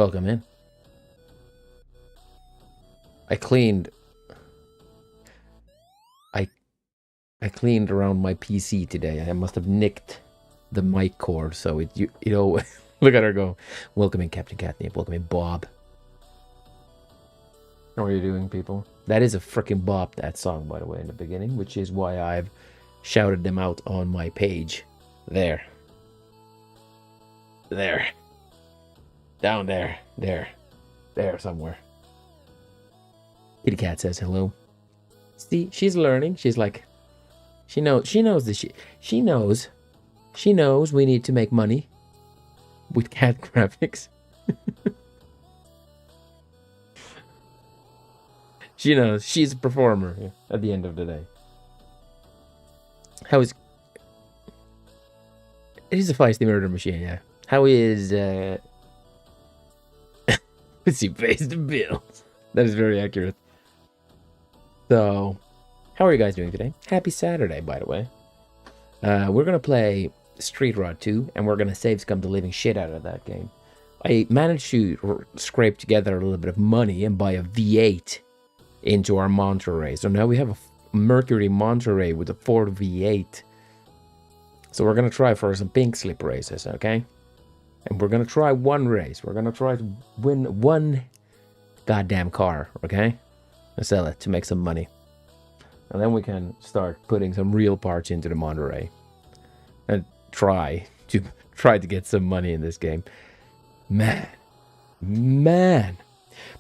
Welcome in. I cleaned around my PC today. I must have nicked the mic cord, so it you know look at her go. Welcome in, Captain Catnip. Welcome in, Bob. How are you doing, people? That is a freaking bop, that song, by the way, in the beginning, which is why I've shouted them out on my page. There. Down there. There somewhere. Kitty Cat says hello. See, she's learning. She's like, she knows we need to make money with cat graphics. She knows she's a performer at the end of the day. How is it is a feisty murder machine, yeah. How is let's see, pays the bills. That is very accurate. So, how are you guys doing today? Happy Saturday, by the way. We're gonna play Street Rod 2, and we're gonna save scum the living shit out of that game. I managed to scrape together a little bit of money and buy a V8 into our Monterey. So now we have a Mercury Monterey with a Ford V8. So we're gonna try for some pink slip races, okay? And we're gonna try one race. We're gonna try to win one goddamn car, okay? And sell it to make some money. And then we can start putting some real parts into the Monterey. And try to get some money in this game. Man.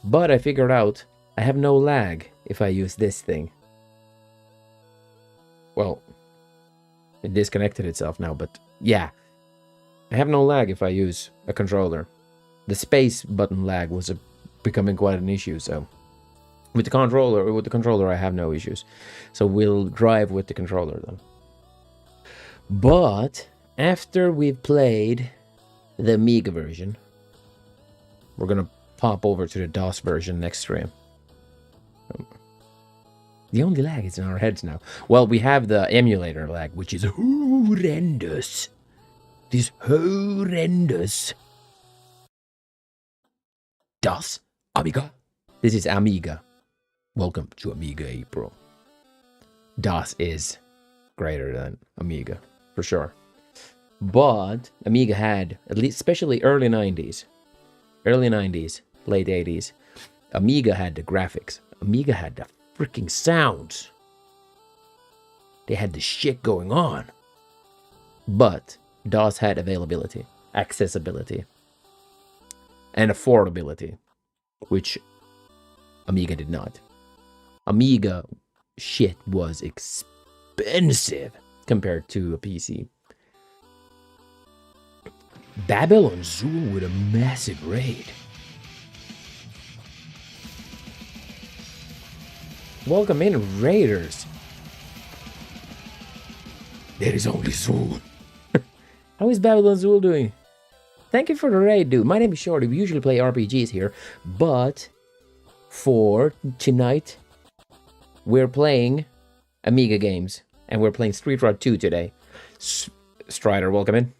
But I figured out I have no lag if I use this thing. Well, it disconnected itself now, but yeah. I have no lag if I use a controller. The space button lag was becoming quite an issue, so with the controller I have no issues. So we'll drive with the controller then. But after we've played the Amiga version, we're gonna pop over to the DOS version next stream. The only lag is in our heads now. Well, we have the emulator lag, which is horrendous. It is horrendous. DOS, Amiga. This is Amiga. Welcome to AmigaApril. DOS is greater than Amiga, for sure. But Amiga had, at least, especially early 90s, late 80s, Amiga had the graphics. Amiga had the freaking sounds. They had the shit going on. But DOS had availability, accessibility, and affordability, which Amiga did not. Amiga shit was expensive compared to a PC. Babylon Zoo with a massive raid. Welcome in, Raiders. There is only Zool. How is Babylon Zool doing? Thank you for the raid, dude. My name is Shorty. We usually play RPGs here, but for tonight, we're playing Amiga games, and we're playing Street Rod 2 today. Strider, welcome in.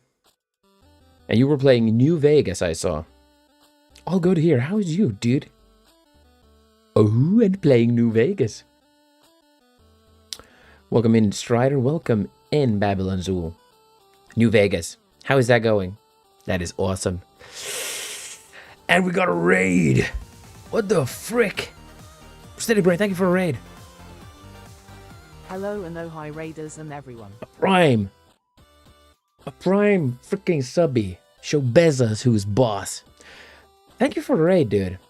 And you were playing New Vegas, I saw. All good here. How is you, dude? Oh, and playing New Vegas. Welcome in, Strider. Welcome in, Babylon Zool. New Vegas. How is that going? That is awesome. And we got a raid. What the frick? Steady Brain, thank you for a raid. Hello and oh hi raiders and everyone. A prime freaking subby. Show Bezos who's boss. Thank you for the raid, dude.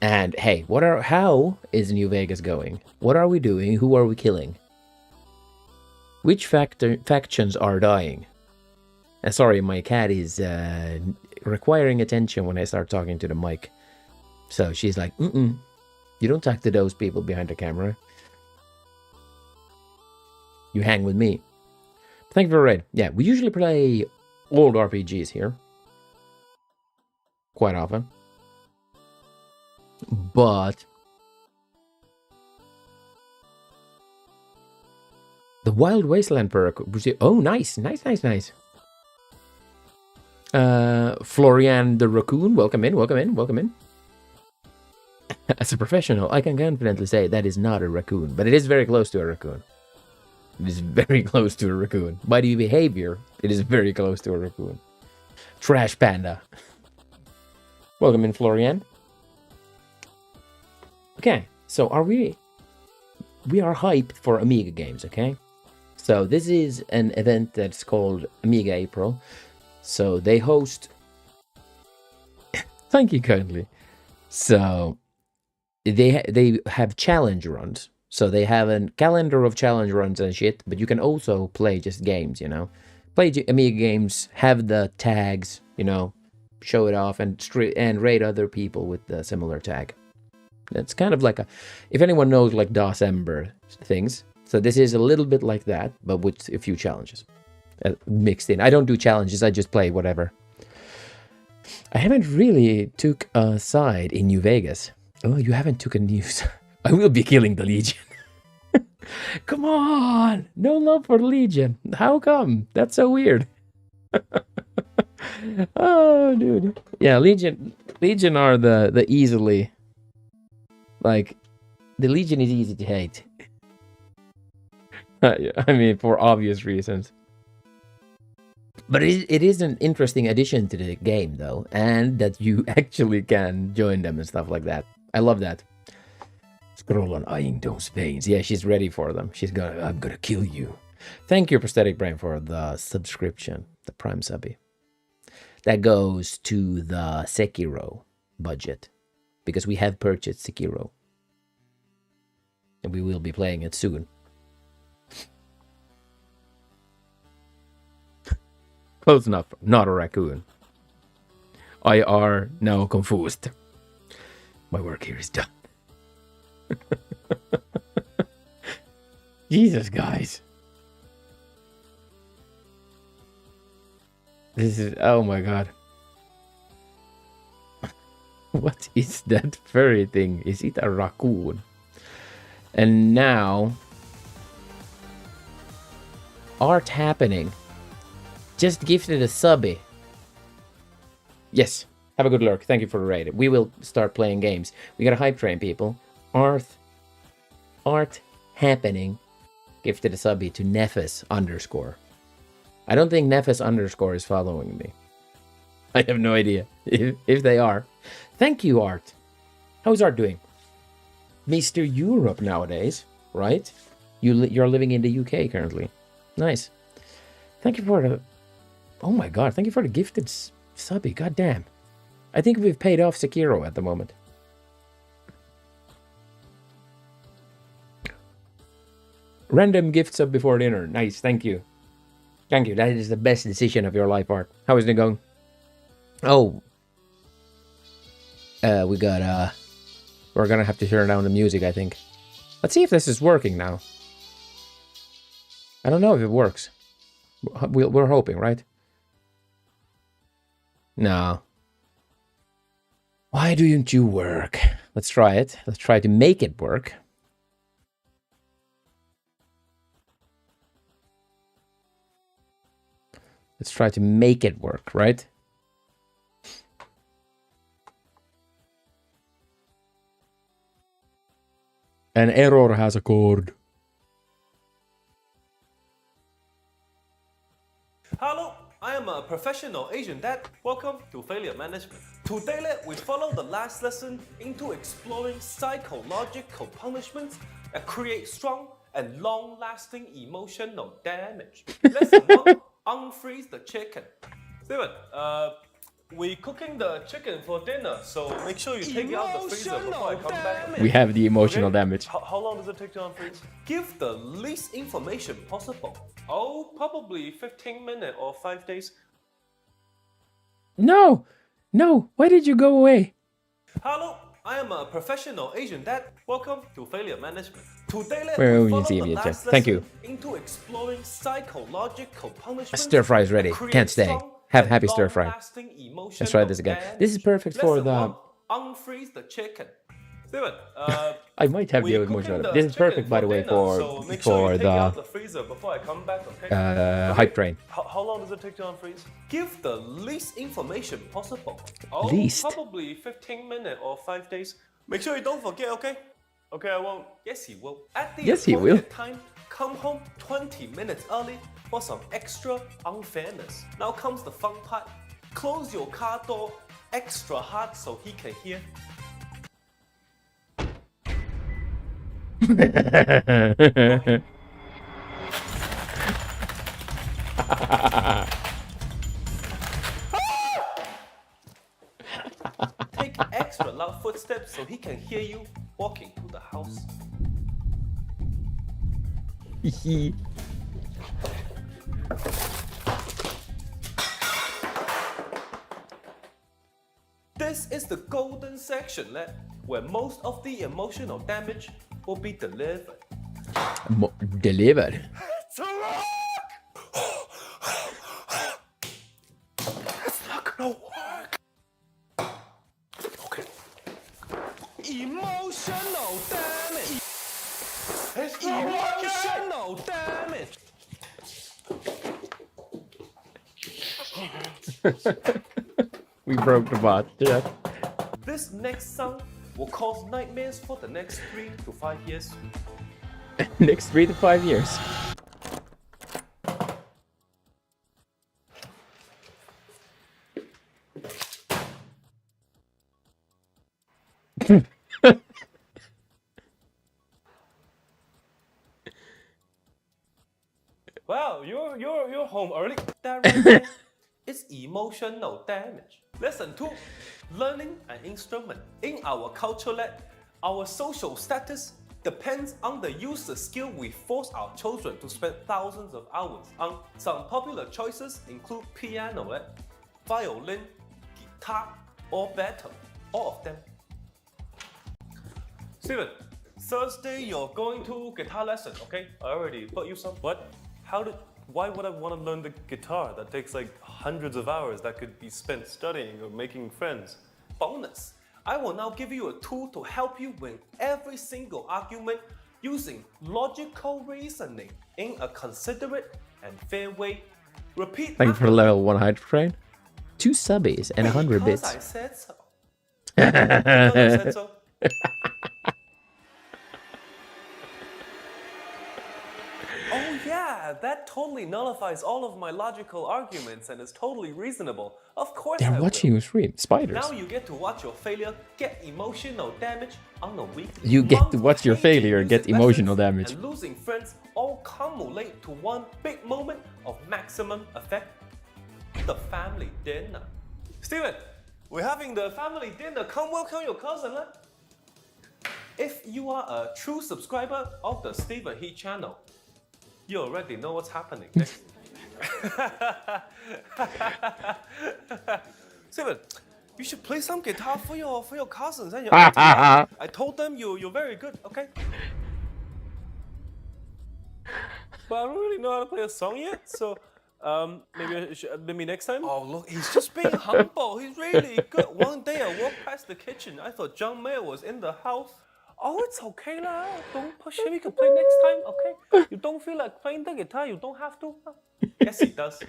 And hey, how is New Vegas going? What are we doing? Who are we killing? Which factions are dying? Sorry, my cat is requiring attention when I start talking to the mic. So she's like, you don't talk to those people behind the camera. You hang with me. Thank you for the raid. Yeah, we usually play old RPGs here. Quite often. But the Wild Wasteland perk. Oh, nice. Florian the Raccoon, welcome in, welcome in, welcome in. As a professional, I can confidently say that is not a raccoon, but it is very close to a raccoon. It is very close to a raccoon. By the behavior, it is very close to a raccoon. Trash Panda. Welcome in, Florian. Okay, so we are hyped for Amiga games, okay? So this is an event that's called AmigaApril. So they host... Thank you kindly. So they have challenge runs. So they have a calendar of challenge runs and shit, but you can also play just games, you know? Play Amiga games, have the tags, you know, show it off, and rate other people with the similar tag. It's kind of like if anyone knows like DOS Ember things, so this is a little bit like that, but with a few challenges mixed in. I don't do challenges, I just play whatever. I haven't really took a side in New Vegas. Oh, you haven't took a news. I will be killing the Legion. Come on! No love for the Legion. How come? That's so weird. Oh, dude. Yeah, Legion are the easily... Like, the Legion is easy to hate. I mean, for obvious reasons. But it is an interesting addition to the game, though. And that you actually can join them and stuff like that. I love that. Scroll on eyeing those veins. Yeah, she's ready for them. I'm gonna kill you. Thank you, Prosthetic Brain, for the subscription. The Prime Subby. That goes to the Sekiro budget. Because we have purchased Sekiro. And we will be playing it soon. Close enough. Not a raccoon. I are now confused. My work here is done. Jesus, guys. This is... Oh my god. What is that furry thing? Is it a raccoon? And now... Art Happening. Just gifted a subby. Yes. Have a good lurk. Thank you for the raid. We will start playing games. We gotta hype train people. Art Happening gifted a subby to Nephis _ I don't think Nephis _ is following me. I have no idea if they are. Thank you, Art. How's Art doing? Mr. Europe nowadays, right? You're living in the UK currently. Nice. Thank you for the... Oh my god, thank you for the gifted subby. God damn. I think we've paid off Sekiro at the moment. Random gift sub before dinner. Nice, thank you. Thank you. That is the best decision of your life, Art. How is it going? Oh. We got, we're gonna have to turn down the music, I think. Let's see if this is working now. I don't know if it works. We're hoping, right? No. Why don't you work? Let's try it. Let's try to make it work. Let's try to make it work, right? An error has occurred. Hello, I am a professional Asian dad. Welcome to Failure Management. Today, we follow the last lesson into exploring psychological punishments that create strong and long-lasting emotional damage. Lesson 1, unfreeze the chicken. Steven, we're cooking the chicken for dinner, so make sure you take it out of the freezer before I come back. We have the emotional damage. How long does it take to unfreeze? Give the least information possible. Oh, probably 15 minutes or 5 days. No! No! Why did you go away? Hello, I am a professional Asian dad. Welcome to Failure Management. Today, Where we will you follow see the me? last Thank you. lesson into exploring psychological punishments. Stir fry is ready. that create Can't stay. strong Have and happy stir fry. long-lasting emotional Let's try this again. damage. This is perfect for Lesson the... 1, unfreeze the chicken. Steven, I might have the we're emotional. cooking This the is perfect, chicken by the way, dinner, for so make sure you take it out the the freezer before I come back, okay? hype train. How long does it take to unfreeze? Give the least information possible. Least? Probably 15 minutes or 5 days. Make sure you don't forget, okay? Okay, I won't. Yes, he will. At the Yes, he will. appropriate time, come home 20 minutes early for some extra unfairness. Now comes the fun part. Close your car door extra hard so he can hear. Take extra loud footsteps so he can hear you walking through the house. This is the golden section where most of the emotional damage will be delivered. Delivered. It's a rock! It's not gonna work. Okay. Emotional damage. It's emotional damage. We broke the bot. Yeah. This next sound will cause nightmares for the next 3 to 5 years. Next 3 to 5 years. Wow, you're home early. That right there is emotional damage. Lesson 2. Learning an instrument. In our culture, our social status depends on the use of skill we force our children to spend thousands of hours on. Some popular choices include piano, violin, guitar, or better. All of them. Steven, Thursday you're going to guitar lesson, okay? I already bought you some. What? Why would I want to learn the guitar? That takes like hundreds of hours that could be spent studying or making friends. Bonus! I will now give you a tool to help you win every single argument using logical reasoning in a considerate and fair way. Repeat Thank you after for the level 1 hype train. 2 subbies and 100 because bits. I said so. Because I said so. Oh yeah, that totally nullifies all of my logical arguments and is totally reasonable. Of course They're I watching will. you stream. Spiders. Now you get to watch your failure get emotional damage on a weekly. You get to watch your Month-changing failure get music emotional lessons damage. And losing friends all culminate to one big moment of maximum effect. The family dinner. Steven, we're having the family dinner. Come welcome your cousin. If you are a true subscriber of the Steven He channel, you already know what's happening next. Steven, you should play some guitar for your cousins and your auntie. I told them you're very good, okay? But I don't really know how to play a song yet, so maybe next time. Oh look, he's just being humble. He's really good. One day I walked past the kitchen. I thought John Mayer was in the house. Oh, it's okay lah. Don't push him. We can play next time, okay? You don't feel like playing the guitar, you don't have to. Yes, he does.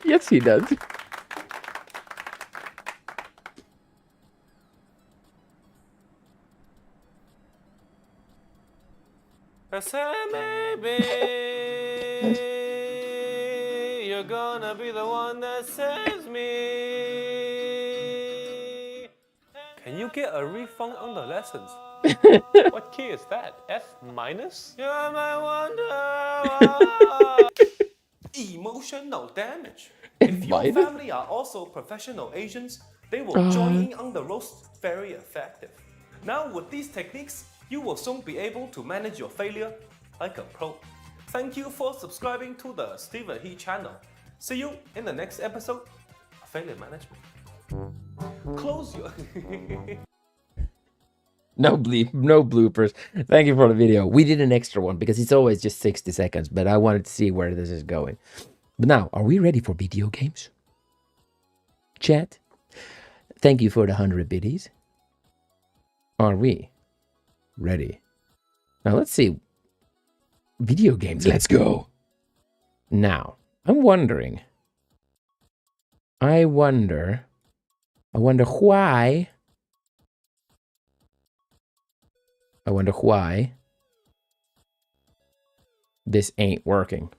Yes, he does. Say maybe you're gonna be the one that saves me. Can you get a refund on the lessons? What key is that? F minus? You're my wonder. Emotional damage. If your Minus? family are also professional Asians, they will join in on the roast very effective. Now with these techniques, you will soon be able to manage your failure like a pro. Thank you for subscribing to the Steven He channel. See you in the next episode of Failure Management. Close your... No bleep, no bloopers. Thank you for the video. We did an extra one because it's always just 60 seconds, but I wanted to see where this is going. But now, are we ready for video games? Chat, thank you for the 100 biddies. Are we? Ready. Now let's see. Video games, let's go. Now, I'm wondering. I wonder why. I wonder why this ain't working.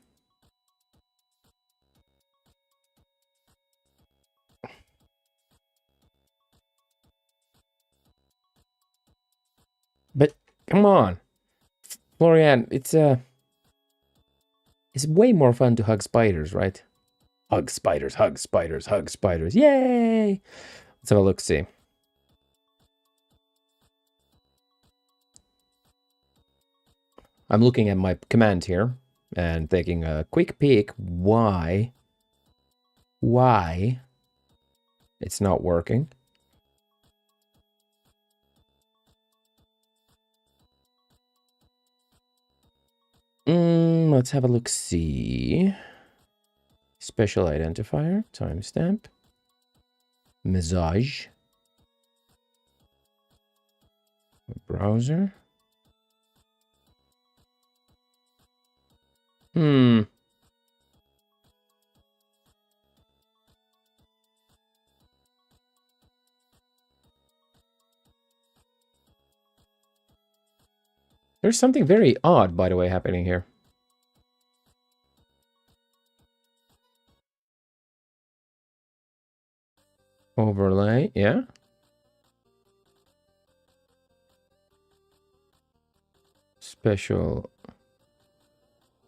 But come on, Florian, it's way more fun to hug spiders, right? Hug spiders, hug spiders, hug spiders. Yay! Let's have a look, see. I'm looking at my command here and taking a quick peek why it's not working. Let's have a look, see. Special identifier, timestamp, message, browser. There's something very odd, by the way, happening here. Overlay, yeah. Special.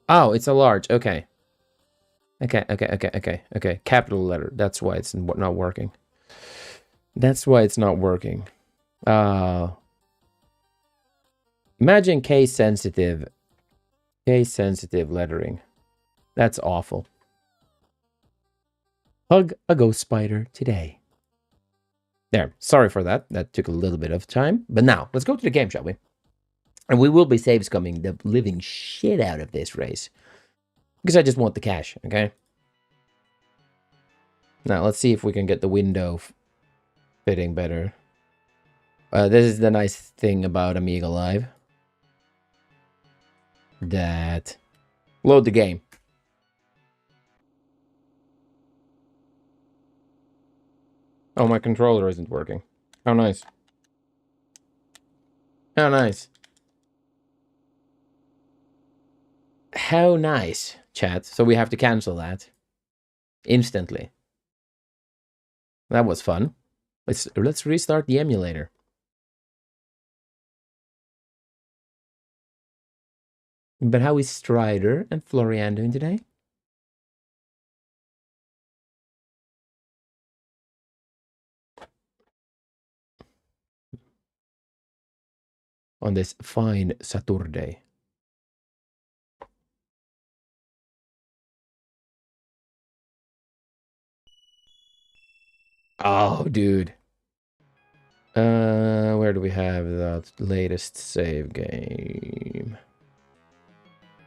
Oh, it's a large. Okay. Okay. Capital letter. That's why it's not working. That's why it's not working. Imagine case sensitive lettering. That's awful. Hug a ghost spider today. There. Sorry for that. That took a little bit of time. But now, let's go to the game, shall we? And we will be saves coming the living shit out of this race. Because I just want the cash, okay? Now, let's see if we can get the window fitting better. This is the nice thing about Amiga Live. That... Load the game. Oh, my controller isn't working. How nice. How nice. How nice, chat. So we have to cancel that. Instantly. That was fun. Let's restart the emulator. But how is Strider and Florian doing today? On this fine Saturday. Oh, dude. Where do we have that latest save game?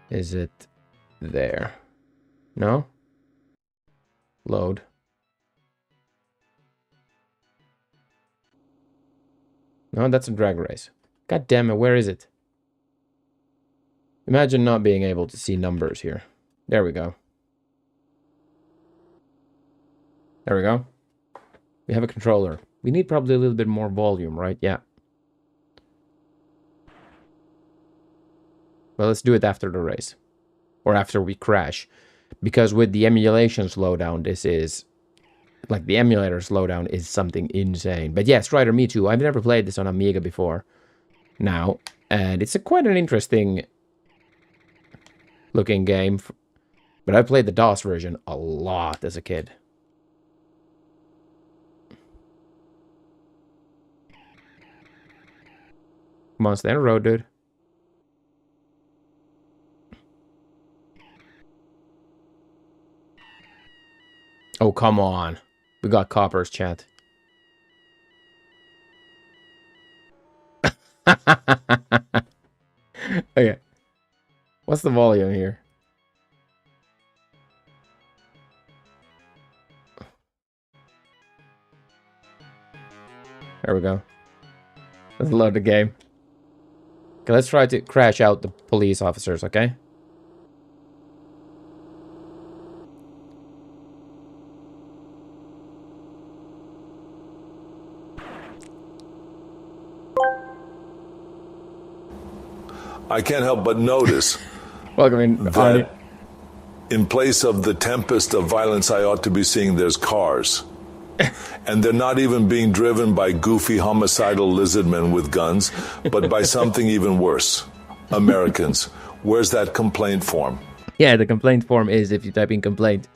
Is it there? No? Load. No, that's a drag race. God damn it, where is it? Imagine not being able to see numbers here. There we go. There we go. We have a controller. We need probably a little bit more volume, right? Yeah. Well, let's do it after the race. Or after we crash. Because with the emulation slowdown, this is... Like, the emulator slowdown is something insane. But yeah, Strider, me too. I've never played this on Amiga before. Now. And it's quite an interesting... looking game. But I played the DOS version a lot as a kid. Come on, stay on the road, dude. Oh, come on. We got coppers, chat. Okay. What's the volume here? There we go. Let's load the game. Okay, let's try to crash out the police officers, okay? I can't help but notice Welcome in, Arnie. that in place of the tempest of violence I ought to be seeing, there's cars. And they're not even being driven by goofy homicidal lizardmen with guns, but by something even worse. Americans. Where's that complaint form? Yeah, the complaint form is if you type in complaint.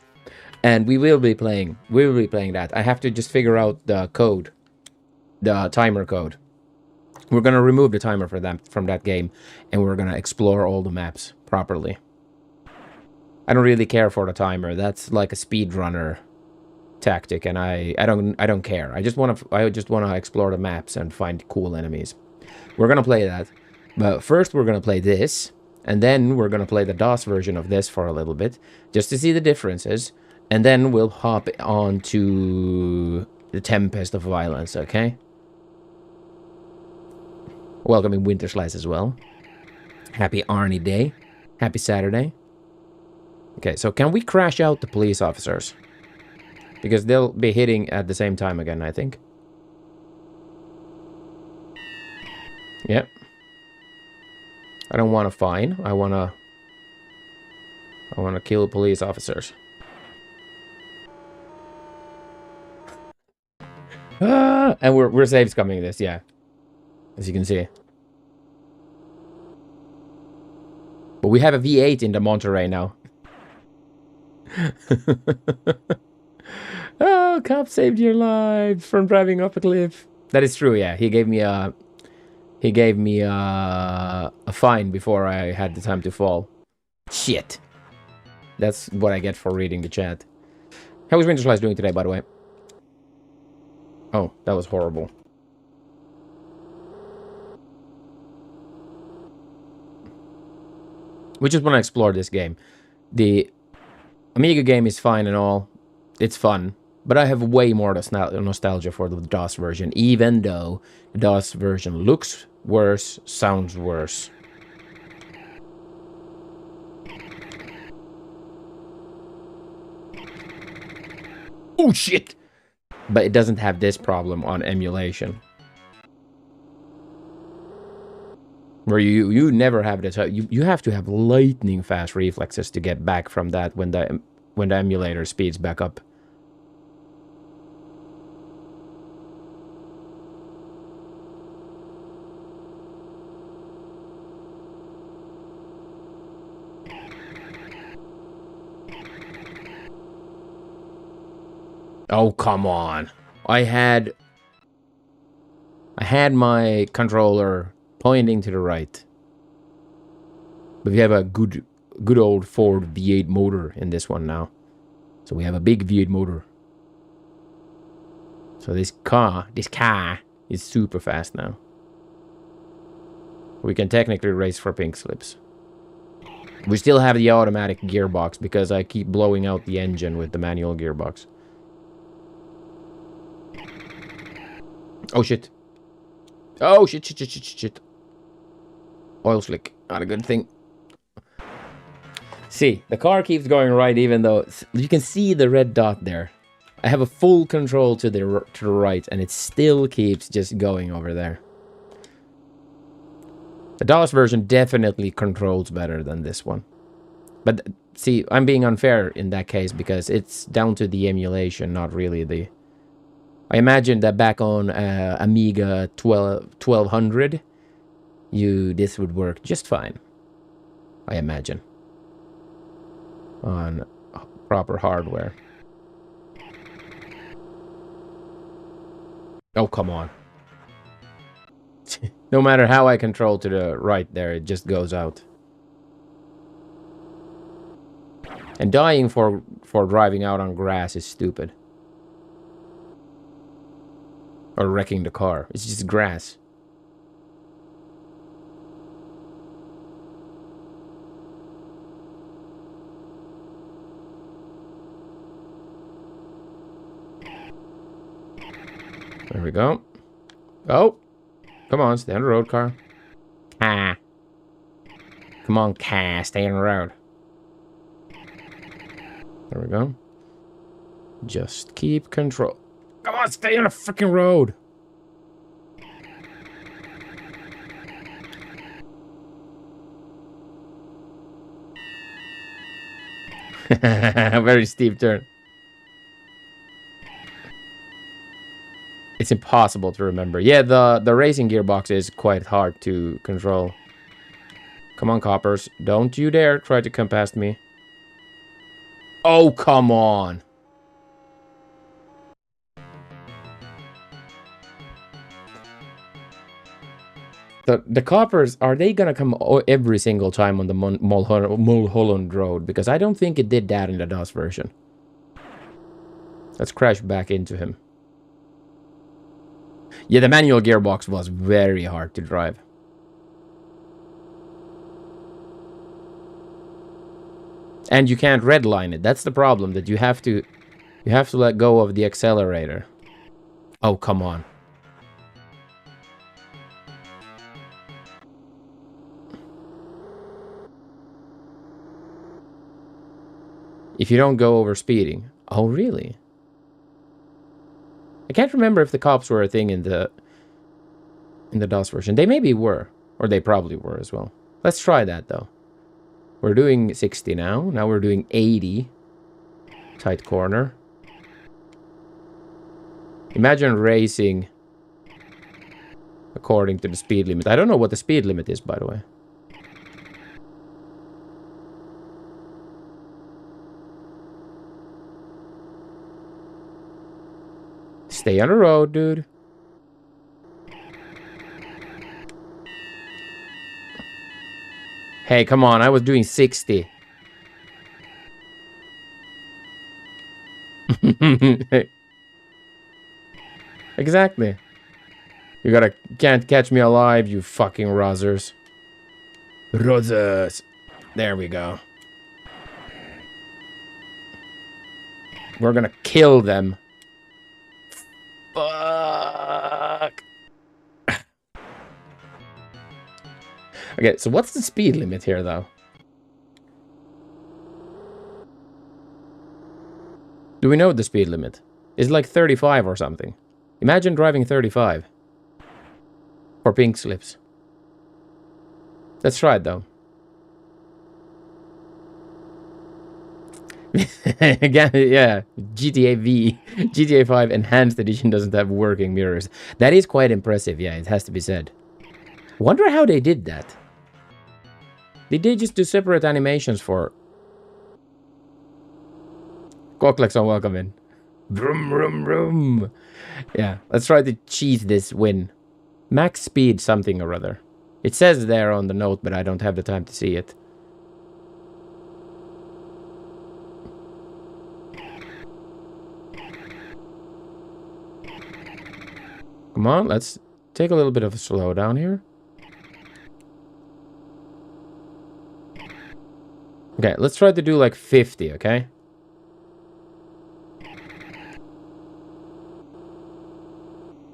And we will be playing that. I have to just figure out the code. The timer code. We're going to remove the timer for them from that game, and we're going to explore all the maps properly. I don't really care for the timer. That's like a speedrunner tactic, and I don't care. I just want to explore the maps and find cool enemies. We're going to play that. But first we're going to play this, and then we're going to play the DOS version of this for a little bit just to see the differences, and then we'll hop on to the Tempest of Violence, okay? Welcome in Winter Slice as well. Happy Arnie Day. Happy Saturday. Okay, so can we crash out the police officers? Because they'll be hitting at the same time again, I think. Yep. I don't want to fine. I want to kill police officers. Ah, and we're safe scumming this, yeah. As you can see. But we have a V8 in the Monterey now. Oh, cop saved your life from driving off a cliff. That is true, yeah. He gave me a fine before I had the time to fall. Shit. That's what I get for reading the chat. How is Winter Slice doing today, by the way? Oh, that was horrible. We just want to explore this game. The Amiga game is fine and all. It's fun. But I have way more nostalgia for the DOS version, even though the DOS version looks worse, sounds worse. Oh, shit! But it doesn't have this problem on emulation. Where you never have this. You have to have lightning fast reflexes to get back from that when the emulator speeds back up. Oh, come on. I had my controller pointing to the right. But we have a good old Ford V8 motor in this one now. So we have a big V8 motor. So this car is super fast now. We can technically race for pink slips. We still have the automatic gearbox because I keep blowing out the engine with the manual gearbox. Oh shit. Oh shit. Oil slick. Not a good thing. See, the car keeps going right even though you can see the red dot there. I have a full control to the right and it still keeps just going over there. The DOS version definitely controls better than this one. But see, I'm being unfair in that case because it's down to the emulation, not really the... I imagine that back on Amiga 1200, this would work just fine. I imagine. On proper hardware. Oh, come on. No matter how I control to the right there, it just goes out. And dying for driving out on grass is stupid. Or wrecking the car. It's just grass. There we go. Oh! Come on, stay on the road, car. Ah. Come on, car, stay on the road. There we go. Just keep control. Come on, stay on the freaking road. Very steep turn. It's impossible to remember. Yeah, the racing gearbox is quite hard to control. Come on, coppers. Don't you dare try to come past me. Oh, come on. The coppers, are they gonna come every single time on the Mulholland Road? Because I don't think it did that in the DOS version. Let's crash back into him. Yeah, the manual gearbox was very hard to drive. And you can't redline it. That's the problem, that you have to let go of the accelerator. Oh, come on. If you don't go over speeding. Oh, really? I can't remember if the cops were a thing in the DOS version. They maybe were, or they probably were as well. Let's try that though. We're doing 60 now. Now we're doing 80. Tight corner. Imagine racing according to the speed limit. I don't know what the speed limit is, by the way. Stay on the road, dude. Hey, come on. I was doing 60. Exactly. You can't catch me alive, you fucking rozzers. Rozzers. There we go. We're gonna kill them. Fuck. Okay, so what's the speed limit here, though? Do we know the speed limit? It's like 35 or something. Imagine driving 35. For pink slips. Let's try it, though. Again, yeah, GTA 5 Enhanced Edition doesn't have working mirrors. That is quite impressive, yeah, it has to be said. Wonder how they did that. Did they just do separate animations for... Koklexon, welcome in. Vroom, vroom, vroom. Yeah, let's try to cheat this win. Max speed something or other. It says there on the note, but I don't have the time to see it. Come on, let's take a little bit of a slowdown here. Okay, let's try to do like 50, okay?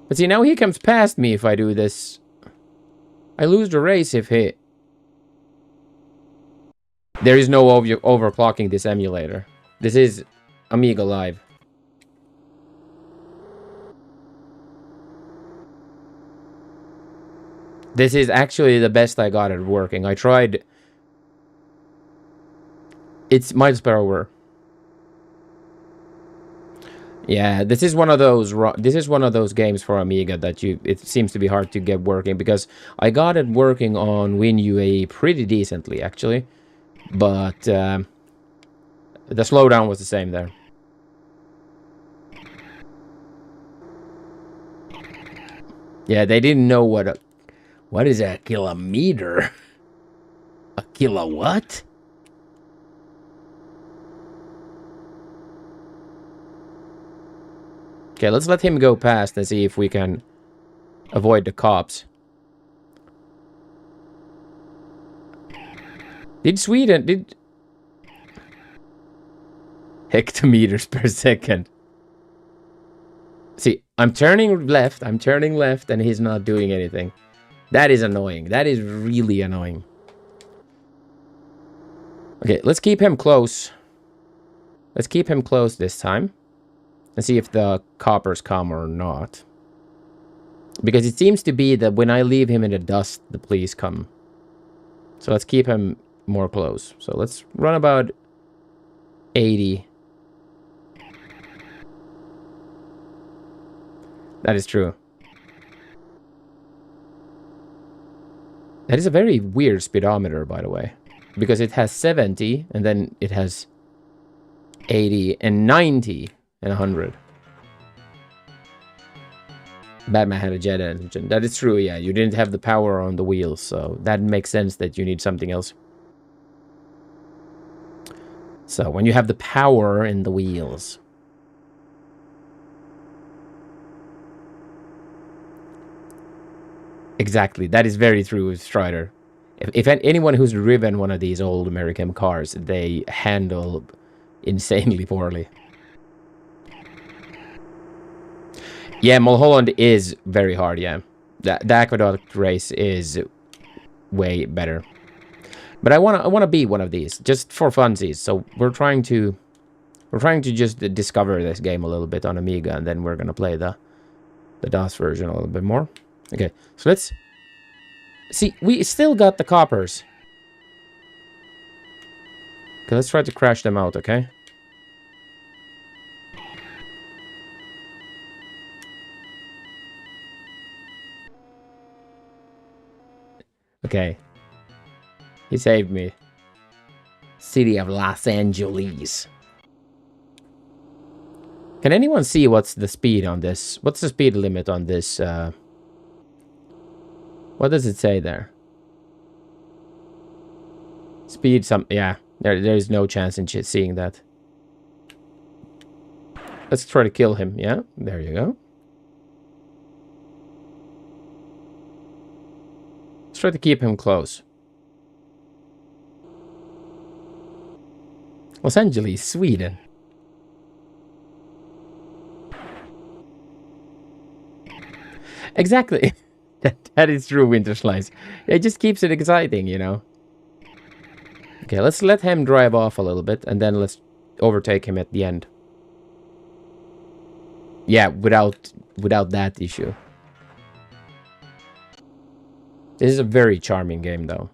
But see, now he comes past me if I do this. I lose the race if he... There is no overclocking this emulator. This is Amiga Live. This is actually the best I got at working. I tried... It's miles per hour. Yeah, this is one of those games for Amiga that it seems to be hard to get working, because I got it working on WinUAE pretty decently actually, but the slowdown was the same there. Yeah, they didn't know what is a kilometer? A kilowatt? Okay, let's let him go past and see if we can avoid the cops. Did hectometers per second. See, I'm turning left, and he's not doing anything. That is annoying. That is really annoying. Okay, let's keep him close. Let's keep him close this time. And see if the coppers come or not. Because it seems to be that when I leave him in the dust, the police come. So let's keep him more close. So let's run about 80. That is true. That is a very weird speedometer, by the way. Because it has 70, and then it has 80, and 90, and 100. Batman had a jet engine. That is true, yeah. You didn't have the power on the wheels, so that makes sense that you need something else. So, when you have the power in the wheels... Exactly, that is very true, Strider. If anyone who's driven one of these old American cars, they handle insanely poorly. Yeah, Mulholland is very hard, yeah. The Aqueduct race is way better. But I wanna be one of these, just for funsies. So we're trying to just discover this game a little bit on Amiga, and then we're gonna play the DOS version a little bit more. Okay, so let's... See, we still got the coppers. Okay, let's try to crash them out, okay? Okay. He saved me. City of Los Angeles. Can anyone see what's the speed on this? What's the speed limit on this, What does it say there? Speed some... Yeah, there's no chance in seeing that. Let's try to kill him. Yeah, there you go. Let's try to keep him close. Los Angeles, Sweden. Exactly. That is true, Winter Slice. It just keeps it exciting, you know. Okay, let's let him drive off a little bit, and then let's overtake him at the end. Yeah, without that issue. This is a very charming game, though.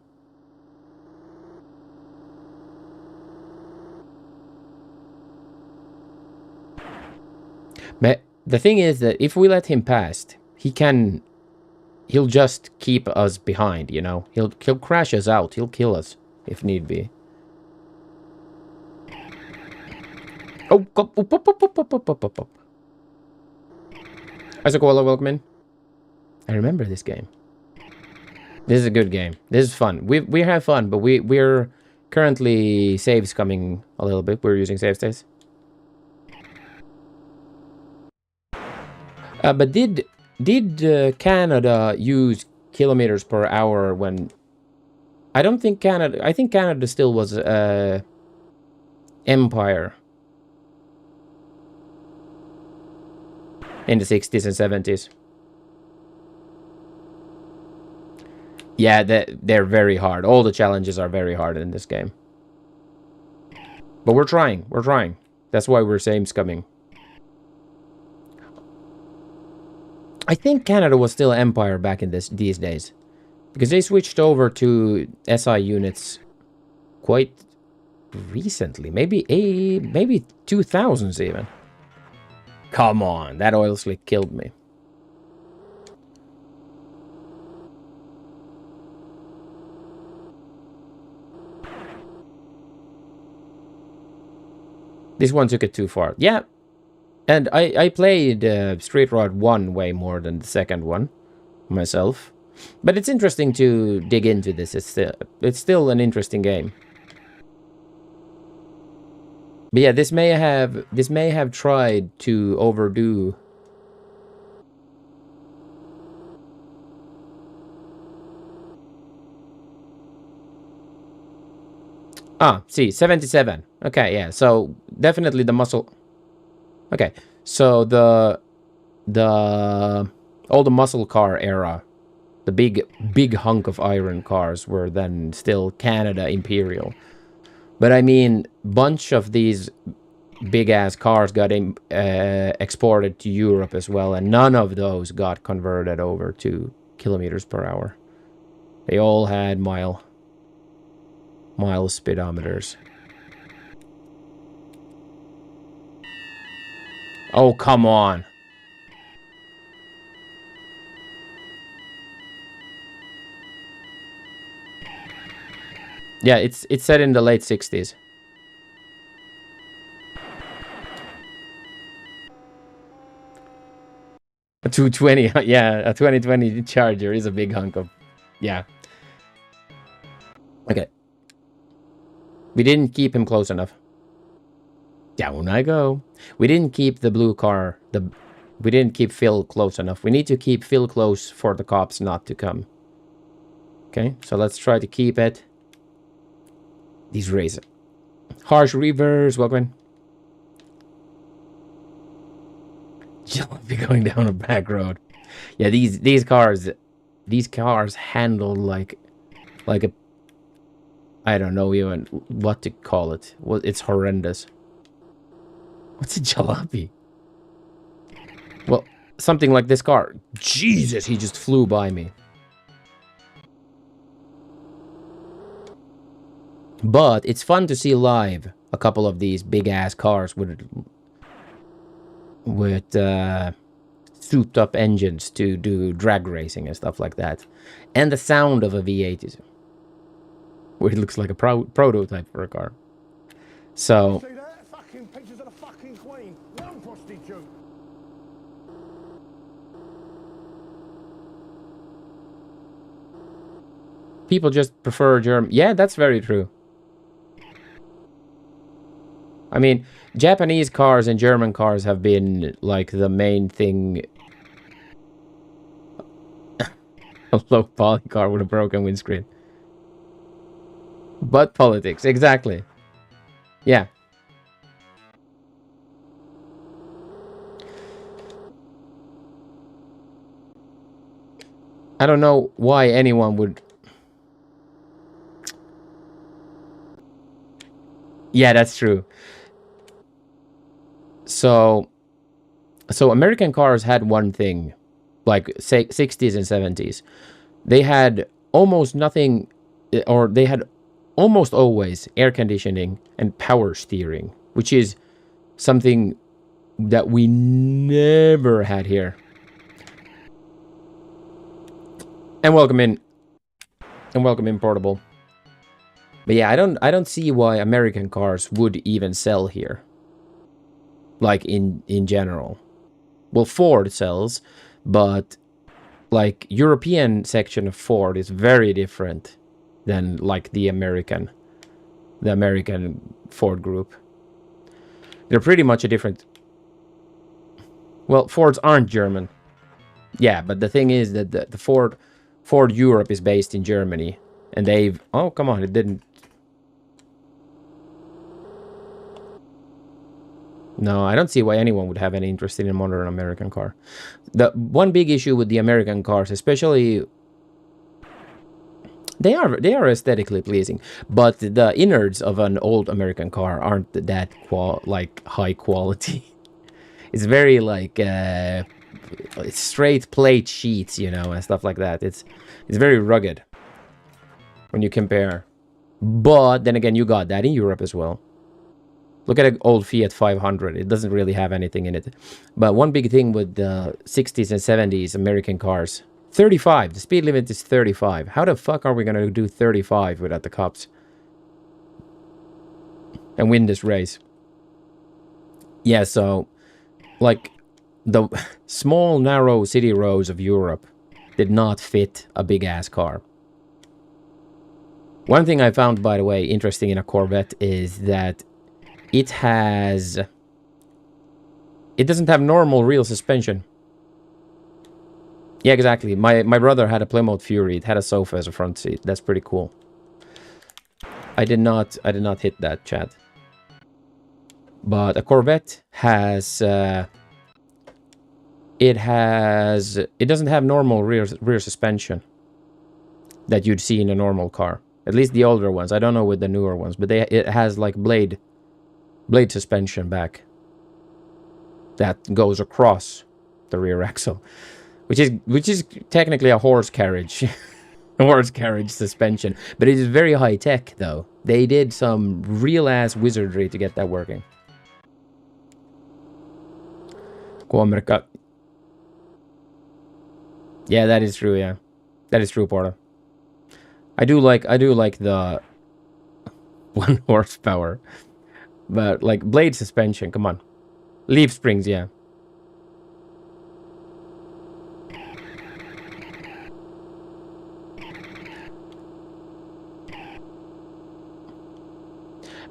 But the thing is that if we let him past, he'll just keep us behind, you know. He'll crash us out. He'll kill us if need be. Oh, up. Isacola, welcome in. I remember this game. This is a good game. This is fun. We have fun, but we're currently saves coming a little bit. We're using save states. But did Canada use kilometers per hour when... I don't think Canada... I think Canada still was empire. In the 60s and 70s. Yeah, they're very hard. All the challenges are very hard in this game. But we're trying. We're trying. That's why we're saves coming. I think Canada was still empire back in these days. Because they switched over to SI units quite recently. Maybe 2000s even. Come on, that oil slick killed me. This one took it too far. Yeah. And I played Street Rod 1 way more than the second one myself. But it's interesting to dig into this. It's still an interesting game. But yeah, this may have tried to overdo. Ah, see, 77. Okay, yeah. So definitely the muscle. Okay, so all the muscle car era, the big hunk of iron cars were then still Canada Imperial. But I mean, bunch of these big-ass cars got exported to Europe as well, and none of those got converted over to kilometers per hour. They all had mile speedometers. Oh, come on. Yeah, it's set in the late 60s. A 220, yeah, a 2020 Charger is a big hunk of, yeah. Okay. We didn't keep him close enough. Down I go. We didn't keep the blue car, we didn't keep Phil close enough. We need to keep Phil close for the cops not to come. Okay, so let's try to keep it. These races. Harsh reverse, welcome in. Be going down a back road. Yeah, these cars handle like a, I don't know even what to call it. Well, it's horrendous. What's a jalopy? Well, something like this car. Jesus, he just flew by me. But it's fun to see live a couple of these big ass cars with souped up engines to do drag racing and stuff like that. And the sound of a V8 is where it looks like a prototype for a car. So See that? Fucking pictures of the fucking Queen. One prostitute. people just prefer German. Yeah, that's very true. I mean, Japanese cars and German cars have been like the main thing. A low poly car with a broken windscreen. But politics, exactly. Yeah. I don't know why anyone would... Yeah, that's true. So American cars had one thing, like say 60s and 70s. They had almost nothing, or they had almost always air conditioning and power steering, which is something that we never had here. And welcome in. And welcome in, Portable. But yeah, I don't see why American cars would even sell here. Like in general. Well, Ford sells, but like European section of Ford is very different than like the American Ford group. They're pretty much a different... Well, Fords aren't German. Yeah, but the thing is that the Ford Europe is based in Germany, and they've... Oh, come on, it didn't... No, I don't see why anyone would have any interest in a modern American car. The one big issue with the American cars, especially... They are aesthetically pleasing, but the innards of an old American car aren't that high quality. It's very like straight plate sheets, you know, and stuff like that. It's very rugged when you compare. But then again, you got that in Europe as well. Look at an old Fiat 500. It doesn't really have anything in it. But one big thing with the 60s and 70s American cars, 35. The speed limit is 35. How the fuck are we going to do 35 without the cops? And win this race? Yeah, so... Like, the small, narrow city roads of Europe did not fit a big-ass car. One thing I found, by the way, interesting in a Corvette is that it doesn't have normal real suspension. Yeah, exactly. My brother had a Plymouth Fury. It had a sofa as a front seat. That's pretty cool. I did not hit that, chat. But a Corvette has it doesn't have normal rear suspension that you'd see in a normal car. At least the older ones. I don't know with the newer ones, but it has like blade suspension back that goes across the rear axle, which is technically a horse carriage. Horse carriage suspension, but it is very high tech though. They did some real ass wizardry to get that working. Yeah, that is true. Yeah, that is true, Porta. I do like the 1 horsepower, but like blade suspension. Come on, leaf springs. Yeah.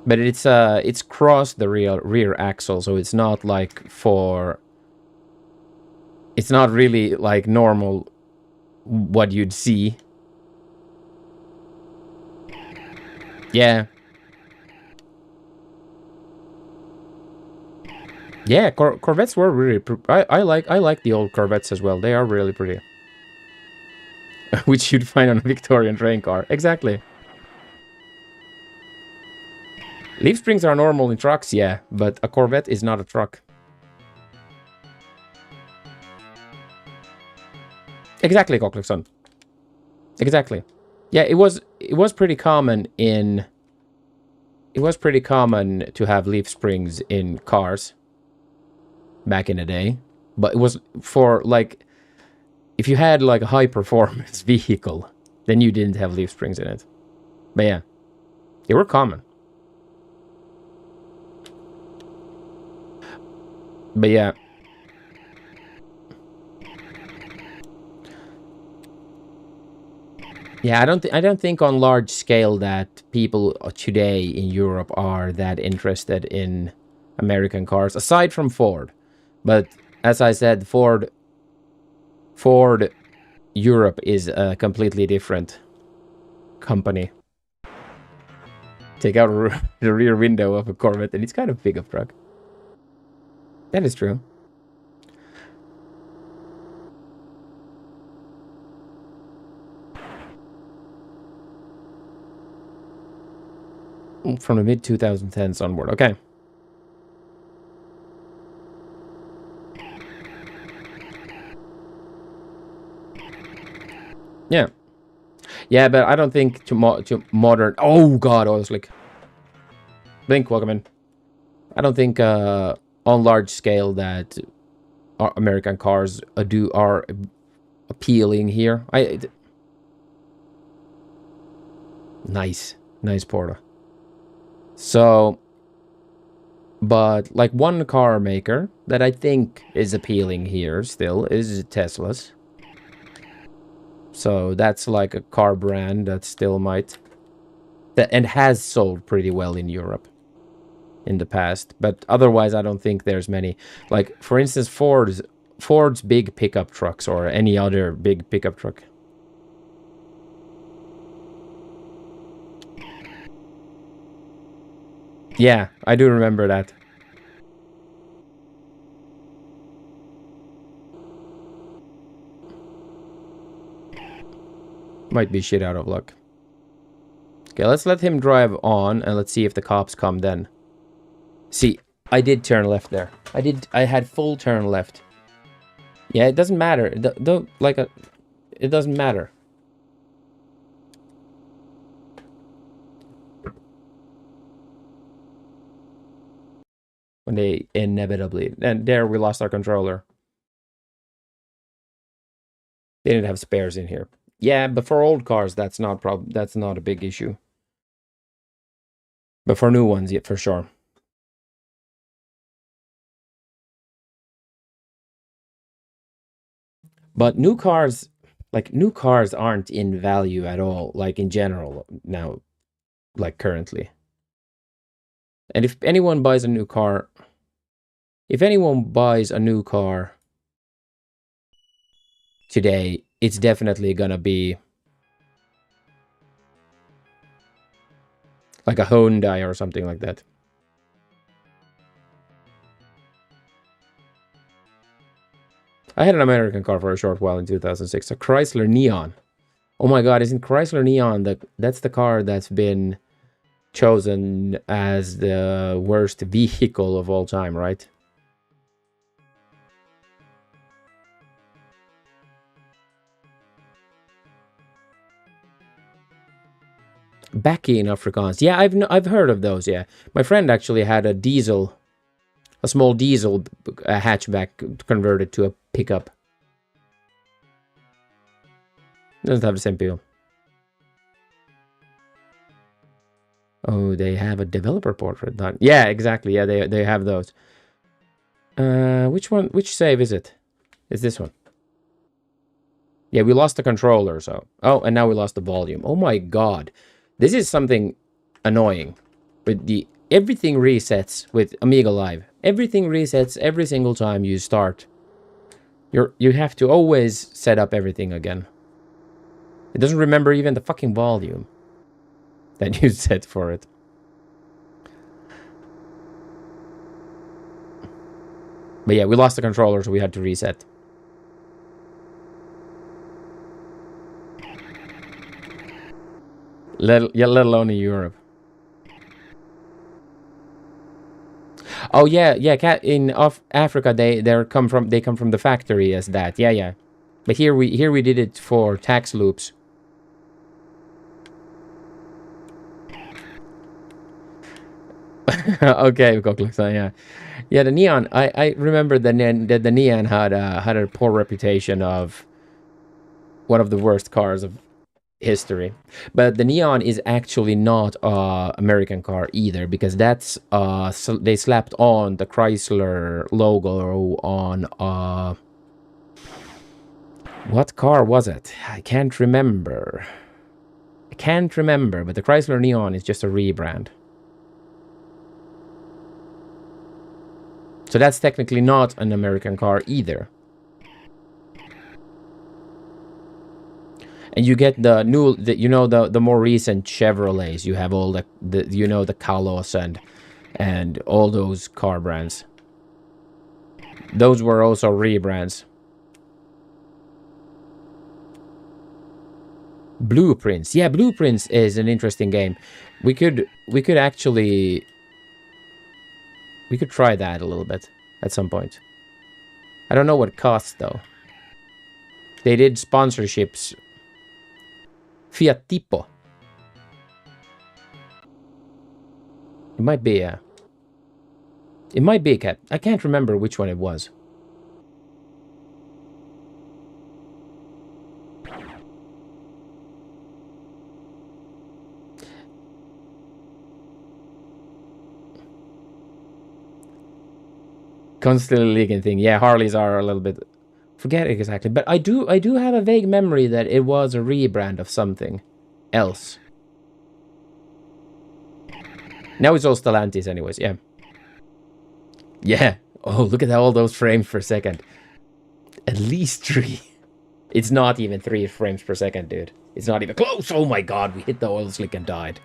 But it's crossed the rear axle, so it's not like for... It's not really like normal what you'd see. Yeah. Yeah, Corvettes were really... I like the old Corvettes as well. They are really pretty. Which you'd find on a Victorian train car. Exactly. Leaf springs are normal in trucks, yeah, but a Corvette is not a truck. Exactly, Cocklickson. Exactly. Yeah, it was pretty common in... It was pretty common to have leaf springs in cars back in the day. But it was for, like... If you had, like, a high-performance vehicle, then you didn't have leaf springs in it. But yeah, they were common. But yeah. Yeah, I don't think on large scale that people today in Europe are that interested in American cars, aside from Ford. But as I said, Ford Europe is a completely different company. Take out the rear window of a Corvette and it's kind of big of a truck. That is true. From the mid-2010s onward. Okay. Yeah. Yeah, but I don't think to modern... Oh, God, I was like... Blink, welcome in. I don't think on large scale that American cars are appealing here. Nice. Nice, Porta. So, but like one car maker that I think is appealing here still is Tesla's. So that's like a car brand that still might... and has sold pretty well in Europe in the past. But otherwise, I don't think there's many. Like, for instance, Ford's big pickup trucks or any other big pickup truck. Yeah, I do remember that. Might be shit out of luck. Okay, let's let him drive on and let's see if the cops come then. See, I did turn left there. I had full turn left. Yeah, it doesn't matter. It doesn't matter. When they inevitably... And there we lost our controller. They didn't have spares in here. Yeah, but for old cars, that's not a big issue. But for new ones, yeah, for sure. But new cars aren't in value at all, like in general now, like currently. And if anyone buys a new car today, it's definitely gonna be like a Hyundai or something like that. I had an American car for a short while in 2006, a Chrysler Neon. Oh my god, isn't Chrysler Neon that's the car that's been chosen as the worst vehicle of all time, right? Becky in Afrikaans. Yeah, I've heard of those, yeah. My friend actually had a small diesel hatchback converted to a pickup. Doesn't have the same feel. Oh, they have a developer portrait done. Yeah, exactly. Yeah, they have those. Which save is it? It's this one. Yeah, we lost the controller, so... Oh, and now we lost the volume. Oh my god. This is something annoying. With the... Everything resets with Amiga Live. Everything resets every single time you start. You have to always set up everything again. It doesn't remember even the fucking volume that you set for it. But yeah, we lost the controller, so we had to reset. Let alone in Europe. Oh yeah, in Africa they come from the factory as that. Yeah. But here we did it for tax loops. Okay, yeah. Yeah, the Neon. I remember the Neon had a poor reputation of one of the worst cars of history. But the Neon is actually not a American car either, because that's so they slapped on the Chrysler logo on what car was it? I can't remember. But the Chrysler Neon is just a rebrand. So that's technically not an American car either. And you get the new, the more recent Chevrolets. You have all the the Kalos and all those car brands. Those were also rebrands. Blueprints. Yeah, Blueprints is an interesting game. We could actually try that a little bit at some point. I don't know what it costs though. They did sponsorships. Fiat Tipo. It might be a cat. I can't remember which one it was. Constantly leaking thing. Yeah, Harleys are a little bit... Forget it exactly. But I do have a vague memory that it was a rebrand of something else. Now it's all Stellantis anyways, yeah. Yeah. Oh, look at all those frames per second. At least 3. It's not even 3 frames per second, dude. It's not even close. Oh my god, we hit the oil slick and died.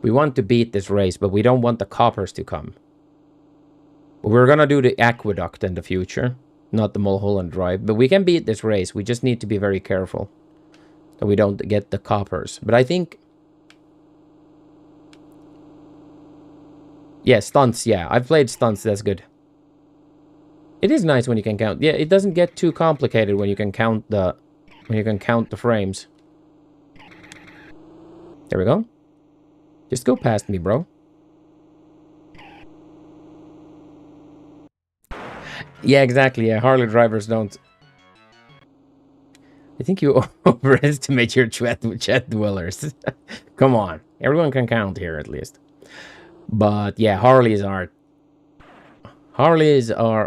We want to beat this race, but we don't want the coppers to come. We're gonna do the aqueduct in the future, not the Mulholland Drive. But we can beat this race. We just need to be very careful that we don't get the coppers. But I think... Yeah, stunts, yeah. I've played stunts, that's good. It is nice when you can count. Yeah, it doesn't get too complicated when you can count the... frames. There we go. Just go past me, bro. Yeah, exactly. Yeah, Harley drivers don't... I think you overestimate your chat dwellers. Come on. Everyone can count here, at least. But, yeah, Harleys are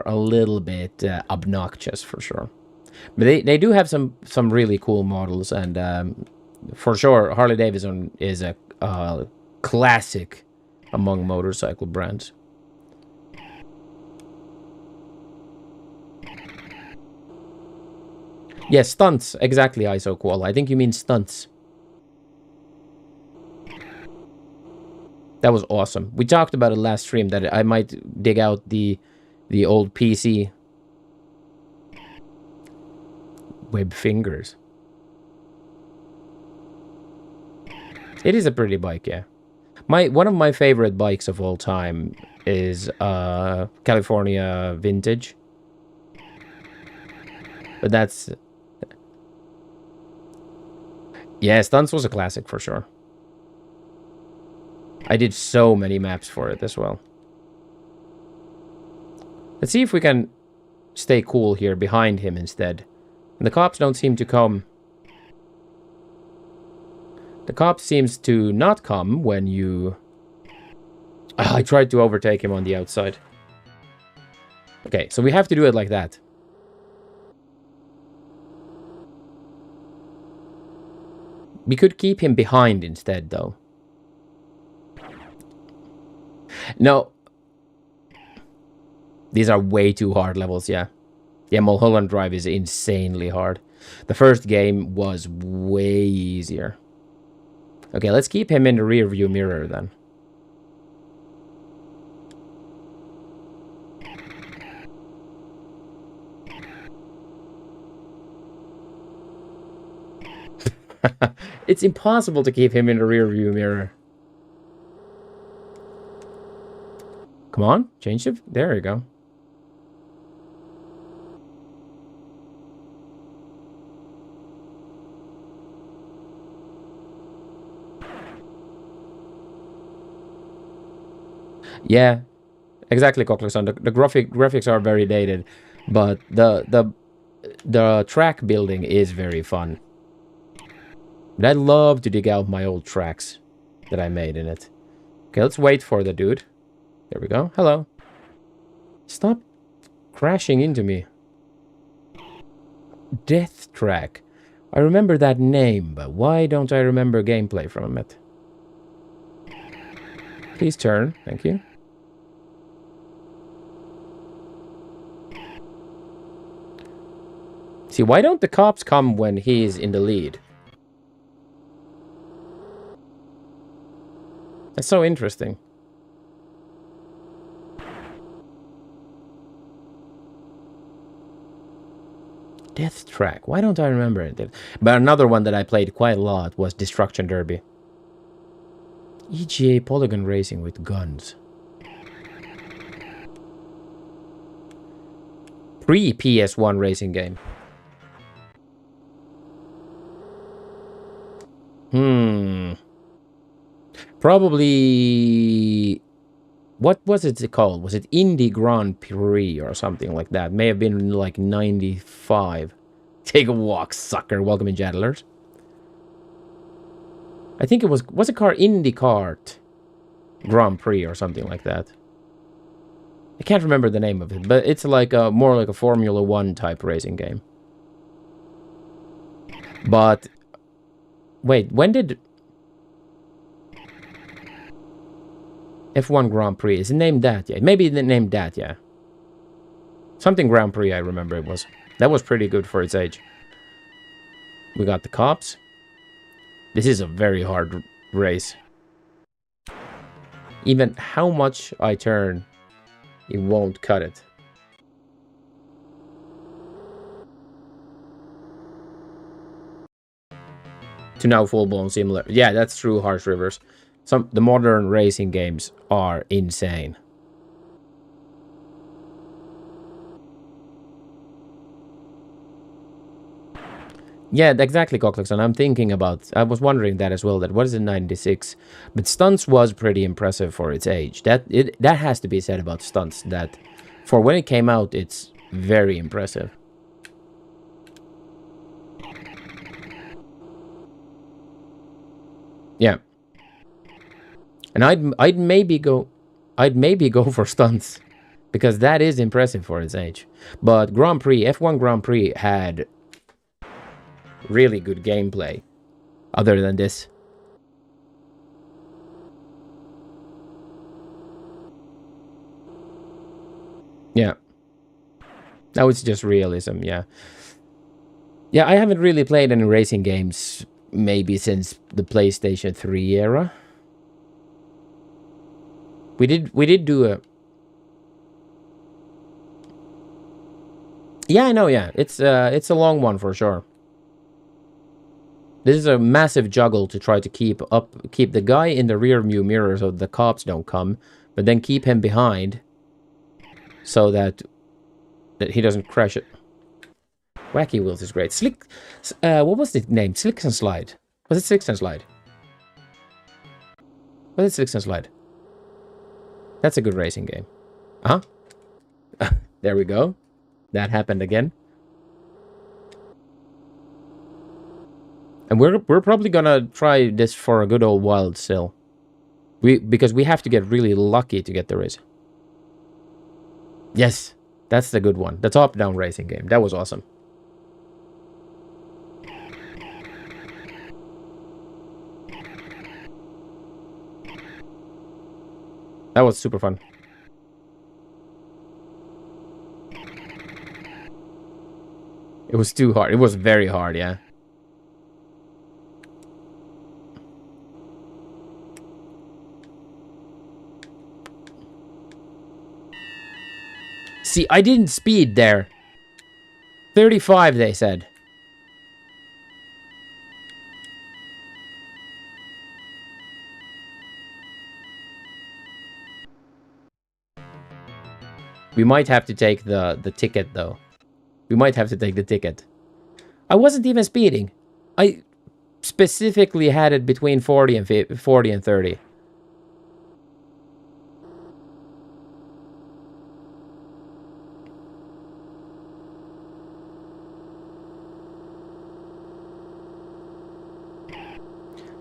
a little bit obnoxious, for sure. But they do have some really cool models. And, for sure, Harley-Davidson is a... classic among motorcycle brands. Yeah, stunts. Exactly, ISO Koala. I think you mean stunts. That was awesome. We talked about it last stream that I might dig out the old PC web fingers. It is a pretty bike, yeah. One of my favorite bikes of all time is California Vintage. But that's... Yeah, Stunts was a classic for sure. I did so many maps for it as well. Let's see if we can stay cool here behind him instead. And the cops don't seem to come. The cop seems to not come when you... I tried to overtake him on the outside. Okay, so we have to do it like that. We could keep him behind instead, though. No. These are way too hard levels, yeah. Yeah, Mulholland Drive is insanely hard. The first game was way easier. Okay, let's keep him in the rear view mirror then. It's impossible to keep him in the rear view mirror. Come on, change it. There you go. Yeah, exactly, Cochleson. The graphics are very dated, but the track building is very fun. But I love to dig out my old tracks that I made in it. Okay, let's wait for the dude. There we go. Hello. Stop crashing into me. Death Track. I remember that name, but why don't I remember gameplay from it? Please turn. Thank you. See, why don't the cops come when he's in the lead? That's so interesting. Death Track. Why don't I remember it? But another one that I played quite a lot was Destruction Derby. EGA Polygon Racing with guns. Pre-PS1 racing game. Probably... What was it called? Was it Indie Grand Prix or something like that? May have been like 95. Take a walk, sucker. Welcome in, Jadlers. I think it was a car IndyCart Grand Prix or something like that. I can't remember the name of it, but it's like a more like a Formula 1 type racing game. But wait, when did F1 Grand Prix, is it named that? Yeah, maybe they named that, yeah. Something Grand Prix, I remember it was. That was pretty good for its age. We got the cops. This is a very hard race. Even how much I turn, it won't cut it. To now full-blown simulator. Yeah, that's true, Harsh Rivers. The modern racing games are insane. Yeah, exactly, Cochleson. I'm thinking about... I was wondering that as well. That what is it, 96? But Stunts was pretty impressive for its age. That has to be said about Stunts. That for when it came out, it's very impressive. Yeah. And I'd maybe go for Stunts, because that is impressive for its age. But Grand Prix, F1 Grand Prix had really good gameplay other than this. Yeah. Now it's just realism, yeah. Yeah, I haven't really played any racing games maybe since the PlayStation 3 era. We did do a... Yeah, I know, yeah. It's a long one for sure. This is a massive juggle to try to keep the guy in the rear view mirror so the cops don't come, but then keep him behind so that he doesn't crash it. Wacky Wheels is great. Slick, what was the name? Slicks and Slide. Was it Slicks and Slide? Was it Slicks and Slide? That's a good racing game. Uh-huh. There we go. That happened again. And we're probably gonna try this for a good old while still. Because we have to get really lucky to get the race. Yes, that's the good one. The top-down racing game. That was awesome. That was super fun. It was too hard. It was very hard, yeah. See, I didn't speed there. 35, they said. We might have to take the ticket, though. We might have to take the ticket. I wasn't even speeding. I specifically had it between 40 and 30.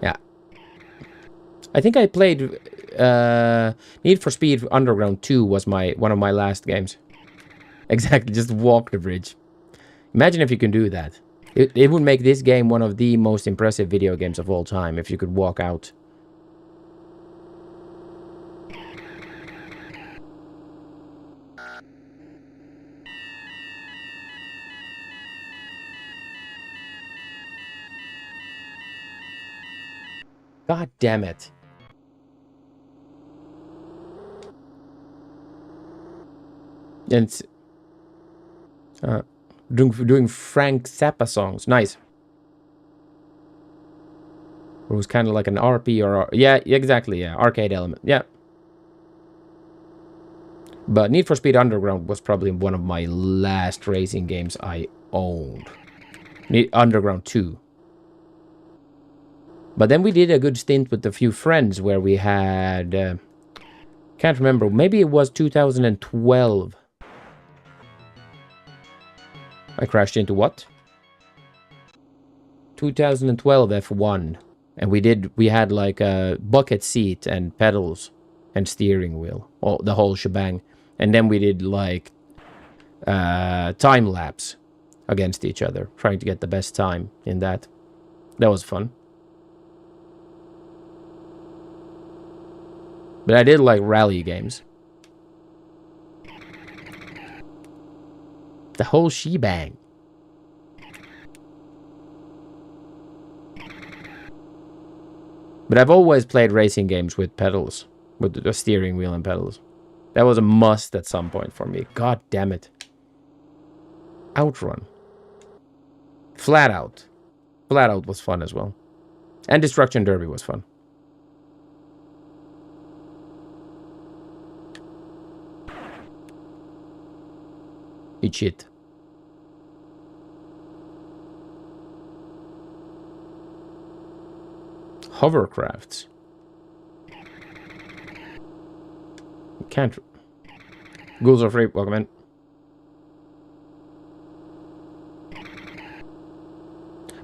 Yeah. I think I played Need for Speed Underground 2 was one of my last games. Exactly, just walk the bridge. Imagine if you can do that. It would make this game one of the most impressive video games of all time if you could walk out. God damn it. And it's, doing Frank Zappa songs. Nice. It was kind of like an RP or... Yeah, exactly, yeah. Arcade element, yeah. But Need for Speed Underground was probably one of my last racing games I owned. Underground 2. But then we did a good stint with a few friends where we had... can't remember. Maybe it was 2012. I crashed into what? 2012 F1. And we had like a bucket seat and pedals and steering wheel. The whole shebang. And then we did like time lapse against each other. Trying to get the best time in that. That was fun. But I did like rally games. The whole shebang. But I've always played racing games with pedals. With the steering wheel and pedals. That was a must at some point for me. God damn it. Outrun. Flat Out. Flat Out was fun as well. And Destruction Derby was fun. Eat shit. Hovercrafts. You can't... Ghouls are free. Welcome in.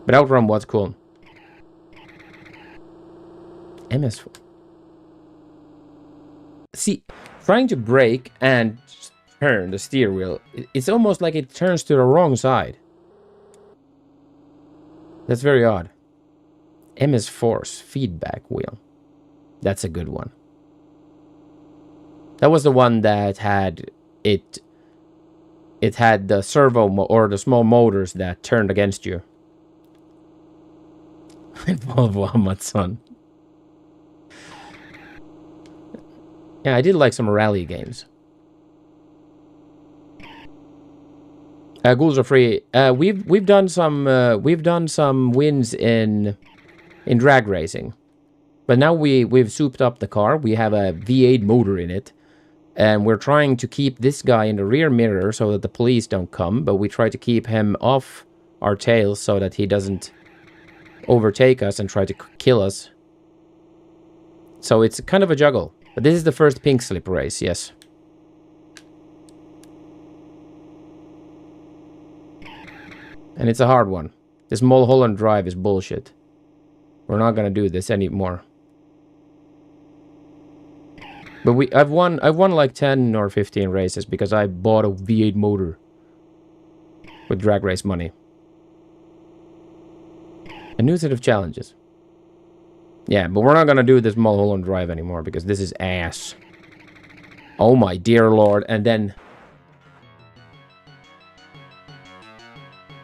But Outrun was cool. MS4. See, trying to brake and turn the steer wheel, it's almost like it turns to the wrong side. That's very odd. MS Force feedback wheel. That's a good one. That was the one that had it had the servo or the small motors that turned against you. Volvo Amazon. Yeah, I did like some rally games. Ghouls are free. We've done some wins in drag racing, but now we've souped up the car. We have a V8 motor in it, and we're trying to keep this guy in the rear mirror so that the police don't come. But we try to keep him off our tails so that he doesn't overtake us and try to kill us. So it's kind of a juggle. But this is the first pink slip race, yes. And it's a hard one. This Mulholland Drive is bullshit. We're not gonna do this anymore. But I've won like 10 or 15 races because I bought a V8 motor with drag race money. A new set of challenges. Yeah, but we're not gonna do this Mulholland Drive anymore because this is ass. Oh my dear lord, and then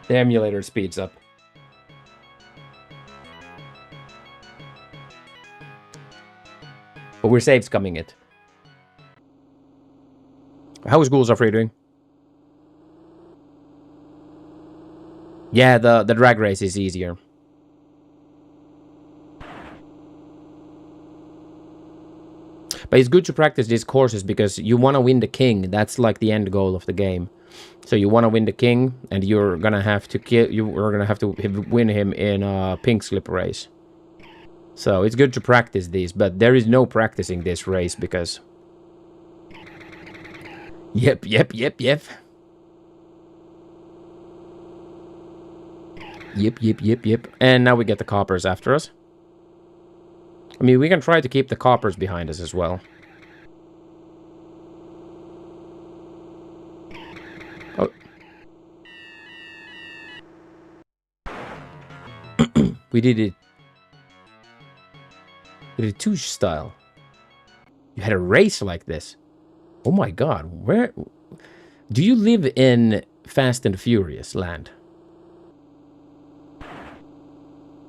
the emulator speeds up. But we're save scumming it. How is Ghouls Are Free doing? Yeah, the drag race is easier. But it's good to practice these courses because you want to win the king. That's like the end goal of the game. So you want to win the king, and you're gonna have to win him in a pink slip race. So it's good to practice these, but there is no practicing this race because... Yep. Yep. And now we get the coppers after us. I mean, we can try to keep the coppers behind us as well. Oh. We did it. We did Touche style. You had a race like this. Oh my god, where... Do you live in Fast and Furious land?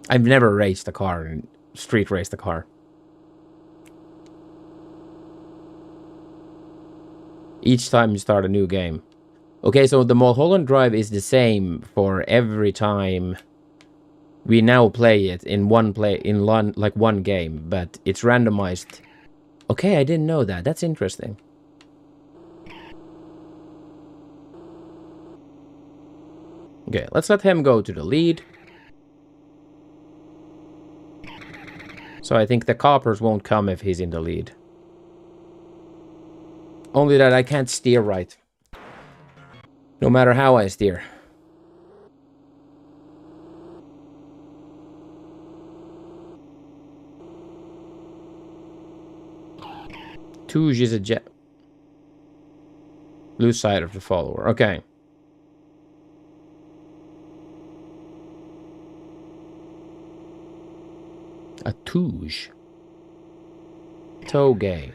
I've never raced a car and street raced a car. Each time you start a new game. Okay, so the Mulholland Drive is the same for every time we now play it in one game, but it's randomized. Okay, I didn't know that. That's interesting. Okay, let's let him go to the lead. So I think the coppers won't come if he's in the lead. Only that I can't steer right. No matter how I steer. Touche is a jet. Lose sight of the follower. Okay. A touche. Toge.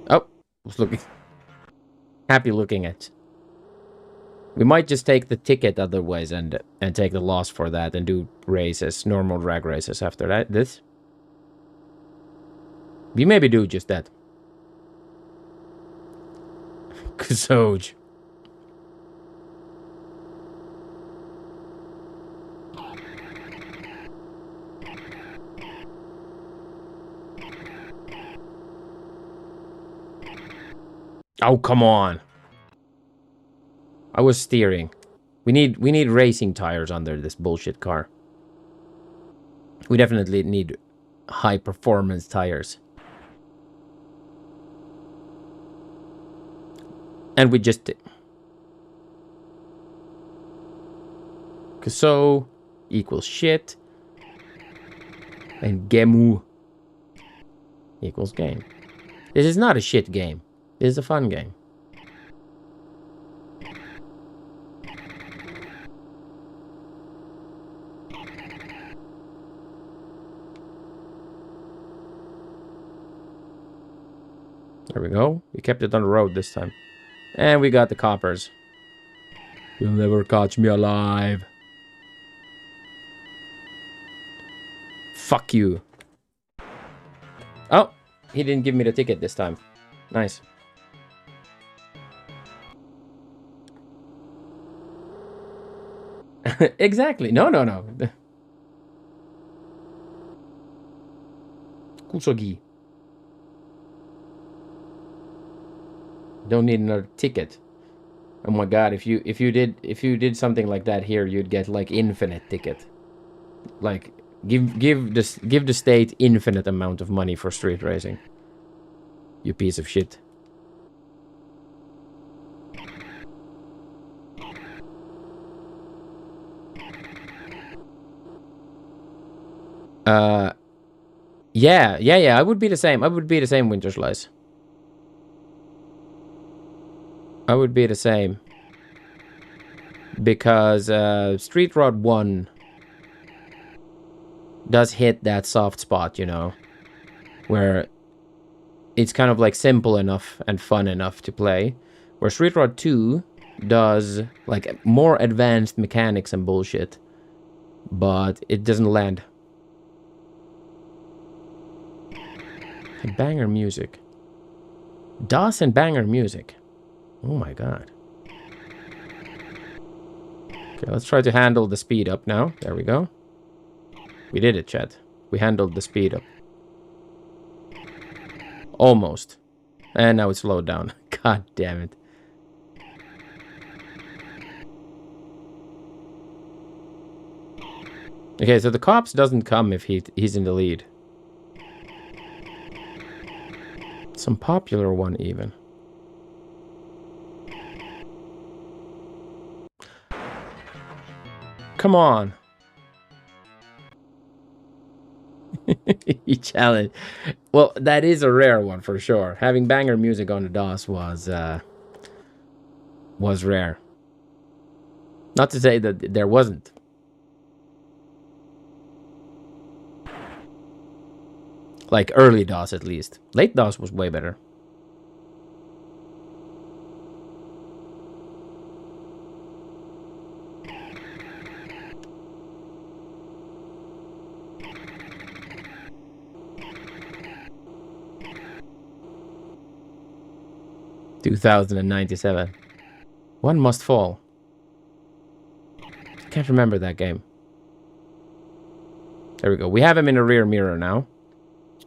Oh, was looking. Happy looking at. We might just take the ticket otherwise and take the loss for that and do races, normal drag races after that. This. We maybe do just that. Kazoj. Oh, come on. I was steering. We need racing tires under this bullshit car. We definitely need high performance tires. And we just did. So equals shit. And Gemu equals game. This is not a shit game. This is a fun game. There we go. We kept it on the road this time. And we got the coppers. You'll never catch me alive. Fuck you. he didn't give me the ticket this time. Nice. Exactly. No. Kusogi. Don't need another ticket. Oh my god, if you did something like that here, you'd get like infinite ticket. Like give the state infinite amount of money for street racing. You piece of shit. Yeah, I would be the same. I would be the same, Winter Slice. I would be the same. Because Street Rod 1 does hit that soft spot, you know, where it's kind of like simple enough and fun enough to play. Where Street Rod 2 does like more advanced mechanics and bullshit, but it doesn't land. Banger music. DOS and banger music. Oh my god. Okay, let's try to handle the speed up now. There we go. We did it, chat. We handled the speed up. Almost. And now it's slowed down. God damn it. Okay, so the cops doesn't come if he's in the lead. Some popular one even. Come on. He challenged. Well, that is a rare one for sure. Having banger music on the DOS was rare. Not to say that there wasn't. Like early DOS at least. Late DOS was way better. $2,097. One Must Fall. Can't remember that game. There we go. We have him in the rear mirror now.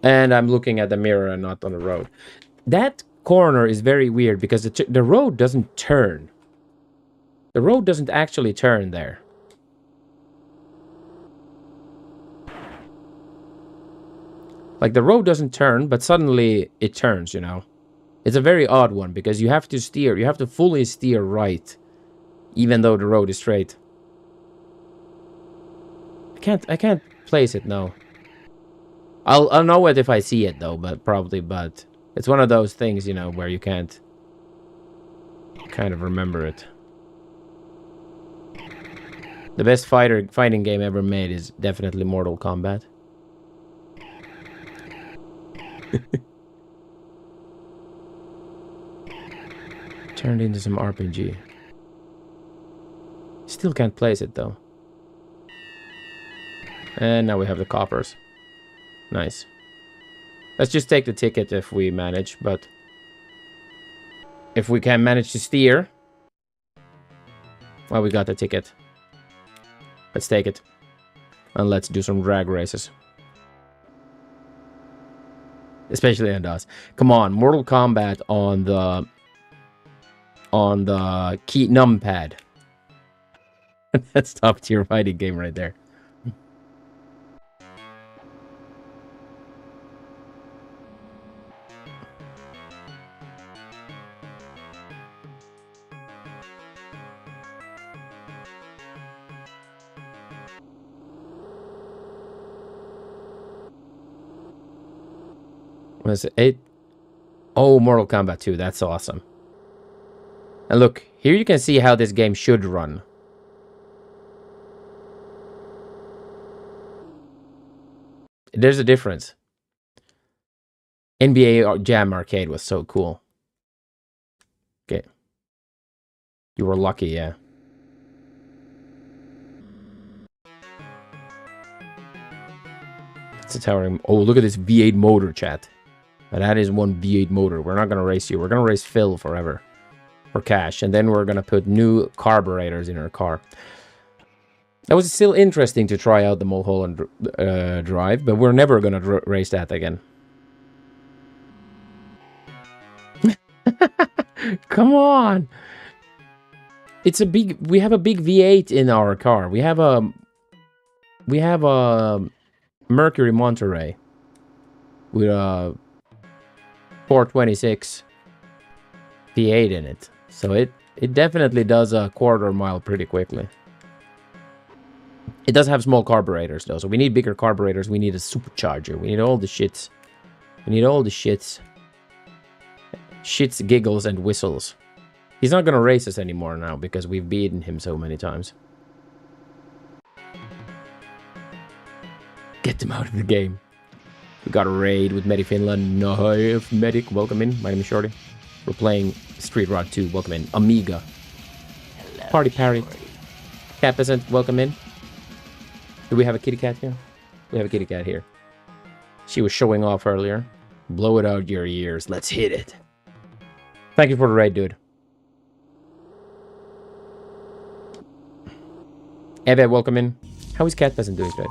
And I'm looking at the mirror and not on the road. That corner is very weird because the road doesn't turn. The road doesn't actually turn there. Like the road doesn't turn, but suddenly it turns, you know. It's a very odd one because you have to steer. You have to fully steer right, even though the road is straight. I can't place it, no. I'll know it if I see it though, but it's one of those things, you know, where you can't kind of remember it. The best fighting game ever made is definitely Mortal Kombat. Turned into some RPG. Still can't place it though. And now we have the coppers. Nice. Let's just take the ticket if we manage, but if we can manage to steer, well, we got the ticket. Let's take it. And let's do some drag races. Especially on DOS. Come on, Mortal Kombat on the key numpad. That's top tier fighting game right there. Was it 8? Oh, Mortal Kombat 2. That's awesome. And look, here you can see how this game should run. There's a difference. NBA Jam Arcade was so cool. Okay. You were lucky, yeah. It's a towering... Oh, look at this V8 motor, chat. And that is one V8 motor. We're not going to race you. We're going to race Phil forever. For cash. And then we're going to put new carburetors in our car. That was still interesting to try out the Mulholland Drive. But we're never going to race that again. Come on. It's a big... We have a big V8 in our car. We have a Mercury Monterey. With a 426 V8 in it. So it definitely does a quarter mile pretty quickly. It does have small carburetors though, so we need bigger carburetors. We need a supercharger. We need all the shits. We need all the shits. Shits, giggles, and whistles. He's not gonna race us anymore now because we've beaten him so many times. Get them out of the game. We got a raid with Medi Finland. Knife Medic, welcome in. My name is Shorty. We're playing Street Rod 2. Welcome in. Amiga. Hello, Party Parry. Cat Peasant, welcome in. Do we have a kitty cat here? We have a kitty cat here. She was showing off earlier. Blow it out your ears. Let's hit it. Thank you for the raid, dude. Eve, welcome in. How is Cat Peasant doing today?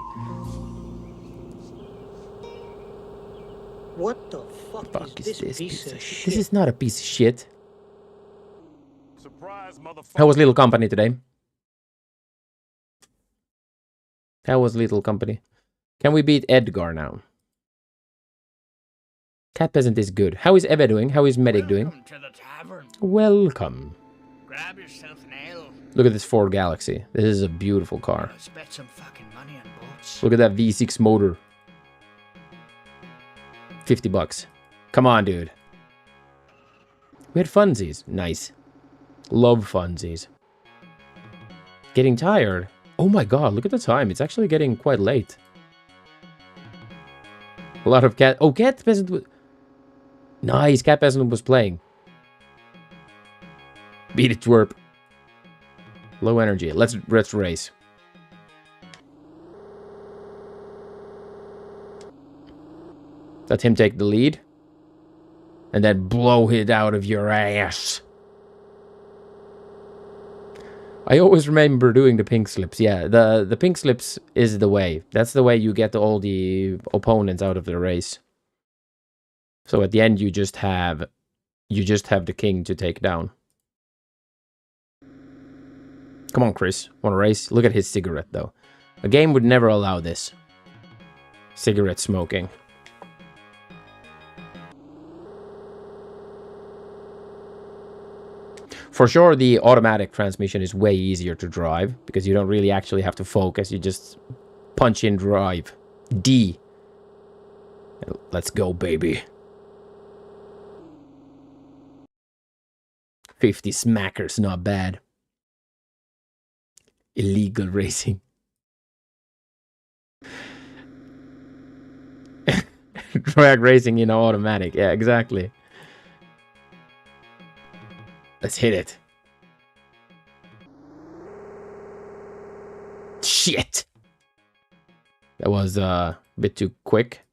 What the fuck is this piece of shit? This is not a piece of shit. Surprise, motherfucker. How was Little Company today? How was Little Company? Can we beat Edgar now? Cat Peasant is good. How is Eve doing? How is Medic doing? Welcome to the tavern. Welcome. Grab yourself an ale. Look at this Ford Galaxy. This is a beautiful car. Let's bet some fucking money on boats. Look at that V6 motor. $50. Come on, dude. We had funsies. Nice. Love funsies. Getting tired. Oh my god, look at the time. It's actually getting quite late. A lot of cat... Oh, Cat Peasant... Nice, Cat Peasant was playing. Beat it, twerp. Low energy. Let's race. Let him take the lead. And then blow it out of your ass. I always remember doing the pink slips. Yeah, the pink slips is the way. That's the way you get all the opponents out of the race. So at the end you just have the king to take down. Come on, Chris. Want to race? Look at his cigarette though. A game would never allow this. Cigarette smoking. For sure, the automatic transmission is way easier to drive because you don't really actually have to focus. You just punch in drive. D. Let's go, baby. 50 smackers, not bad. Illegal racing. Drag racing in automatic. Yeah, exactly. Let's hit it. Shit. That was a bit too quick.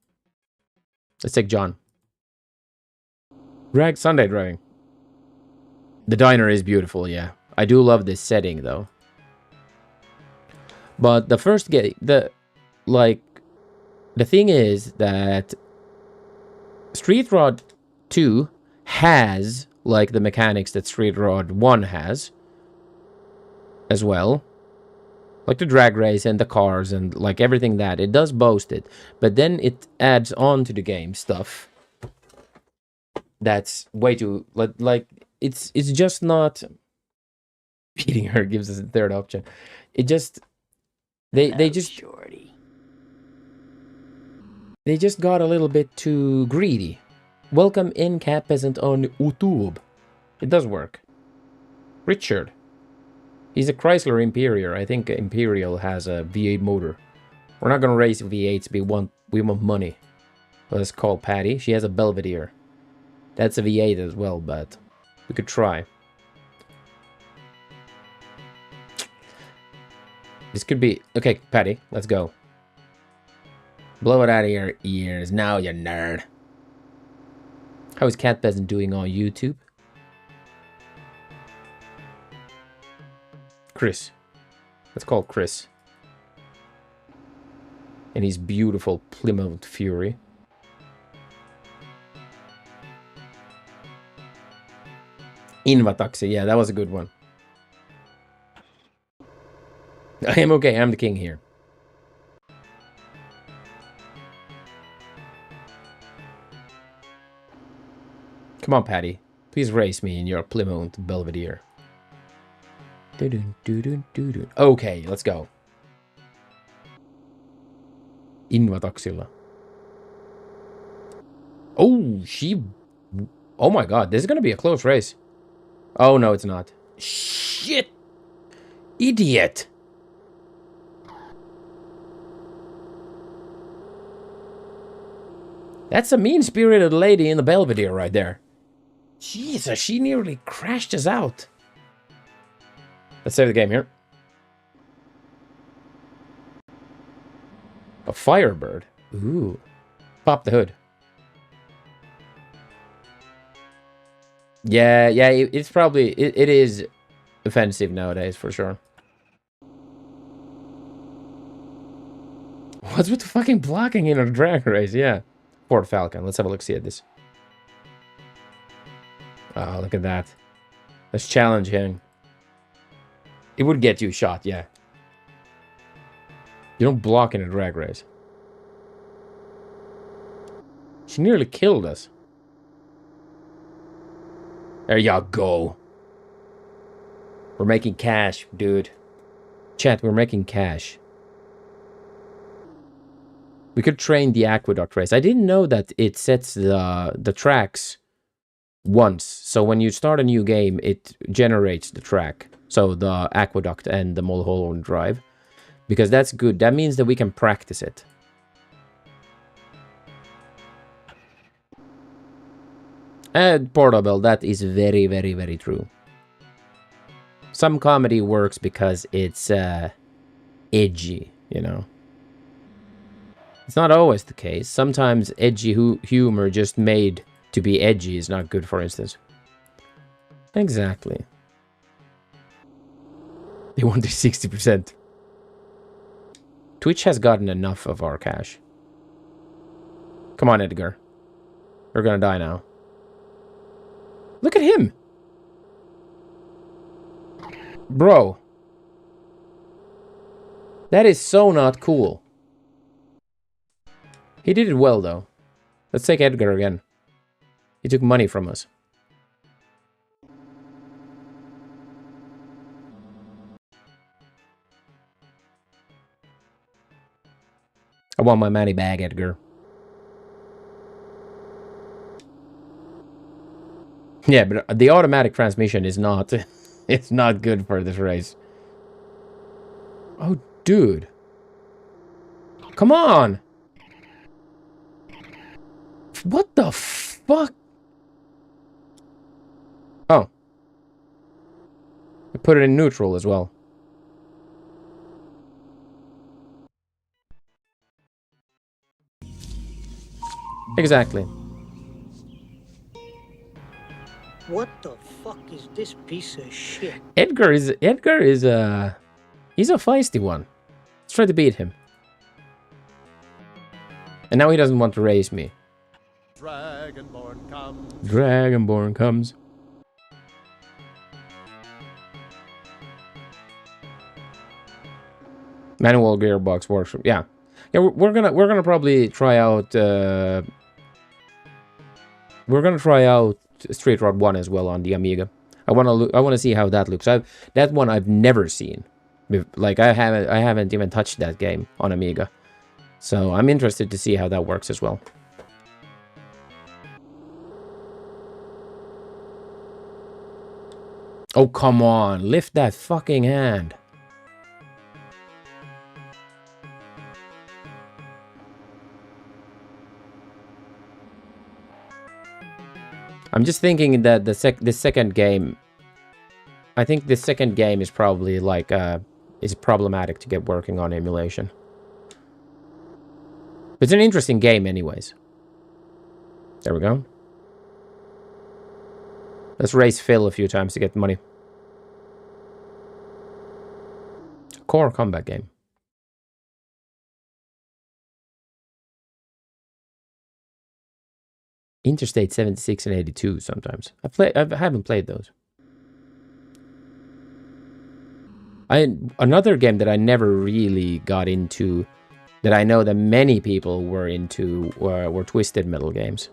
Let's take John. Drag Sunday driving. The diner is beautiful, yeah. I do love this setting though. But the first game, the thing is that Street Rod 2 has like the mechanics that Street Rod 1 has as well. Like the drag race and the cars and like everything that. It does boast it. But then it adds on to the game stuff that's way too... Like it's just not... Beating her gives us a third option. It just... They just... Shorty. They just got a little bit too greedy. Welcome in, Cat Peasant on YouTube. It does work. Richard. He's a Chrysler Imperial. I think Imperial has a V8 motor. We're not gonna race V8s. We want money. Let's call Patty. She has a Belvedere. That's a V8 as well, but we could try. This could be... Okay, Patty, let's go. Blow it out of your ears. Now, you nerd. How is Cat Peasant doing on YouTube? Chris. Let's call Chris. And his beautiful Plymouth Fury. Invataxi, yeah, that was a good one. I am okay, I'm the king here. Come on, Patty. Please race me in your Plymouth Belvedere. Okay, let's go. Invataxilla. Oh, oh my god, this is gonna be a close race. Oh, no, it's not. Shit! Idiot! That's a mean-spirited lady in the Belvedere right there. Jesus, she nearly crashed us out. Let's save the game here. A Firebird. Ooh. Pop the hood. Yeah, it's probably... It is offensive nowadays, for sure. What's with the fucking blocking in a drag race? Yeah. Ford Falcon. Let's have a look-see at this. Oh, look at that. Let's challenge him. It would get you shot, yeah. You don't block in a drag race. She nearly killed us. There you go. We're making cash, dude. Chat, we're making cash. We could train the aqueduct race. I didn't know that it sets the tracks once. So when you start a new game, it generates the track. So the aqueduct and the Mulholland Drive. Because that's good. That means that we can practice it. And Portable, that is very, very, very true. Some comedy works because it's edgy, you know. It's not always the case. Sometimes edgy humor just made to be edgy is not good, for instance. Exactly. They wanted 60%. Twitch has gotten enough of our cash. Come on, Edgar. We're gonna die now. Look at him! Bro. That is so not cool. He did it well, though. Let's take Edgar again. He took money from us. I want my money back, Edgar. Yeah, but the automatic transmission is not... It's not good for this race. Oh, dude. Come on! What the fuck? Oh. I put it in neutral as well. Exactly. What the fuck is this piece of shit? Edgar is he's a feisty one. Let's try to beat him. And now he doesn't want to race me. Dragonborn comes. Dragonborn comes. Manual gearbox workshop. Yeah. Yeah, we're gonna probably try out we're gonna try out Street Rod 1 as well on the Amiga. I wanna see how that looks. That one I've never seen. Like I haven't even touched that game on Amiga. So I'm interested to see how that works as well. Oh, come on. Lift that fucking hand. I'm just thinking that the second game... I think the second game is probably like... is problematic to get working on emulation. It's an interesting game anyways. There we go. Let's race Phil a few times to get money. Core combat game. Interstate 76 and 82 sometimes. I haven't played those. Another game that I never really got into, that I know that many people were into, were Twisted Metal games.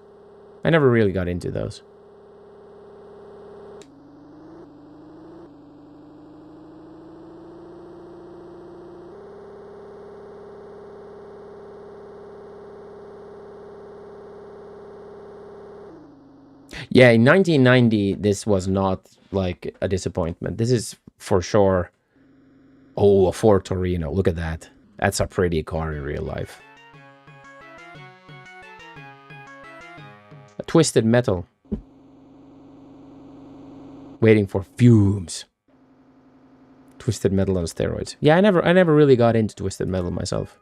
I never really got into those. Yeah, in 1990, this was not like a disappointment. This is for sure. Oh, a Ford Torino. Look at that. That's a pretty car in real life. A Twisted Metal. Waiting for fumes. Twisted Metal on steroids. Yeah, I never really got into Twisted Metal myself.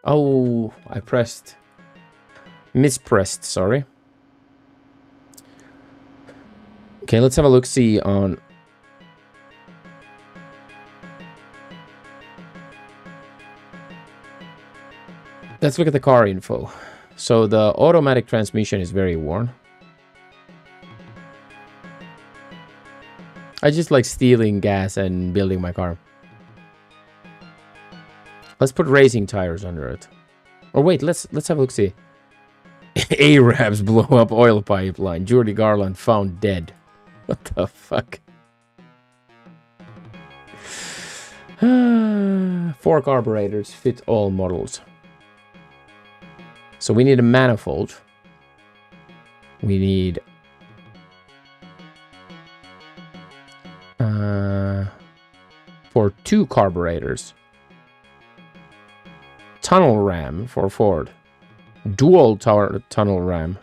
Oh, I mispressed, sorry. Okay, let's have a look-see on... Let's look at the car info. So the automatic transmission is very worn. I just like stealing gas and building my car. Let's put racing tires under it. Or wait, let's have a look-see. Arabs blow up oil pipeline. Judy Garland found dead. What the fuck? 4 carburetors fit all models. So we need a manifold. We need... for 2 carburetors. Tunnel ram for Ford. Dual tunnel ram.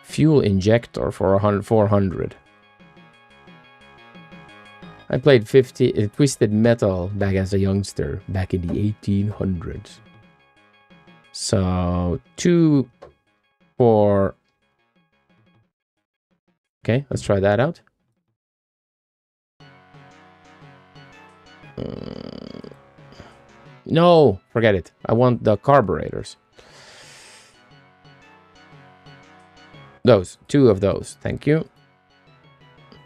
Fuel injector for 400. I played Twisted Metal back as a youngster, back in the 1800s. So 2 for... Okay, let's try that out. No, forget it. I want the carburetors. Those, 2 of those, thank you.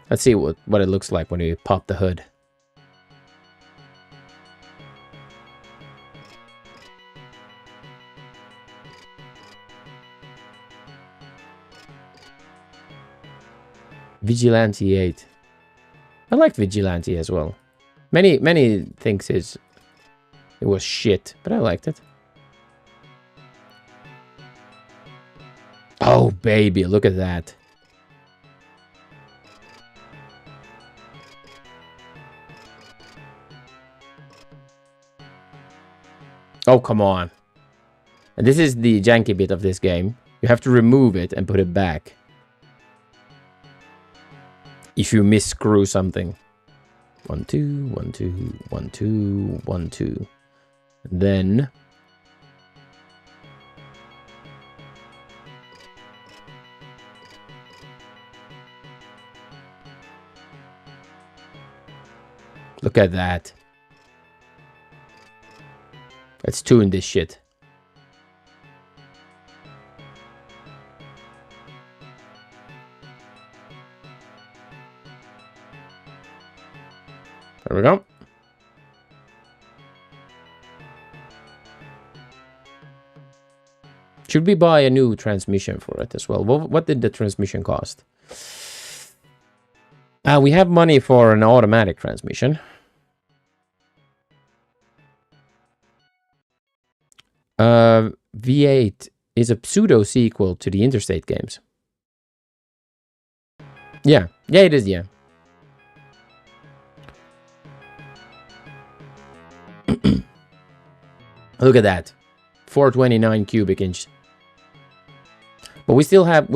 Let's see what it looks like when we pop the hood. Vigilante 8. I liked Vigilante as well. Many thinks it was shit, but I liked it. Oh, baby, look at that. Oh, come on. And this is the janky bit of this game. You have to remove it and put it back. If you misscrew something. 1, 2, 1, 2, 1, 2, 1, 2. Then... Look at that. Let's tune this shit. There we go. Should we buy a new transmission for it as well? What did the transmission cost? We have money for an automatic transmission. V8 is a pseudo sequel to the Interstate games. Yeah, it is, yeah. Look at that. 429 cubic inch. But we still have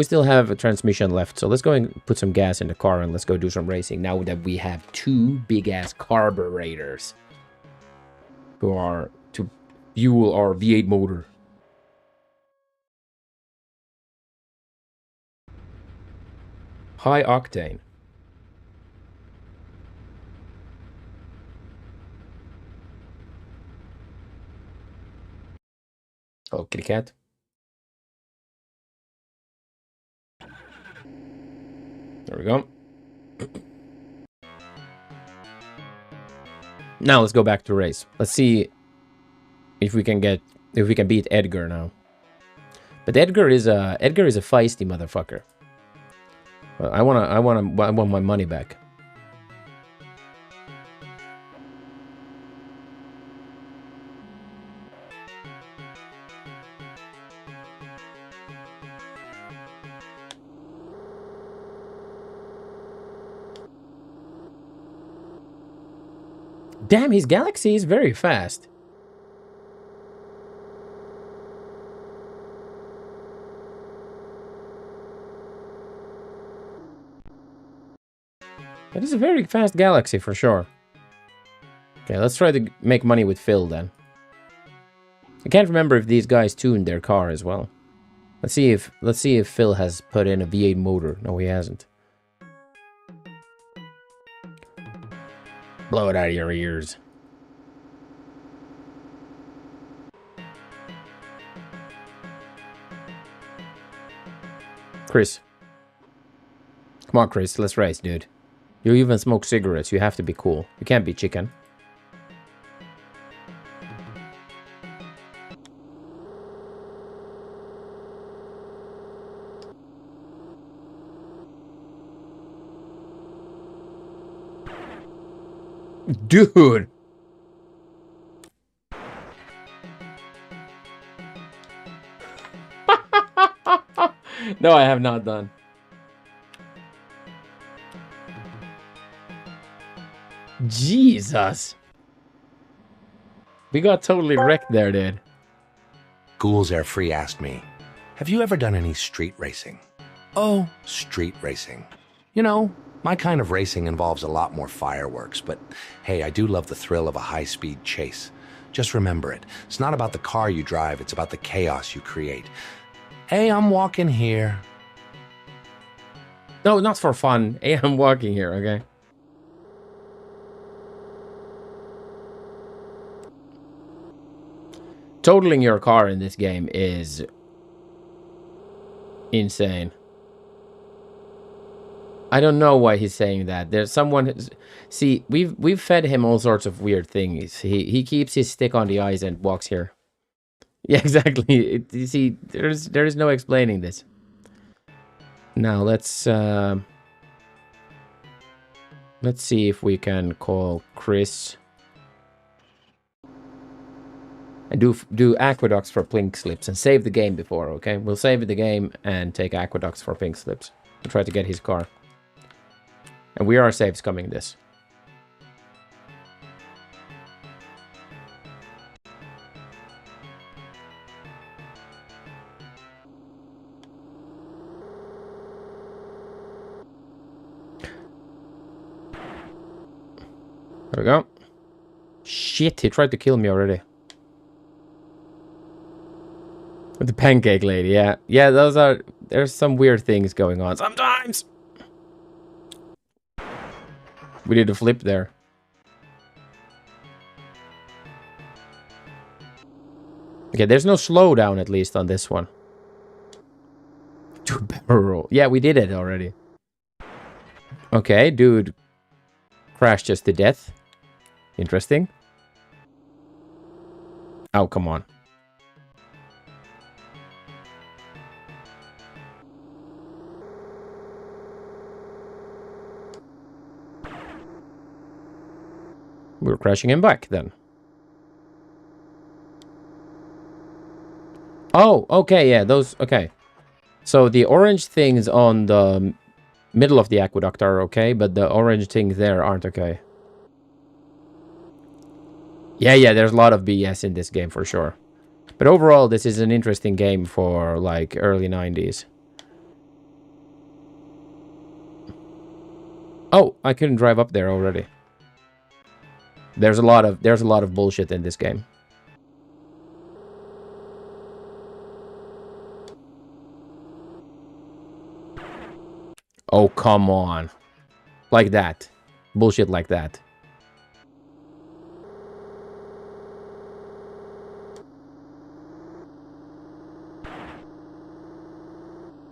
a transmission left, so let's go and put some gas in the car and let's go do some racing now that we have 2 big ass carburetors to fuel our V8 motor. High octane. Oh, kitty cat. There we go. Now let's go back to race. Let's see if we can beat Edgar now. But Edgar is a feisty motherfucker. Well, I want my money back. Damn, his Galaxy is very fast. That is a very fast Galaxy for sure. Okay, let's try to make money with Phil then. I can't remember if these guys tuned their car as well. Let's see if Phil has put in a V8 motor. No, he hasn't. Blow it out of your ears. Chris. Come on, Chris. Let's race, dude. You even smoke cigarettes. You have to be cool. You can't be chicken. Dude. No, I have not done. Jesus. We got totally wrecked there, dude. Ghouls Air Free asked me, have you ever done any street racing? Oh, street racing. You know, my kind of racing involves a lot more fireworks, but hey, I do love the thrill of a high-speed chase. Just remember it. It's not about the car you drive, it's about the chaos you create. Hey, I'm walking here. No, not for fun. Hey, I'm walking here, okay? Totaling your car in this game is insane. I don't know why he's saying that. There's someone. See, we've fed him all sorts of weird things. He keeps his stick on the ice and walks here. Yeah, exactly. You see, there is no explaining this. Now let's see if we can call Chris and do aqueducts for pink slips and save the game before. Okay, we'll save the game and take aqueducts for pink slips and try to get his car. And we are saves coming this. There we go. Shit, he tried to kill me already. With the pancake lady, yeah. Yeah, there's some weird things going on sometimes. We did a flip there. Okay, there's no slowdown at least on this one. Do a barrel roll. Yeah, we did it already. Okay, dude crashed just to death. Interesting. Oh, come on. We're crashing him back then. Oh, okay, yeah, those, okay. So the orange things on the middle of the aqueduct are okay, but the orange things there aren't okay. Yeah, there's a lot of BS in this game for sure. But overall, this is an interesting game for, like, early 90s. Oh, I couldn't drive up there already. There's a lot of bullshit in this game. Oh, come on. Like that. Bullshit like that.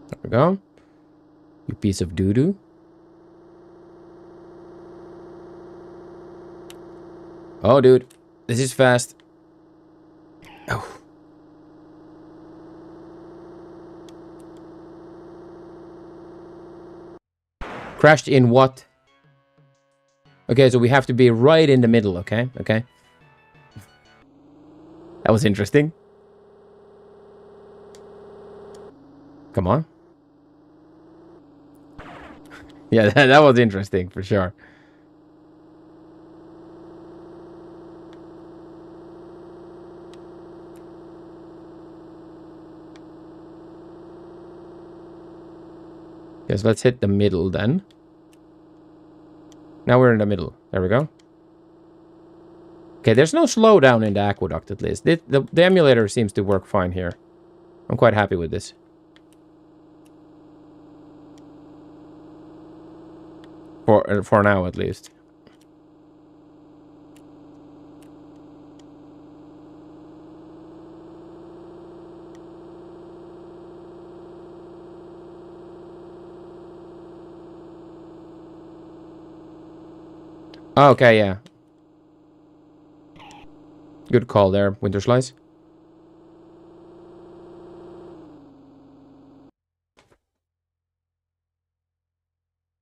There we go. You piece of doo-doo. Oh, dude. This is fast. Oh. Crashed in what? Okay, so we have to be right in the middle, okay? Okay. That was interesting. Come on. Yeah, that was interesting, for sure. Yes, let's hit the middle then. Now we're in the middle. There we go. Okay, there's no slowdown in the aqueduct at least. The emulator seems to work fine here. I'm quite happy with this. For now at least. Okay, yeah. Good call there, Winter Slice.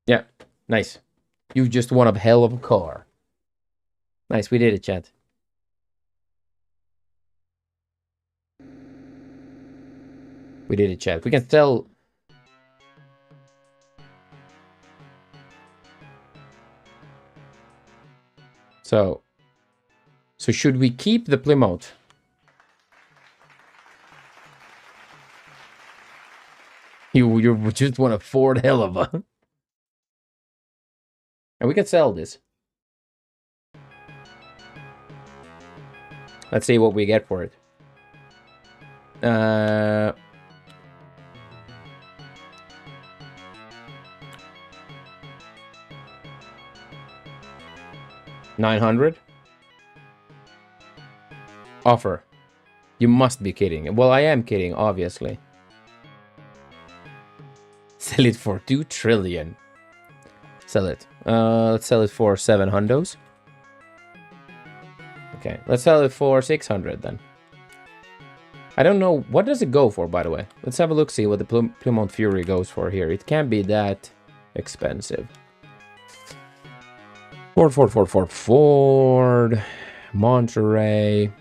Yeah, nice. You just won a hell of a car. Nice, we did it, chat. We did it, chat. We can sell... So should we keep the Plymouth? You just want a Ford Helava. And we can sell this. Let's see what we get for it. 900. Offer. You must be kidding. Well, I am kidding, obviously. Sell it for 2 trillion. Sell it. Let's sell it for 7 hundos. Okay, let's sell it for 600 then. I don't know. What does it go for, by the way? Let's have a look, see what the Plymouth Fury goes for here. It can't be that expensive. Ford. Monterey.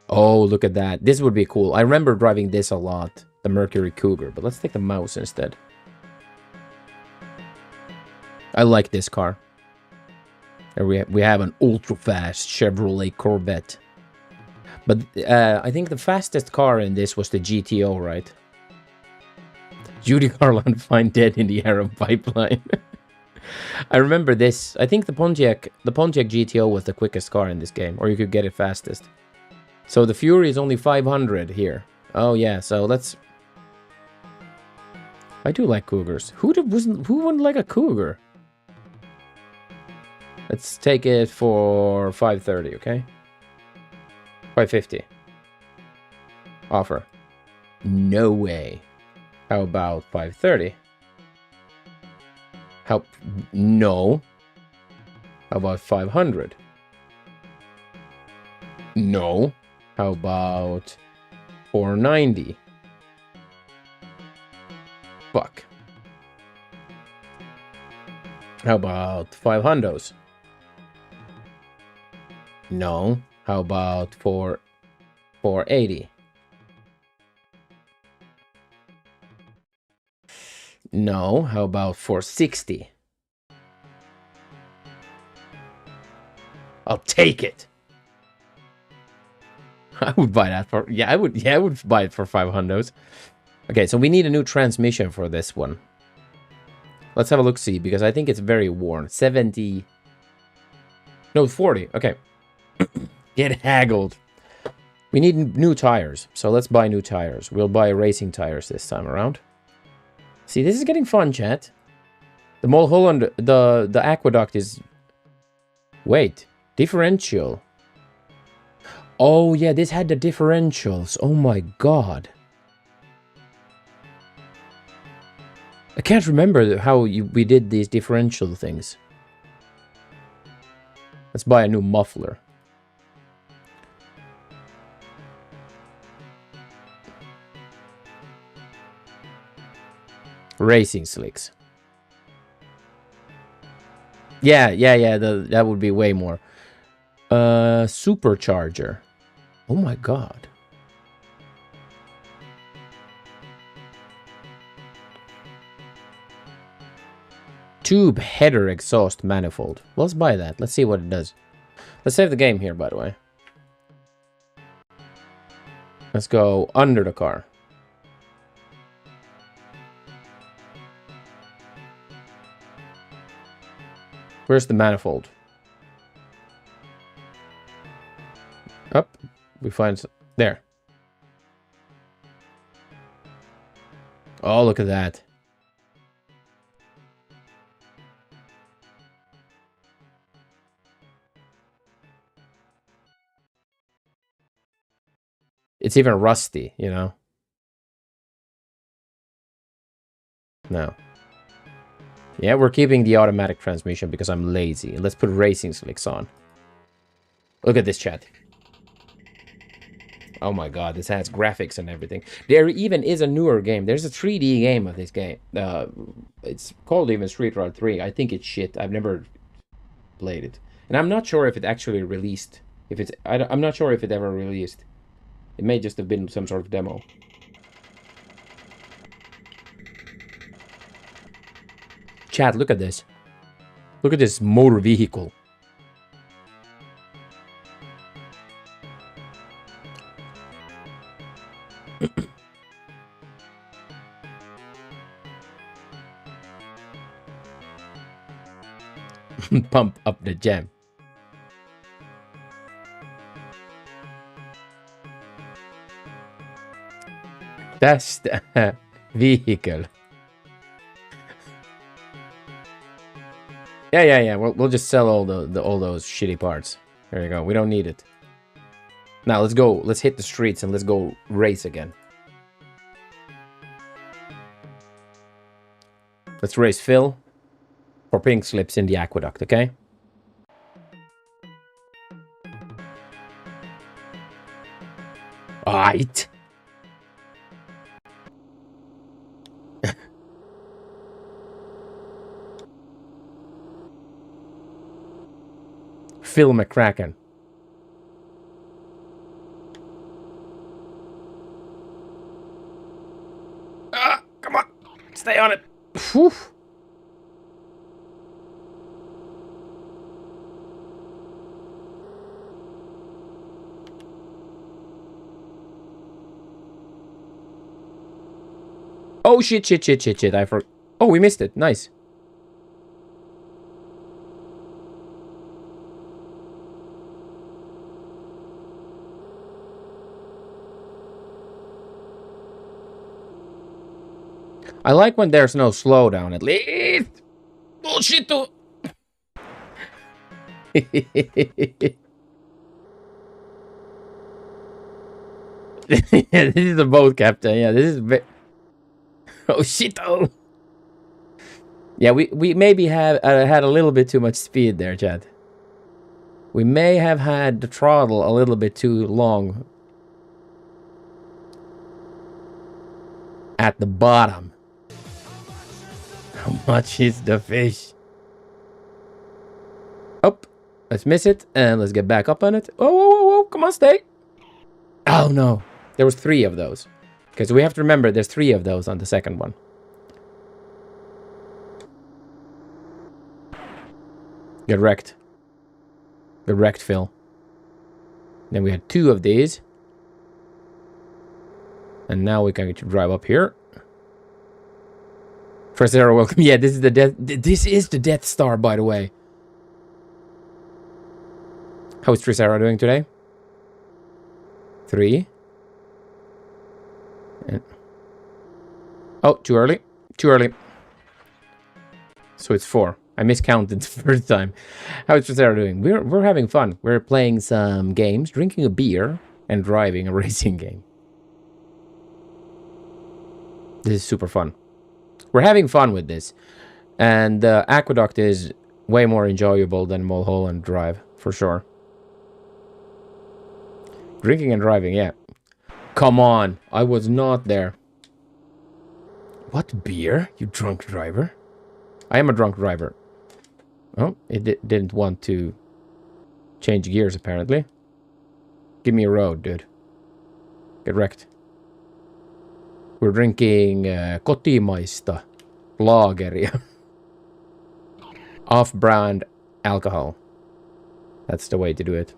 Oh, look at that. This would be cool. I remember driving this a lot. The Mercury Cougar. But let's take the mouse instead. I like this car. There we have an ultra-fast Chevrolet Corvette. But I think the fastest car in this was the GTO, right? Judy Garland find dead in the Arab pipeline. I remember this. I think the Pontiac GTO was the quickest car in this game, or you could get it fastest. So the Fury is only 500 here. Oh yeah, so let's... I do like Cougars. Who wouldn't like a Cougar? Let's take it for 530, okay? 550. Offer. No way. How about 530? No. How about 500? No. How about 490? Fuck. How about 5 hundos? No. How about 480? No. How about 460? I'll take it. I would buy that for... I would buy it for 5 hundos. Okay, so we need a new transmission for this one. Let's have a look-see, because I think it's very worn. 70... No, 40. Okay. Get haggled. We need new tires, so let's buy new tires. We'll buy racing tires this time around. See, this is getting fun, chat. The Mulholland, the aqueduct is... Wait, differential. Oh yeah, this had the differentials. Oh my god. I can't remember how we did these differential things. Let's buy a new muffler. Racing slicks. Yeah, that would be way more. Supercharger. Oh my god. Tube header exhaust manifold. Let's buy that. Let's see what it does. Let's save the game here, by the way. Let's go under the car. Where's the manifold? Up. We find... There. Oh, look at that. It's even rusty, you know? No. Yeah, we're keeping the automatic transmission because I'm lazy. Let's put racing slicks on. Look at this, chat. Oh my god, this has graphics and everything. There even is a newer game. There's a 3D game of this game. It's called even Street Rod 3. I think it's shit. I've never played it. And I'm not sure if it actually released. I'm not sure if it ever released. It may just have been some sort of demo. Chat, look at this. Look at this motor vehicle. Pump up the jam. That's the vehicle. Yeah. We'll just sell all those shitty parts. There you go. We don't need it. Now let's go. Let's hit the streets and let's go race again. Let's race Phil for pink slips in the aqueduct, okay? Alright. Phil McCracken. Come on. Stay on it. Whew. Oh, shit. I forgot. Oh, we missed it. Nice. I like when there's no slowdown, at least. Bullshit. Yeah, this is a boat, Captain. Yeah, this is... Oh, shit. Oh. Yeah, we maybe have had a little bit too much speed there, Chad. We may have had the throttle a little bit too long. At the bottom. How much is the fish? Up. Let's miss it. And let's get back up on it. Oh, come on, stay. Oh, no. There was 3 of those. Because we have to remember there's 3 of those on the second one. Get wrecked. Get wrecked, Phil. Then we had 2 of these. And now we can drive up here. First arrow, welcome. Yeah, this is the death. This is the Death Star, by the way. How is Trisara doing today? 3. And... Oh, too early. Too early. So it's 4. I miscounted the first time. How's Sarah doing? We're having fun. We're playing some games, drinking a beer, and driving a racing game. This is super fun. We're having fun with this. And Aqueduct is way more enjoyable than Mulholland Drive, for sure. Drinking and driving, yeah. Come on, I was not there. What beer, you drunk driver? I am a drunk driver. Oh, it didn't want to change gears, apparently. Give me a road, dude. Get wrecked. We're drinking kotimaista lageria. Off-brand alcohol. That's the way to do it.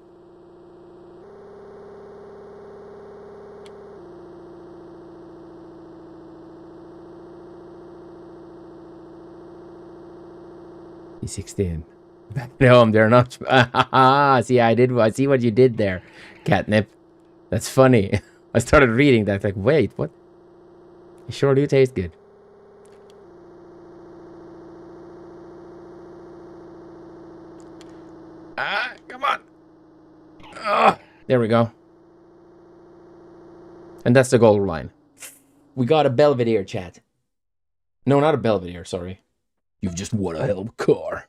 He's 16. Back at home, they're not. See, I see what you did there, Catnip. That's funny. I started reading that, like, wait, what? You sure do taste good. Come on. There we go. And that's the goal line. We got a Belvedere, chat. No, not a Belvedere, sorry. You've just won a hell of a car.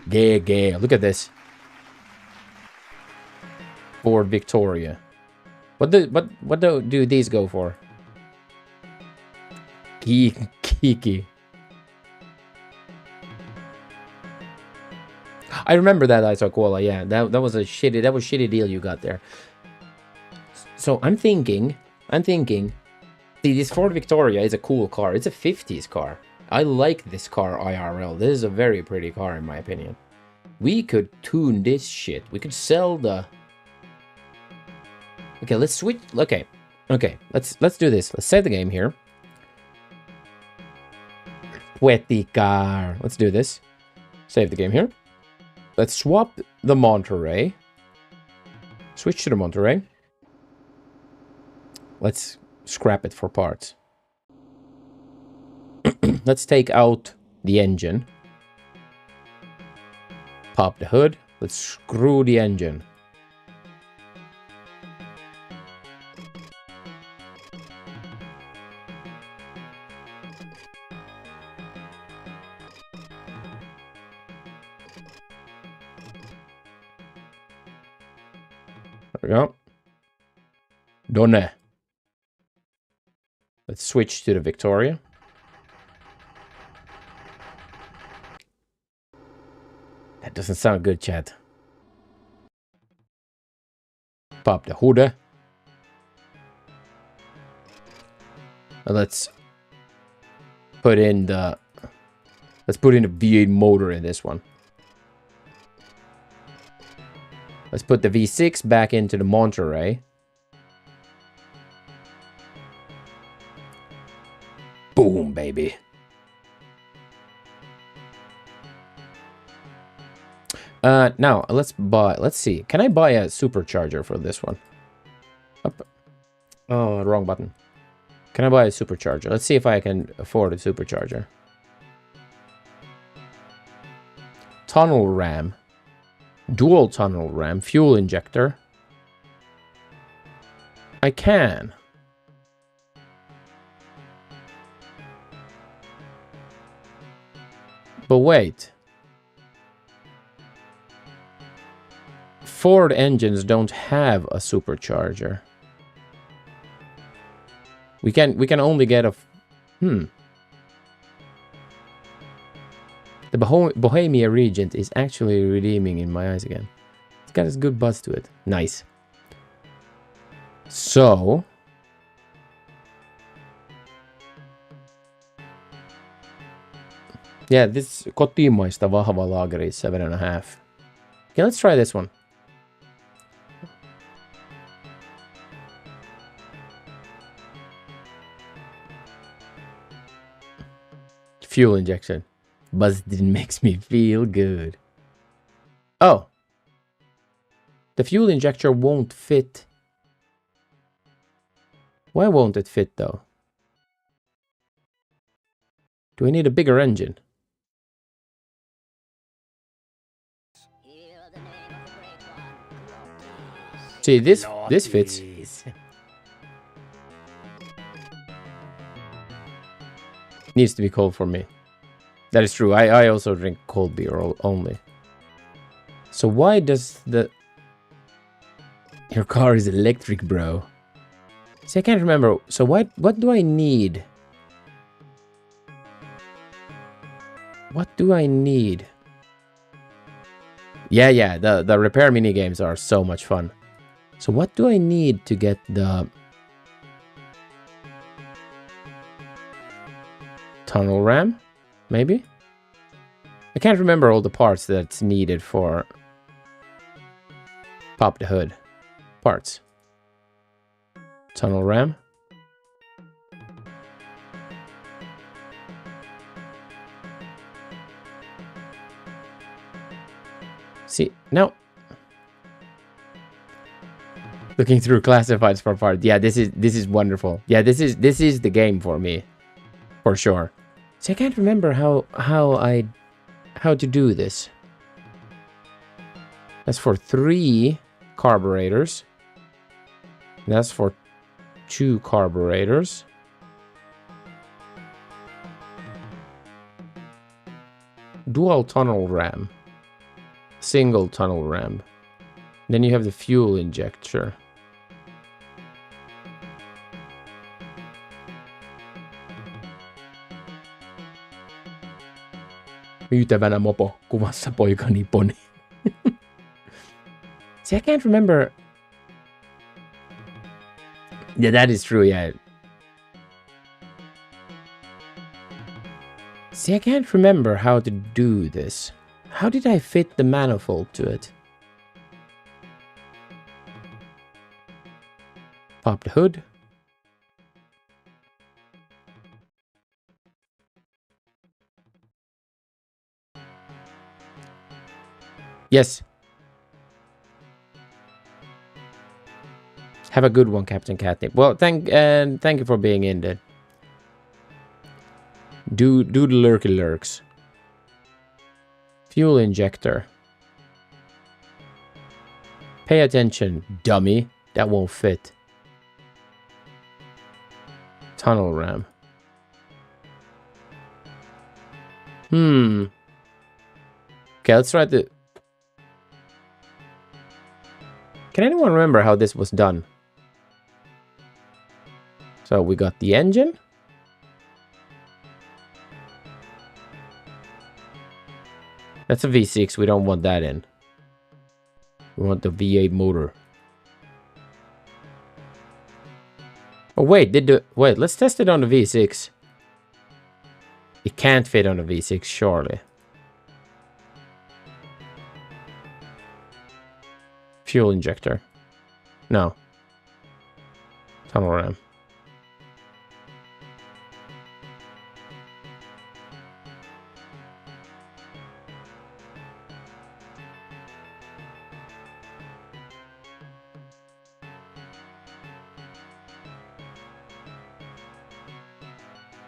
Yeah. Look at this. Ford Victoria. What do these go for? Kiki. I remember that Isocola, yeah. That was shitty deal you got there. So I'm thinking, see, this Ford Victoria is a cool car. It's a 50s car. I like this car IRL. This is a very pretty car in my opinion. We could tune this shit. We could sell the... Okay, let's switch. Okay. Let's do this. Let's save the game here. Wetty car. Let's do this. Save the game here. Let's swap the Monterey. Switch to the Monterey. Let's scrap it for parts. Let's take out the engine. Pop the hood. Let's screw the engine. There we go. Done. Let's switch to the Victoria. That doesn't sound good, chat. Pop the hood. And let's put in the V8 motor in this one. Let's put the V6 back into the Monterey. Boom, baby. Now let's see. Can I buy a supercharger for this one? Up. Oh, wrong button. Can I buy a supercharger? Let's see if I can afford a supercharger. Tunnel ram. Dual tunnel ram. Fuel injector. I can. But wait. Ford engines don't have a supercharger. We can only get a... The Bohemia Regent is actually redeeming in my eyes again. It's got a good buzz to it. Nice. So... yeah, this kotimaista vahva lager is 7.5. Okay, let's try this one. Fuel injection. Buzzing makes me feel good. Oh. The fuel injector won't fit. Why won't it fit though? Do I need a bigger engine? See, this fits. Needs to be cold for me. That is true. I also drink cold beer only. So why does the... Your car is electric, bro. See, I can't remember. So what do I need? What do I need? Yeah, the repair mini games are so much fun. So what do I need to get the tunnel ram? Maybe? I can't remember all the parts that's needed for pop the hood parts. Tunnel ram. See, now looking through classifieds for part. Yeah, this is wonderful. Yeah, this is the game for me. For sure. See, I can't remember how to do this. That's for 3 carburetors. That's for 2 carburetors. Dual tunnel ram. Single tunnel ram. Then you have the fuel injector. Myytävänä mopo, kuvassa poikani poni. See, I can't remember. Yeah, that is true, yeah. See, I can't remember how to do this. How did I fit the manifold to it? Pop the hood. Yes. Have a good one, Captain Catnip. Well, thank you for being in, dude. Do the lurky lurks. Fuel injector. Pay attention, dummy. That won't fit. Tunnel ram. Okay, let's try to... Can anyone remember how this was done? So we got the engine. That's a V6. We don't want that in. We want the V8 motor. Oh wait, wait, let's test it on the V6. It can't fit on the V6, surely. Fuel injector. No. Tunnel ram.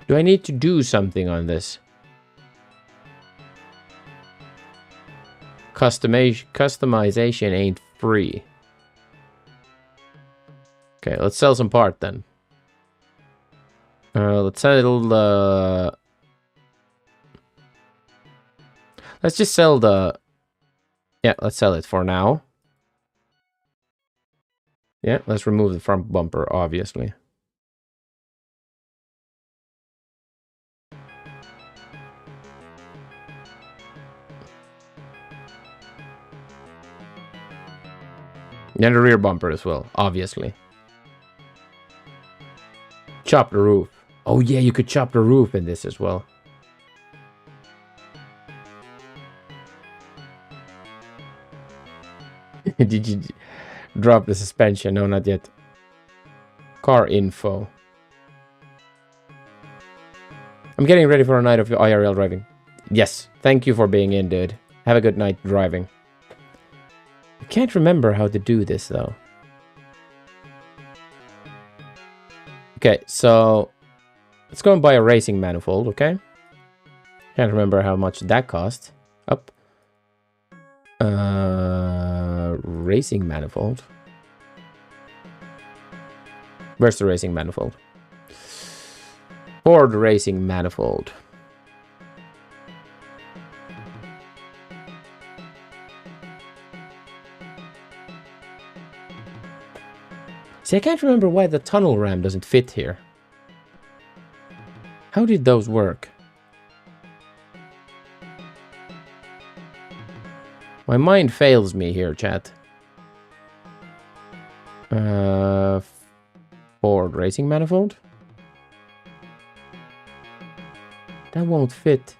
Do I need to do something on this? Customization ain't free. Okay, let's sell some part then. Let's sell the... Let's just sell the... Yeah, let's sell it for now. Yeah, let's remove the front bumper, obviously. And the rear bumper as well, obviously. Chop the roof. Oh yeah, you could chop the roof in this as well. Did you drop the suspension? No, not yet. Car info. I'm getting ready for a night of IRL driving. Yes, thank you for being in, dude. Have a good night driving. I can't remember how to do this, though. Okay, so let's go and buy a racing manifold, okay? Can't remember how much that cost. Up. Racing manifold. Where's the racing manifold? Ford racing manifold. See, I can't remember why the tunnel ram doesn't fit here. How did those work? My mind fails me here, chat. Ford racing manifold? That won't fit.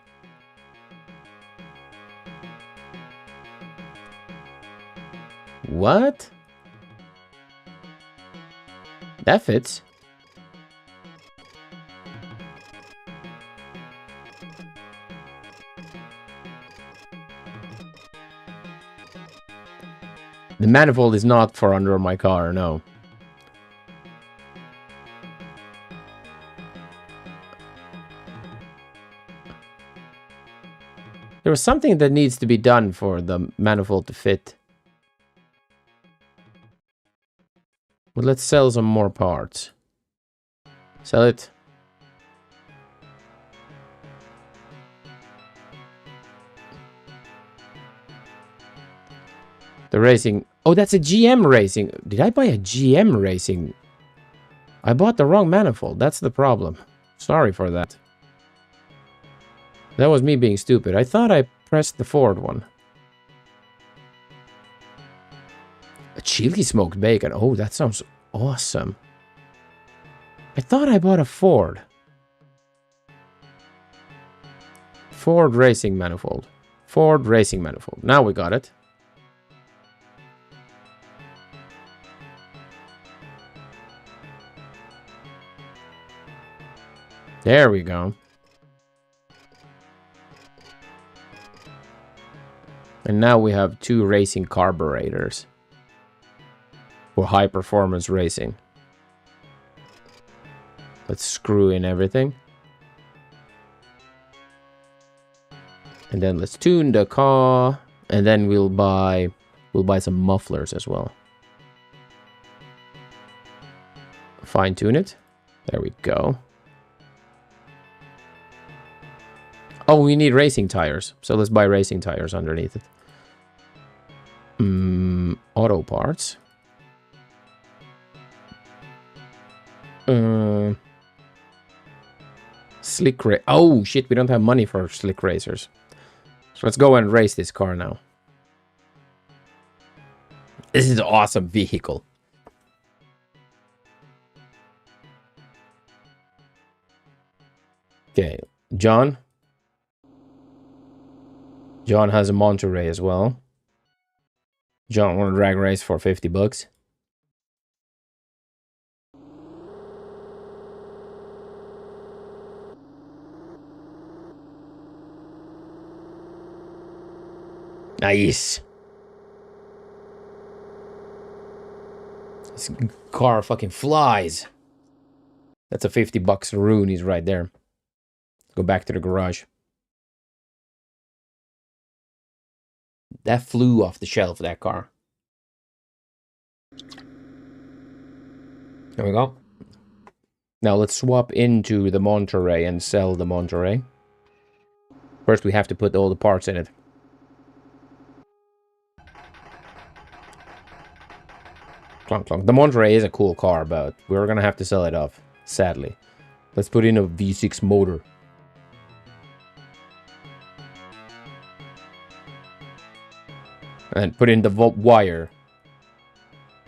What? That fits. The manifold is not for under my car, no. There was something that needs to be done for the manifold to fit. Well, let's sell some more parts. Sell it. The racing. Oh, that's a GM racing. Did I buy a GM racing? I bought the wrong manifold. That's the problem. Sorry for that. That was me being stupid. I thought I pressed the Ford one. A chili smoked bacon. Oh, that sounds awesome. I thought I bought a Ford. Ford racing manifold. Ford racing manifold. Now we got it. There we go. And now we have 2 racing carburetors for high performance racing. Let's screw in everything. And then let's tune the car, and then we'll buy some mufflers as well. Fine tune it. There we go. Oh, we need racing tires. So let's buy racing tires underneath it. Auto parts. Slick race. Oh, shit. We don't have money for slick racers. So let's go and race this car now. This is an awesome vehicle. Okay. John. John has a Monterey as well. John want a drag race for 50 bucks. Nice. This car fucking flies. That's a 50 bucks Rooney's right there. Go back to the garage. That flew off the shelf, that car. There we go. Now let's swap into the Monterey and sell the Monterey. First we have to put all the parts in it. Clunk, clunk. The Monterey is a cool car, but we're gonna have to sell it off, sadly. Let's put in a V6 motor. And put in the wire.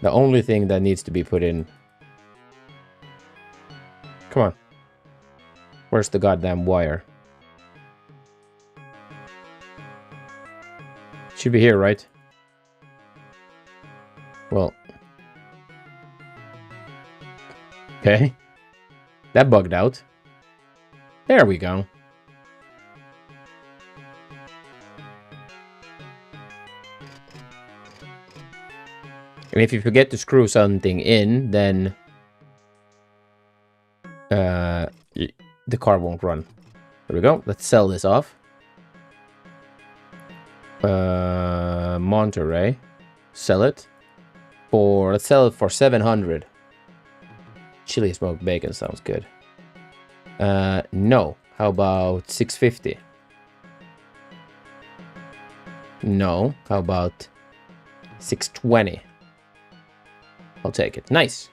The only thing that needs to be put in. Come on. Where's the goddamn wire? Should be here, right? Well. Okay. That bugged out. There we go. And if you forget to screw something in, then the car won't run. There we go. Let's sell this off. Monterey. Sell it. Let's sell it for 700. Chili smoked bacon sounds good. No. How about 650? No. How about 620? I'll take it. Nice.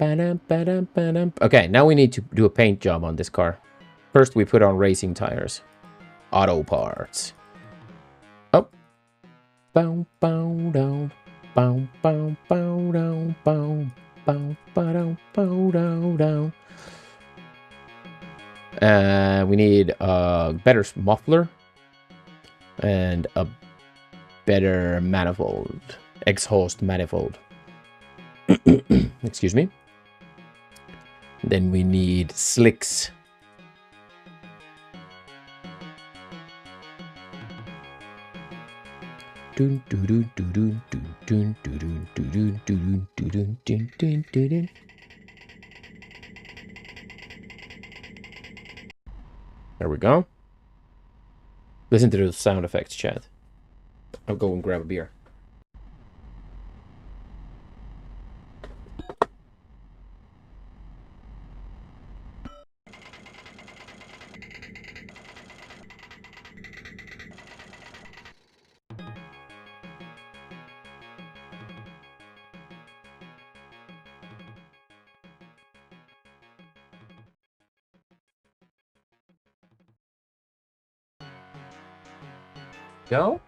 Okay, now we need to do a paint job on this car. First, we put on racing tires. Auto parts. Oh. Bow, bow, down. Bow, bow, bow, down. Bow, bow, bow, bow, down. We need a better muffler. And a better manifold. Exhaust manifold. Excuse me. Then we need slicks. There we go. Listen to the sound effects, chat. I'll go and grab a beer. Go.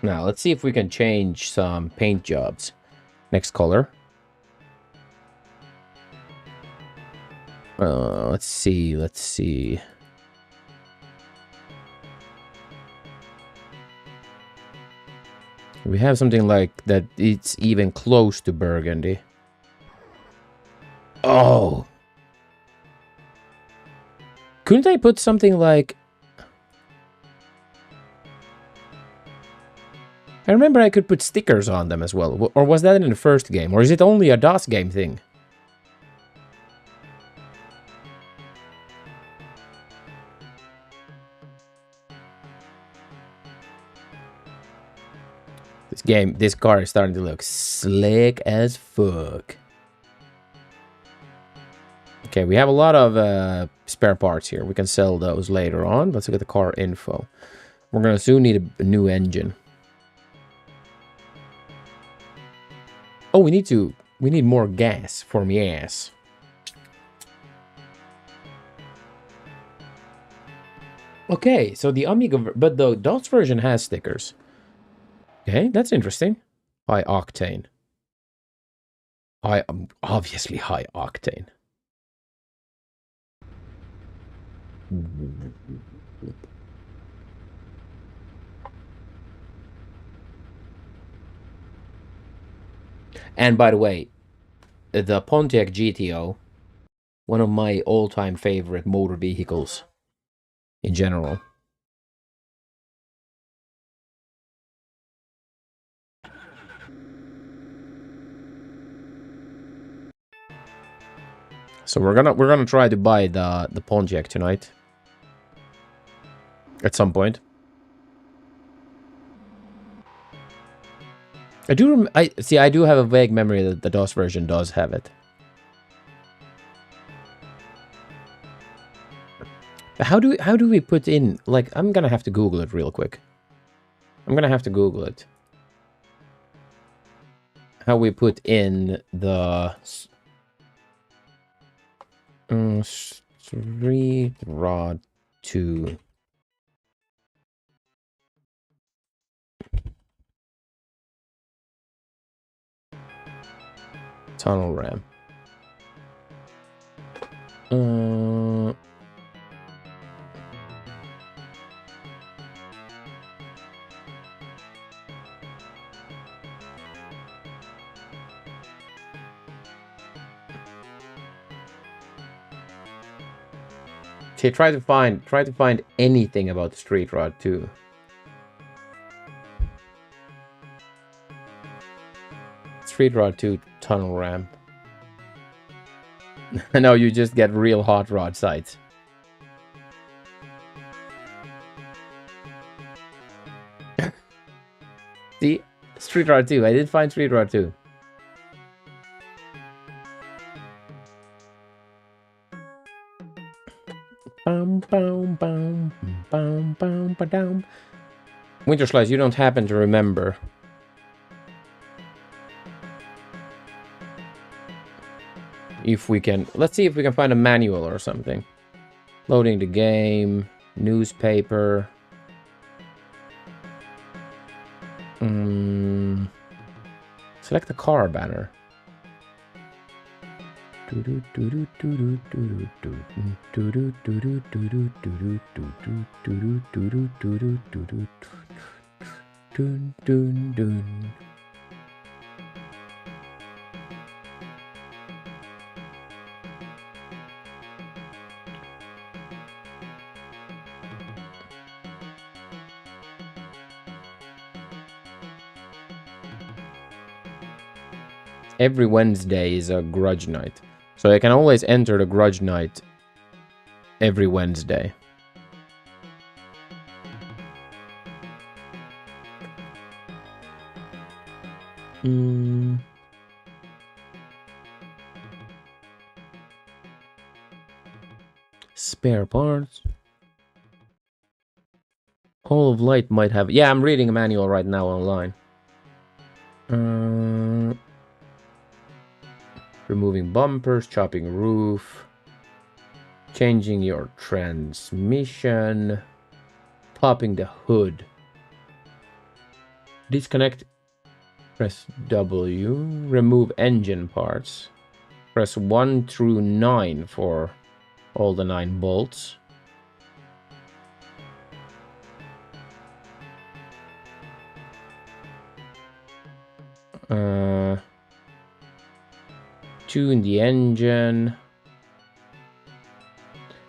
Now, let's see if we can change some paint jobs. Next color. Let's see. We have something like that. It's even close to burgundy. Oh. Couldn't I put something like... I remember I could put stickers on them as well. Or was that in the first game? Or is it only a DOS game thing? This car is starting to look slick as fuck. Okay, we have a lot of spare parts here. We can sell those later on. Let's look at the car info. We're gonna soon need a new engine. Oh, we need more gas for me ass. Okay, so the Amiga, but the DOS version has stickers. Okay, that's interesting. High octane. Obviously high octane. And by the way, the Pontiac GTO, one of my all-time favorite motor vehicles in general. So we're gonna try to buy the Pontiac tonight. At some point. I do have a vague memory that the DOS version does have it. How do we put in, like, I'm gonna have to Google it real quick. I'm gonna have to Google it. How we put in the Street Rod 2. Tunnel RAM. Okay, try to find anything about the Street Rod 2. Street Rod 2 tunnel ramp. No, you just get real hot rod sights. See? Street Rod 2. I did find Street Rod 2. Winter Slice, you don't happen to remember. If we can... Let's see if we can find a manual or something. Loading the game. Newspaper. Select the car banner. Every Wednesday is a grudge night. So I can always enter the grudge night every Wednesday. Spare parts. Hall of Light might have... Yeah, I'm reading a manual right now online. Removing bumpers, chopping roof, changing your transmission, popping the hood. Disconnect, press W, remove engine parts. Press 1 through 9 for all the 9 bolts. Tune the engine.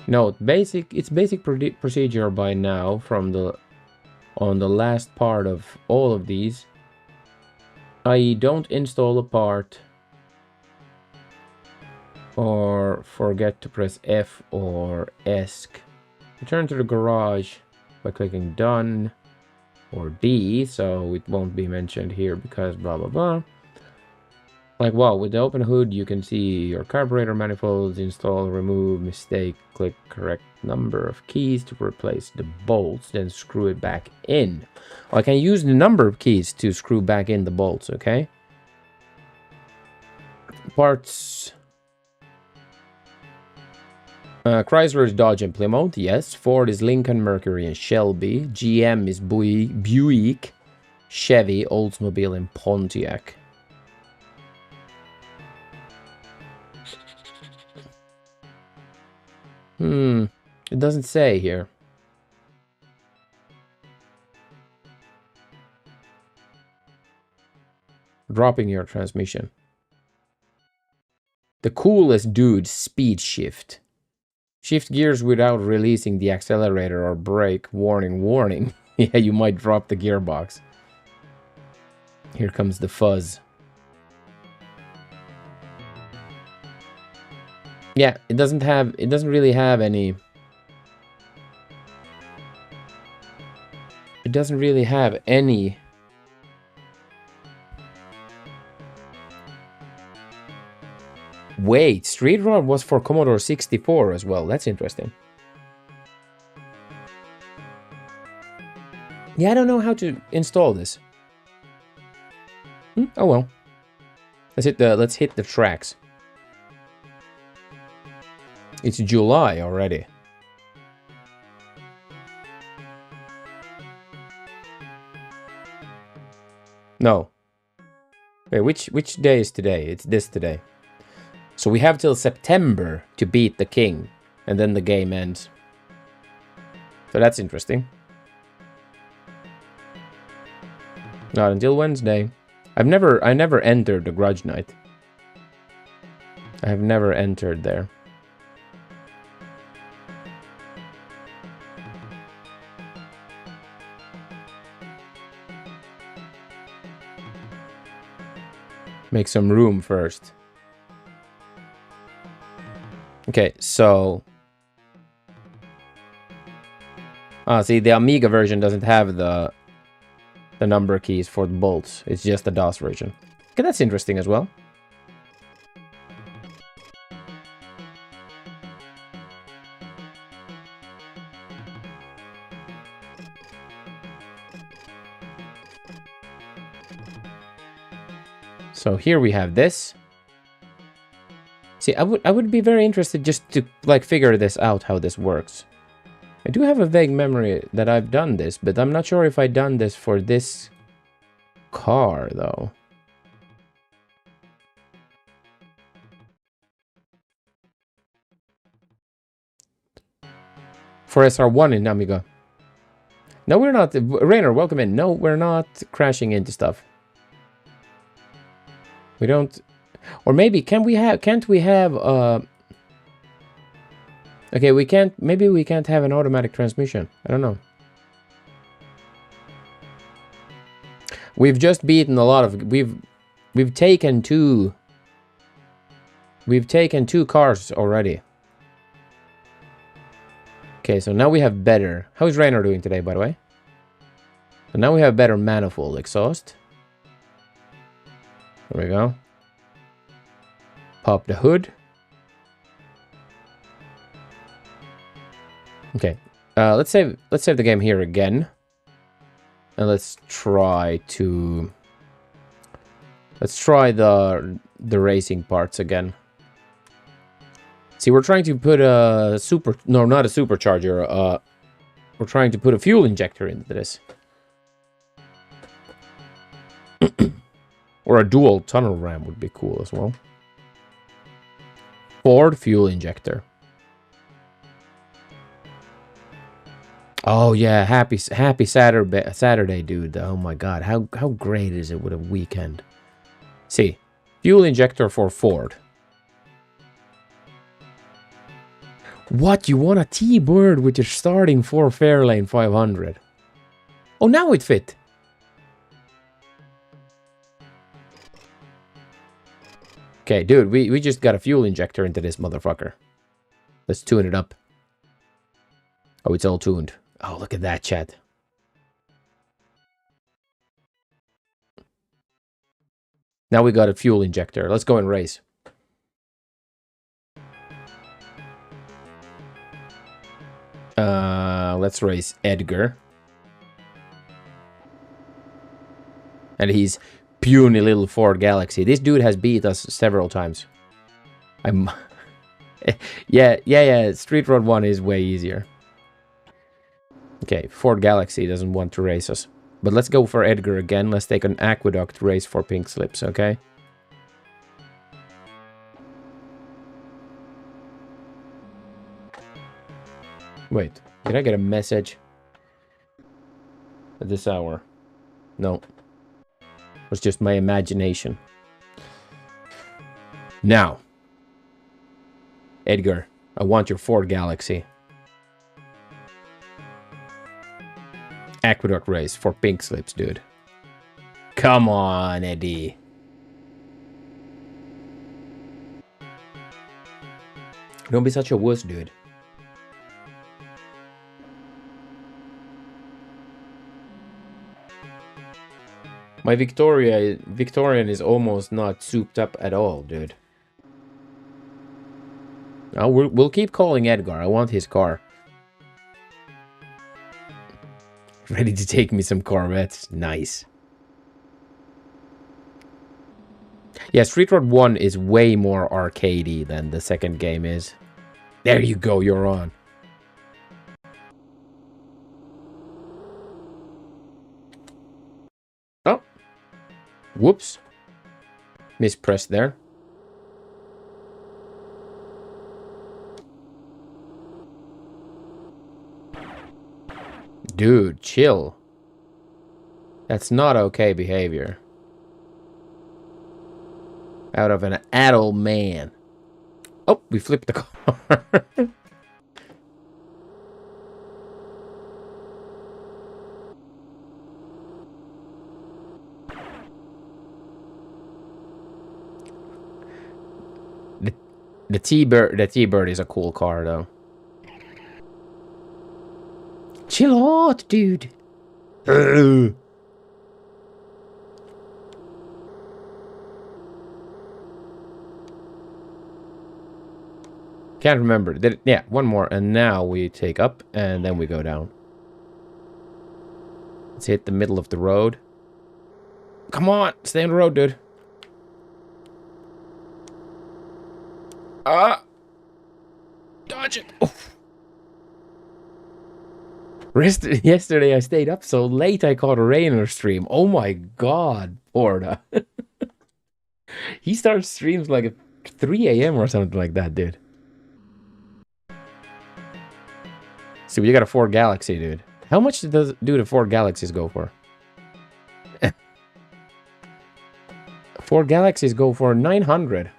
No, it's basic procedure by now from on the last part of all of these. I.e. don't install a part or forget to press F or ESC. Return to the garage by clicking done or D, so it won't be mentioned here because blah blah blah. Like, wow, with the open hood, you can see your carburetor manifolds, install, remove, mistake, click correct number of keys to replace the bolts, then screw it back in. I can use the number of keys to screw back in the bolts, okay? Parts. Chrysler is Dodge and Plymouth, yes. Ford is Lincoln, Mercury, and Shelby. GM is Buick, Chevy, Oldsmobile, and Pontiac. It doesn't say here. Dropping your transmission. The coolest dude, speed shift. Shift gears without releasing the accelerator or brake. Warning, warning. Yeah, you might drop the gearbox. Here comes the fuzz. Yeah, it doesn't really have any. It doesn't really have any. Wait, Street Rod was for Commodore 64 as well. That's interesting. Yeah, I don't know how to install this. Oh well. Let's hit the tracks. It's July already. No. Wait, which day is today? It's this today. So we have till September to beat the king, and then the game ends. So that's interesting. Not until Wednesday. I never entered the grudge night. I have never entered there. Make some room first. Okay, so... see, the Amiga version doesn't have the number keys for the bolts. It's just the DOS version. Okay, that's interesting as well. So here we have this. See, I would be very interested just to like figure this out, how this works. I do have a vague memory that I've done this, but I'm not sure if I've done this for this car, though. For SR1 in Amiga. No, we're not. Rainer, welcome in. No, we're not crashing into stuff. We don't... Or maybe, can't we have, okay, we can't, maybe we can't have an automatic transmission. I don't know. We've just beaten a lot of, we've taken two cars already. Okay, so now we have better. How is Rainer doing today, by the way? So now we have better manifold exhaust. There we go. Pop the hood. Okay, let's save the game here again, and let's try the racing parts again. See, we're trying to put a not a supercharger. We're trying to put a fuel injector into this, or a dual tunnel ram would be cool as well. Ford fuel injector. Oh yeah, happy Saturday, dude. Oh my god, how great is it with a weekend? See, fuel injector for Ford. What, you want a T-Bird with your starting for Fairlane 500? Oh, now it fit. Okay, dude, we just got a fuel injector into this motherfucker. Let's tune it up. Oh, it's all tuned. Oh, look at that, chat. Now we got a fuel injector. Let's go and race. Let's race Edgar. And he's puny little Ford Galaxy. This dude has beat us several times. Yeah, Street Rod 1 is way easier. Okay, Ford Galaxy doesn't want to race us. But let's go for Edgar again. Let's take an Aqueduct race for pink slips, okay? Wait, did I get a message at this hour? No. It was just my imagination. Now, Edgar, I want your Ford Galaxy. Aqueduct race for pink slips, dude. Come on, Eddie. Don't be such a wuss, dude. My Victorian is almost not souped up at all, dude. Oh, we'll keep calling Edgar. I want his car. Ready to take me some Corvettes. Nice. Yeah, Street Rod 1 is way more arcadey than the second game is. There you go, you're on. Oh. Whoops. Mispressed there. Dude, chill. That's not okay behavior. Out of an adult man. Oh, we flipped the car. The T-Bird is a cool car, though. Chill out, dude. Can't remember. Yeah, one more. And now we take up, and then we go down. Let's hit the middle of the road. Come on, stay on the road, dude. Dodge it. Oof. Yesterday I stayed up so late I caught a Rainer stream. Oh my god, Porta. He starts streams like at 3 a.m. or something like that, dude. So you got a Ford Galaxy, dude. How much do the Ford Galaxies go for? Ford Galaxies go for 900.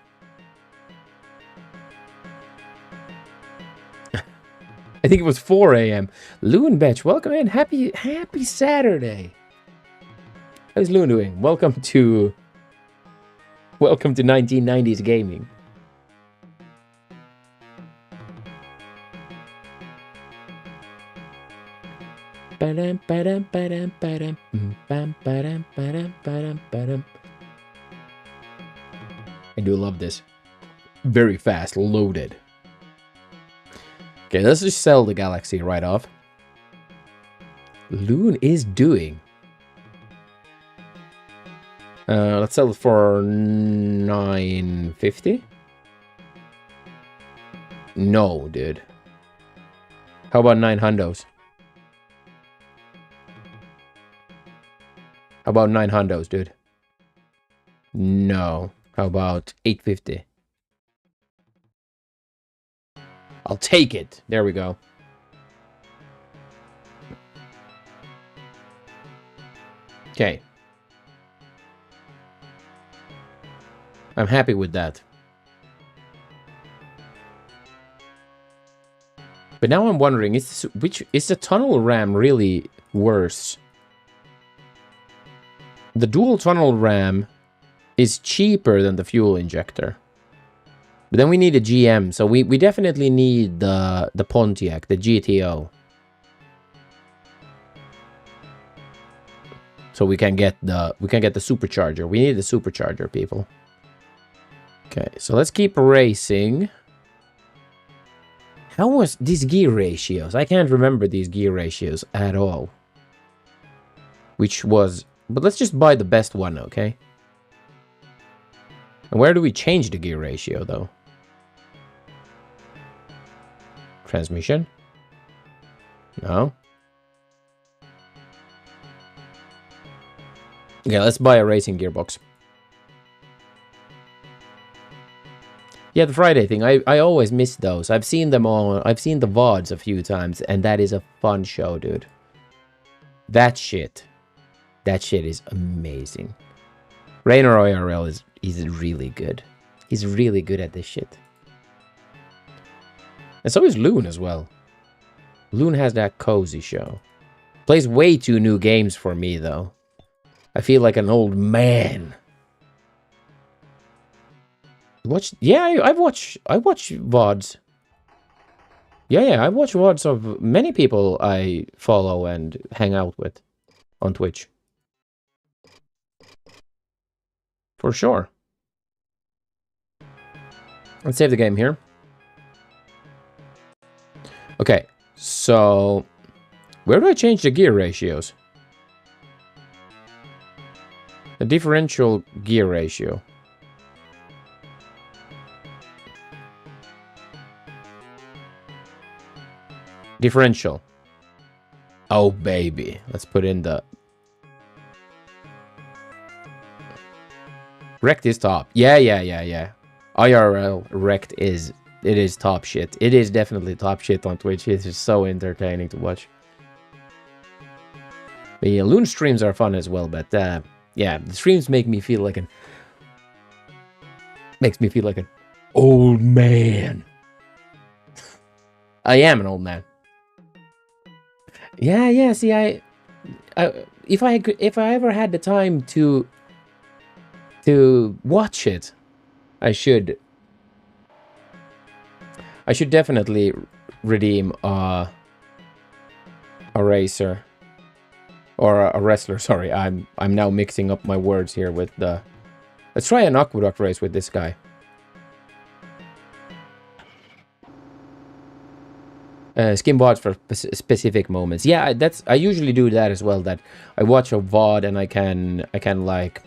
I think it was 4 a.m. Loon Betch, welcome in. Happy Saturday. How's Loon doing? Welcome to 1990s gaming. I do love this. Very fast, loaded. Okay, let's just sell the Galaxy right off. Loon is doing. Let's sell it for 950. No, dude. How about 9 hundos? How about 9 hundos, dude? No. How about 850? I'll take it. There we go. Okay. I'm happy with that. But now I'm wondering, is the tunnel RAM really worse? The dual tunnel RAM is cheaper than the fuel injector. But then we need a GM, so we definitely need the Pontiac, the GTO. So we can get the supercharger. We need the supercharger, people. Okay, so let's keep racing. How was these gear ratios? I can't remember these gear ratios at all. Which was... But let's just buy the best one, okay? And where do we change the gear ratio, though? Transmission? No. Okay, let's buy a racing gearbox. Yeah, the Friday thing. I always miss those. I've seen them all. I've seen the VODs a few times, and that is a fun show, dude. That shit is amazing. Rainer IRL is really good. He's really good at this shit. And so is Loon as well. Loon has that cozy show. Plays way too new games for me, though. I feel like an old man. I watch VODs. Yeah, I watch VODs of many people I follow and hang out with on Twitch. For sure. Let's save the game here. Okay, so where do I change the gear ratios? The differential gear ratio. Differential. Oh, baby. Let's put in the... Rect is top. Yeah. IRL Rect is... It is top shit. It is definitely top shit on Twitch. It is so entertaining to watch. But yeah, Loon streams are fun as well, but yeah, the streams make me feel like an... Makes me feel like an old man. I am an old man. Yeah, see, if I ever had the time to watch it, I should I should definitely redeem a racer. Or a wrestler, sorry. I'm now mixing up my words here with the... Let's try an aqueduct race with this guy. Skin VODs for specific moments. Yeah, I usually do that as well. That I watch a VOD and I can like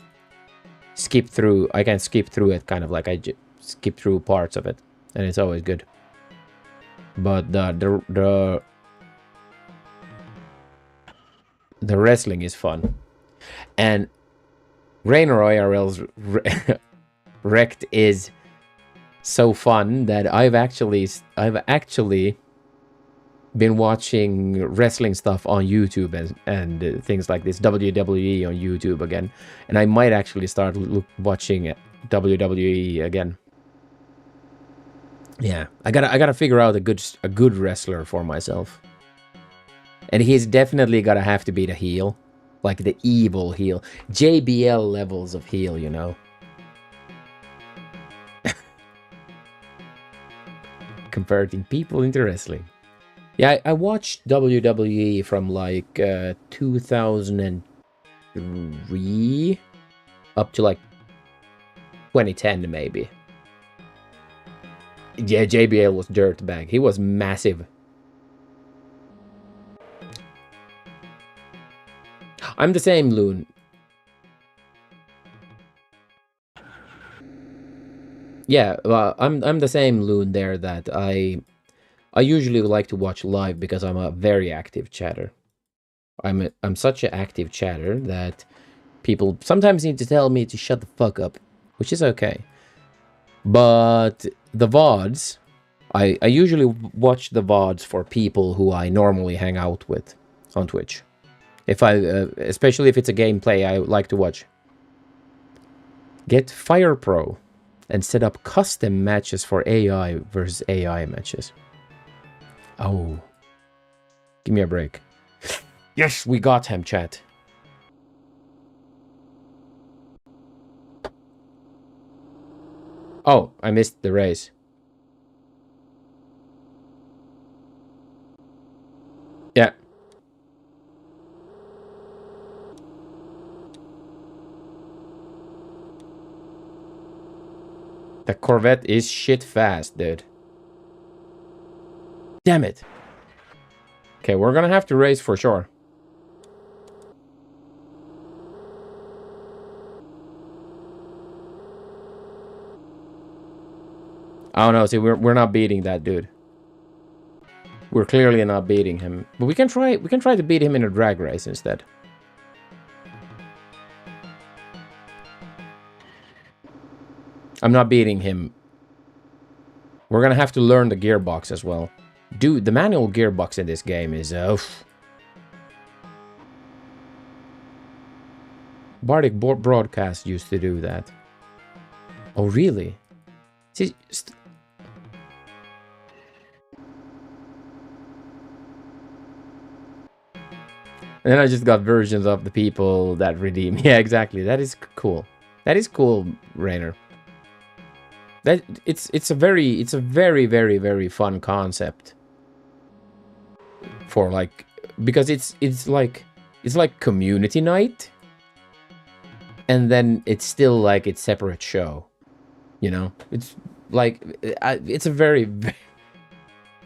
skip through. I can skip through it, kind of like I skip through parts of it, and it's always good. But the wrestling is fun, and Rainer IRL's Wrecked is so fun that I've actually been watching wrestling stuff on YouTube and things like this, WWE on YouTube again, and I might actually start watching WWE again. Yeah, I gotta figure out a good wrestler for myself, and he's definitely gotta have to be the heel, like the evil heel, JBL levels of heel, you know. Converting people into wrestling. Yeah, I watched WWE from like 2003 up to like 2010 maybe. Yeah, JBL was dirtbag. He was massive. I'm the same, Loon. Yeah, I'm the same, Loon, there, that I usually like to watch live because I'm a very active chatter. I'm such an active chatter that people sometimes need to tell me to shut the fuck up, which is okay. But the VODs, I usually watch the VODs for people who I normally hang out with on Twitch. If especially if it's a gameplay I like to watch. Get Fire Pro and set up custom matches for AI versus AI matches. Oh. Give me a break. Yes, we got him, chat. Oh, I missed the race. Yeah. The Corvette is shit fast, dude. Damn it. Okay, we're gonna have to race for sure. I don't know, see, we're not beating that dude. We're clearly not beating him. But we can try to beat him in a drag race instead. I'm not beating him. We're gonna have to learn the gearbox as well. Dude, the manual gearbox in this game is Bardic Broadcast used to do that. Oh, really? See, and then I just got versions of the people that redeem. Yeah, exactly. That is cool. That is cool, Rainer. That it's a very very fun concept for like, because it's like community night, and then it's still like its separate show, you know. It's like it's a very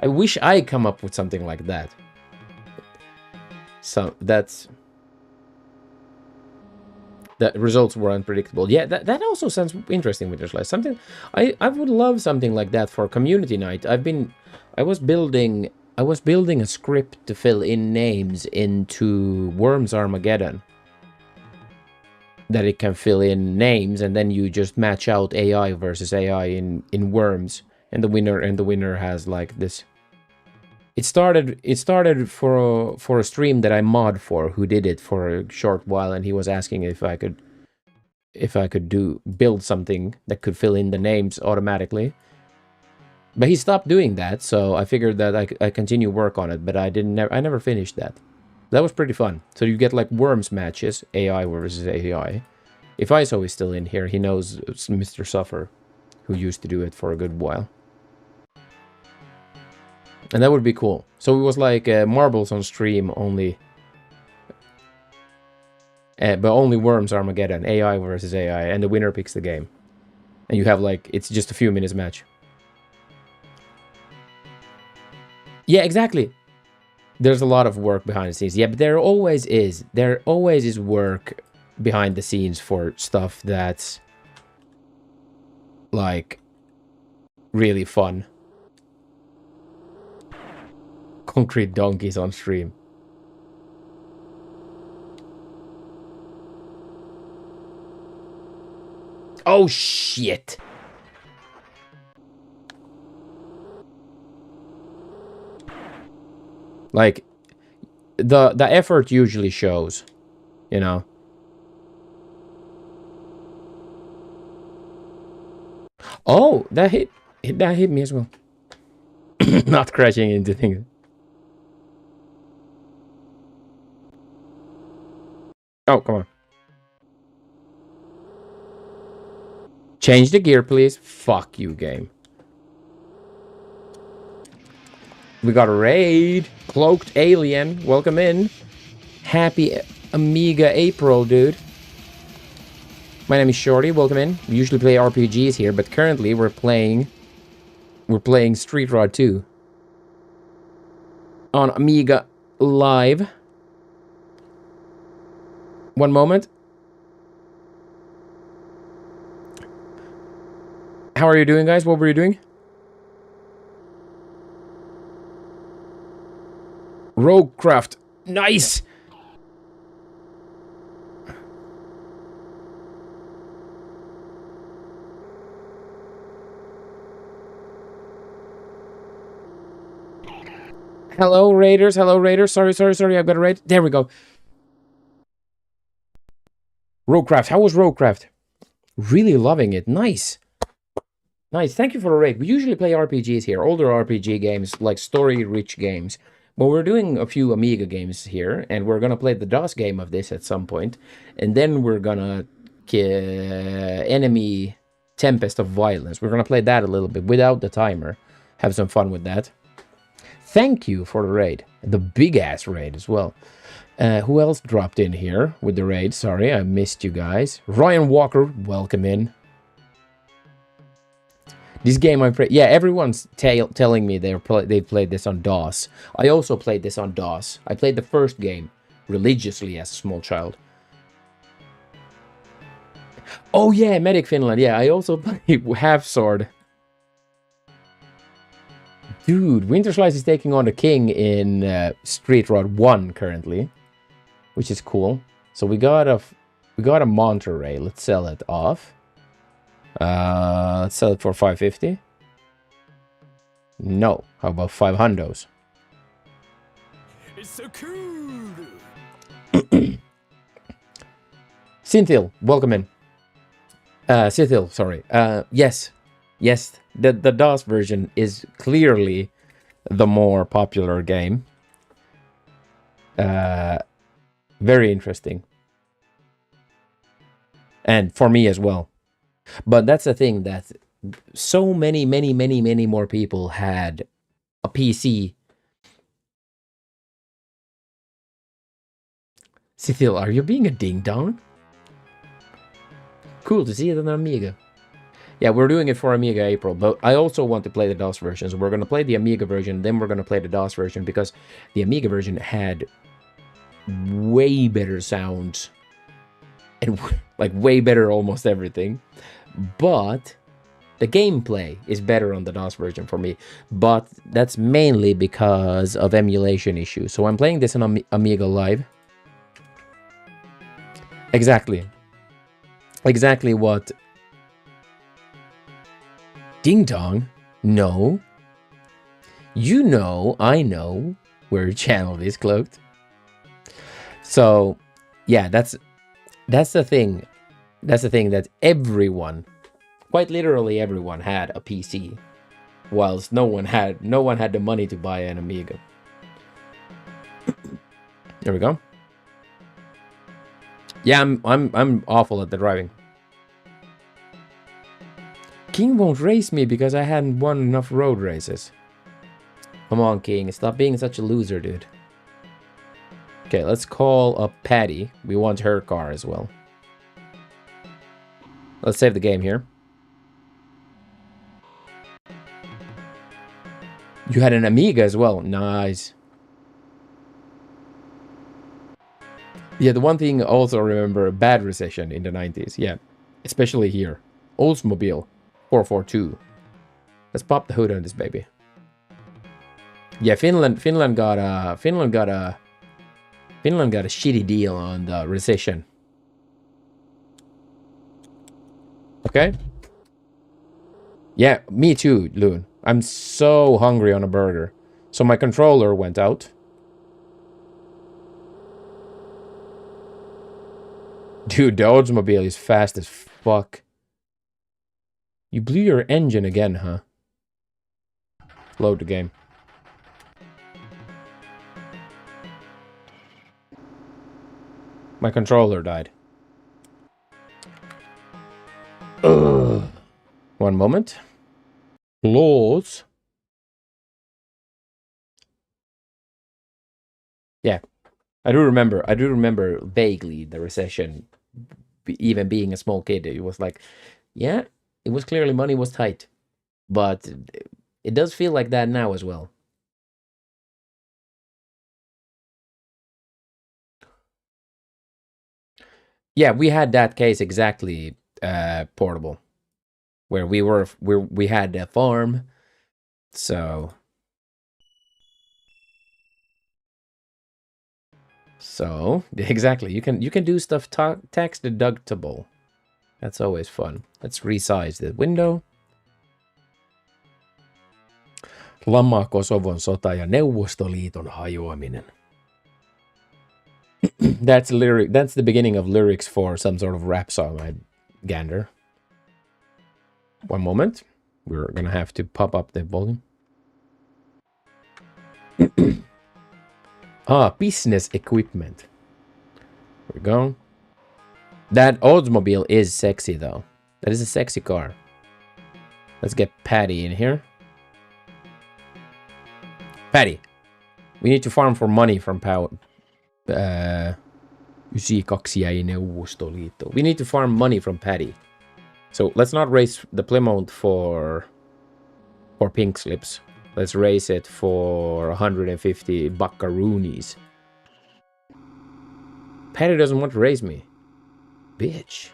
I wish I come up with something like that. So the results were unpredictable. Yeah, that also sounds interesting, Winter Slice. Something I would love something like that for community night. I was building a script to fill in names into Worms Armageddon. That it can fill in names, and then you just match out AI versus AI in Worms, and the winner has like this. It started for a stream that I mod for, who did it for a short while, and he was asking if I could build something that could fill in the names automatically. But he stopped doing that, so I figured that I continue work on it, but I never finished that. That was pretty fun. So you get like Worms matches, AI versus AI. If ISO is still in here, he knows Mr. Suffer, who used to do it for a good while. And that would be cool. So it was like marbles on stream only. But only Worms Armageddon, AI versus AI, and the winner picks the game. And you have like, it's just a few minutes match. Yeah, exactly. There's a lot of work behind the scenes. Yeah, but there always is. There always is work behind the scenes for stuff that's like really fun. Concrete donkeys on stream. Oh shit. Like the effort usually shows, you know. Oh, that hit me as well. Not crashing into things. Oh, come on. Change the gear, please. Fuck you, game. We got a raid. Cloaked alien. Welcome in. Happy AmigaApril, dude. My name is Shorty. Welcome in. We usually play RPGs here, but currently we're playing Street Rod 2 on Amiga Live. One moment. How are you doing, guys? What were you doing? Roguecraft. Nice! Hello, Raiders. Hello, Raiders. Sorry. I've got a raid. There we go. Roguecraft. How was Roguecraft? Really loving it. Nice. Nice. Thank you for the raid. We usually play RPGs here. Older RPG games, like story-rich games. But we're doing a few Amiga games here. And we're going to play the DOS game of this at some point. And then we're going to... Enemy Tempest of Violence. We're going to play that a little bit without the timer. Have some fun with that. Thank you for the raid. The big-ass raid as well. Who else dropped in here with the raid? Sorry, I missed you guys. Ryan Walker, welcome in. This game I played... Yeah, everyone's telling me they played this on DOS. I also played this on DOS. I played the first game religiously as a small child. Oh yeah, Medic Finland. Yeah, I also played Half Sword. Dude, Winter Slice is taking on the king in Street Rod 1 currently, which is cool. So we got a Monterey. Let's sell it off. Let's sell it for 550. No, how about 500s? It's so cool. Cynthil, welcome in. Cynthil, sorry. Yes, the DOS version is clearly the more popular game. Very interesting. And for me as well. But that's the thing, that so many more people had a PC. Cynthil, are you being a ding-dong? Cool to see it on Amiga. Yeah, we're doing it for AmigaApril, but I also want to play the DOS version. So we're going to play the Amiga version, then we're going to play the DOS version, because the Amiga version had way better sound and like way better almost everything. But the gameplay is better on the DOS version for me. But that's mainly because of emulation issues. So I'm playing this on Amiga Live. Exactly what... Ding dong? No. You know, I know where your channel is, Cloaked. So, yeah, that's the thing. That's the thing, that everyone, quite literally everyone, had a PC, whilst no one had the money to buy an Amiga. There we go. Yeah, I'm awful at the driving. King won't race me because I hadn't won enough road races. Come on, King. Stop being such a loser, dude. Okay, let's call up Patty. We want her car as well. Let's save the game here. You had an Amiga as well. Nice. Yeah, the one thing I also remember, bad recession in the 90s. Yeah, especially here. Oldsmobile 442. Let's pop the hood on this baby. Yeah, Finland got a shitty deal on the recession. Okay. Yeah, me too, Loon. I'm so hungry on a burger. So my controller went out. Dude, the Oldsmobile is fast as fuck. You blew your engine again, huh? Load the game. My controller died. Ugh. One moment. Laws. Yeah. I do remember vaguely the recession, even being a small kid. It was like, yeah, it was clearly money was tight. But it does feel like that now as well. Yeah, we had that case exactly, Portable, where we had a farm, so exactly, you can do stuff tax deductible. That's always fun. Let's resize the window. Lama, Kosovon sota ja Neuvostoliiton hajoaminen. That's the beginning of lyrics for some sort of rap song, I gander. One moment. We're gonna have to pop up the volume. Business equipment. There we go. That Oldsmobile is sexy, though. That is a sexy car. Let's get Patty in here. Patty, we need to farm for money from power. 92 jäi Neuvostoliitto. We need to farm money from Patty. So let's not raise the Plymouth for pink slips. Let's raise it for 150 buckaroonies. Patty doesn't want to raise me. Bitch.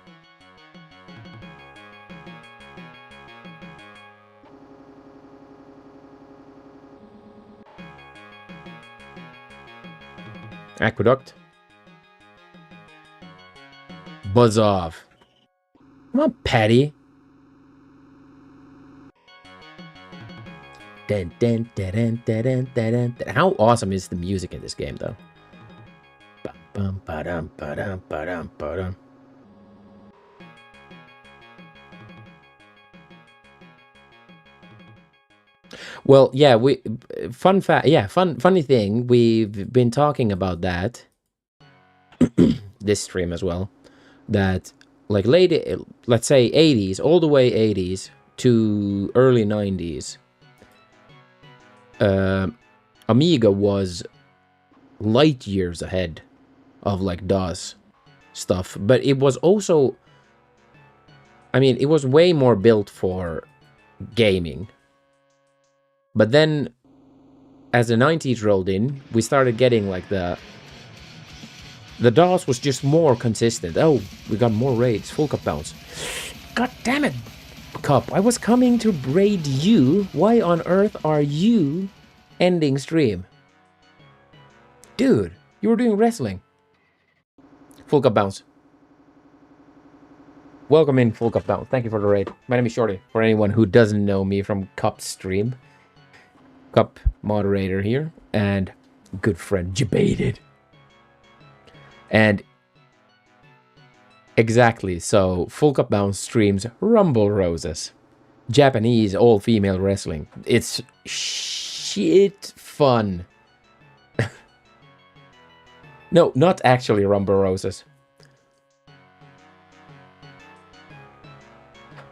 Aqueduct. Buzz off. Come on, Patty. Dun, dun, dun, dun, dun, dun, dun, dun. How awesome is the music in this game, though? Bum, ba-dum, ba-dum, ba-dum, ba-dum. Well, yeah, funny thing, we've been talking about that this stream as well, that like let's say 80s, all the way 80s to early 90s, Amiga was light years ahead of like DOS stuff, but it was also, I mean, it was way more built for gaming. But then, as the 90s rolled in, we started getting like the DOS was just more consistent. Oh, we got more raids, full cup bounce. God damn it, Cup! I was coming to raid you. Why on earth are you ending stream? Dude, you were doing wrestling. Full cup bounce. Welcome in, full cup bounce. Thank you for the raid. My name is Shorty. For anyone who doesn't know me from Cup stream. Cup moderator here, and good friend Jebaited. And exactly, so Full Cup Bounce streams Rumble Roses, Japanese all-female wrestling. It's shit fun. No, not actually Rumble Roses.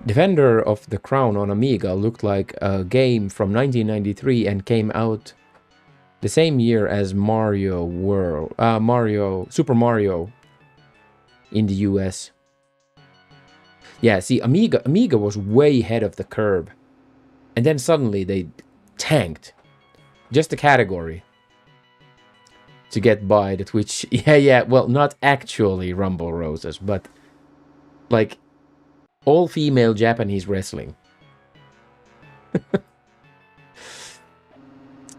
Defender of the Crown on Amiga looked like a game from 1993 and came out the same year as Super Mario in the US. Yeah, see, Amiga was way ahead of the curve. And then suddenly they tanked just the category to get by the Twitch. Yeah, well, not actually Rumble Roses, but like all-female Japanese wrestling.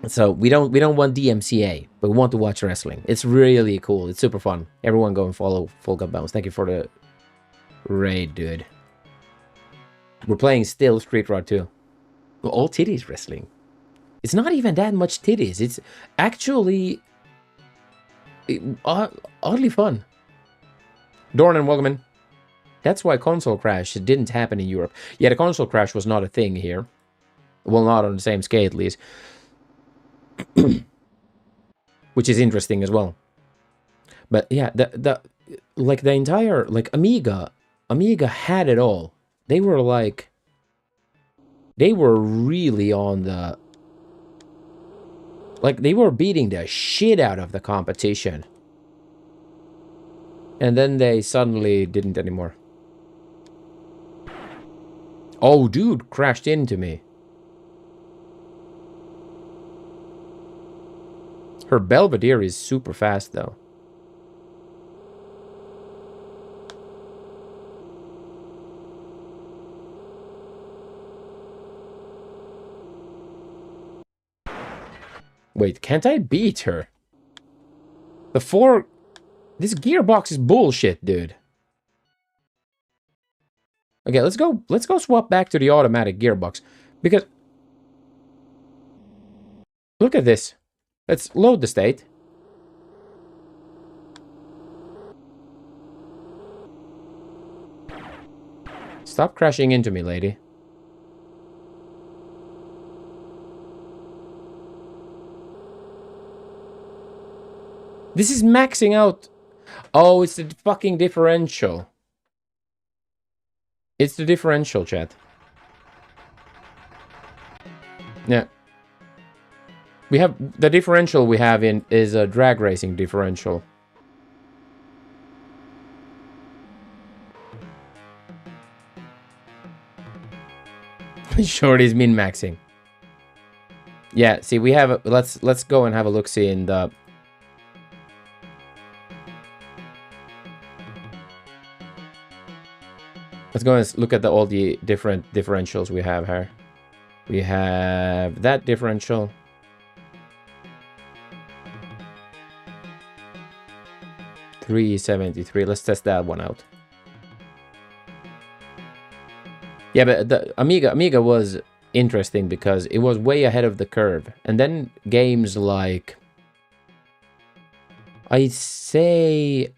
So we don't want DMCA, but we want to watch wrestling. It's really cool. It's super fun. Everyone go and follow Full Gun Bounce. Thank you for the raid, dude. We're playing still Street Rod 2. Well, all titties wrestling. It's not even that much titties. It's actually oddly fun. Dornan, welcome in. That's why console crash didn't happen in Europe. Yeah, the console crash was not a thing here. Well, not on the same scale, at least. Which is interesting as well. But yeah, the entire Amiga had it all. They were really on the, they were beating the shit out of the competition. And then they suddenly didn't anymore. Oh, dude, crashed into me. Her Belvedere is super fast, though. Wait, can't I beat her? This gearbox is bullshit, dude. Okay, let's go swap back to the automatic gearbox. Because look at this. Let's load the state. Stop crashing into me, lady. This is maxing out. Oh, it's the fucking differential. It's the differential, chat. Yeah. We have the differential we have in is a drag racing differential. Sure, it is min maxing. Yeah, see, we have let's go and have a look see in the. Let's go and look at all the different differentials we have here. We have that differential. $373. Let's test that one out. Yeah, but the Amiga was interesting because it was way ahead of the curve. And then games like, I say,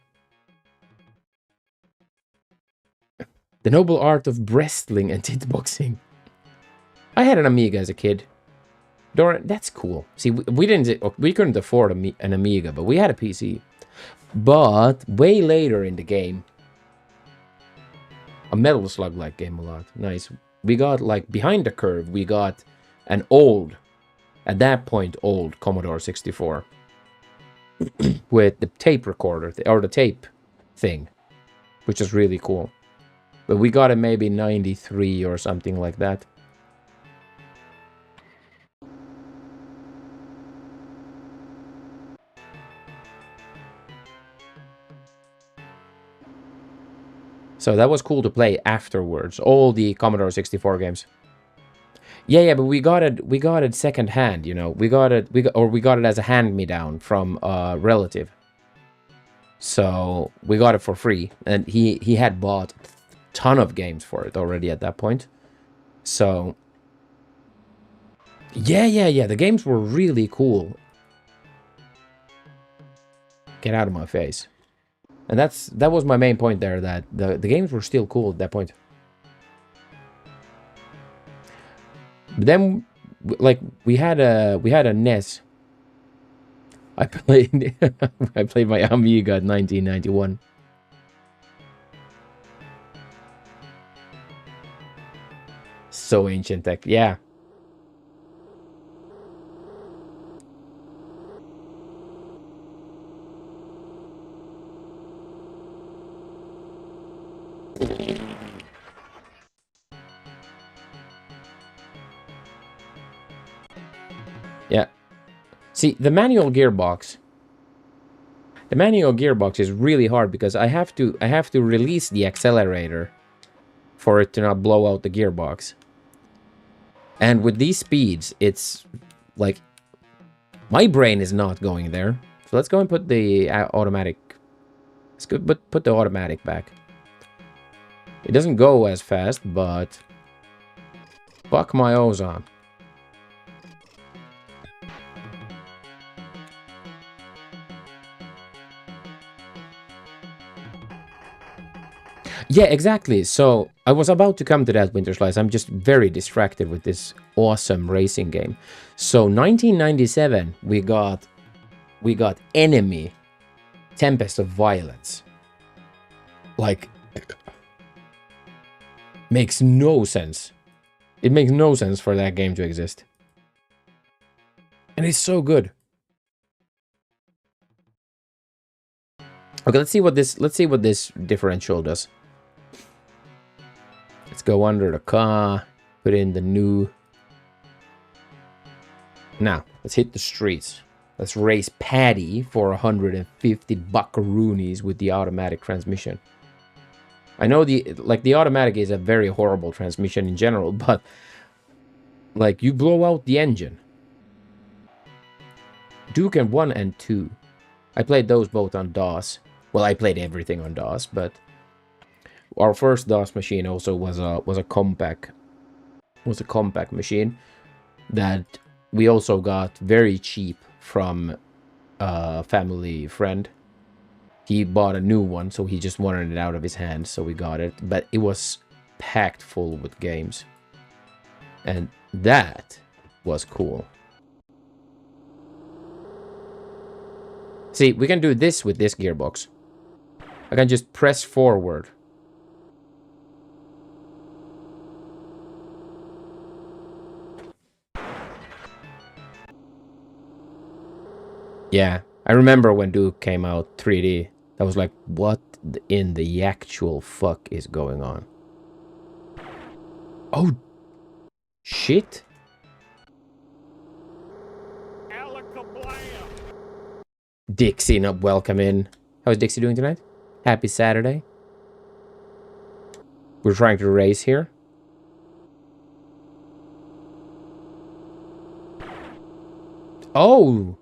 The Noble Art of Breastling and Titboxing. I had an Amiga as a kid. Doran, that's cool. See, we couldn't afford an Amiga, but we had a PC. But way later in the game, a Metal Slug-like game a lot. Nice. We got, behind the curve, we got an old, at that point, old Commodore 64. With the tape recorder, or the tape thing, which is really cool. But we got it maybe 93 or something like that. So that was cool to play afterwards. All the Commodore 64 games. Yeah, but we got it second hand, you know. We got it as a hand-me-down from a relative. So we got it for free, and he had bought a ton of games for it already at that point. So yeah, the games were really cool. Get out of my face. And that was my main point there, that the games were still cool at that point. But then, we had a NES. I played my Amiga in 1991. So ancient tech, yeah. Yeah. See, the manual gearbox. The manual gearbox is really hard because I have to release the accelerator for it to not blow out the gearbox. And with these speeds, it's like my brain is not going there. So let's go and put the automatic. Let's go put the automatic back. It doesn't go as fast, but fuck my ozone. Yeah, exactly. So I was about to come to that, Winter Slice. I'm just very distracted with this awesome racing game. So 1997, we got Enemy, Tempest of Violence. Like, makes no sense. It makes no sense for that game to exist. And it's so good. Okay, let's see what this differential does. Let's go under the car, put in the new. Now, let's hit the streets. Let's race Paddy for 150 buckaroonies with the automatic transmission. I know the automatic is a very horrible transmission in general, but like you blow out the engine. Duke and 1 and 2. I played those both on DOS. Well, I played everything on DOS, but our first DOS machine also was a compact machine that we also got very cheap from a family friend. He bought a new one, so he just wanted it out of his hand, so we got it. But it was packed full with games, and that was cool. See, we can do this with this gearbox. I can just press forward. Yeah, I remember when Duke came out 3D. I was like, what in the actual fuck is going on? Oh, shit. Dixie, not welcome in. How's Dixie doing tonight? Happy Saturday. We're trying to race here. Oh!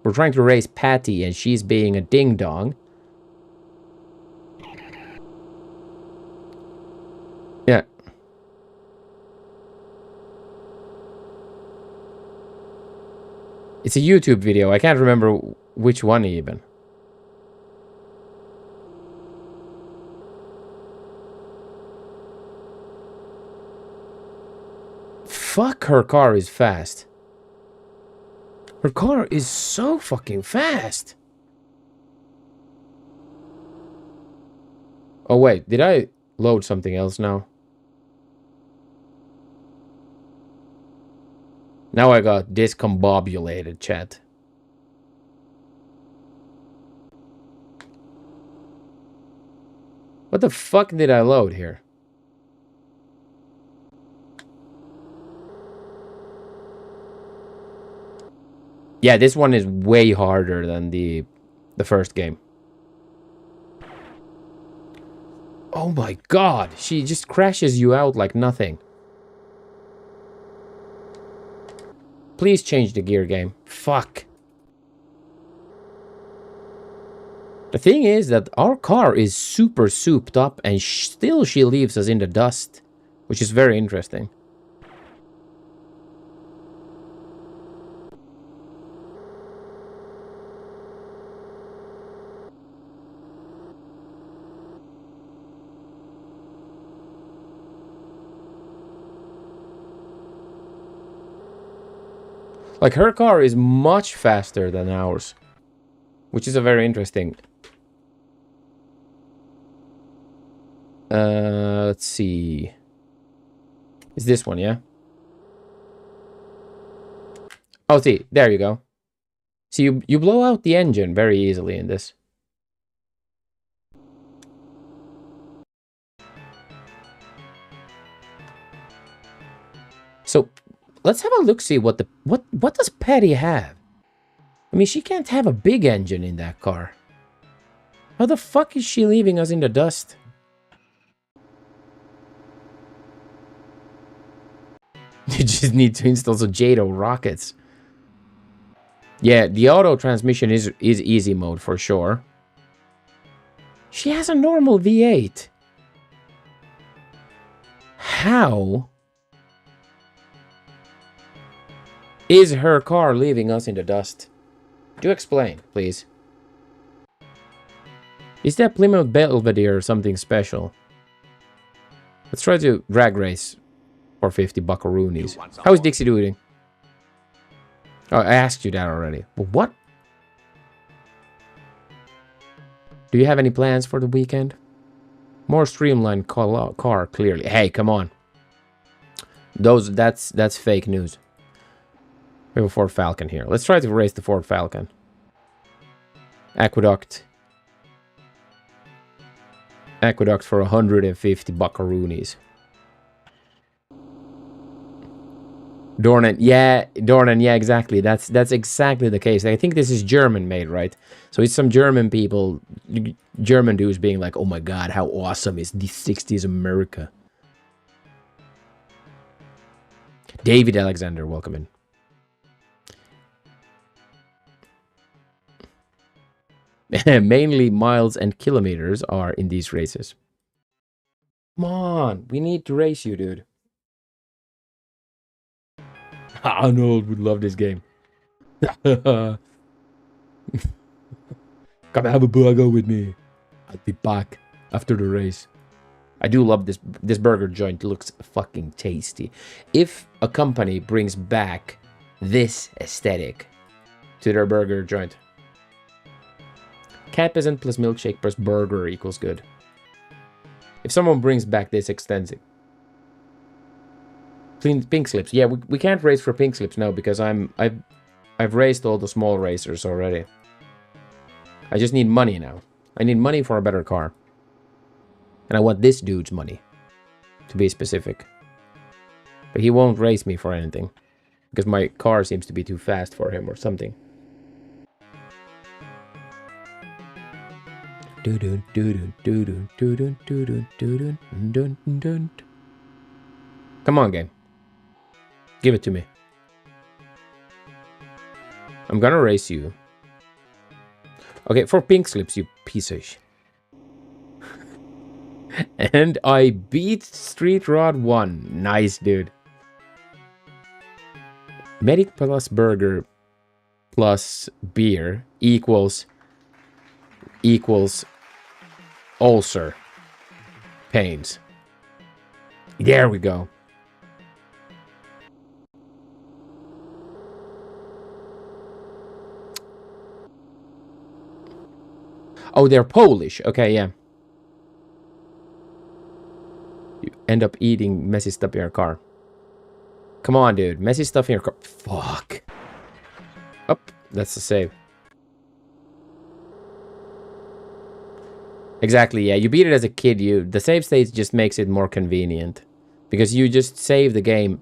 We're trying to race Patty and she's being a ding-dong. Yeah. It's a YouTube video. I can't remember which one even. Fuck, her car is fast. Her car is so fucking fast. Oh wait, did I load something else now? Now I got discombobulated, chat. What the fuck did I load here? Yeah, this one is way harder than the first game. Oh my god, she just crashes you out like nothing. Please change the gear game. Fuck. The thing is that our car is super souped up and still she leaves us in the dust, which is very interesting. Like, her car is much faster than ours, which is a very interesting. Let's see. It's this one, yeah? Oh, see, there you go. See, you blow out the engine very easily in this. So, let's have a look, see what does Patty have? I mean, she can't have a big engine in that car. How the fuck is she leaving us in the dust? You just need to install some JATO rockets. Yeah, the auto transmission is easy mode for sure. She has a normal V8. How is her car leaving us in the dust? Do explain, please. Is that Plymouth Belvedere or something special? Let's try to drag race for 50 buckaroonies. How is Dixie doing? Oh, I asked you that already. But what? Do you have any plans for the weekend? More streamlined car, clearly. Hey, come on. That's fake news. We have a Ford Falcon here. Let's try to race the Ford Falcon. Aqueduct. Aqueduct for 150 buckaroonies. Dornan, yeah, exactly. That's exactly the case. I think this is German made, right? So it's some German people, German dudes being like, oh my god, how awesome is the 60s America. David Alexander, welcome in. Mainly miles and kilometers are in these races. Come on, we need to race you, dude. Arnold would love this game. Come have a burger with me. I'll be back after the race. I do love this burger joint. It looks fucking tasty. If a company brings back this aesthetic to their burger joint. Cat peasant plus milkshake plus burger equals good. If someone brings back this extensive. Pink slips. Yeah, we can't race for pink slips now because I've raced all the small racers already. I just need money now. I need money for a better car. And I want this dude's money, to be specific. But he won't race me for anything. Because my car seems to be too fast for him or something. Come on, game. Give it to me. I'm gonna race you. Okay, for pink slips, you piece of shit. And I beat Street Rod 1. Nice, dude. Medic plus burger plus beer equals ulcer pains. There we go. Oh, they're Polish. Okay, yeah. You end up eating messy stuff in your car. Come on, dude. Messy stuff in your car. Fuck. Oh, that's the save. Exactly, yeah. You beat it as a kid. The save state just makes it more convenient. Because you just save the game.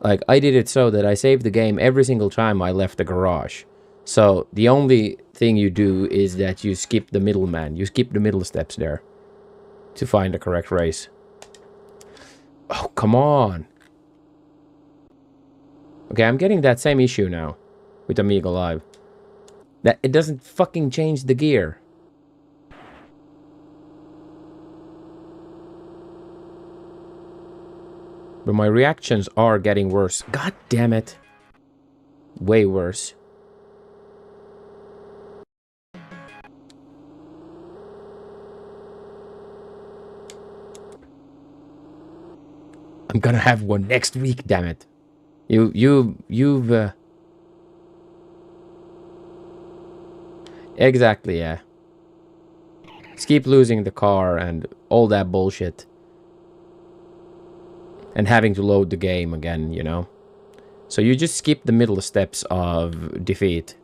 Like, I did it so that I saved the game every single time I left the garage. So, the only thing you do is that you skip the middleman. You skip the middle steps there. To find the correct race. Oh, come on. Okay, I'm getting that same issue now. With Amiga Live. That it doesn't fucking change the gear. But my reactions are getting worse. God damn it. Way worse. I'm gonna have one next week, damn it. You've Exactly, yeah. Just keep losing the car and all that bullshit. and having to load the game again, you know. So you just skip the middle steps of defeat.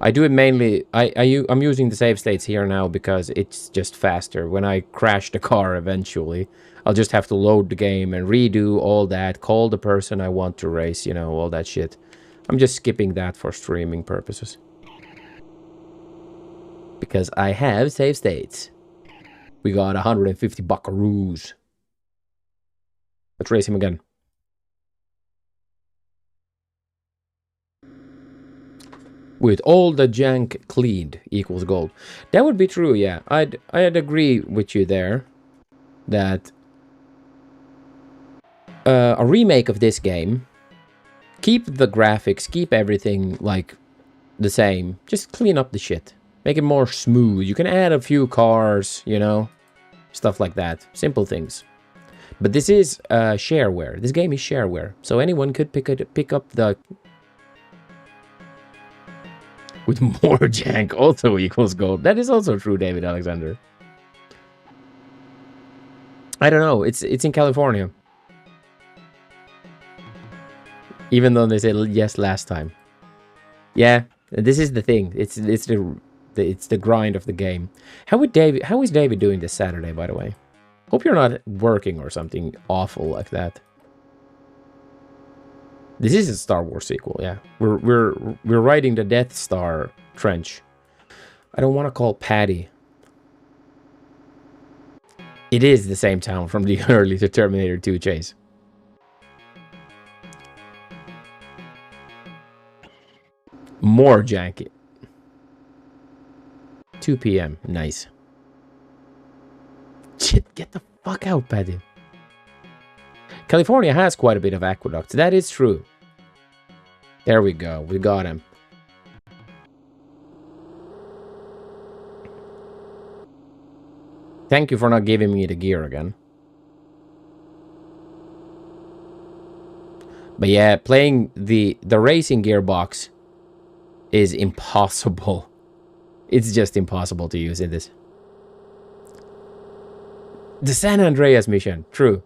I do it mainly, I'm using the save states here now because it's just faster. When I crash the car eventually, I'll just have to load the game and redo all that, call the person I want to race, you know, all that shit. I'm just skipping that for streaming purposes. Because I have save states. We got 150 buckaroos. Let's race him again. With all the jank cleaned equals gold. That would be true, yeah. I'd agree with you there. That a remake of this game, keep the graphics, keep everything like the same. Just clean up the shit. Make it more smooth. You can add a few cars, you know, stuff like that. Simple things. But this is shareware. This game is shareware, so anyone could pick up the. With more jank also equals gold. That is also true, David Alexander. I don't know. It's in California. Even though they said yes last time. Yeah, this is the thing. It's the grind of the game. How is David doing this Saturday, by the way? Hope you're not working or something awful like that. This is a Star Wars sequel, yeah. We're riding the Death Star trench. I don't want to call Patty. It is the same town from the early Terminator 2 chase. More janky. 2 p.m. Nice. Shit, get the fuck out, Patty. California has quite a bit of aqueducts. That is true. There we go. We got him. Thank you for not giving me the gear again. But yeah, playing the racing gearbox is impossible. It's just impossible to use in this. The San Andreas mission. True.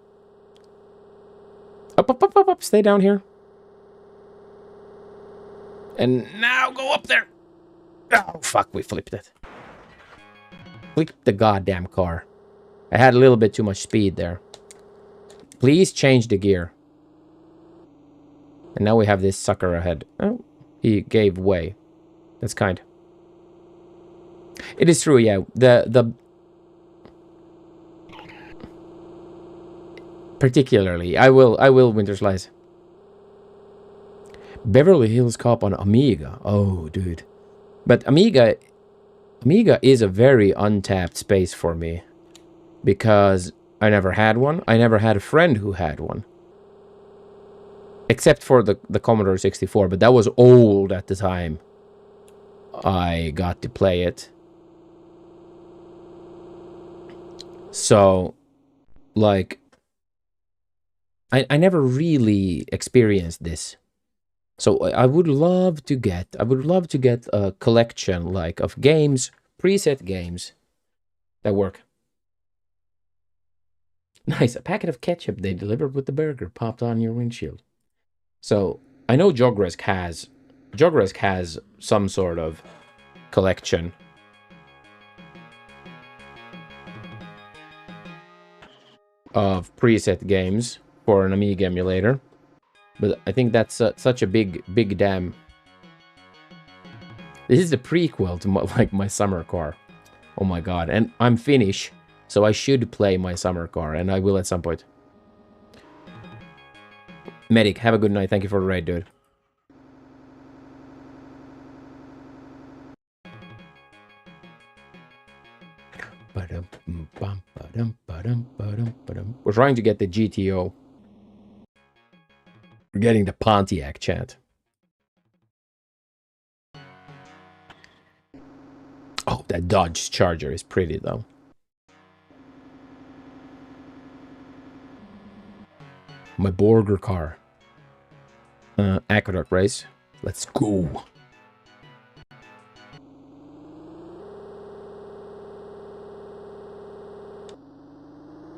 Up, up, up, up, up. Stay down here. And now go up there. Oh, fuck. We flipped it. Flipped the goddamn car. I had a little bit too much speed there. Please change the gear. And now we have this sucker ahead. Oh, he gave way. That's kind. It is true, yeah. Particularly, I will Winter Slice. Beverly Hills Cop on Amiga. Oh, dude. But Amiga is a very untapped space for me. Because I never had one. I never had a friend who had one. Except for the Commodore 64. But that was old at the time I got to play it. So, like, I never really experienced this. So I would love to get a collection like of games, preset games that work. Nice, a packet of ketchup they delivered with the burger popped on your windshield. So I know Jogresk has some sort of collection. Of preset games for an Amiga emulator. But I think that's such a big damn... This is the prequel to my summer car. Oh my god. And I'm Finnish, so I should play my summer car, and I will at some point. Medic, have a good night. Thank you for the raid, dude. We're trying to get the GTO. We're getting the Pontiac chant. Oh, that Dodge Charger is pretty, though. My Borger car. Aqueduct race. Let's go.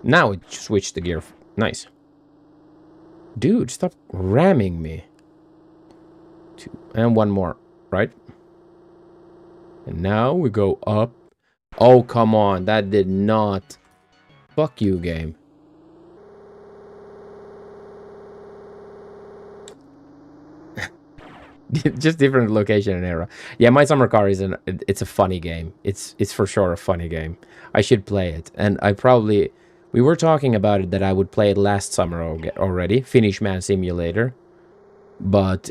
Now it switched the gear. Nice. Dude, stop ramming me. 2 and 1 more, right? And now we go up. Oh, come on. That did not. Fuck you, game. Just different location and era. Yeah, My Summer Car is it's a funny game. It's for sure a funny game. I should play it. And we were talking about it that I would play it last summer already. Finnish Man Simulator. But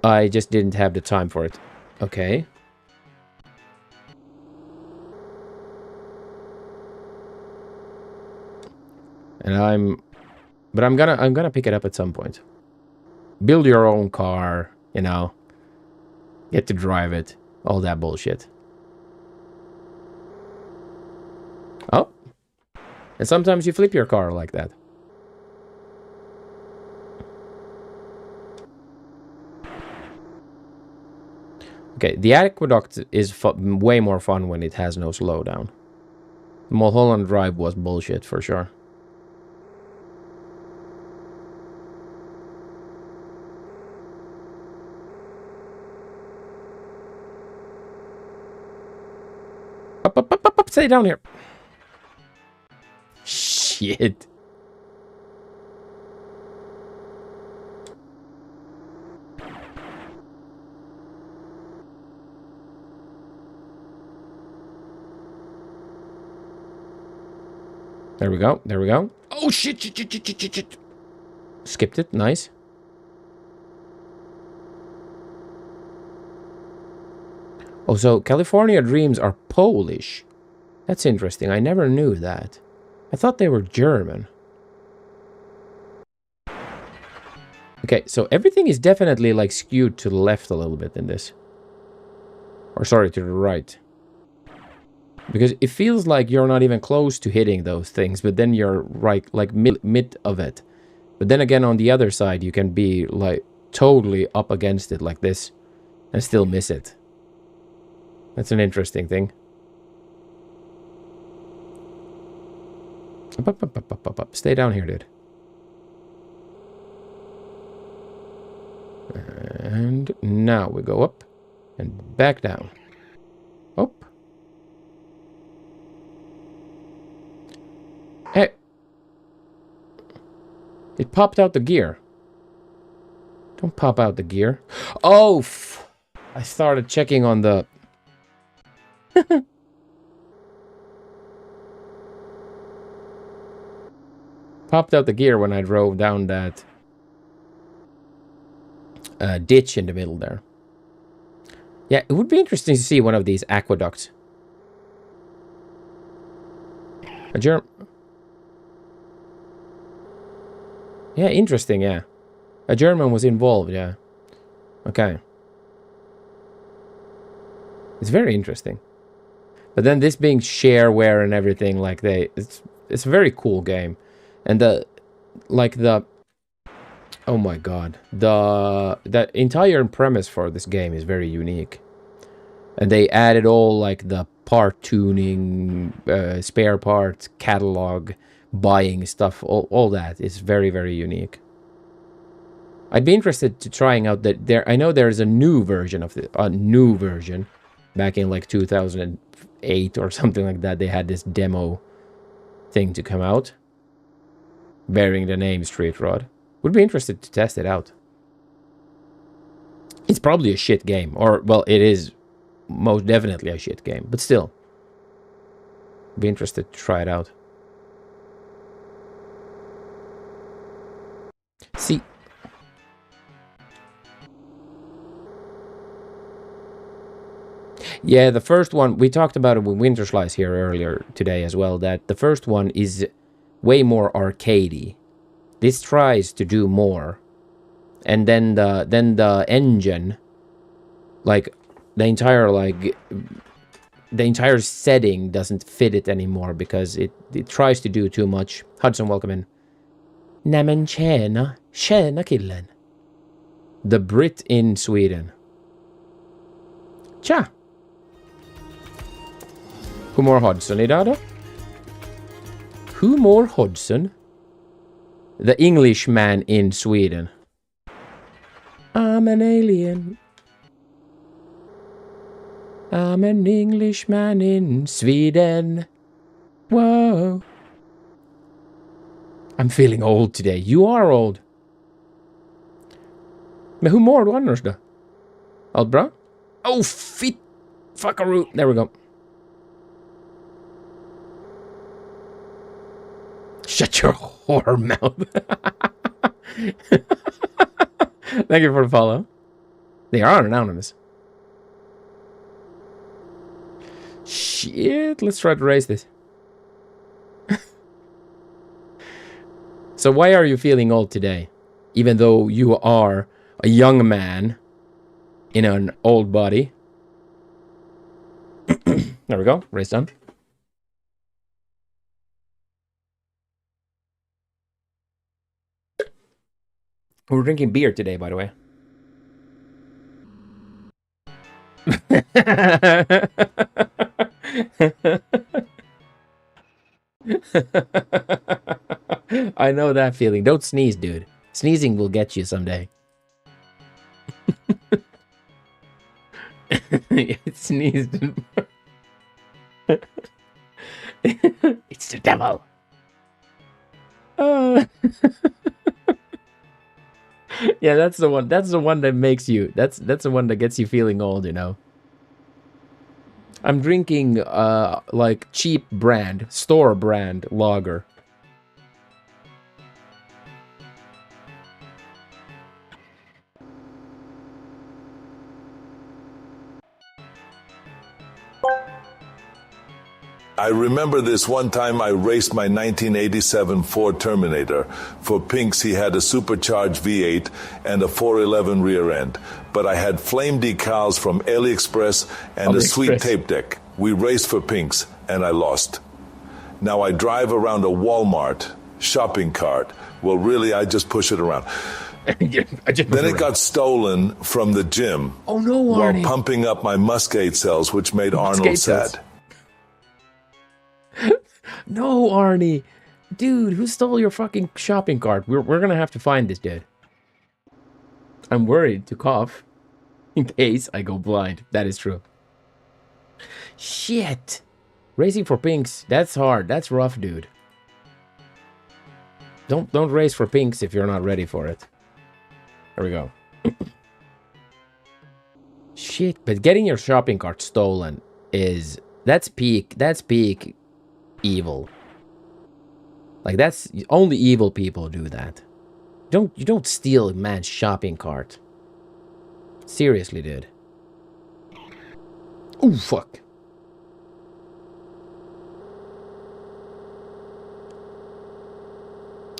I just didn't have the time for it. Okay. And I'm gonna pick it up at some point. Build your own car, you know. Get to drive it. All that bullshit. Oh. And sometimes you flip your car like that. Okay, the aqueduct is way more fun when it has no slowdown. Mulholland Drive was bullshit for sure. Up, stay down here. Shit. There we go. There we go. Oh, shit. Skipped it. Nice. Oh, so California Dreams are Polish. That's interesting. I never knew that. I thought they were German. Okay, so everything is definitely like skewed to the left a little bit in this. Or sorry, to the right. Because it feels like you're not even close to hitting those things, but then you're right, like mid of it. But then again, on the other side, you can be like totally up against it like this and still miss it. That's an interesting thing. Up. Stay down here, dude. And now we go up and back down. Up. Hey. It popped out the gear. Don't pop out the gear. Oh, I started checking on the... Popped out the gear when I drove down that ditch in the middle there. Yeah, it would be interesting to see one of these aqueducts. Yeah, interesting, yeah. A German was involved, yeah. Okay. It's very interesting. But then this being shareware and everything, like it's a very cool game. And oh my god, the entire premise for this game is very unique. And they added all like the part tuning, spare parts, catalog, buying stuff, all that is very, very unique. I'd be interested to trying out that I know there's a new version of back in like 2008 or something like that. They had this demo thing to come out bearing the name Street Rod. Would be interested to test it out. It's probably a shit game, or well, it is most definitely a shit game, but still be interested to try it out. See, yeah, the first one, we talked about it with Winter Slice here earlier today as well, that the first one is way more arcadey. This tries to do more. And then the engine, like the entire setting doesn't fit it anymore because it tries to do too much. Hudson, welcome in. Nämen tjena killen. The Brit in Sweden. Tja. Hur mår Hudson idag då? Humor Hodgson, the Englishman in Sweden. I'm an alien. I'm an Englishman in Sweden. Whoa. I'm feeling old today. You are old. Men hur mår du annars då? Allt bra? Oh, fit fuckaroo. There we go. Shut your whore mouth. Thank you for the follow. They are anonymous. Shit, let's try to raise this. So why are you feeling old today? Even though you are a young man in an old body. There we go, raise done. We're drinking beer today, by the way. I know that feeling. Don't sneeze, dude. Sneezing will get you someday. It sneezed. It's the devil. Yeah, that's the one. That's the one that makes you. That's the one that gets you feeling old, you know. I'm drinking like cheap brand, store brand lager. I remember this one time I raced my 1987 Ford Terminator. For Pinks, he had a supercharged V8 and a 411 rear end. But I had flame decals from AliExpress and a sweet tape deck. We raced for Pinks, and I lost. Now I drive around a Walmart shopping cart. Well, really, I just push it around. Then it got stolen from the gym. Oh, no, While Arnie. pumping up my Muscade cells, which made Arnold sad. No, Arnie. Dude, who stole your fucking shopping cart? We're gonna have to find this dude. I'm worried to cough in case I go blind. That is true. Shit. Racing for Pinks, that's hard. That's rough, dude. Don't race for Pinks if you're not ready for it. There we go. Shit, but getting your shopping cart stolen is that's peak evil. Like that's only evil people do that. You don't steal a man's shopping cart. Seriously, dude. Oh fuck.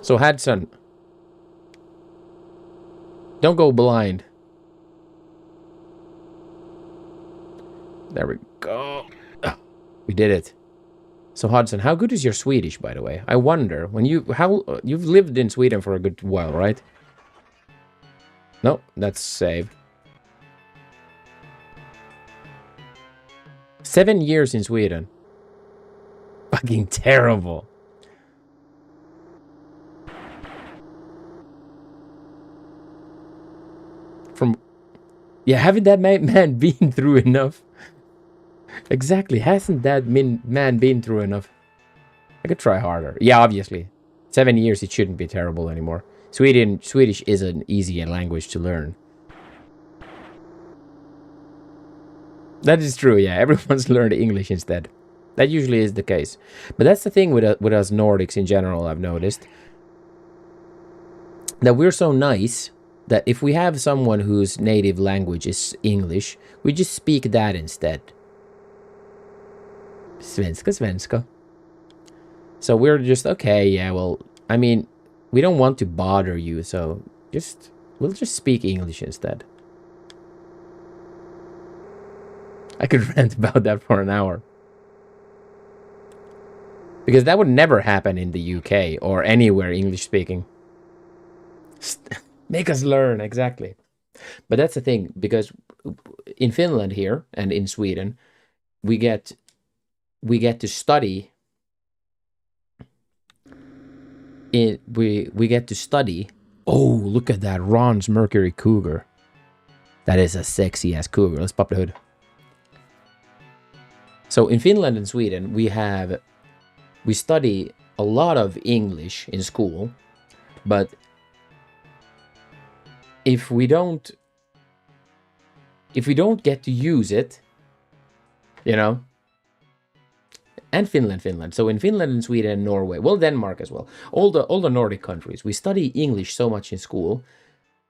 So Hudson, don't go blind. There we go. We did it. So Hudson, how good is your Swedish, by the way? I wonder when you've lived in Sweden for a good while, right? No, that's saved. 7 years in Sweden. Fucking terrible. Haven't that man been through enough? Exactly, hasn't that man been through enough? I could try harder. Yeah, obviously. 7 years, it shouldn't be terrible anymore. Swedish is an easy language to learn. That is true, yeah. Everyone's learned English instead. That usually is the case. But that's the thing with us Nordics in general, I've noticed. That we're so nice that if we have someone whose native language is English, we just speak that instead. Svenska. So we're just, okay, yeah, well, I mean, we don't want to bother you, so we'll just speak English instead. I could rant about that for an hour. Because that would never happen in the UK or anywhere English speaking. Make us learn, exactly. But that's the thing, because in Finland here and in Sweden, we get to study we get to study. Oh, look at that Ron's Mercury Cougar. That is a sexy ass cougar. Let's pop the hood. So in Finland and Sweden, we study a lot of English in school, but if we don't get to use it, you know, and Finland. So in Finland and Sweden and Norway, well, Denmark as well, all the Nordic countries, we study English so much in school,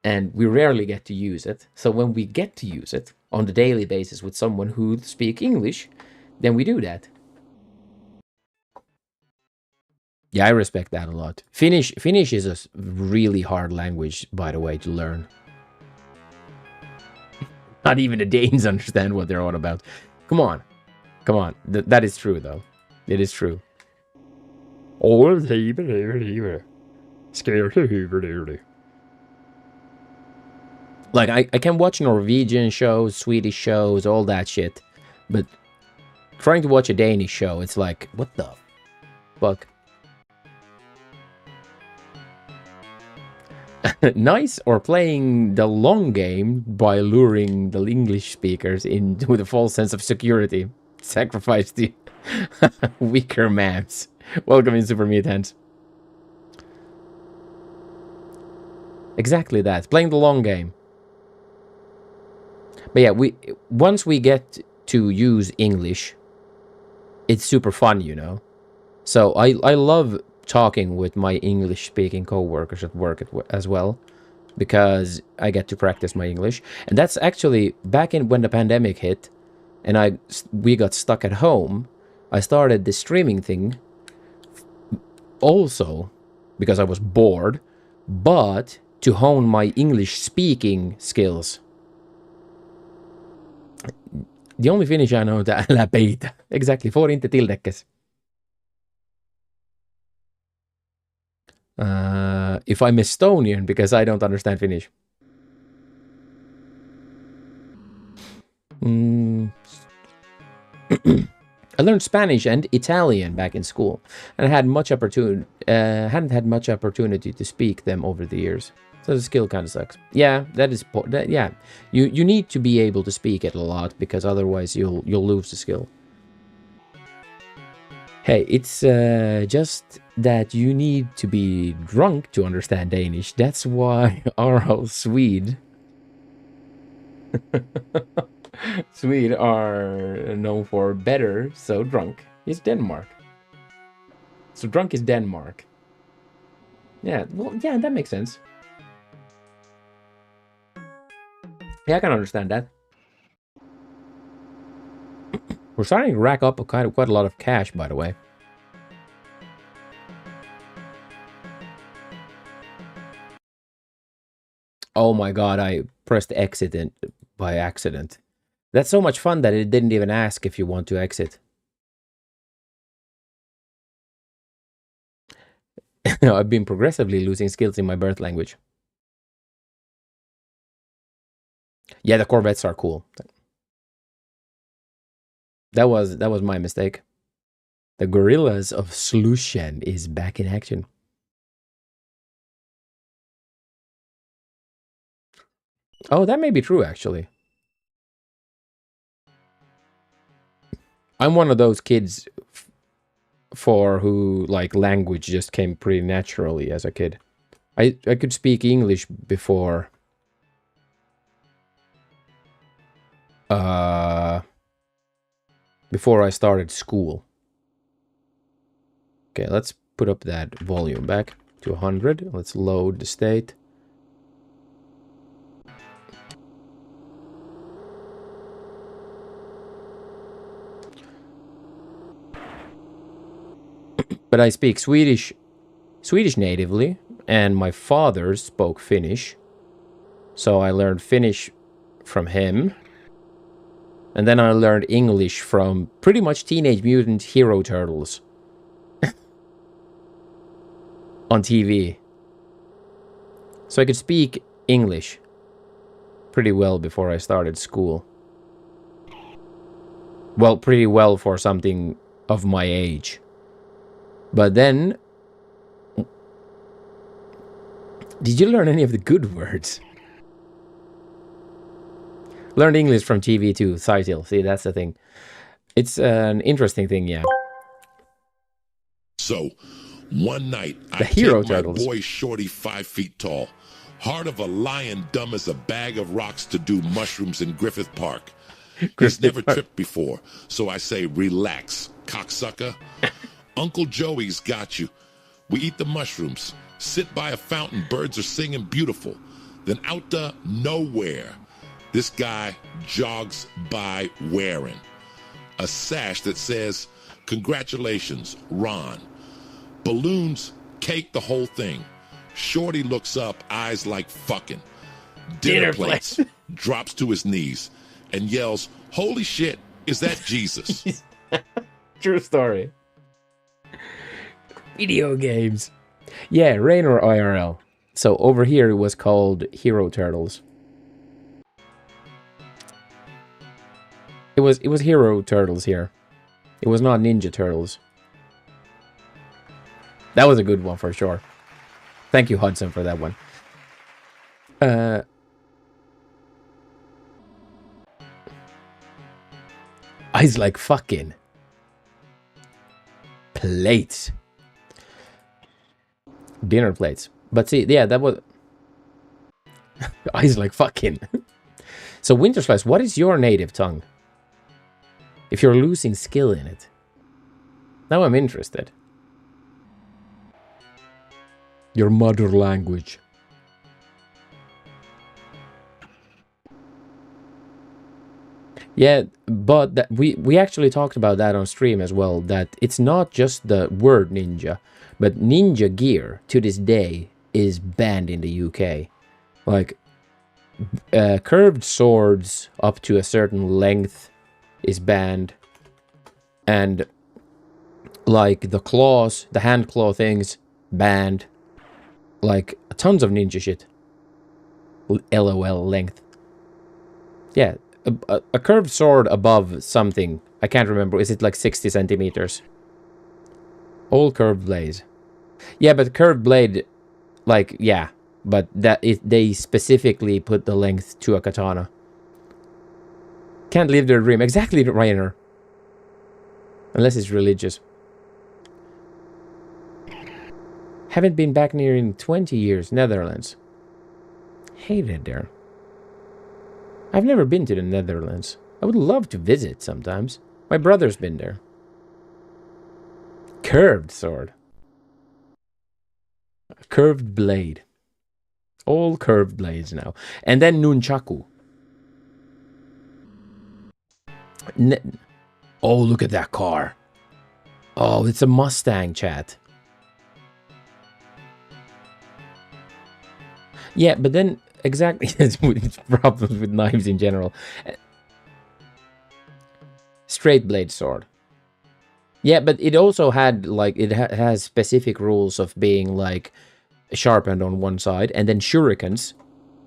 and we rarely get to use it. So when we get to use it on the daily basis with someone who speaks English, then we do that. Yeah, I respect that a lot. Finnish is a really hard language, by the way, to learn. Not even the Danes understand what they're on about. Come on. That is true, though. It is true. Like, I can watch Norwegian shows, Swedish shows, all that shit. But trying to watch a Danish show, it's like, what the fuck? Nice, or playing the long game by luring the English speakers into the false sense of security. Sacrifice the weaker mans. Welcome in, Super Mutants. Exactly that. Playing the long game. But yeah, once we get to use English, it's super fun, you know. So I love talking with my English-speaking co-workers at work as well, because I get to practice my English. And that's actually back in when the pandemic hit, and we got stuck at home. I started this streaming thing, also because I was bored, but to hone my English-speaking skills. The only Finnish I know that älä peitä. Exactly, får inte tillräckes. If I'm Estonian, because I don't understand Finnish. I learned Spanish and Italian back in school, and I had hadn't had much opportunity to speak them over the years. So the skill kind of sucks. Yeah, yeah. You need to be able to speak it a lot, because otherwise you'll lose the skill. Hey, it's just that you need to be drunk to understand Danish. That's why our Swede are known for better, so drunk is Denmark. So drunk is Denmark. Yeah, well, yeah, that makes sense. Yeah, I can understand that. We're starting to rack up quite a lot of cash, by the way. Oh my god, I pressed exit by accident. That's so much fun that it didn't even ask if you want to exit. I've been progressively losing skills in my birth language. Yeah, the Corvettes are cool. That was my mistake. The Gorillas of Slushen is back in action. Oh, that may be true, actually. I'm one of those kids for who, like, language just came pretty naturally as a kid. I could speak English before I started school. Okay, let's put up that volume back to 100. Let's load the state. But I speak Swedish natively, and my father spoke Finnish. So I learned Finnish from him. And then I learned English from pretty much Teenage Mutant Hero Turtles. On TV. So I could speak English pretty well before I started school. Well, pretty well for something of my age. But then, Did you learn any of the good words? Learned English from TV too, Cytil. See, that's the thing. It's an interesting thing, yeah. So, one night, The I hero take my turtles. boy Shorty 5 feet tall, heart of a lion dumb as a bag of rocks to do mushrooms in Griffith Park. He's never tripped before, so I say, relax, cocksucker. Uncle Joey's got you. We eat the mushrooms, sit by a fountain, birds are singing beautiful. Then out to nowhere, this guy jogs by wearing a sash that says, congratulations, Ron. Balloons cake the whole thing. Shorty looks up, eyes like fucking. Dinner plates. Drops to his knees and yells, holy shit, is that Jesus? True story. Video games. Yeah, Rain or IRL. So over here it was called Hero Turtles. It was Hero Turtles here. It was not Ninja Turtles. That was a good one for sure. Thank you, Hudson, for that one. Eyes like fucking. Plates. Dinner plates. But see, yeah, that was... Eyes like fucking. So, Winter Slice, what is your native tongue? If you're losing skill in it. Now I'm interested. Your mother language. Yeah, but that we actually talked about that on stream as well, that it's not just the word ninja, but ninja gear to this day is banned in the UK. Like, curved swords up to a certain length is banned, and like the claws, the hand claw things, banned. Like tons of ninja shit. LOL length. Yeah, a curved sword above something. I can't remember. Is it like 60 centimeters? All curved blades. Yeah, but curved blade, like, yeah. But that they specifically put the length to a katana. Can't live their dream. Exactly, Rainer. Unless it's religious. Haven't been back near in 20 years, Netherlands. Hate it there. I've never been to the Netherlands. I would love to visit sometimes. My brother's been there. Curved sword. A curved blade. All curved blades now. And then nunchaku. Oh, look at that car. Oh, it's a Mustang, chat. Yeah, but then exactly it's problems with knives in general. Straight blade sword. Yeah, but it also had like it has specific rules of being like sharpened on one side, and then shurikens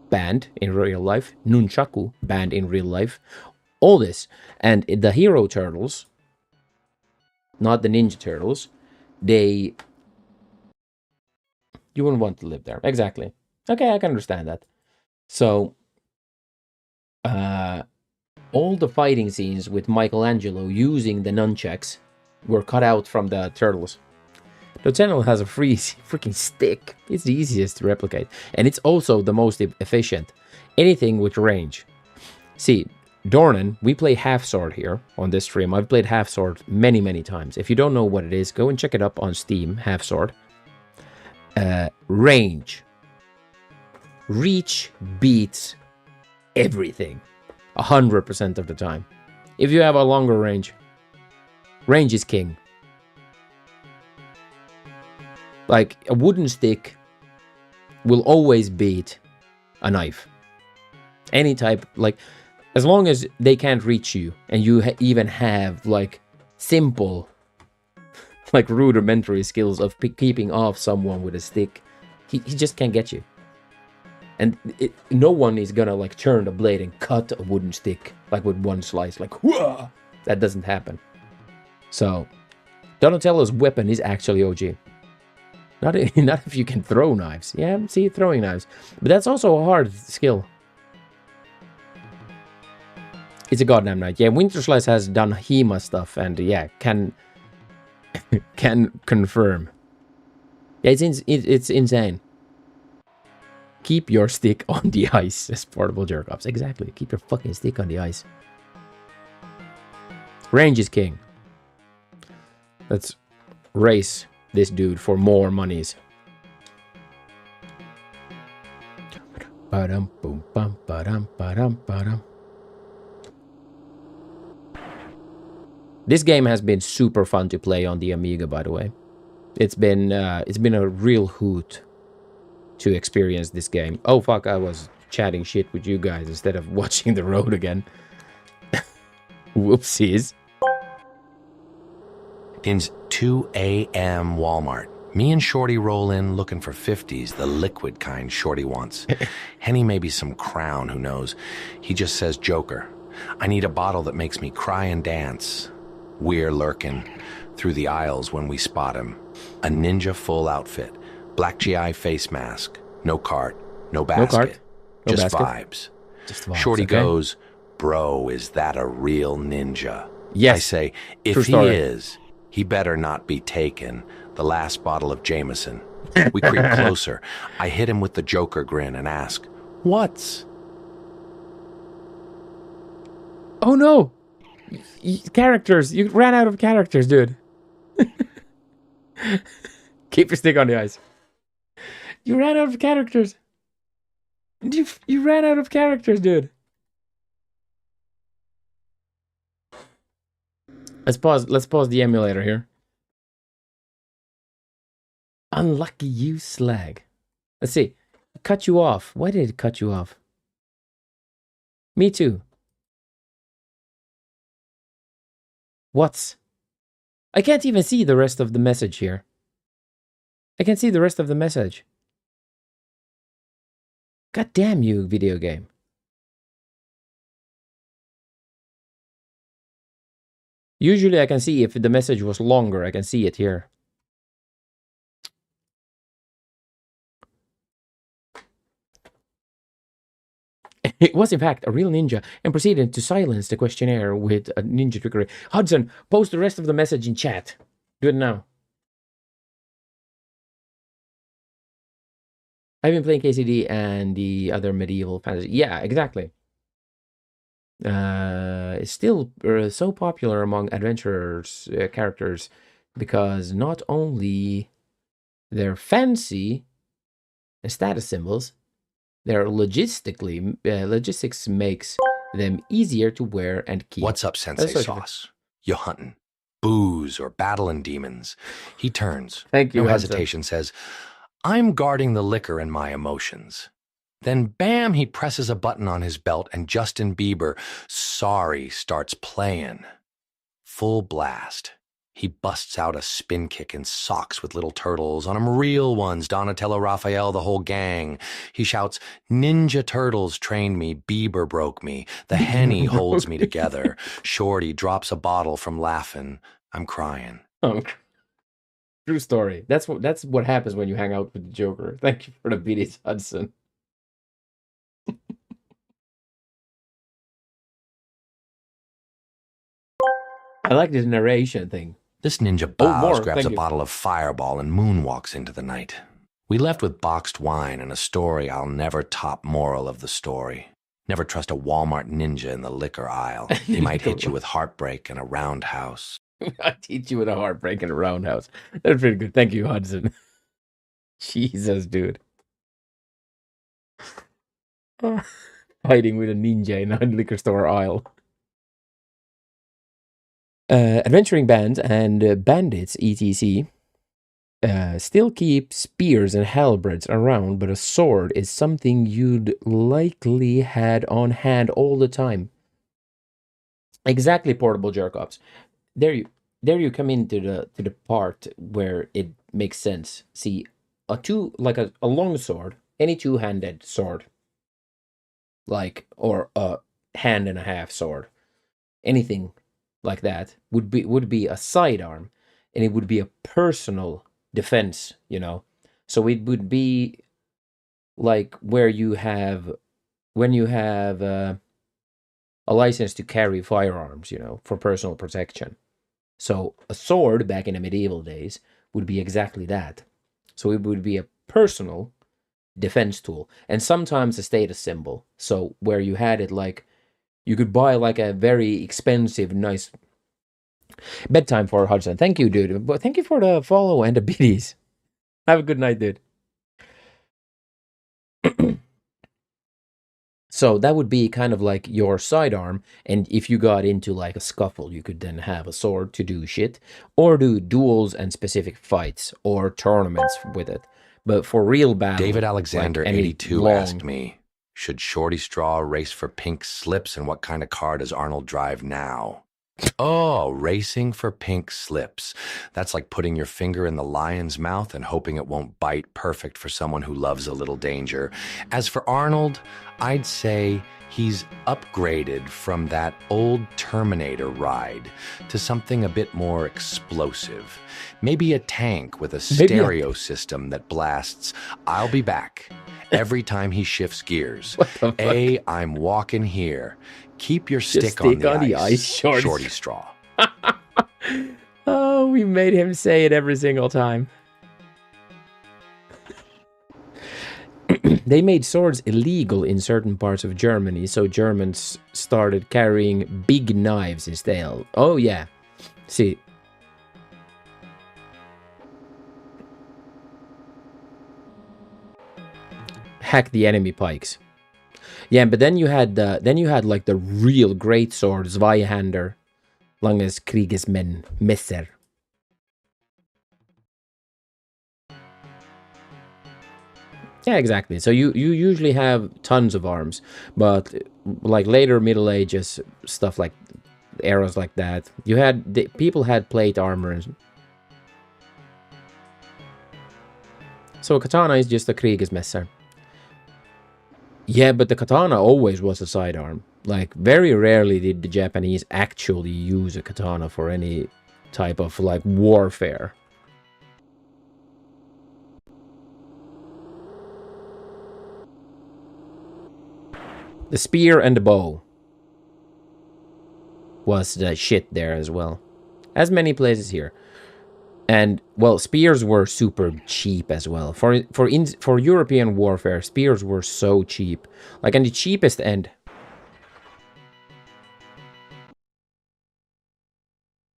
banned in real life, nunchaku banned in real life. All this, and the Hero Turtles, not the Ninja Turtles, you wouldn't want to live there. Exactly. Okay, I can understand that. So, all the fighting scenes with Michelangelo using the nunchucks were cut out from the Turtles. The channel has a freaking stick. It's the easiest to replicate. And it's also the most efficient. Anything with range. See, Dornan, we play half sword here on this stream. I've played half sword many, many times. If you don't know what it is, go and check it up on Steam, half sword. Range. Reach beats everything 100% of the time. If you have a longer range, range is king. Like a wooden stick will always beat a knife. Any type, like as long as they can't reach you and you even have like simple, like rudimentary skills of keeping off someone with a stick, he just can't get you. And no one is gonna like turn the blade and cut a wooden stick like with one slice, like whoa! That doesn't happen. So Donatello's weapon is actually OG. Not not if you can throw knives. Yeah, see, throwing knives. But that's also a hard skill. It's a goddamn knight. Yeah, Winterslice has done HEMA stuff and yeah, can confirm. Yeah, it's insane. Keep your stick on the ice, says Portable Jerkoffs. Exactly. Keep your fucking stick on the ice. Range is king. Let's race this dude for more monies. Ba-dum, boom, bum, ba-dum, ba-dum, ba-dum. This game has been super fun to play on the Amiga, by the way. It's been a real hoot to experience this game. Oh fuck, I was chatting shit with you guys instead of watching the road again. Whoopsies. It's 2 a.m. Walmart. Me and Shorty roll in looking for 50s, the liquid kind Shorty wants. Henny maybe some Crown, who knows. He just says Joker. I need a bottle that makes me cry and dance. We're lurking through the aisles when we spot him. A ninja full outfit, black GI face mask, no cart, no basket, No just basket. vibes. Just vibes, Shorty okay. goes, bro, is that a real ninja? Yes. I say, if True he story. is, he better not be taken. The last bottle of Jameson. We creep closer. I hit him with the Joker grin and ask, what's? Oh no! Characters! You ran out of characters, dude. Keep your stick on the ice. You ran out of characters. You ran out of characters, dude. Let's pause the emulator here. Unlucky you slag. Let's see. Cut you off. Why did it cut you off? Me too. What's? I can't even see the rest of the message here. I can't see the rest of the message. God damn you, video game. Usually I can see if the message was longer, I can see it here. It was in fact a real ninja and proceeded to silence the questionnaire with a ninja trickery. Hudson, post the rest of the message in chat. Do it now. I've been playing KCD and the other medieval fantasy. Yeah, exactly. It's still so popular among adventurers characters because not only they're fancy and status symbols, their logistics makes them easier to wear and keep. What's up, Sensei That's Sauce? You hunting? Booze or battling demons? He turns. Thank you, No Hudson. hesitation says, I'm guarding the liquor and my emotions. Then bam, he presses a button on his belt and Justin Bieber, Sorry, starts playing. Full blast. He busts out a spin kick and socks with little turtles on them, real ones, Donatello, Raphael, the whole gang. He shouts, Ninja Turtles trained me, Bieber broke me, the Henny holds me together. Shorty drops a bottle from laughing. I'm crying. Oh, true story. That's what happens when you hang out with the Joker. Thank you for the beaties, Hudson. I like this narration thing. This ninja Oh, bows, more, grabs thank a you. bottle of Fireball, and moonwalks into the night. We left with boxed wine and a story I'll never top. Moral of the story. Never trust a Walmart ninja in the liquor aisle. He might hit you with heartbreak and a roundhouse. I teach you with a heartbreak and a roundhouse. That's pretty good. Thank you, Hudson. Jesus, dude. Fighting with a ninja in a liquor store aisle. Adventuring bands and bandits, etc., still keep spears and halberds around, but a sword is something you'd likely had on hand all the time. Exactly, Portable Jerkoffs. There you come into the part where it makes sense. See, a long sword, any two-handed sword, or a hand and a half sword, anything like that would be a sidearm, and it would be a personal defense, So it would be like where you have when you have a license to carry firearms, you know, for personal protection. So a sword back in the medieval days would be exactly that. So it would be a personal defense tool and sometimes a status symbol. So where you had it like you could buy like a very expensive, nice bedtime for Hudson. Thank you, dude. But thank you for the follow and the biddies. Have a good night, dude. So that would be kind of like your sidearm, and if you got into like a scuffle, you could then have a sword to do shit, or do duels and specific fights, or tournaments with it. But for real battle... David Alexander, like 82, asked me, should Shorty Straw race for pink slips, and what kind of car does Arnold drive now? Oh, racing for pink slips. That's like putting your finger in the lion's mouth and hoping it won't bite. Perfect for someone who loves a little danger. As for Arnold, I'd say he's upgraded from that old Terminator ride to something a bit more explosive. Maybe a tank with a stereo system that blasts, "I'll be back," every time he shifts gears. "Hey, I'm walking here. Keep your stick on the ice, Shorty Straw." Oh, we made him say it every single time. They made swords illegal in certain parts of Germany, so Germans started carrying big knives instead. Oh, yeah. See. Hack the enemy pikes. Yeah, but then you had like the real great sword, Zweihander, langes Kriegsmen, Messer. Yeah, exactly. So you usually have tons of arms, but like later Middle Ages, stuff like eras like that, people had plate armor. So a katana is just a Kriegsmesser. Yeah, but the katana always was a sidearm. Like, very rarely did the Japanese actually use a katana for any type of, like, warfare. The spear and the bow was the shit there as well. As many places here. And, well, spears were super cheap as well. For European warfare, spears were so cheap. Like, on the cheapest end...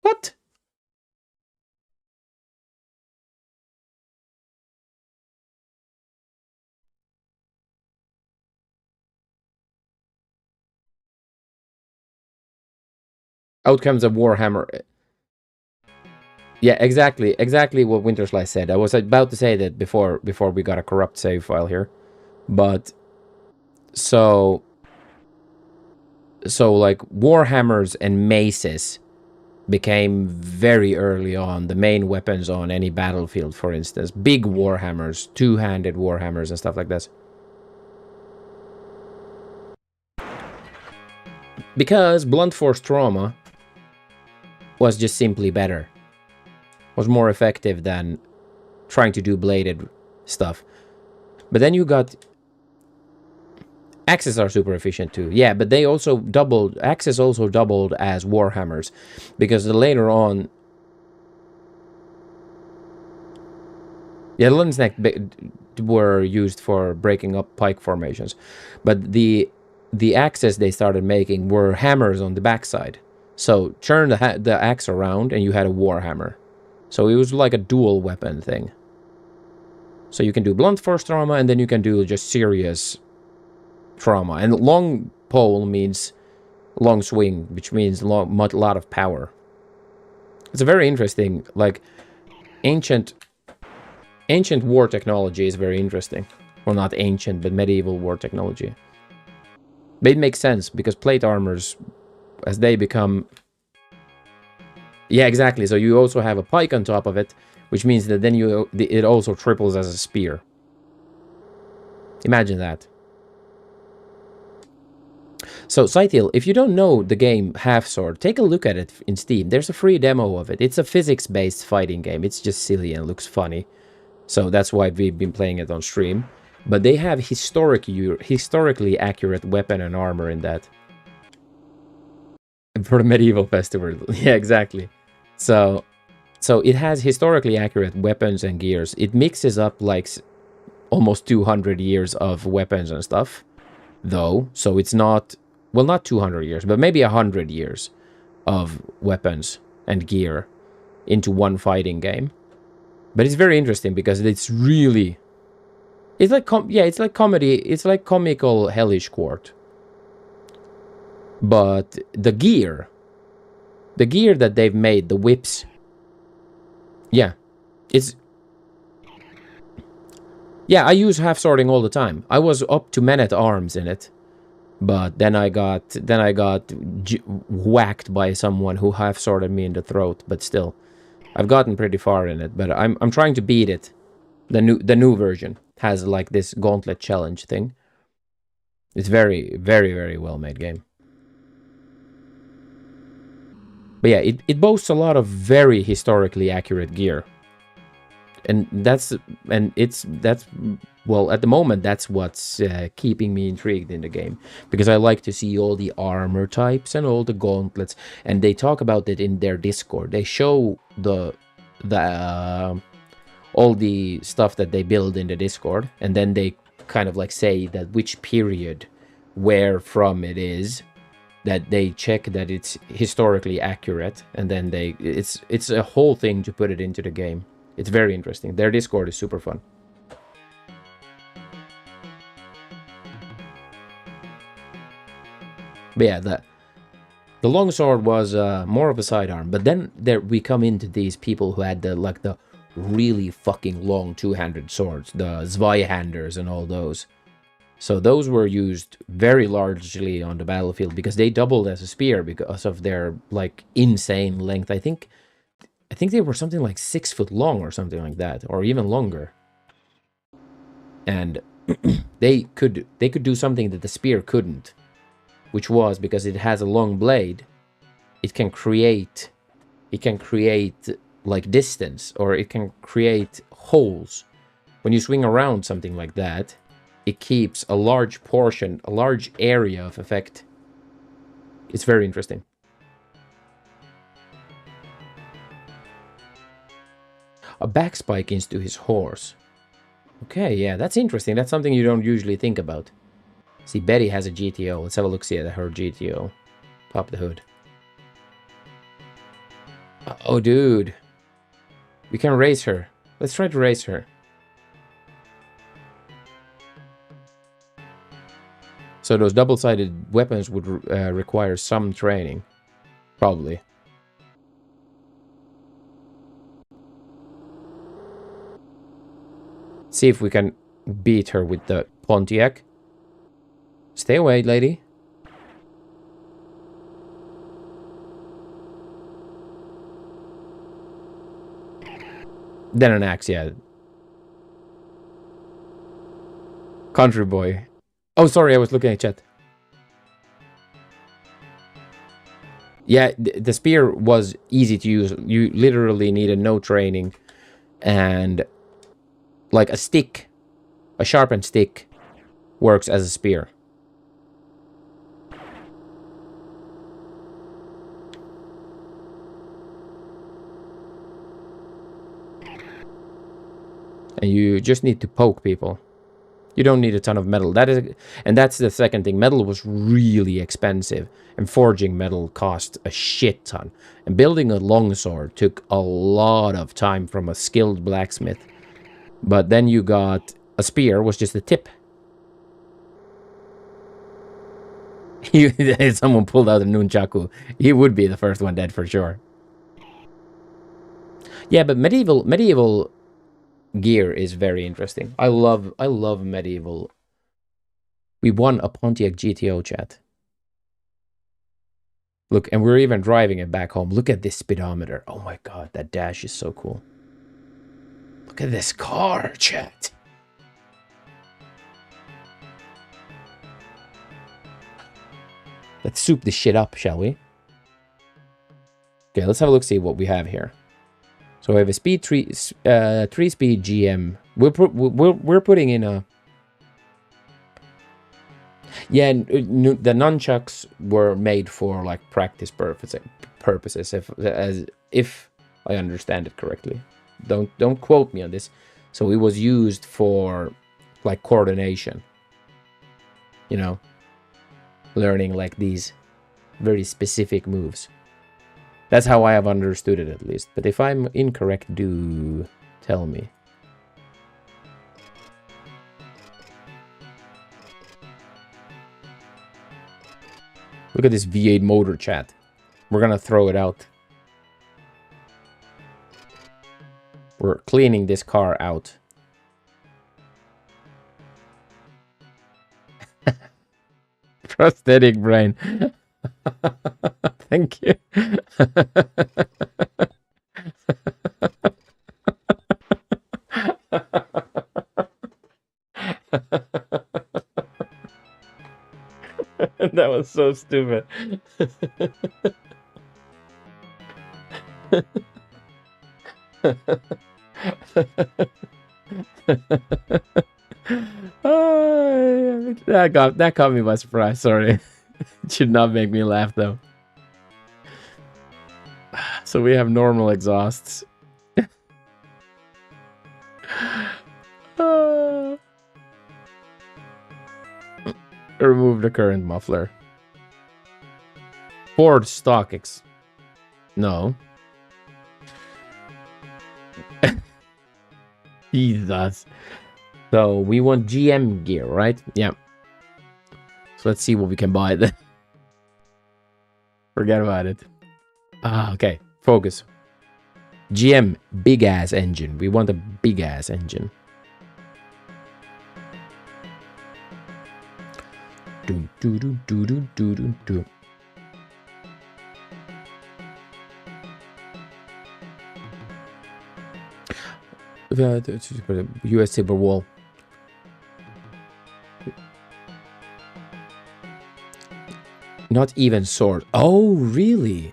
What? Out comes a Warhammer. Yeah, exactly what Winterslice said. I was about to say that before we got a corrupt save file here. But so like Warhammers and maces became very early on the main weapons on any battlefield, for instance. Big Warhammers, two-handed Warhammers and stuff like this. Because blunt force trauma was just simply better. Was more effective than trying to do bladed stuff. But then you got... Axes are super efficient too. Yeah, but they also doubled... Axes also doubled as Warhammers. Because later on... Yeah, Lundsneck were used for breaking up pike formations. But the axes they started making were hammers on the backside. So turn the axe around and you had a Warhammer. So it was like a dual weapon thing. So you can do blunt force trauma and then you can do just serious trauma. And long pole means long swing, which means a lot of power. It's a very interesting, like, ancient war technology is very interesting. Well, not ancient, but medieval war technology. But it makes sense because plate armors, as they become... Yeah, exactly. So you also have a pike on top of it, which means that then it also triples as a spear. Imagine that. So, Scythiel, if you don't know the game Half Sword, take a look at it in Steam. There's a free demo of it. It's a physics-based fighting game. It's just silly and looks funny. So that's why we've been playing it on stream. But they have historically accurate weapon and armor in that. For the medieval festival. Yeah, exactly. So it has historically accurate weapons and gears. It mixes up like almost 200 years of weapons and stuff, though. So it's not, well, not 200 years, but maybe 100 years of weapons and gear into one fighting game. But it's very interesting because it's really, it's like it's like comedy, it's like comical Hellish Court. But the gear that they've made, the whips, yeah, it's, yeah, I use half swording all the time. I was up to men at arms in it, but then I got whacked by someone who half sworded me in the throat. But still, I've gotten pretty far in it. But I'm trying to beat it. The new version has like this gauntlet challenge thing. It's very, very, very well made game. But yeah, it boasts a lot of very historically accurate gear. And well, at the moment, that's what's keeping me intrigued in the game. Because I like to see all the armor types and all the gauntlets. And they talk about it in their Discord. They show all the stuff that they build in the Discord. And then they kind of like say that which period, where from it is. That they check that it's historically accurate. And then it's a whole thing to put it into the game. It's very interesting. Their Discord is super fun. But yeah, the longsword was more of a sidearm. But then we come into these people who had the really fucking long two-handed swords, the Zweihanders and all those. So those were used very largely on the battlefield because they doubled as a spear because of their like insane length. I think they were something like 6 foot long or something like that, or even longer. And they could do something that the spear couldn't, which was because it has a long blade. It can create like distance, or it can create holes. When you swing around something like that, it keeps a large portion, a large area of effect. It's very interesting. A backspike into his horse. Okay, yeah, that's interesting. That's something you don't usually think about. See, Betty has a GTO. Let's have a look-see at her GTO. Pop the hood. Oh, dude. We can race her. Let's try to race her. So those double-sided weapons would require some training. Probably. See if we can beat her with the Pontiac. Stay away, lady. Then an axe, yeah. Country boy. Oh, sorry, I was looking at chat. Yeah, the spear was easy to use. You literally needed no training. And like a stick, a sharpened stick, works as a spear. And you just need to poke people. You don't need a ton of metal. And that's the second thing. Metal was really expensive. And forging metal cost a shit ton. And building a longsword took a lot of time from a skilled blacksmith. But then you got a spear, was just a tip. If someone pulled out a nunchaku, he would be the first one dead for sure. Yeah, but medieval gear is very interesting. I love medieval. We won a Pontiac GTO, chat. Look, and we're even driving it back home. Look at this speedometer. Oh my god, that dash is so cool. Look at this car, chat. Let's soup this shit up, shall we? Okay, let's have a look, see what we have here. So we have a speed 3-speed GM. We're putting in a... Yeah, the nunchucks were made for like practice purposes, if I understand it correctly. Don't quote me on this. So it was used for like coordination. You know, learning like these very specific moves. That's how I have understood it, at least. But if I'm incorrect, do tell me. Look at this V8 motor, chat. We're gonna throw it out. We're cleaning this car out. Prosthetic brain. Thank you. That was so stupid. Oh, that caught me by surprise. Sorry. It should not make me laugh though. So we have normal exhausts. Remove the current muffler. Ford StockX. No. Jesus. So we want GM gear, right? Yeah. So let's see what we can buy then. Forget about it. Okay. Focus. GM, big ass engine. We want a big ass engine. Do do do do do do do do. US Silver Wall. Not even sword. Oh, really?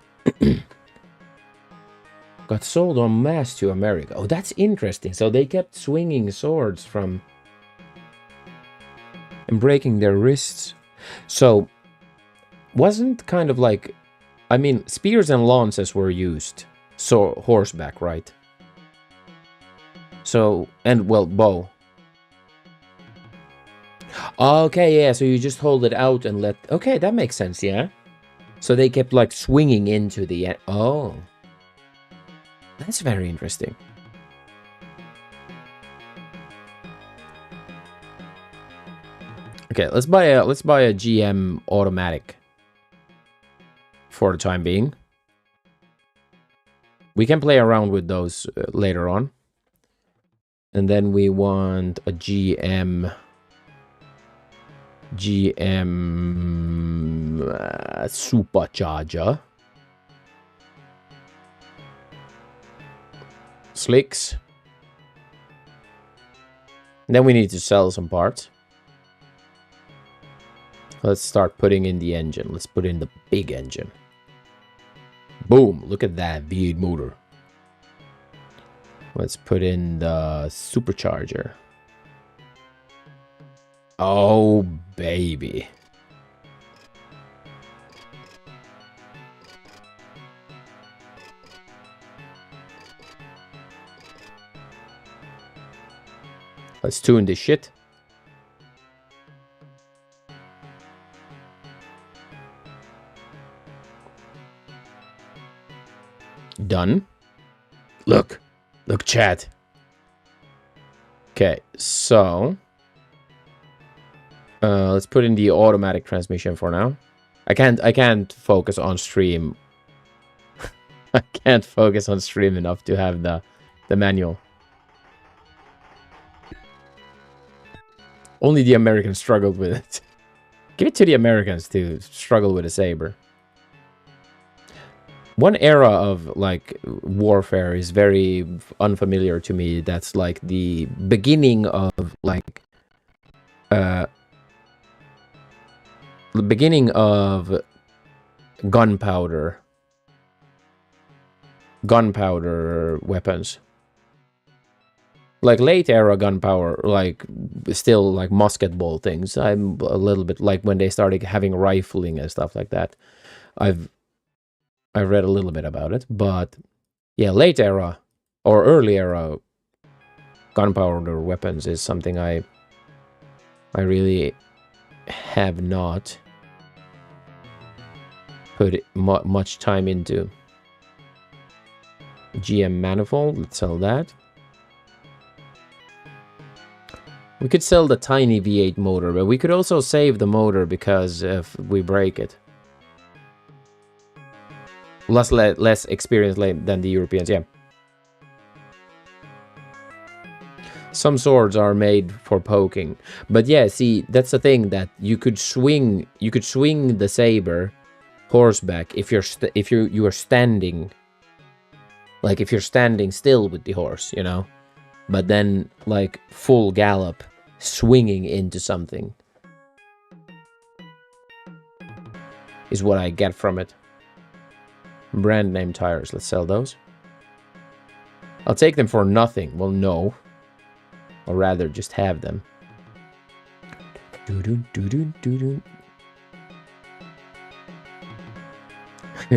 Got sold en masse to America. Oh, that's interesting. So they kept swinging swords from... and breaking their wrists. So, wasn't kind of like... I mean, spears and lances were used. So, horseback, right? So, and, well, bow. Okay, yeah, so you just hold it out and let... Okay, that makes sense, yeah? So they kept, like, swinging into the... Oh. That's very interesting. Okay, let's buy a GM automatic for the time being. We can play around with those later on. And then we want a GM supercharger. Slicks. And then we need to sell some parts. Let's start putting in the engine. Let's put in the big engine. Boom, look at that V8 motor. Let's put in the supercharger. Oh, baby. Let's tune this shit. Done. Look, chat. Okay, so let's put in the automatic transmission for now. I can't focus on stream. I can't focus on stream enough to have the manual. Only the Americans struggled with it. Give it to the Americans to struggle with a saber. One era of, like, warfare is very unfamiliar to me. That's, like, the beginning of, like, the beginning of gunpowder gunpowder weapons. Like late era gunpowder, like still like musket ball things. I'm a little bit like when they started having rifling and stuff like that. I've read a little bit about it, but yeah, late era or early era gunpowder weapons is something I really have not put much time into. GM manifold, let's sell that. We could sell the tiny V8 motor, but we could also save the motor because if we break it. Less experience than the Europeans, yeah. Some swords are made for poking, but yeah, see, that's the thing, that you could swing the saber horseback if you are standing, like if you're standing still with the horse, you know. But then, like, full gallop, swinging into something is what I get from it. Brand name tires, let's sell those. I'll take them for nothing. Well, no. Or rather, just have them.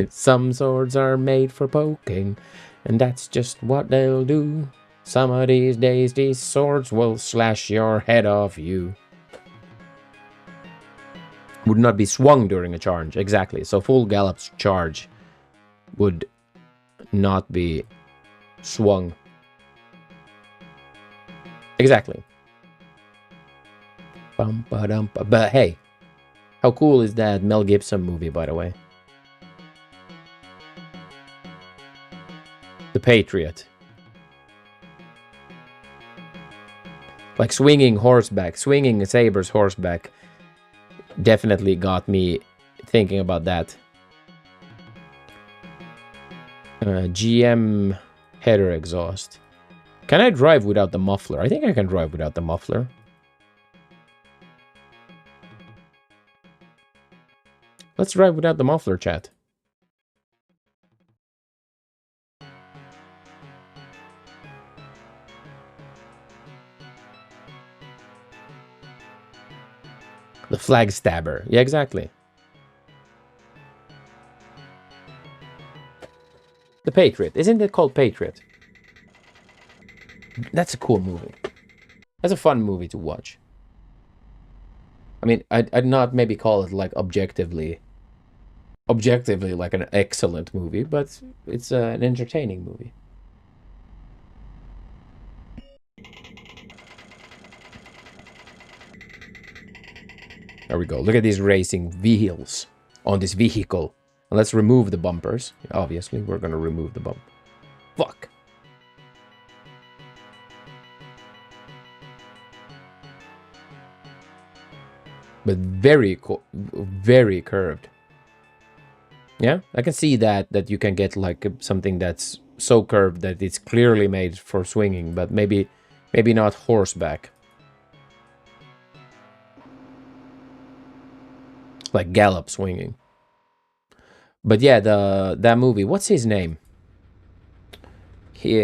Some swords are made for poking, and that's just what they'll do. Some of these days, these swords will slash your head off you. Would not be swung during a charge. Exactly. So full gallop's charge would not be swung. Exactly. But hey, how cool is that Mel Gibson movie, by the way? The Patriot. Like swinging a saber's horseback definitely got me thinking about that. GM header exhaust. Can I drive without the muffler? I think I can drive without the muffler. Let's drive without the muffler, chat. The flag stabber. Yeah, exactly. The Patriot. Isn't it called Patriot? That's a cool movie. That's a fun movie to watch. I mean, I'd not maybe call it like objectively like an excellent movie, but it's an entertaining movie. There we go. Look at these racing wheels on this vehicle. And let's remove the bumpers. Obviously, we're going to remove the bump. Fuck. But very curved. Yeah, I can see that you can get like something that's so curved that it's clearly made for swinging, but maybe not horseback. Like gallop swinging. But yeah, that movie, what's his name? He's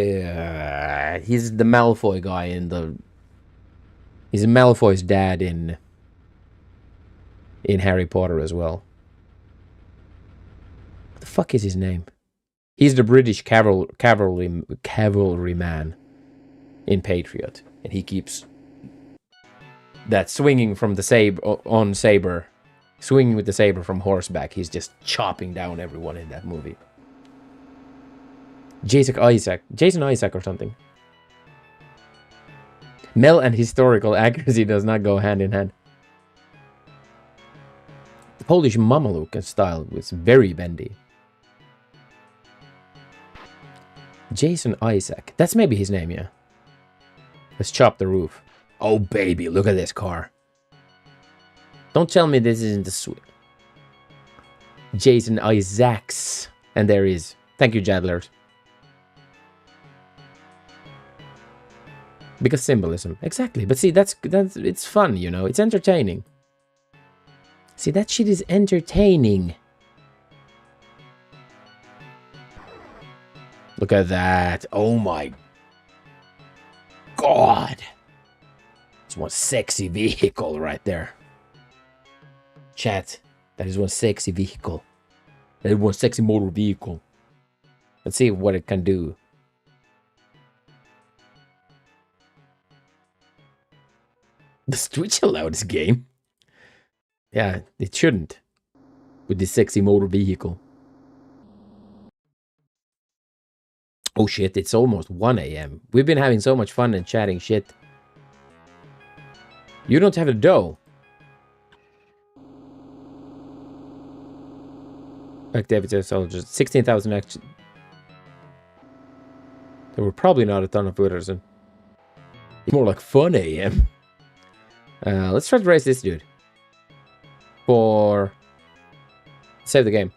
the Malfoy guy he's Malfoy's dad in Harry Potter as well. What the fuck is his name? He's the British cavalryman in Patriot, and he keeps that swinging from the saber. Swinging with the saber from horseback, he's just chopping down everyone in that movie. Jason Isaac or something. Mel and historical accuracy does not go hand in hand. The Polish Mameluke style was very bendy. Jason Isaac. That's maybe his name, yeah. Let's chop the roof. Oh, baby, look at this car. Don't tell me this isn't the sweet. Jason Isaacs. And there is. Thank you, Jadlers. Because symbolism. Exactly. But see, that's it's fun, you know. It's entertaining. See, that shit is entertaining. Look at that. Oh my God. It's one sexy vehicle right there. Chat. That is one sexy vehicle. That is one sexy motor vehicle. Let's see what it can do. Does Twitch allow this game? Yeah, it shouldn't. With this sexy motor vehicle. Oh shit, it's almost 1 a.m. We've been having so much fun and chatting shit. You don't have the dough. Activity soldiers. 16,000 actually. There were probably not a ton of voters. It's more like fun a.m. Let's try to race this dude. For... Save the game.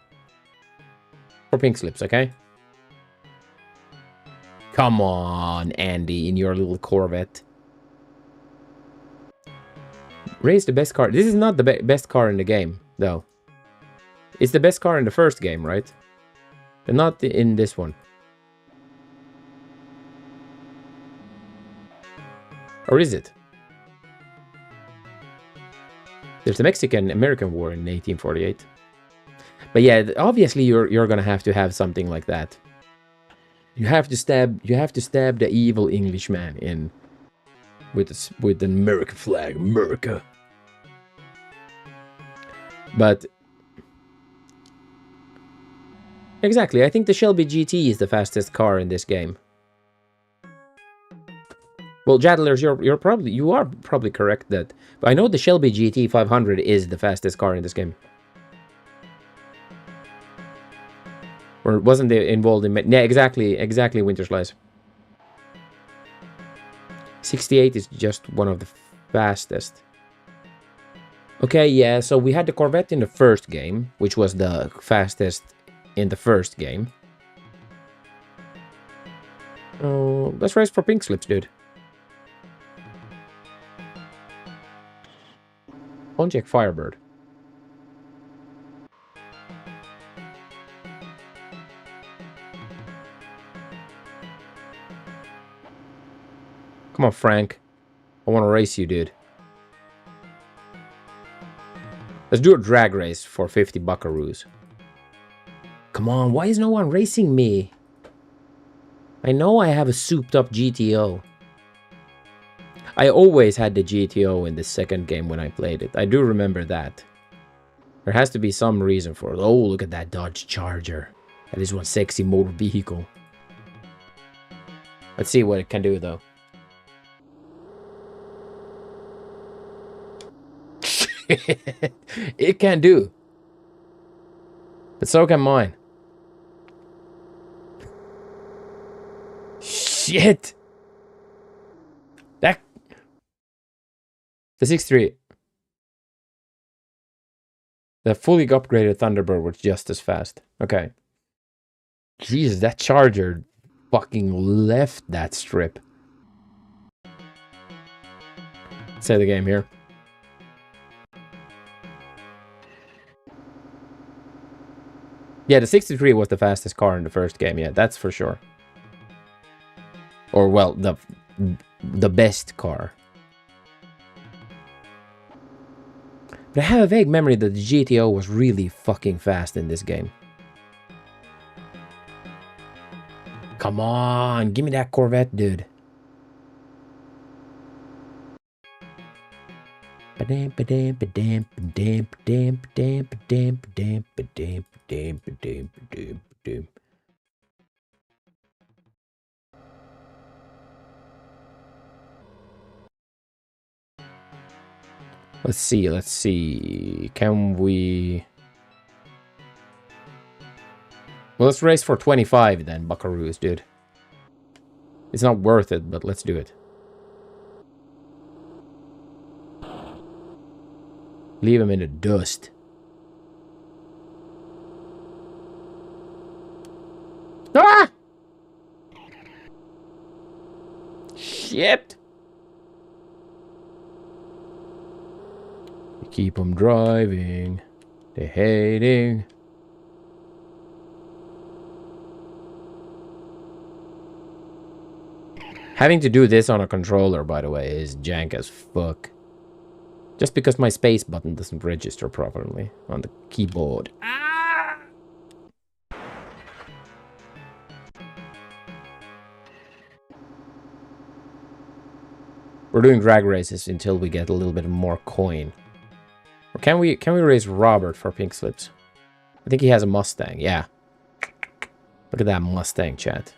For pink slips, okay? Come on, Andy, in your little Corvette. Race the best car. This is not the best car in the game, though. It's the best car in the first game, right? But not in this one. Or is it? There's the Mexican-American War in 1848. But yeah, obviously you're gonna have to have something like that. You have to stab the evil Englishman in with the American flag, America. But exactly, I think the Shelby GT is the fastest car in this game. Well, Jadlers, you are probably correct that. But I know the Shelby GT 500 is the fastest car in this game. Or wasn't they involved in... Yeah, exactly, Winter's Lies. 68 is just one of the fastest. Okay, yeah, so we had the Corvette in the first game, which was the fastest in the first game. Oh, let's race for pink slips, dude. Pontiac Firebird. Come on, Frank. I want to race you, dude. Let's do a drag race for 50 buckaroos. Come on, why is no one racing me? I know I have a souped-up GTO. I always had the GTO in the second game when I played it. I do remember that. There has to be some reason for it. Oh, look at that Dodge Charger. That is one sexy motor vehicle. Let's see what it can do, though. It can do. But so can mine. Shit! That... The 6.3. The fully upgraded Thunderbird was just as fast. Okay. Jesus, that Charger fucking left that strip. Say the game here. Yeah, the 63 was the fastest car in the first game. Yeah, that's for sure. Or, well, the best car. But I have a vague memory that the GTO was really fucking fast in this game. Come on, give me that Corvette, dude. Let's see. Can we... Well, let's race for 25 then, buckaroos, dude. It's not worth it, but let's do it. Leave him in the dust. Ah! Shit! You keep them driving. They're hating. Having to do this on a controller, by the way, is jank as fuck. Just because my space button doesn't register properly on the keyboard. We're doing drag races until we get a little bit more coin. Or can we race Robert for pink slips? I think he has a Mustang, yeah. Look at that Mustang, chat.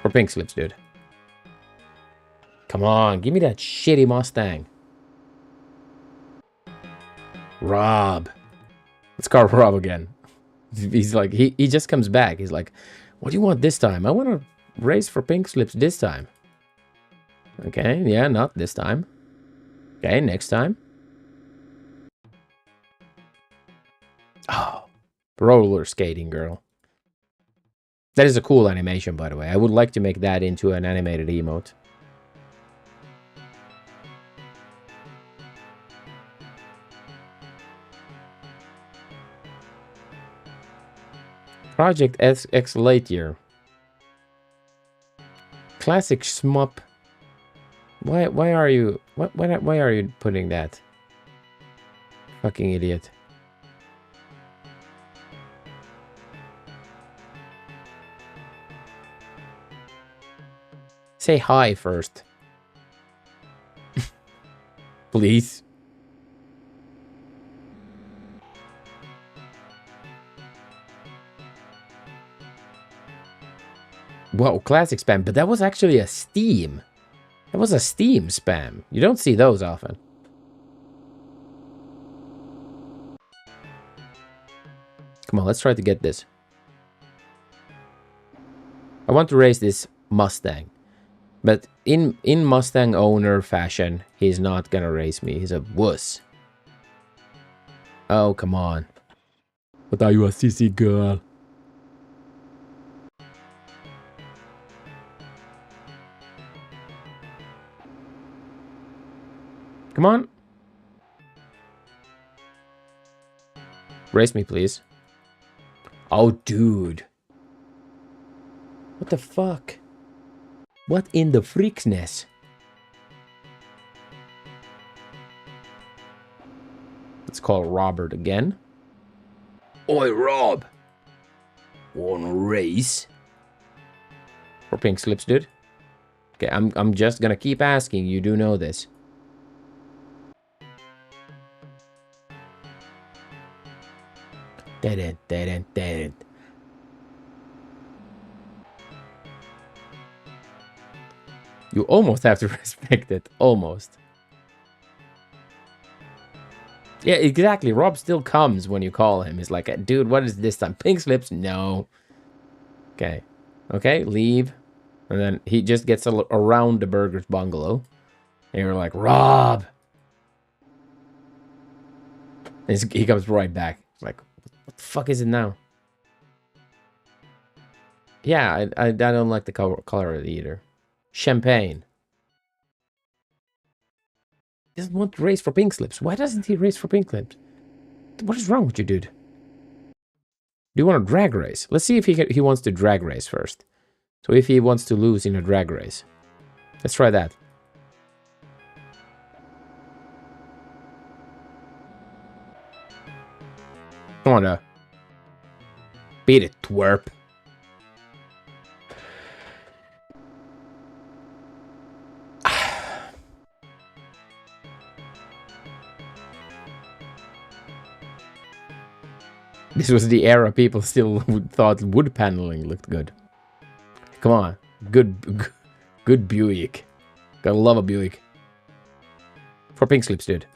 For pink slips, dude. Come on, give me that shitty Mustang. Rob. Let's call Rob again. He's like, he just comes back. He's like, what do you want this time? I want to race for pink slips this time. Okay, yeah, not this time. Okay, next time. Oh, roller skating girl. That is a cool animation, by the way. I would like to make that into an animated emote. Project X Late Year. Classic shmup. Why are you why are you putting that? Fucking idiot. Say hi first. Please. Whoa, classic spam, but that was actually a Steam. That was a Steam spam. You don't see those often. Come on, let's try to get this. I want to race this Mustang. But in Mustang owner fashion, he's not gonna race me. He's a wuss. Oh, come on. What are you, a sissy girl? Come on. Race me, please. Oh, dude. What the fuck? What in the freaksness? Let's call Robert again. Oi, Rob. Wanna race? For pink slips, dude. Okay, I'm just gonna keep asking. You do know this. Dead. You almost have to respect it. Almost. Yeah, exactly. Rob still comes when you call him. He's like, dude, what is this time? Pink slips? No. Okay. Okay, leave. And then he just gets around the burger's bungalow. And you're like, Rob! And he comes right back. Like, what the fuck is it now? Yeah, I don't like the color of it either. Champagne. He doesn't want to race for pink slips. Why doesn't he race for pink slips? What is wrong with you, dude? Do you want a drag race? Let's see if he wants to drag race first. So if he wants to lose in a drag race. Let's try that. Come on, beat it, twerp. This was the era people still thought wood paneling looked good. Come on. Good Buick. Gotta love a Buick. For pink slips, dude.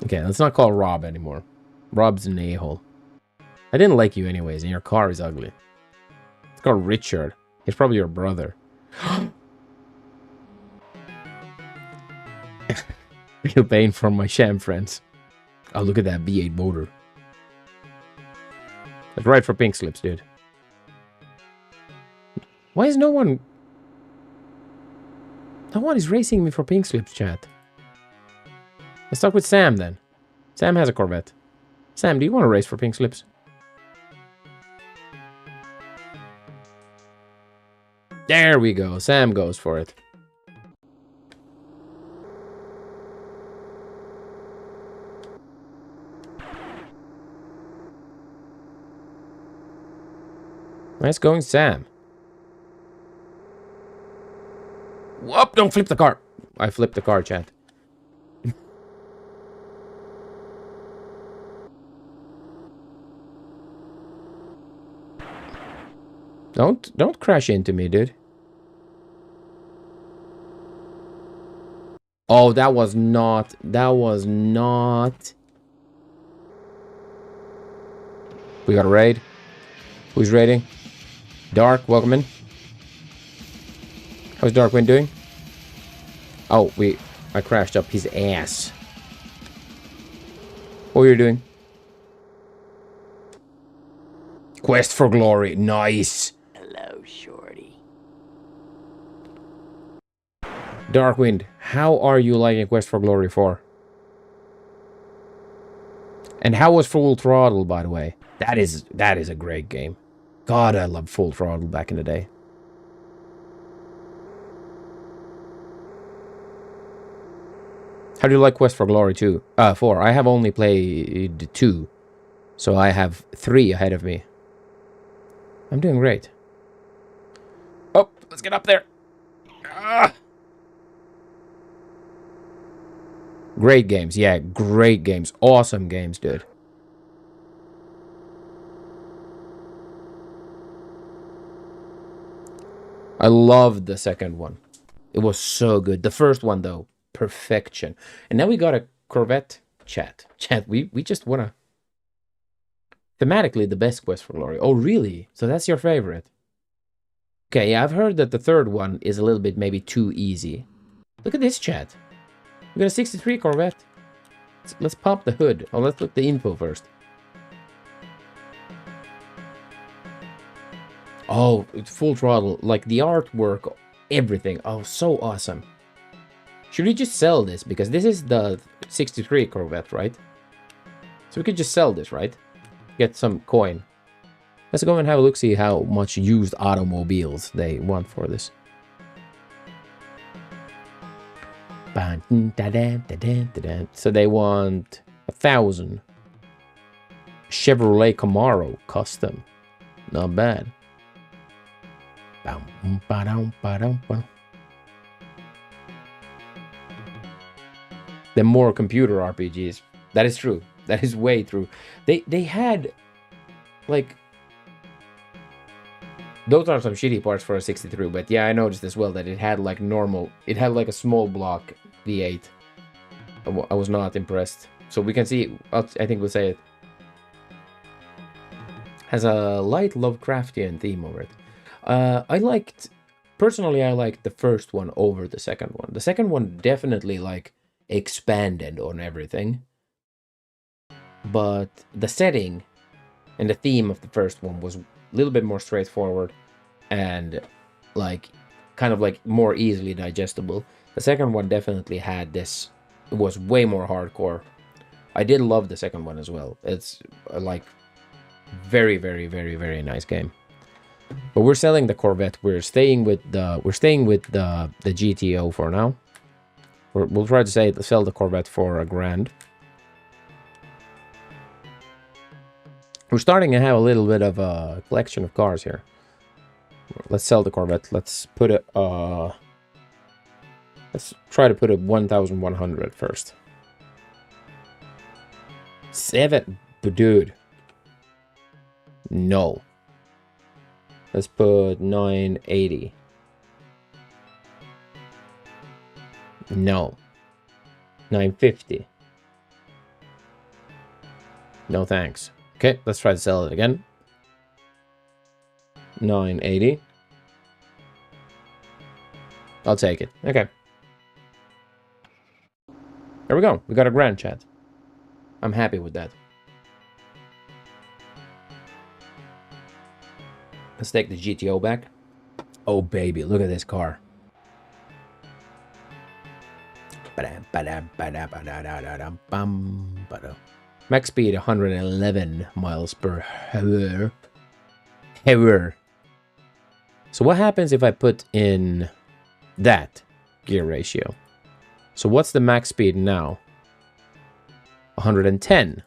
Okay, let's not call Rob anymore. Rob's an a-hole. I didn't like you anyways, and your car is ugly. Let's call Richard. He's probably your brother. Real pain from my sham friends. Oh, look at that V8 motor. Let's ride for pink slips, dude. Why is no one... No one is racing me for pink slips, chat. Let's talk with Sam, then. Sam has a Corvette. Sam, do you want to race for pink slips? There we go. Sam goes for it. Nice going, Sam. Whoop, don't flip the car. I flipped the car, chat. Don't crash into me, dude. Oh, that was not. We got a raid. Who's raiding? Dark, welcome in. How's Darkwind doing? Oh, I crashed up his ass. What are you doing? Quest for glory, nice. Hello, shorty. Darkwind, how are you liking Quest for Glory 4? And how was Full Throttle, by the way? That is a great game. God, I loved Full Throttle back in the day. How do you like Quest for Glory 2? 4. I have only played 2. So I have 3 ahead of me. I'm doing great. Oh, let's get up there. Ah! Great games. Yeah, great games. Awesome games, dude. I loved the second one. It was so good. The first one, though, perfection. And now we got a Corvette chat. Chat, we just want to... Thematically, the best Quest for Glory. Oh, really? So that's your favorite? Okay, yeah, I've heard that the third one is a little bit maybe too easy. Look at this chat. We got a 63 Corvette. Let's pop the hood. Oh, let's look the info first. Oh, it's Full Throttle. Like the artwork, everything. Oh, so awesome. Should we just sell this? Because this is the 63 Corvette, right? So we could just sell this, right? Get some coin. Let's go and have a look, see how much used automobiles they want for this. So they want 1,000. Chevrolet Camaro custom. Not bad. The more computer RPGs. That is true. That is way true. They had like those are some shitty parts for a 63, but yeah, I noticed as well that it had like normal, it had like a small block V8. I was not impressed. So we can see, I think we'll say it has a light Lovecraftian theme over it. Personally, I liked the first one over the second one. The second one definitely like expanded on everything. But the setting and the theme of the first one was a little bit more straightforward and like kind of like more easily digestible. The second one definitely had this, it was way more hardcore. I did love the second one as well. It's like very, very, very, very nice game. But we're selling the Corvette. We're staying with the GTO for now. We'll try to sell the Corvette for $1,000. We're starting to have a little bit of a collection of cars here. Let's sell the Corvette. Let's put it, let's try to put it 1,100 first. 7, but dude. No. Let's put 980. No. 950. No thanks. Okay, let's try to sell it again. 980. I'll take it. Okay. There we go. We got a grand chat. I'm happy with that. Let's take the GTO back. Oh, baby, look at this car. Max speed 111 miles per hour. So what happens if I put in that gear ratio? So what's the max speed now? 110.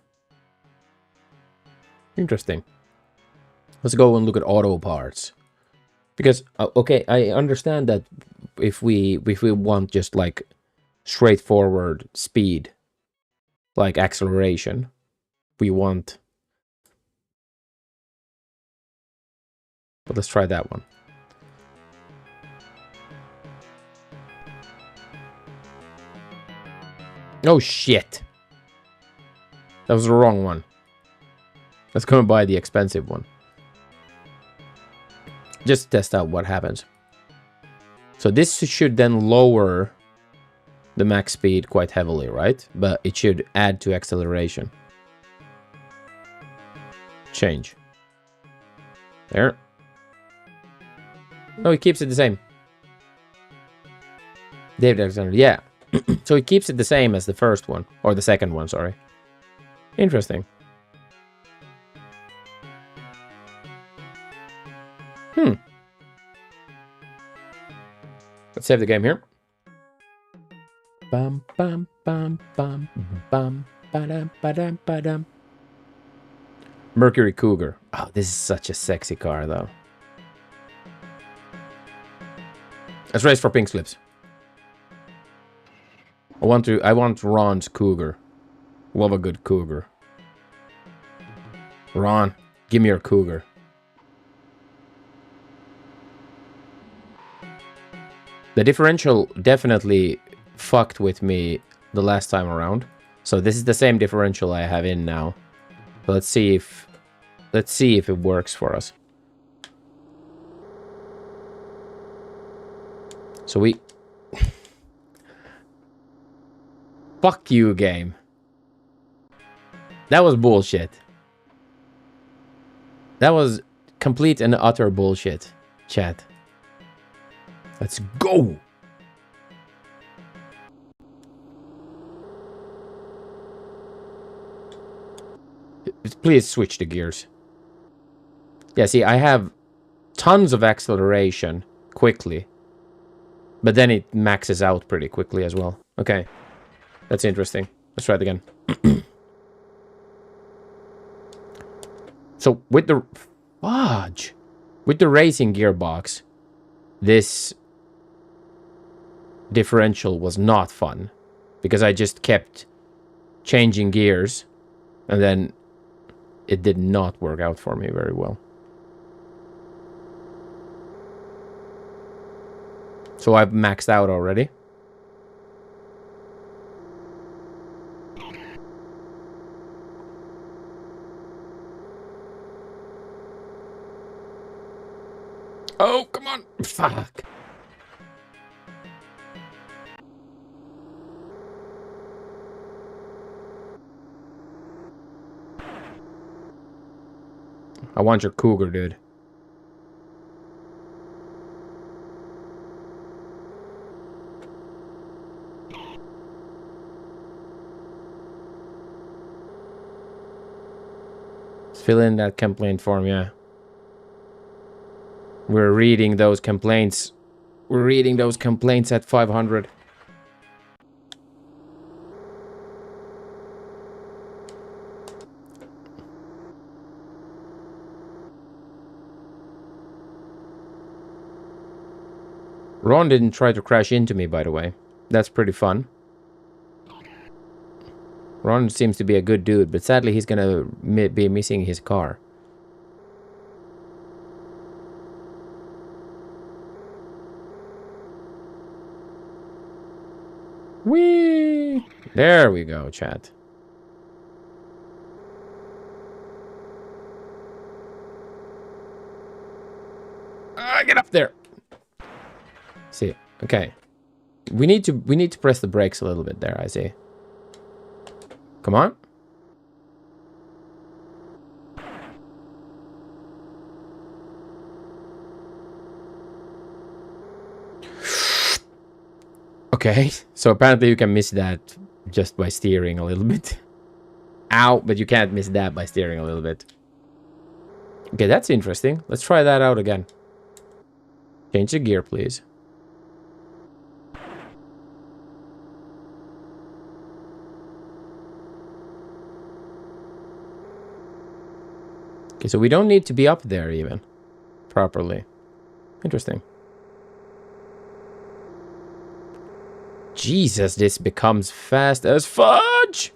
Interesting. Let's go and look at auto parts. Because, okay, I understand that if we want just like straightforward speed, like acceleration, we want... But let's try that one. Oh shit! That was the wrong one. Let's go and buy the expensive one. Just test out what happens. So this should then lower the max speed quite heavily, right? But it should add to acceleration. Change. There. No, it keeps it the same. David Alexander, yeah. So it keeps it the same as the first one. Or the second one, sorry. Interesting. Let's save the game here. Bum bum bum bum bum ba-dum ba-dum ba-dum. Mercury Cougar. Oh, this is such a sexy car though. Let's race for pink slips. I want Ron's Cougar. Love a good Cougar. Ron, give me your Cougar. The differential definitely fucked with me the last time around. So this is the same differential I have in now. So let's see if it works for us. So we... Fuck you, game. That was bullshit. That was complete and utter bullshit, chat. Let's go! Please switch the gears. Yeah, see, I have tons of acceleration quickly. But then it maxes out pretty quickly as well. Okay. That's interesting. Let's try it again. So, with the... Fudge! With the racing gearbox, this differential was not fun. Because I just kept changing gears. And then it did not work out for me very well. So I've maxed out already. Oh, come on. Fuck. I want your Cougar, dude. Fill in that complaint form, yeah. We're reading those complaints. We're reading those complaints at 500. Ron didn't try to crash into me, by the way. That's pretty fun. Ron seems to be a good dude, but sadly he's gonna be missing his car. Whee! There we go, chat. Get up there. See, okay. We need to press the brakes a little bit there, I see. Come on. Okay, so apparently you can miss that just by steering a little bit. Ow, but you can't miss that by steering a little bit. Okay, that's interesting. Let's try that out again. Change the gear, please. Okay, so we don't need to be up there even properly. Interesting. Jesus, this becomes fast as fudge!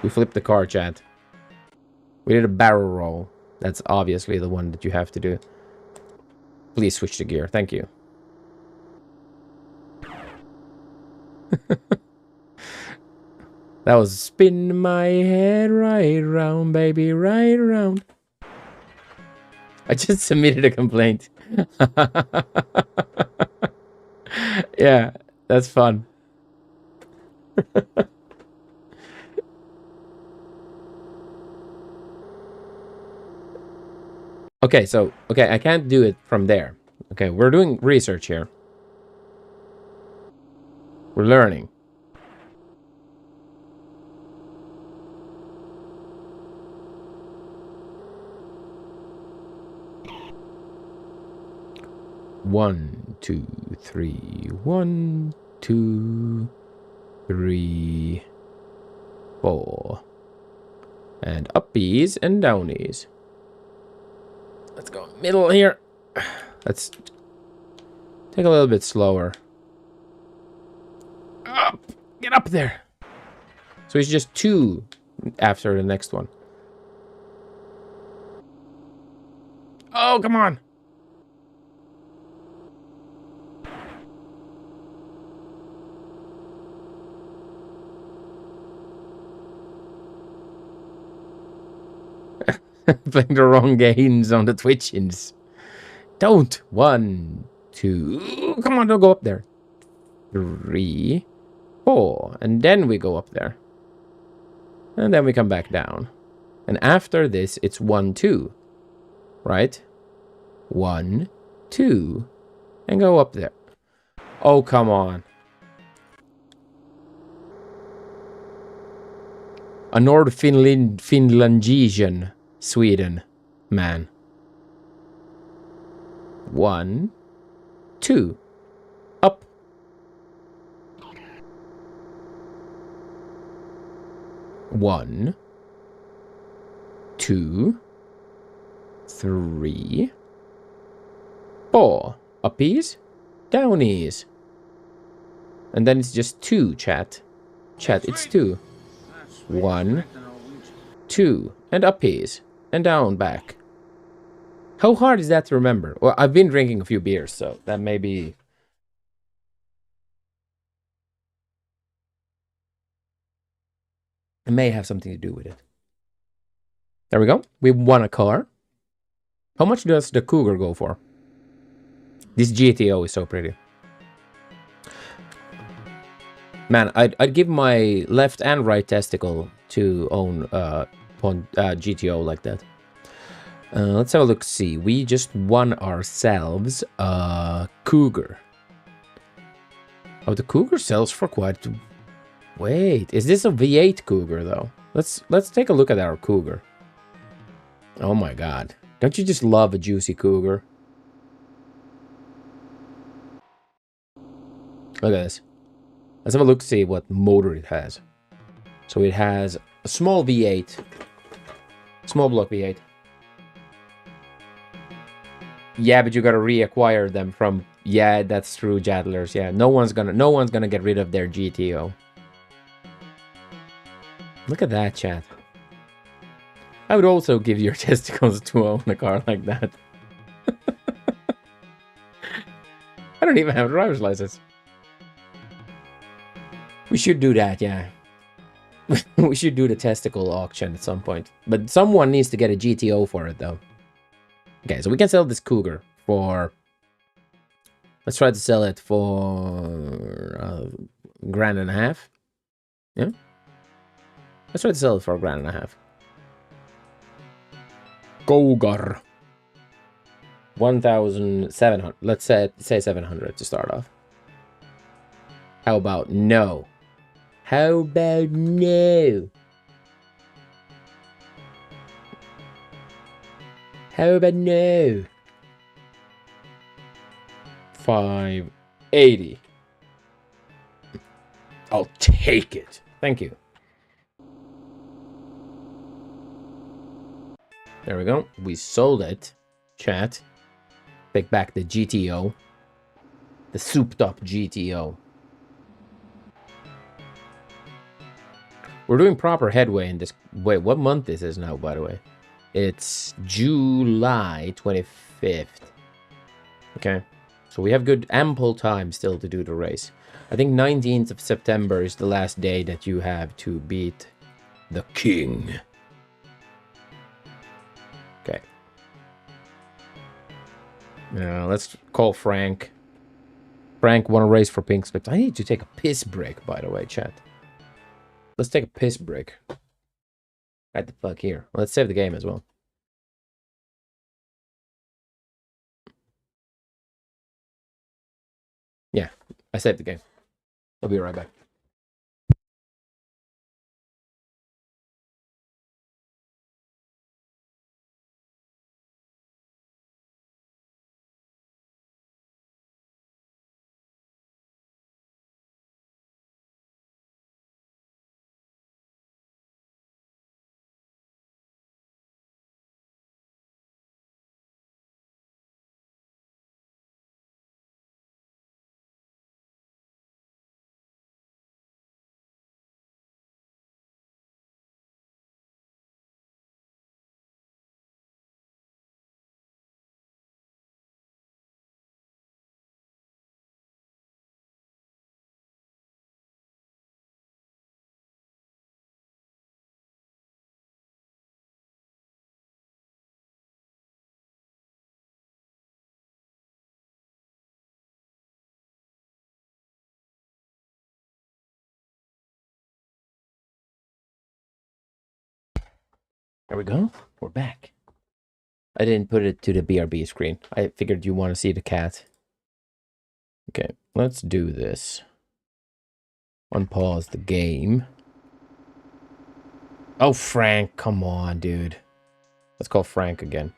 We flipped the car, chat. We did a barrel roll. That's obviously the one that you have to do. Please switch the gear. Thank you. That was spin my head right round, baby, right round. I just submitted a complaint. Yeah, that's fun. Okay, so, okay, I can't do it from there. Okay, we're doing research here. We're learning. One, two, three. 1, 2, 3, 4. And uppies and downies. Let's go middle here. Let's take a little bit slower. Up! Get up there! So it's just 2 after the next one. Oh, come on! Playing the wrong games on the Twitchins. Don't. 1, 2. Come on, don't go up there. 3, 4. And then we go up there. And then we come back down. And after this, it's 1, 2. Right? 1, 2. And go up there. Oh, come on. A Finlandesian Sweden man. 1, 2. Up. One, 2, 3, 4. Uppies, downies. And then it's just 2, chat. Chat, it's 2. 1, 2. And uppies. And down, back. How hard is that to remember? Well, I've been drinking a few beers, so that may be... It may have something to do with it. There we go. We won a car. How much does the Cougar go for? This GTO is so pretty. Man, I'd give my left and right testicle to own GTO like that. Let's have a look. See, we just won ourselves a Cougar. Oh, the Cougar sells for quite... Wait, is this a V8 Cougar though? Let's take a look at our Cougar. Oh my god. Don't you just love a juicy Cougar? Look at this. Let's have a look to see what motor it has. So it has a small V8. Small block V8. Yeah, but you gotta reacquire them from... Yeah, that's true, Jadlers. Yeah, no one's gonna get rid of their GTO. Look at that, chat. I would also give your testicles to own a car like that. I don't even have a driver's license. We should do that, yeah. We should do the testicle auction at some point. But someone needs to get a GTO for it, though. Okay, so we can sell this Cougar for... Let's try to sell it for... $1.5 grand. Yeah? Let's try to sell it for $1.5 grand. Cougar. 1,700. Let's say 700 to start off. How about no? How about no? How about no? 580. I'll take it. Thank you. There we go. We sold it. Chat. Take back the GTO. The souped up GTO. We're doing proper headway in this. Wait, what month is this now, by the way? It's July 25th. Okay. So we have good ample time still to do the race. I think 19th of September is the last day that you have to beat the king. Okay. Let's call Frank. Frank, want to race for pink slips? I need to take a piss break, by the way, chat. Let's take a piss break. Right the fuck here. Let's save the game as well. Yeah, I saved the game. I'll be right back. There we go. We're back. I didn't put it to the BRB screen. I figured you want to see the cat. Okay, let's do this. Unpause the game. Oh, Frank, come on, dude. Let's call Frank again.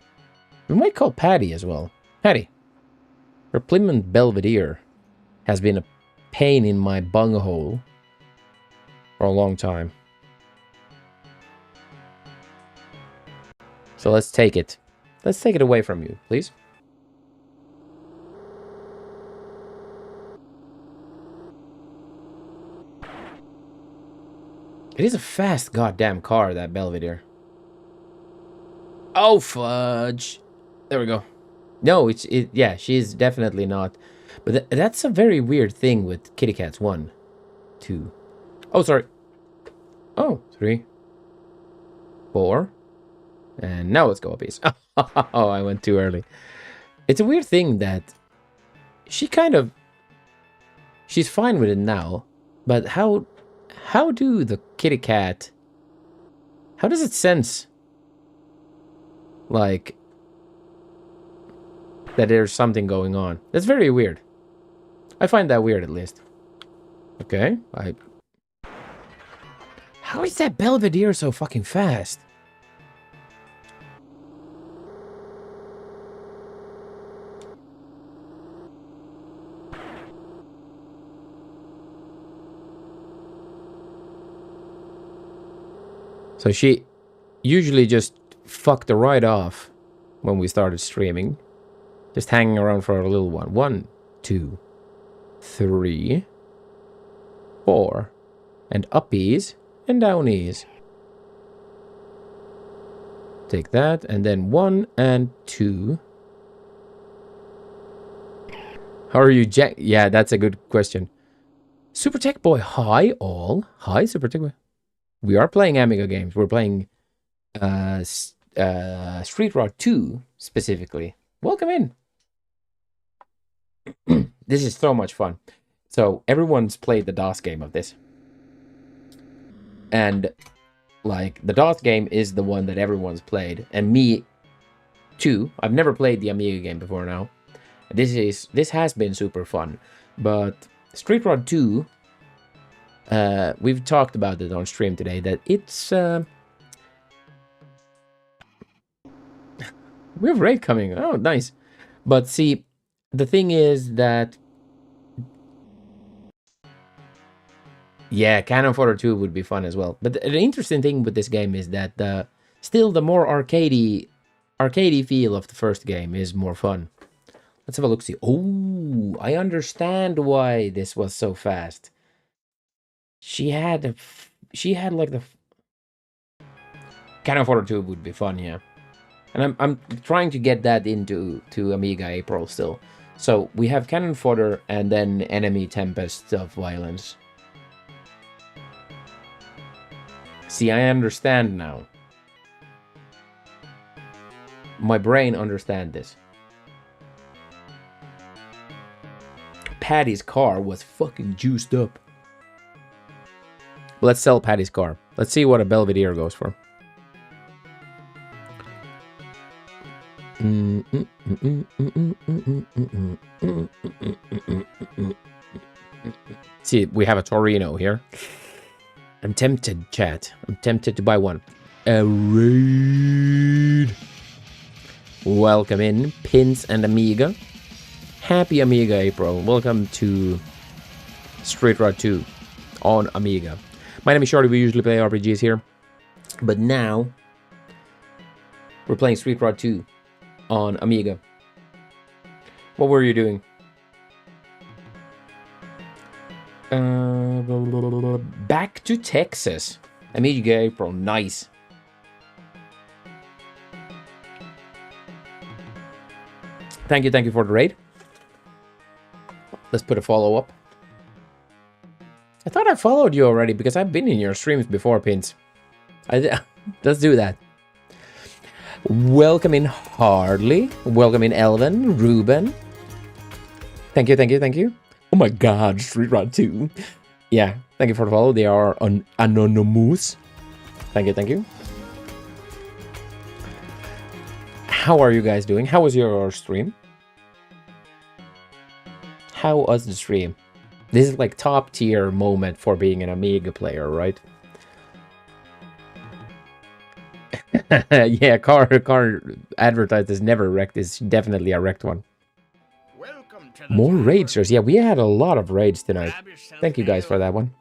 We might call Patty as well. Patty. Her Plymouth Belvedere has been a pain in my bunghole for a long time. So let's take it. Let's take it away from you, please. It is a fast goddamn car, that Belvedere. Oh, fudge. There we go. No, yeah, she's definitely not. But that's a very weird thing with Kitty Cats. 1, 2. Oh, sorry. Oh, 3, 4. And now let's go a piece. Oh, I went too early. It's a weird thing that she's fine with it now, but how do the kitty cat, how does it sense like that there's something going on? That's very weird. I find that weird, at least. Okay, how is that Belvedere so fucking fast? So she usually just fucked right off when we started streaming. Just hanging around for a little one. 1, 2, 3, 4. And uppies and downies. Take that. And then 1 and 2. How are you, Jack? Yeah, that's a good question. Super Tech Boy, hi all. Hi, Super Tech Boy. We are playing Amiga games. We're playing Street Rod 2 specifically. Welcome in. This is so much fun. So everyone's played the DOS game of this. And like the DOS game is the one that everyone's played. And me too. I've never played the Amiga game before now. This has been super fun. But Street Rod 2, we've talked about it on stream today, that it's we have raid coming. Oh, nice. But see, the thing is that, yeah, Cannon Fodder 2 would be fun as well. But the interesting thing with this game is that still the more arcadey feel of the first game is more fun. Let's have a look. See, oh, I understand why this was so fast. She had like the Cannon Fodder 2 would be fun, yeah. And I'm trying to get that into AmigaApril still. So we have Cannon Fodder and then Enemy Tempest of Violence. See, I understand now. My brain understands this. Patty's car was fucking juiced up. Let's sell Patty's car. Let's see what a Belvedere goes for. See, we have a Torino here. I'm tempted, chat. I'm tempted to buy one. A raid. Welcome in, Pins and Amiga. Happy AmigaApril. Welcome to Street Rod 2 on Amiga. My name is Shorty. We usually play RPGs here. But now, we're playing Street Rod 2 on Amiga. What were you doing? Back to Texas. AmigaApril, nice. Thank you for the raid. Let's put a follow up. I thought I followed you already because I've been in your streams before, Pins. Let's do that. Welcome in Hardly. Welcome in Elvin, Ruben. Thank you. Oh my god, Street Rod 2. Yeah, thank you for the follow. They are anonymous. Thank you. How are you guys doing? How was your stream? How was the stream? This is like top tier moment for being an Amiga player, right? Yeah, car advertised as never wrecked is definitely a wrecked one. More raiders. Yeah, we had a lot of raids tonight. Thank you guys for that one.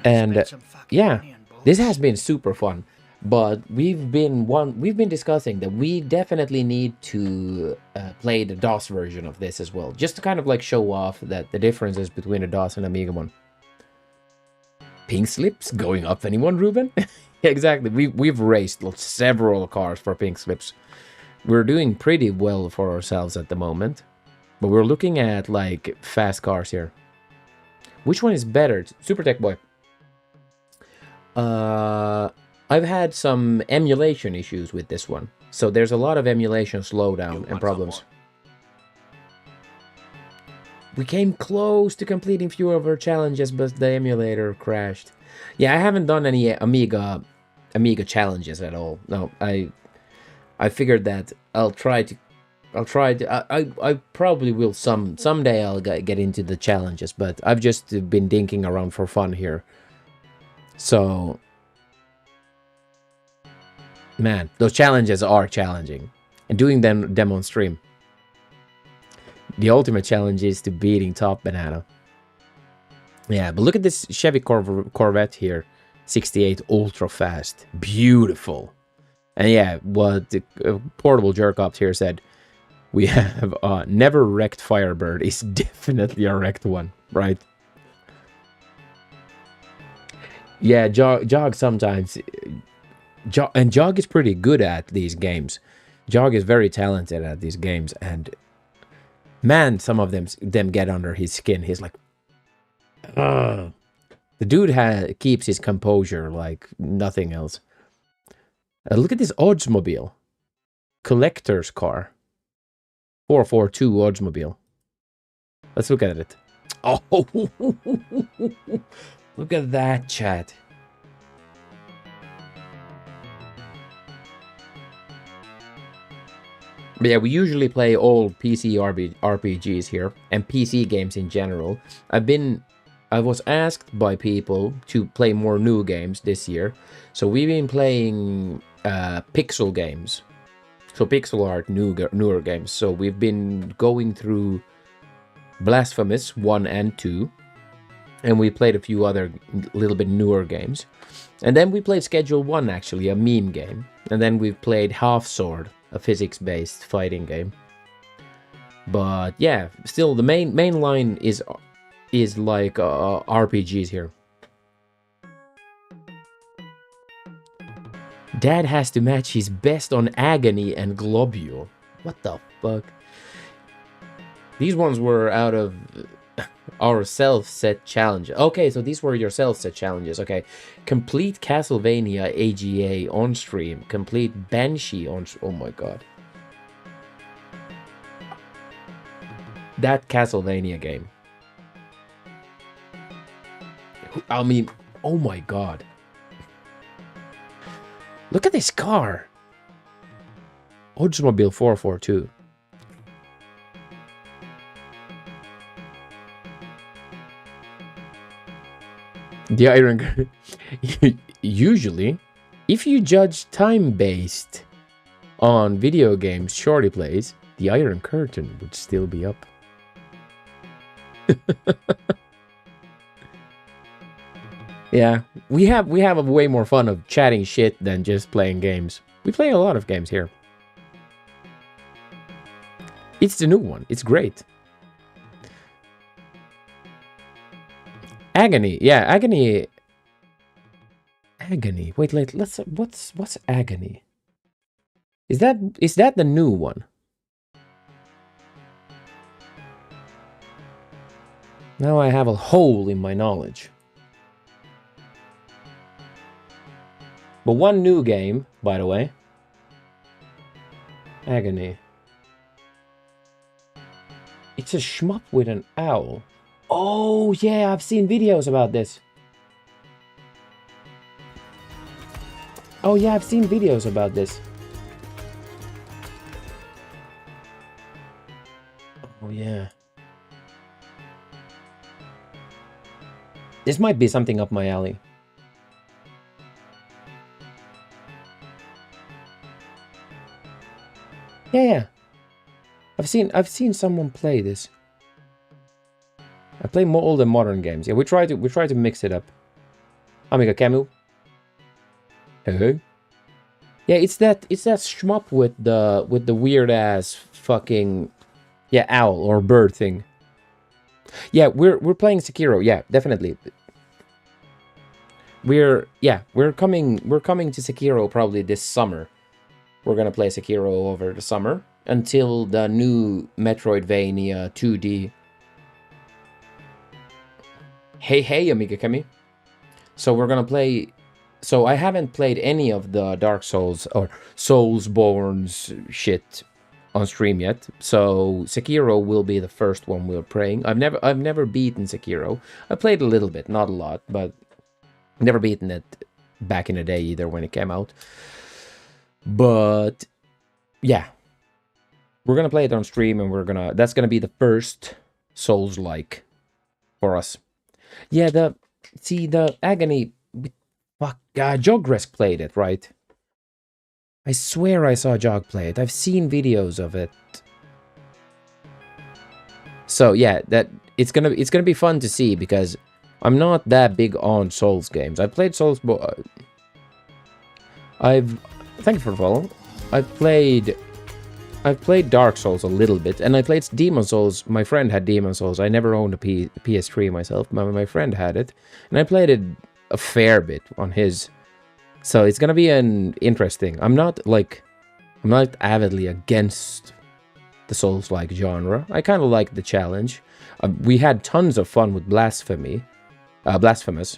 And yeah, this has been super fun. But we've been discussing that we definitely need to play the DOS version of this as well, just to kind of like show off that the differences between the DOS and Amiga one. Pink slips going up, anyone, Ruben? Exactly. We've raced several cars for pink slips. We're doing pretty well for ourselves at the moment, but we're looking at like fast cars here. Which one is better? Super Tech Boy. I've had some emulation issues with this one, so there's a lot of emulation slowdown and problems. We came close to completing few of our challenges, but the emulator crashed. Yeah, I haven't done any Amiga challenges at all. No, I figured that I probably will someday I'll get into the challenges, but I've just been dinking around for fun here. So, man, those challenges are challenging, and doing them on stream. The ultimate challenge is to beating Top Banana. Yeah, but look at this Chevy Corvette here, 68 ultra fast, beautiful. And yeah, what the portable jerk-off here said, we have never wrecked Firebird is definitely a wrecked one, right? Yeah, Jog sometimes, and Jog is pretty good at these games. Jog is very talented at these games, and man, some of them get under his skin. He's like, ugh. The dude keeps his composure like nothing else. Look at this Oldsmobile. Collector's car. 442 Oldsmobile. Let's look at it. Oh, look at that, chat. But yeah, we usually play old PC RPGs here, and PC games in general. I was asked by people to play more new games this year, so we've been playing pixel games. So pixel art, newer games. So we've been going through Blasphemous 1 and 2. And we played a few other little bit newer games. And then we played Schedule 1, actually, a meme game. And then we've played Half Sword, a physics-based fighting game. But yeah, still the main line is like RPGs here. Dad has to match his best on Agony and Globule. What the fuck? These ones were out of our self-set challenges. Okay, so these were your self-set challenges. Okay. Complete Castlevania AGA on stream. Complete Banshee on... Oh my god. That Castlevania game. I mean, oh my god. Look at this car. Oldsmobile 442. The Iron... Usually, if you judge time-based on video games Shorty plays, the Iron Curtain would still be up. Yeah, we have a way more fun of chatting shit than just playing games. We play a lot of games here. It's the new one. It's great. Agony. Yeah, Agony. Agony. Wait, let's what's Agony? Is that the new one? Now I have a hole in my knowledge. But one new game, by the way. Agony. It's a shmup with an owl. Oh, yeah, I've seen videos about this. Oh, yeah, I've seen videos about this. Oh, yeah. This might be something up my alley. Yeah. I've seen someone play this. I play more older modern games. Yeah, we try to mix it up. AmigaApril. Hello. Yeah, it's that shmup with the weird ass fucking owl or bird thing. Yeah, we're playing Sekiro. Yeah, definitely. We're coming to Sekiro probably this summer. We're gonna play Sekiro over the summer until the new Metroidvania 2D. Hey, Amiga Kemi. So we're gonna play. So I haven't played any of the Dark Souls or Soulsborne's shit on stream yet. So Sekiro will be the first one we're playing. I've never beaten Sekiro. I played a little bit, not a lot, but never beaten it back in the day either when it came out. But yeah, we're gonna play it on stream, and that's gonna be the first Souls-like for us. Yeah, the Agony. Fuck, Jogresk played it, right? I swear I saw Jog play it. I've seen videos of it. So yeah, it's gonna be fun to see because I'm not that big on Souls games. I played Souls. Thank you for the follow. I've played Dark Souls a little bit, and I played Demon Souls. My friend had Demon Souls. I never owned a PS3 myself. My friend had it, and I played it a fair bit on his. So it's gonna be an interesting. I'm not avidly against the Souls-like genre. I kind of like the challenge. We had tons of fun with Blasphemous.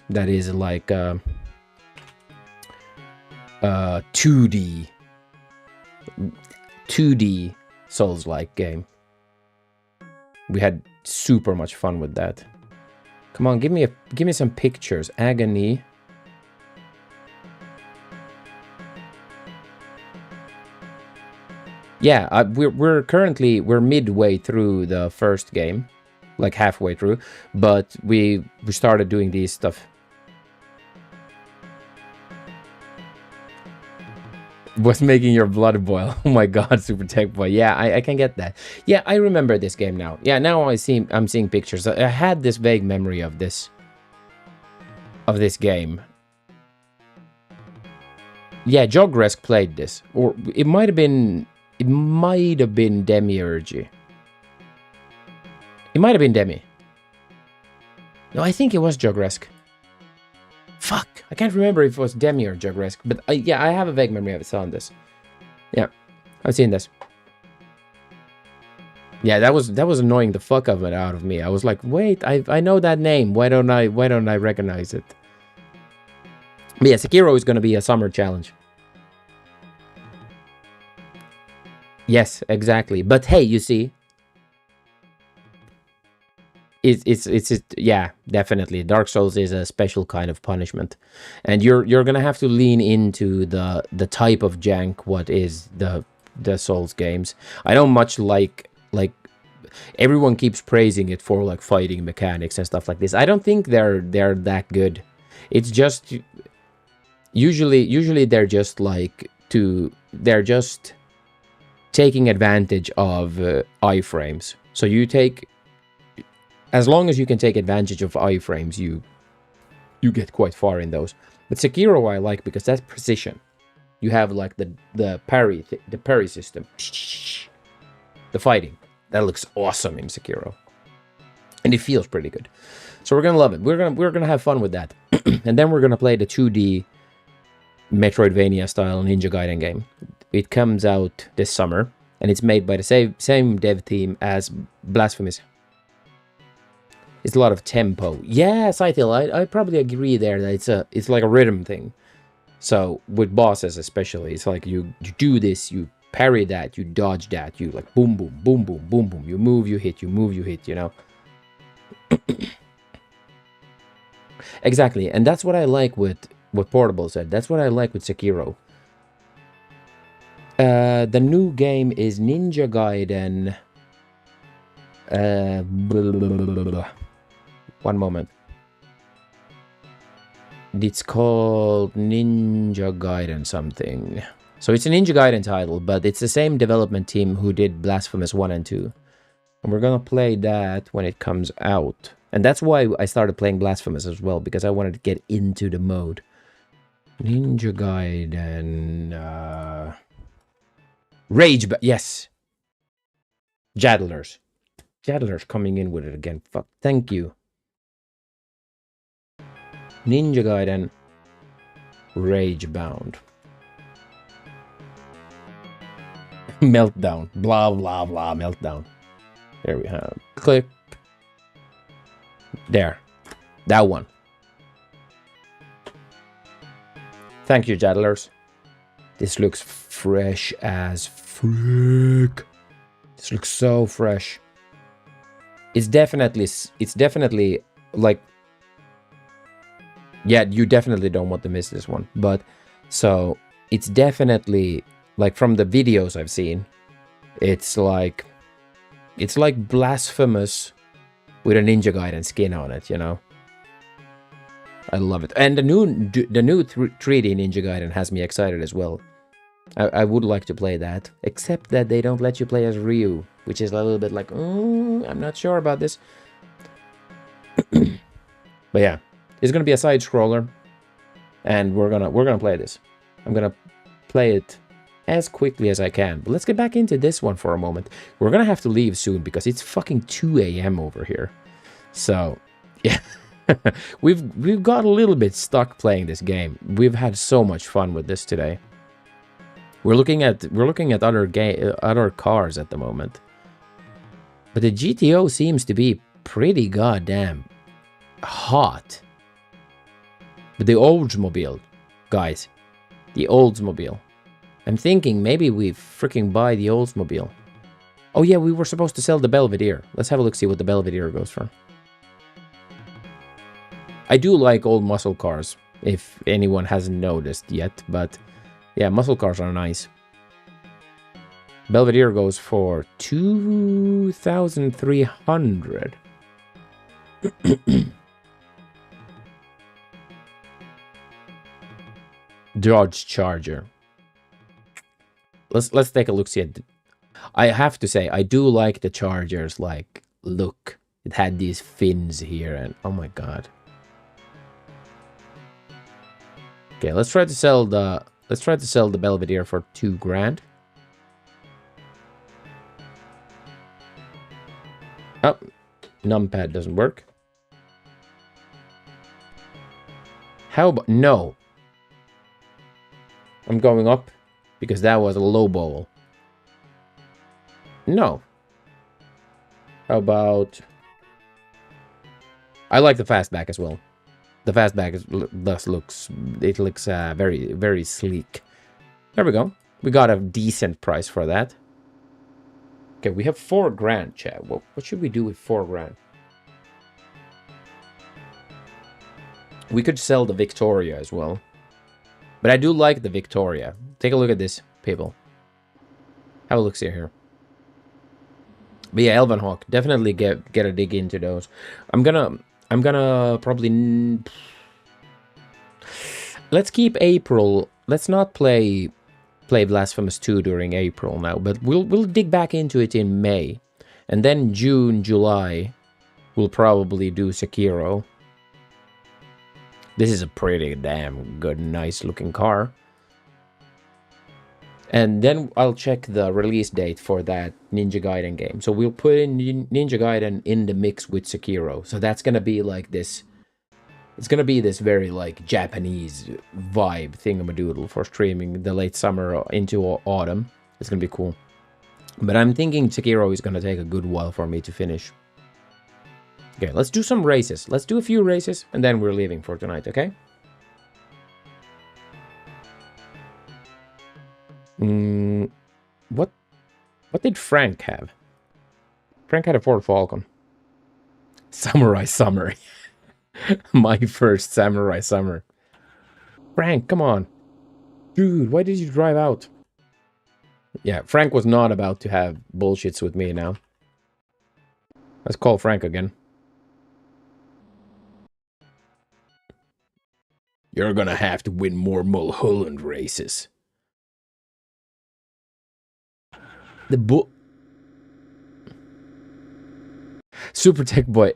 That is like 2D Souls-like game. We had super much fun with that. Come on, give me some pictures. Agony. Yeah, we're midway through the first game, like halfway through, but we started doing these stuff. Was making your blood boil. Oh my god, Super Tech Boy. Yeah, I can get that. Yeah, I remember this game now. Yeah, now I'm seeing pictures. I had this vague memory of this game. Yeah, Jogresk played this. Or it might have been Demiurgy. It might have been Demi. No, I think it was Jogresk. Fuck, I can't remember if it was Demi or Jogresk, but yeah, I have a vague memory of it on this. Yeah, I've seen this. Yeah, that was annoying the fuck of it out of me. I was like, wait, I know that name. Why don't I recognize it? But yeah, Sekiro is gonna be a summer challenge. Yes, exactly. But hey, you see, yeah, definitely. Dark Souls is a special kind of punishment, and you're gonna have to lean into the type of jank what is the Souls games. I don't much like everyone keeps praising it for like fighting mechanics and stuff like this. I don't think they're that good. It's just usually they're just taking advantage of iframes. So as long as you can take advantage of iframes, you get quite far in those. But Sekiro I like because that's precision. You have like the parry system, the fighting that looks awesome in Sekiro, and it feels pretty good. So we're gonna love it. We're gonna have fun with that, and then we're gonna play the 2D Metroidvania style Ninja Gaiden game. It comes out this summer, and it's made by the same dev team as Blasphemous. It's a lot of tempo. Yeah, Scythiel, I probably agree there that it's like a rhythm thing. So with bosses especially, it's like you do this, you parry that, you dodge that, you like boom boom boom boom boom boom, you move, you hit, you move, you hit, you know. Exactly, and that's what I like with what Portable said. That's what I like with Sekiro. The new game is Ninja Gaiden. One moment. It's called Ninja Gaiden something. So it's a Ninja Gaiden title, but it's the same development team who did Blasphemous 1 and 2. And we're gonna play that when it comes out. And that's why I started playing Blasphemous as well, because I wanted to get into the mode. Ninja Gaiden... Rage... Yes! Jadlers. Jadlers coming in with it again. Fuck. Thank you. Ninja Gaiden Ragebound. Meltdown. Blah, blah, blah. Meltdown. There we have. Click. There. That one. Thank you, Jadlers. This looks fresh as frick. This looks so fresh. It's definitely like... Yeah, you definitely don't want to miss this one. But, so, it's definitely, like, from the videos I've seen, it's like Blasphemous with a Ninja Gaiden skin on it, you know? I love it. And the new 3D Ninja Gaiden has me excited as well. I would like to play that, except that they don't let you play as Ryu, which is a little bit like, I'm not sure about this. But yeah. It's gonna be a side scroller, and we're gonna play this. I'm gonna play it as quickly as I can. But let's get back into this one for a moment. We're gonna have to leave soon because it's fucking 2 a.m. over here. So yeah, we've got a little bit stuck playing this game. We've had so much fun with this today. We're looking at other cars at the moment, but the GTO seems to be pretty goddamn hot. But the Oldsmobile, guys, the Oldsmobile. I'm thinking maybe we freaking buy the Oldsmobile. Oh yeah, we were supposed to sell the Belvedere. Let's have a look, see what the Belvedere goes for. I do like old muscle cars, if anyone hasn't noticed yet, but yeah, muscle cars are nice. Belvedere goes for 2,300. Dodge Charger. let's take a look. See it. I have to say, I do like the Charger's like look. It had these fins here, and oh my god. Okay, let's try to sell the Belvedere for $2,000. Oh, numpad doesn't work. How about no? I'm going up because that was a low bowl. No. How about? I like the fastback as well. The fastback looks very, very sleek. There we go. We got a decent price for that. Okay, we have $4,000, chat. What should we do with $4,000? We could sell the Victoria as well. But I do like the Victoria. Take a look at this, people. Have a look see here. But yeah, Elvenhawk, definitely get a dig into those. I'm gonna probably let's keep April. Let's not play Blasphemous 2 during April now, but we'll dig back into it in May. And then June, July, we'll probably do Sekiro. This is a pretty damn good, nice looking car. And then I'll check the release date for that Ninja Gaiden game. So we'll put in Ninja Gaiden in the mix with Sekiro. So that's gonna be like this. It's gonna be this very like Japanese vibe thingamadoodle for streaming the late summer into autumn. It's gonna be cool. But I'm thinking Sekiro is gonna take a good while for me to finish. Okay, let's do some races. Let's do a few races and then we're leaving for tonight, okay? What did Frank have? Frank had a Ford Falcon. Samurai Summer. My first Samurai Summer. Frank, come on. Dude, why did you drive out? Yeah, Frank was not about to have bullshits with me now. Let's call Frank again. You're gonna have to win more Mulholland races. Super Tech Boy.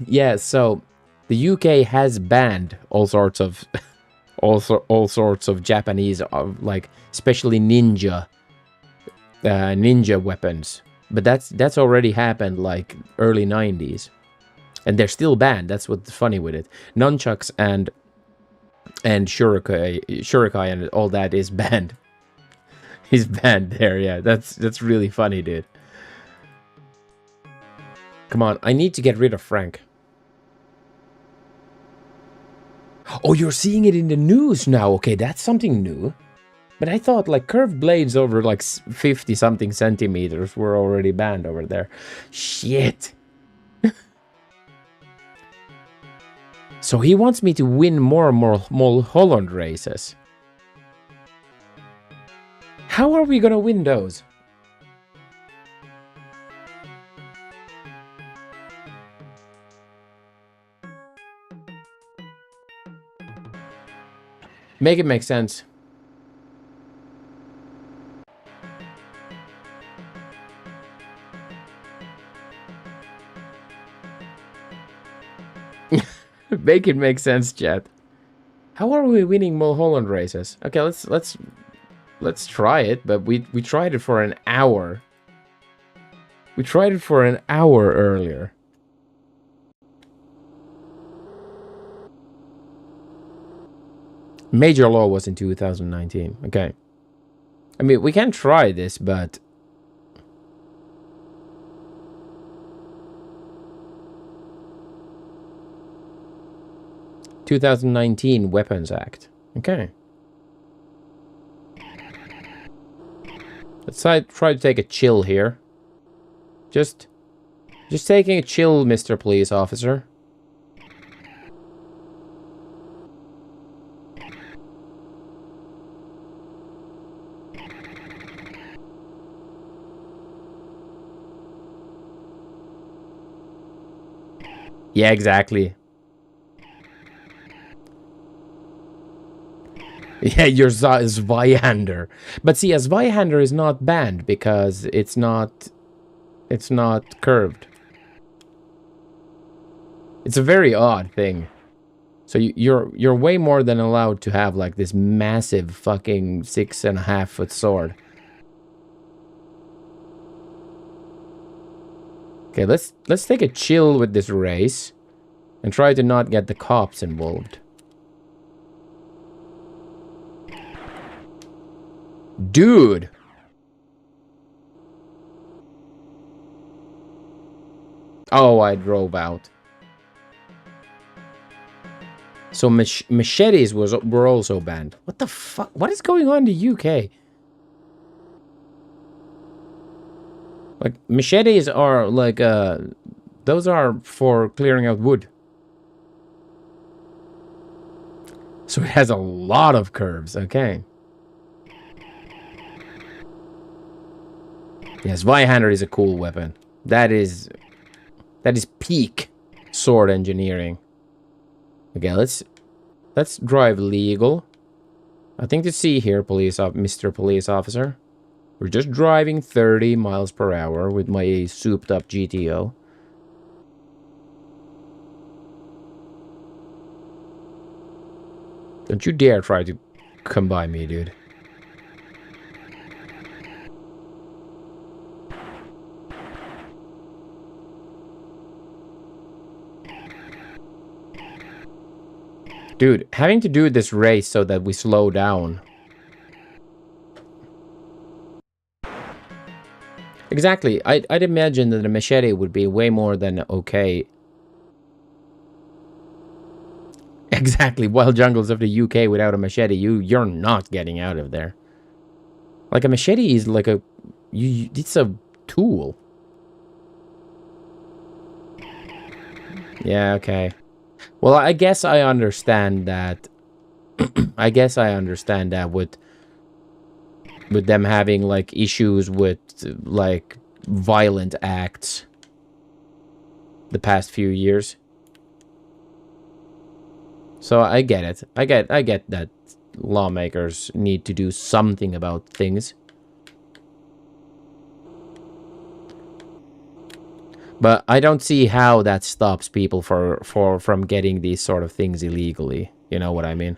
Yeah, so the UK has banned all sorts of Japanese like especially ninja weapons. But that's already happened like early 90s. And they're still banned. That's what's funny with it. Nunchucks and shurikai and all that is banned. He's banned there, yeah. That's really funny, dude. Come on, I need to get rid of Frank. Oh, you're seeing it in the news now. Okay, that's something new. But I thought like curved blades over like 50 something centimeters were already banned over there. Shit. So he wants me to win more Mulholland races. How are we gonna win those? Make it make sense. Make it make sense, chat. How are we winning Mulholland races? Okay, let's try it, but we tried it for an hour. We tried it for an hour earlier. Major Law was in 2019. Okay. I mean, we can try this, but 2019 Weapons Act. Okay. Let's try to take a chill here. Just taking a chill, Mr. Police Officer. Yeah, exactly. Yeah, you're Zweihander. But see, a Zweihander is not banned because it's not curved. It's a very odd thing. So you're way more than allowed to have like this massive fucking 6.5-foot sword. Okay, let's take a chill with this race and try to not get the cops involved. Dude! Oh, I drove out. So machetes were also banned. What the fuck? What is going on in the UK? Like, machetes are like, those are for clearing out wood. So it has a lot of curves, okay. Yes, Zweihander is a cool weapon. That is peak sword engineering. Okay, let's drive legal. Nothing to see here, Mr. Police Officer. We're just driving 30 miles per hour with my souped up GTO. Don't you dare try to come by me, dude. Dude, having to do this race so that we slow down. Exactly. I'd imagine that a machete would be way more than okay. Exactly. Wild jungles of the UK without a machete, you're not getting out of there. Like a machete is like it's a tool. Yeah, okay. Well, I guess I understand that. I guess I understand that with them having like issues with like violent acts the past few years. So I get it. I get that lawmakers need to do something about things. But I don't see how that stops people from getting these sort of things illegally. You know what I mean?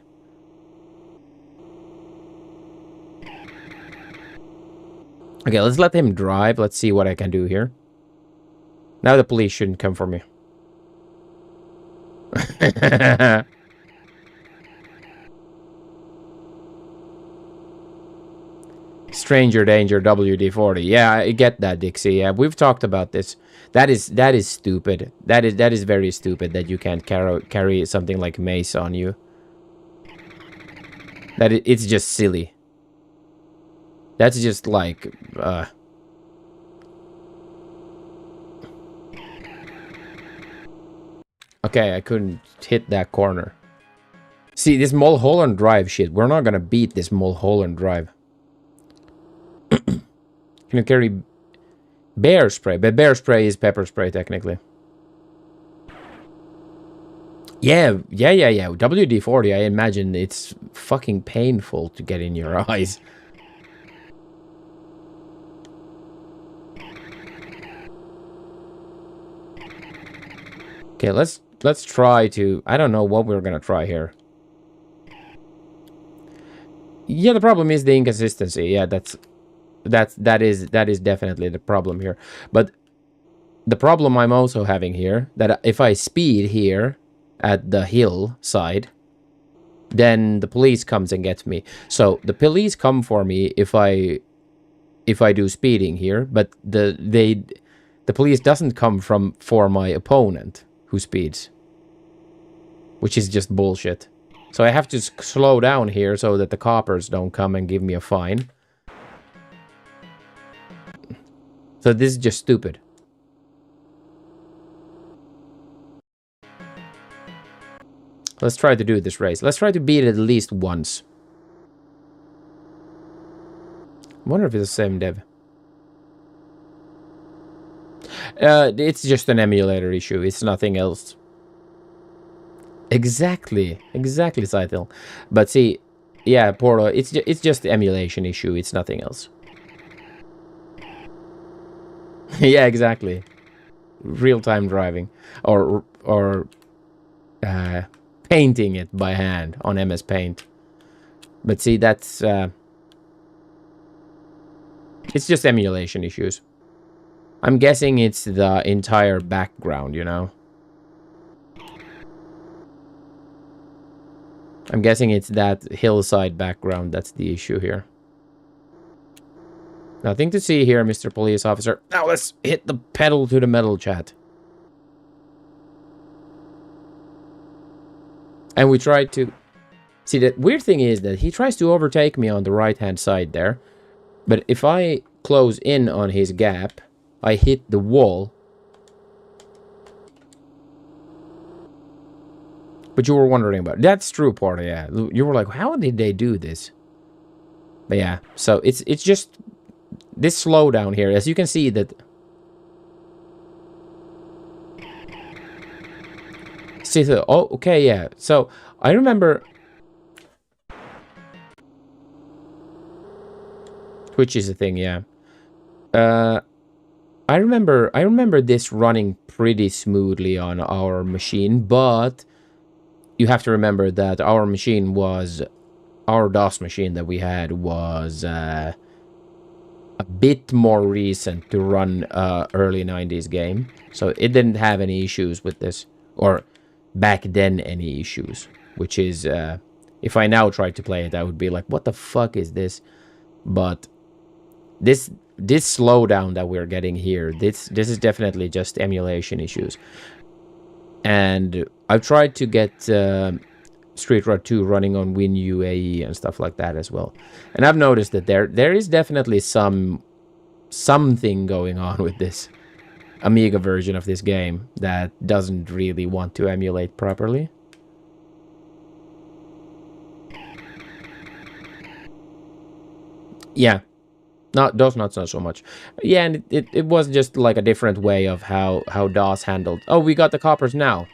Okay, let's let him drive. Let's see what I can do here. Now the police shouldn't come for me. Stranger danger WD-40. Yeah, I get that, Dixie. Yeah, we've talked about this. That is stupid. That is very stupid that you can't carry something like mace on you. It's just silly. That's just like okay, I couldn't hit that corner. See, this Mulholland Drive shit. We're not gonna beat this Mulholland Drive. Can you carry bear spray? But bear spray is pepper spray, technically. Yeah. WD-40, I imagine it's fucking painful to get in your eyes. Okay, let's try to... I don't know what we're gonna try here. Yeah, the problem is the inconsistency. Yeah, that is definitely the problem here. But the problem I'm also having here, that if I speed here at the hillside, then the police comes and gets me. So the police come for me if I do speeding here, but the police doesn't come for my opponent who speeds, which is just bullshit. So I have to slow down here so that the coppers don't come and give me a fine. So this is just stupid. Let's try to do this race. Let's try to beat it at least once. I wonder if it's the same dev. It's just an emulator issue. It's nothing else. Exactly, Scythel. But see, Yeah, Portal. It's just the emulation issue. It's nothing else. Yeah, exactly. Real-time driving, or painting it by hand on MS Paint. But see, that's it's just emulation issues. I'm guessing it's the entire background, you know. I'm guessing it's that hillside background that's the issue here. Nothing to see here, Mr. Police Officer. Now let's hit the pedal to the metal, chat. And we tried to... See, the weird thing is that he tries to overtake me on the right-hand side there. But if I close in on his gap, I hit the wall. But you were wondering about... That's true, Porter, yeah. You were like, how did they do this? But yeah, so it's just... This slowdown here, as you can see that... See, oh, okay, yeah. So, I remember... Twitch is a thing, yeah. I remember this running pretty smoothly on our machine, but... You have to remember that our machine was... Our DOS machine that we had was... a bit more recent to run early 90s game. So it didn't have any issues with this. Or back then any issues. Which is... if I now tried to play it, I would be like, what the fuck is this? But... This slowdown that we're getting here, this is definitely just emulation issues. And I've tried to get Street Rod 2 running on WinUAE and stuff like that as well. And I've noticed that there is definitely something going on with this Amiga version of this game that doesn't really want to emulate properly. Yeah. Those not so much. Yeah, and it was just like a different way of how DOS handled... Oh, we got the coppers now.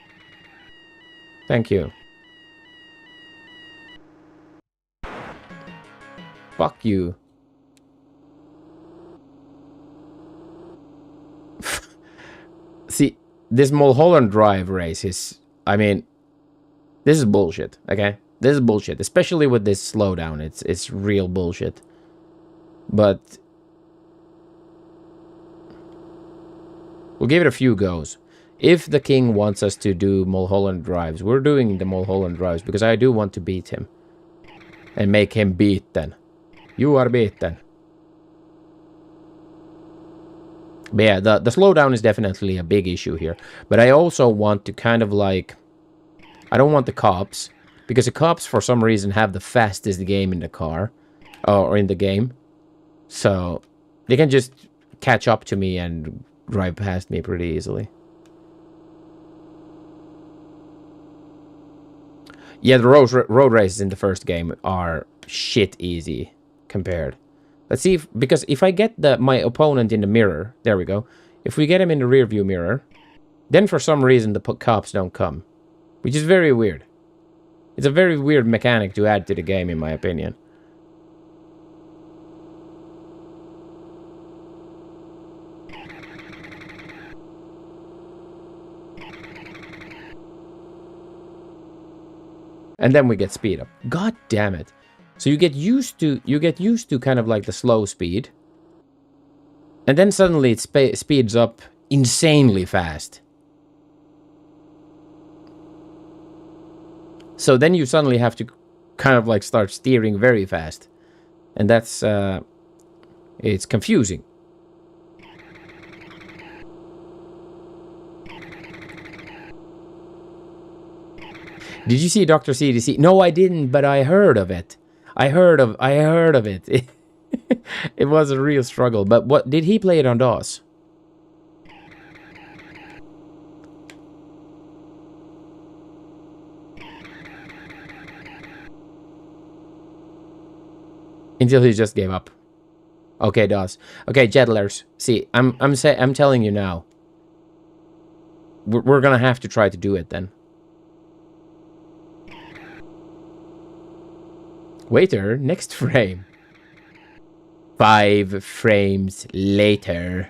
Thank you. Fuck you. See, this Mulholland Drive race is... I mean, this is bullshit, okay? This is bullshit, especially with this slowdown. It's real bullshit. But we'll give it a few goes. If the king wants us to do Mulholland Drives, we're doing the Mulholland Drives because I do want to beat him. And make him beaten. You are beaten. But yeah, the slowdown is definitely a big issue here. But I also want to kind of like... I don't want the cops. Because the cops, for some reason, have the fastest game in the car. Or in the game. So, they can just catch up to me and drive past me pretty easily. Yeah, the road races in the first game are shit easy compared. Let's see, because if I get my opponent in the mirror, there we go. If we get him in the rear view mirror, then for some reason the cops don't come. Which is very weird. It's a very weird mechanic to add to the game, in my opinion. And then we get speed up. God damn it. So you get used to kind of like the slow speed. And then suddenly it speeds up insanely fast. So then you suddenly have to kind of like start steering very fast. And that's it's confusing. Did you see Dr. CDC? No, I didn't, but I heard of it. I heard of it. It was a real struggle. But what did he play it on DOS? Until he just gave up. Okay, DOS. Okay, Jedlers. See, I'm telling you now. We're gonna have to try to do it then. Waiter, next frame. 5 frames later.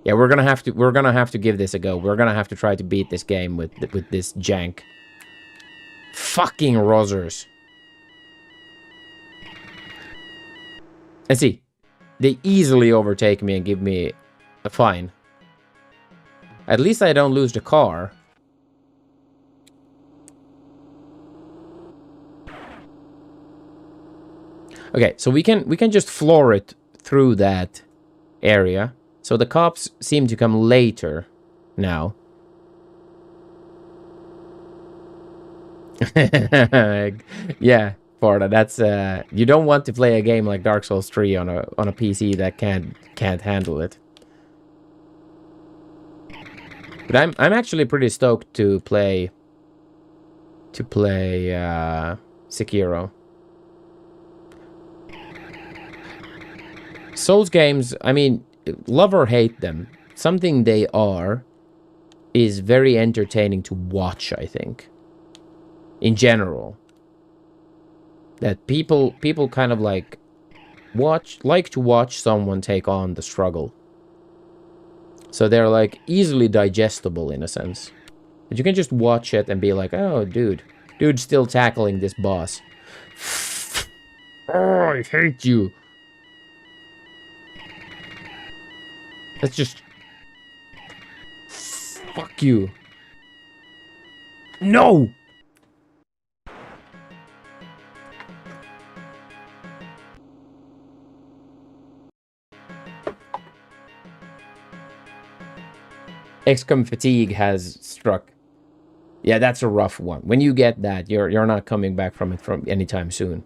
Yeah, we're gonna have to give this a go. We're gonna have to try to beat this game with this jank. Fucking Rosers. And see, they easily overtake me and give me a fine. At least I don't lose the car. Okay, so we can just floor it through that area. So the cops seem to come later now. Yeah, Florida. That's you don't want to play a game like Dark Souls 3 on a PC that can't handle it. But I'm actually pretty stoked to play Sekiro. Souls games, I mean, love or hate them, something they are is very entertaining to watch, I think. In general. That people kind of like to watch someone take on the struggle. So they're like easily digestible in a sense. But you can just watch it and be like, oh, dude's still tackling this boss. Oh, I hate you. Let's just... Fuck you. No! XCOM fatigue has struck. Yeah, that's a rough one. When you get that, you're not coming back from it from anytime soon.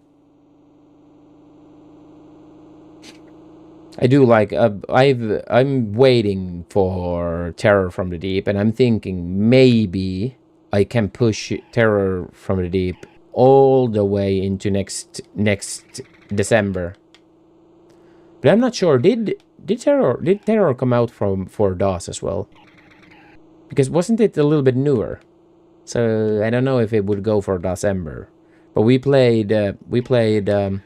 I do like I'm waiting for Terror from the Deep, and I'm thinking maybe I can push Terror from the Deep all the way into next December. But I'm not sure. Did Terror come out for DOS as well? Because wasn't it a little bit newer? So I don't know if it would go for December. But we played the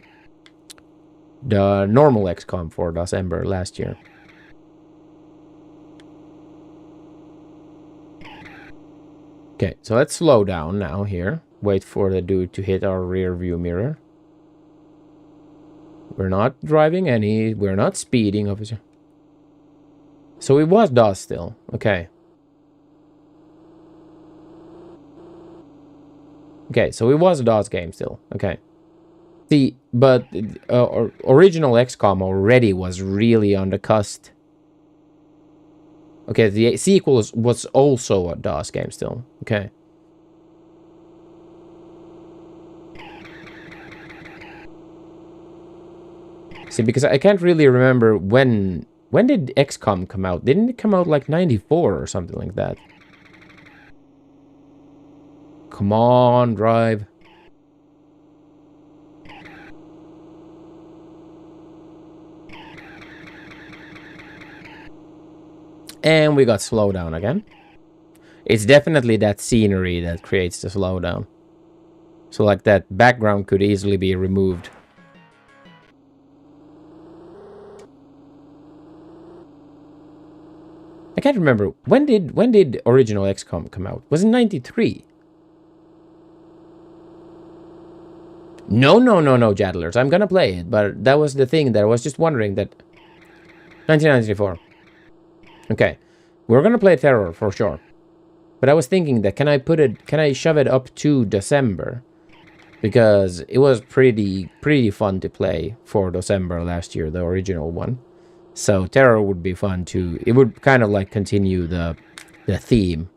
normal XCOM for December last year. Okay, so let's slow down now here. Wait for the dude to hit our rear view mirror. We're not driving any. We're not speeding, officer. So it was DOS still. Okay. Okay, so it was a DOS game still. Okay. See, but original XCOM already was really on the cusp. Okay, the sequel was also a DOS game still. Okay. See, because I can't really remember when did XCOM come out? Didn't it come out like 94 or something like that? Come on, drive. And we got slowdown again. It's definitely that scenery that creates the slowdown. So like that background could easily be removed. I can't remember. When did original XCOM come out? Was it 93? No, Jaddlers. I'm gonna play it, but that was the thing that I was just wondering that... 1994. Okay. We're gonna play Terror for sure. But I was thinking that can I shove it up to December? Because it was pretty fun to play for December last year, the original one. So Terror would be fun too. It would kind of like continue the theme.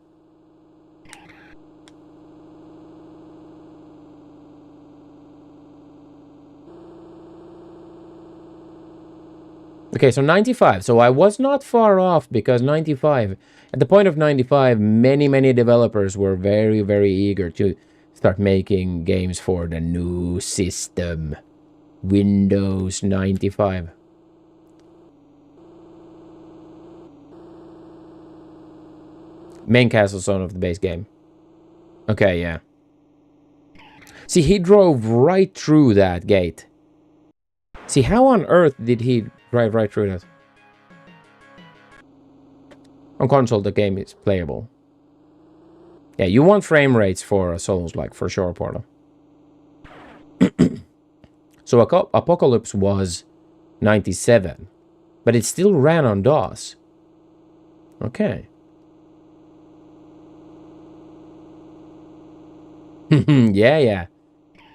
Okay, so 95. So I was not far off because 95, at the point of 95, many developers were very eager to start making games for the new system. Windows 95. Main castle zone of the base game. Okay, yeah. See, he drove right through that gate. See, how on earth did he drive right through that? On console, the game is playable. Yeah, you want frame rates for Souls-like, for sure, Portal. So Apocalypse was 97, but it still ran on DOS. Okay. Yeah.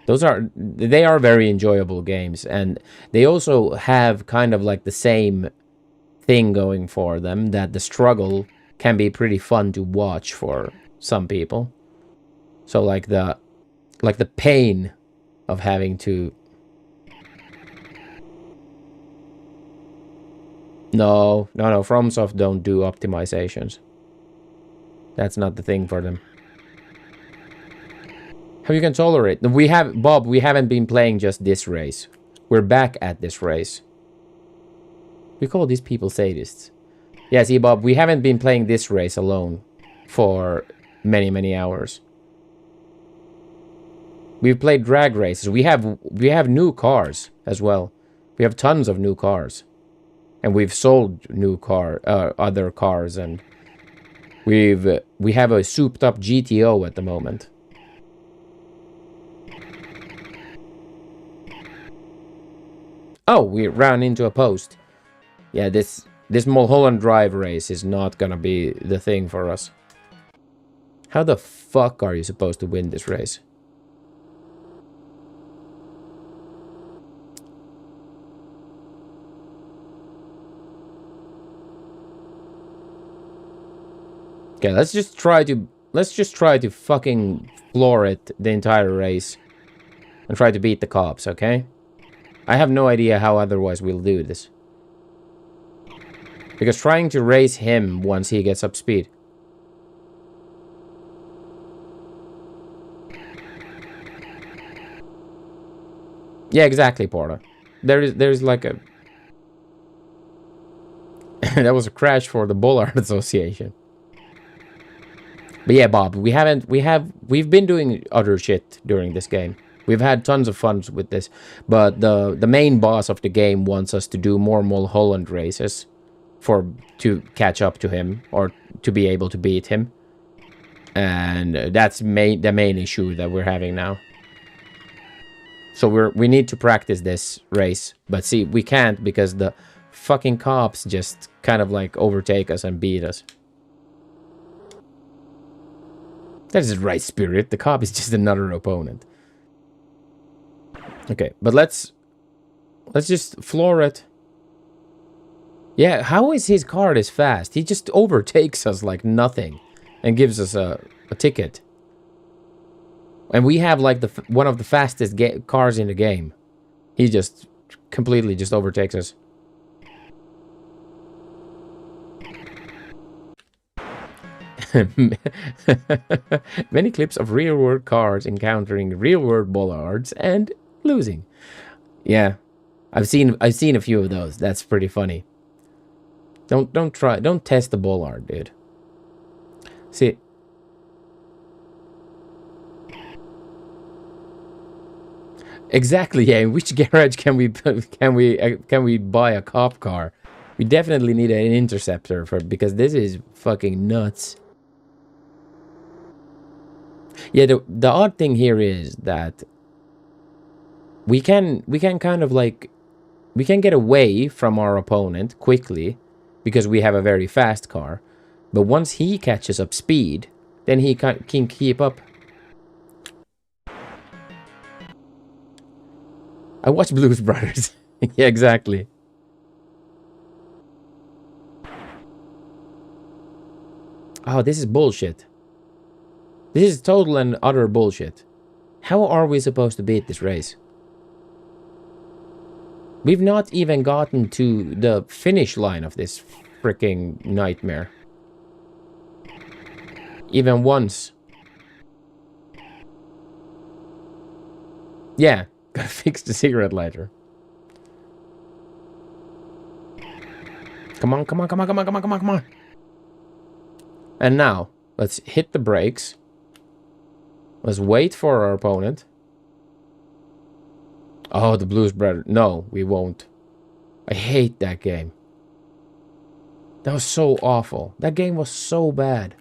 They are very enjoyable games, and they also have kind of like the same thing going for them, that the struggle can be pretty fun to watch for some people. So like the pain of having to... No, FromSoft don't do optimizations. That's not the thing for them. How you can tolerate? We haven't been playing just this race. We're back at this race. We call these people sadists. Yeah, see, Bob, we haven't been playing this race alone for many, many hours. We've played drag races. We have new cars as well. We have tons of new cars. And we've sold new other cars, and we have a souped up GTO at the moment. Oh, we ran into a post. Yeah, this Mulholland Drive race is not gonna be the thing for us. How the fuck are you supposed to win this race? Okay, let's just try to fucking floor it the entire race and try to beat the cops, okay? I have no idea how otherwise we'll do this. Because trying to race him once he gets up speed. Yeah, exactly, Porta. There's like a... That was a crash for the Bollard Association. But yeah, Bob, we've been doing other shit during this game. We've had tons of fun with this, but the main boss of the game wants us to do more Mulholland races to catch up to him, or to be able to beat him. And that's the main issue that we're having now. So we need to practice this race, but see, we can't because the fucking cops just kind of like overtake us and beat us. That is right, Spirit. The cop is just another opponent. Okay, but let's just floor it. Yeah, how is his car this fast? He just overtakes us like nothing and gives us a ticket. And we have like one of the fastest cars in the game. He just completely just overtakes us. Many clips of real-world cars encountering real-world bollards and losing. Yeah, I've seen a few of those. That's pretty funny. Don't test the bollard, dude. See. Exactly. Yeah. In which garage can we buy a cop car? We definitely need an interceptor because this is fucking nuts. Yeah, the odd thing here is that we can kind of like we can get away from our opponent quickly because we have a very fast car, but once he catches up speed, then he can keep up. I watch Blues Brothers. Yeah, exactly. Oh, this is bullshit. This is total and utter bullshit. How are we supposed to beat this race? We've not even gotten to the finish line of this freaking nightmare. Even once. Yeah, gotta fix the cigarette lighter. Come on, come on, come on, come on, come on, come on, come on. And now, let's hit the brakes. Let's wait for our opponent. Oh, the Blues Brothers. No, we won't. I hate that game. That was so awful. That game was so bad.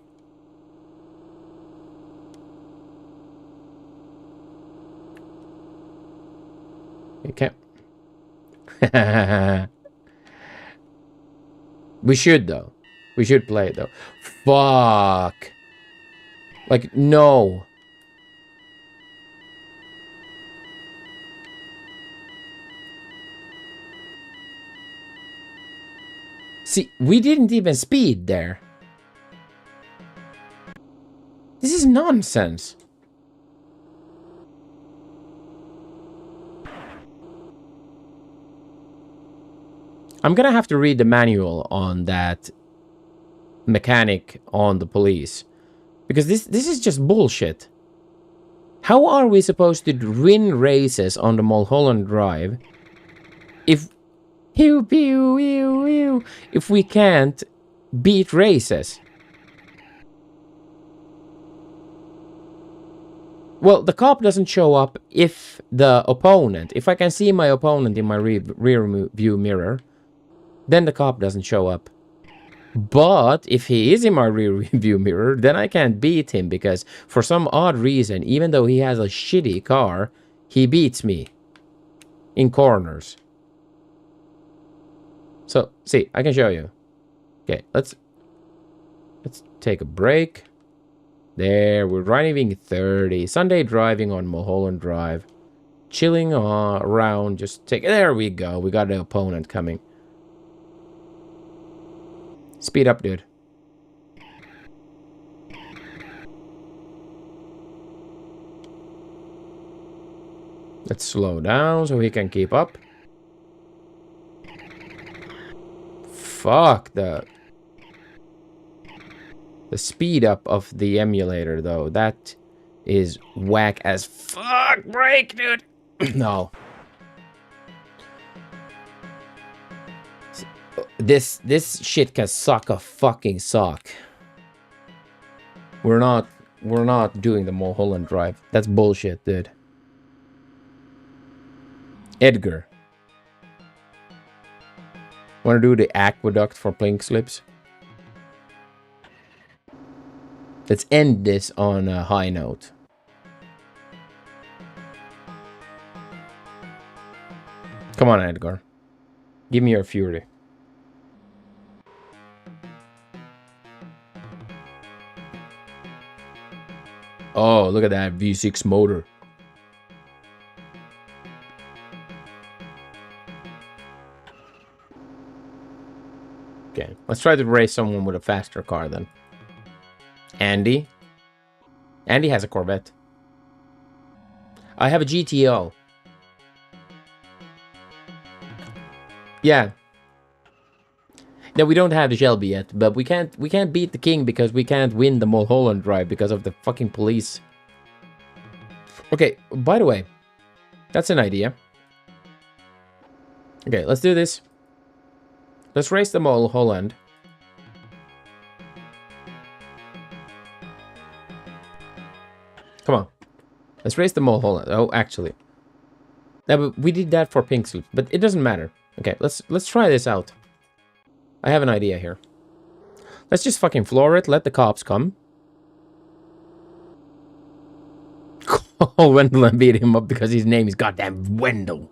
You can't. We should, though. We should play it, though. Fuck. Like, no. See, we didn't even speed there. This is nonsense. I'm gonna have to read the manual on that mechanic on the police. Because this is just bullshit. How are we supposed to win races on the Mulholland Drive if if we can't beat races? Well, the cop doesn't show up if the opponent, if I can see my opponent in my rear view mirror, then the cop doesn't show up. But if he is in my rear view mirror, then I can't beat him because for some odd reason, even though he has a shitty car, he beats me in corners. So, see, I can show you. Okay, let's take a break. There, we're driving 30. Sunday driving on Mulholland Drive. Chilling around, just take... There we go, we got an opponent coming. Speed up, dude. Let's slow down so he can keep up. Fuck the speed up of the emulator, though. That is whack as fuck. Brake, dude. No. This shit can suck a fucking sock. We're not doing the Mulholland Drive. That's bullshit, dude. Edgar. Wanna do the aqueduct for pink slips? Let's end this on a high note. Come on, Edgar. Give me your fury. Oh, look at that V6 motor. Okay, let's try to race someone with a faster car then. Andy. Andy has a Corvette. I have a GTO. Yeah. No, we don't have the Shelby yet, but we can't beat the king because we can't win the Mulholland Drive because of the fucking police. Okay, by the way, that's an idea. Okay, let's do this. Let's race the Mulholland. Come on. Let's race the Mulholland. Oh, actually. Yeah, but we did that for pink slip, but it doesn't matter. Okay, let's try this out. I have an idea here. Let's just fucking floor it, let the cops come. Call Wendell and beat him up because his name is goddamn Wendell.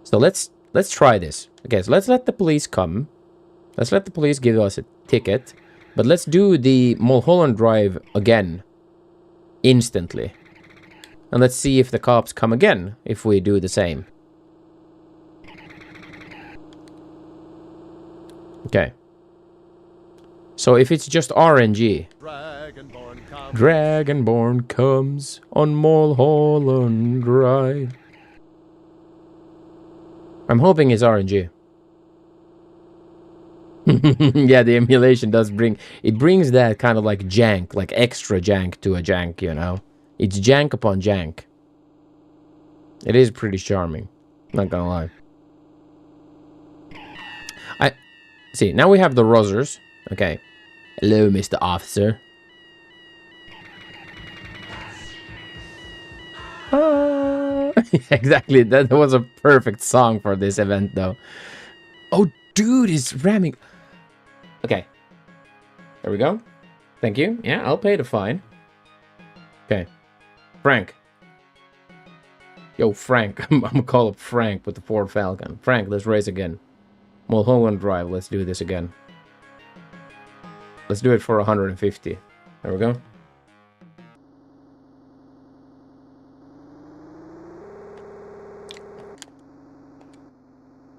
So let's try this. Okay, so let's let the police come. Let's let the police give us a ticket. But let's do the Mulholland Drive again. Instantly. And let's see if the cops come again if we do the same. Okay. So if it's just RNG. Dragonborn comes on Mulholland Drive. I'm hoping it's RNG. Yeah, the emulation does brings that kind of like jank, like extra jank to a jank, you know? It's jank upon jank. It is pretty charming. Not gonna lie. See, now we have the Rosers. Okay. Hello, Mr. Officer. Exactly. That was a perfect song for this event, though. Oh, dude, he's ramming. Okay. There we go. Thank you. Yeah, I'll pay the fine. Okay. Frank. Yo, Frank. I'm gonna call up Frank with the Ford Falcon. Frank, let's race again. Mulholland Drive, let's do this again. Let's do it for 150. There we go.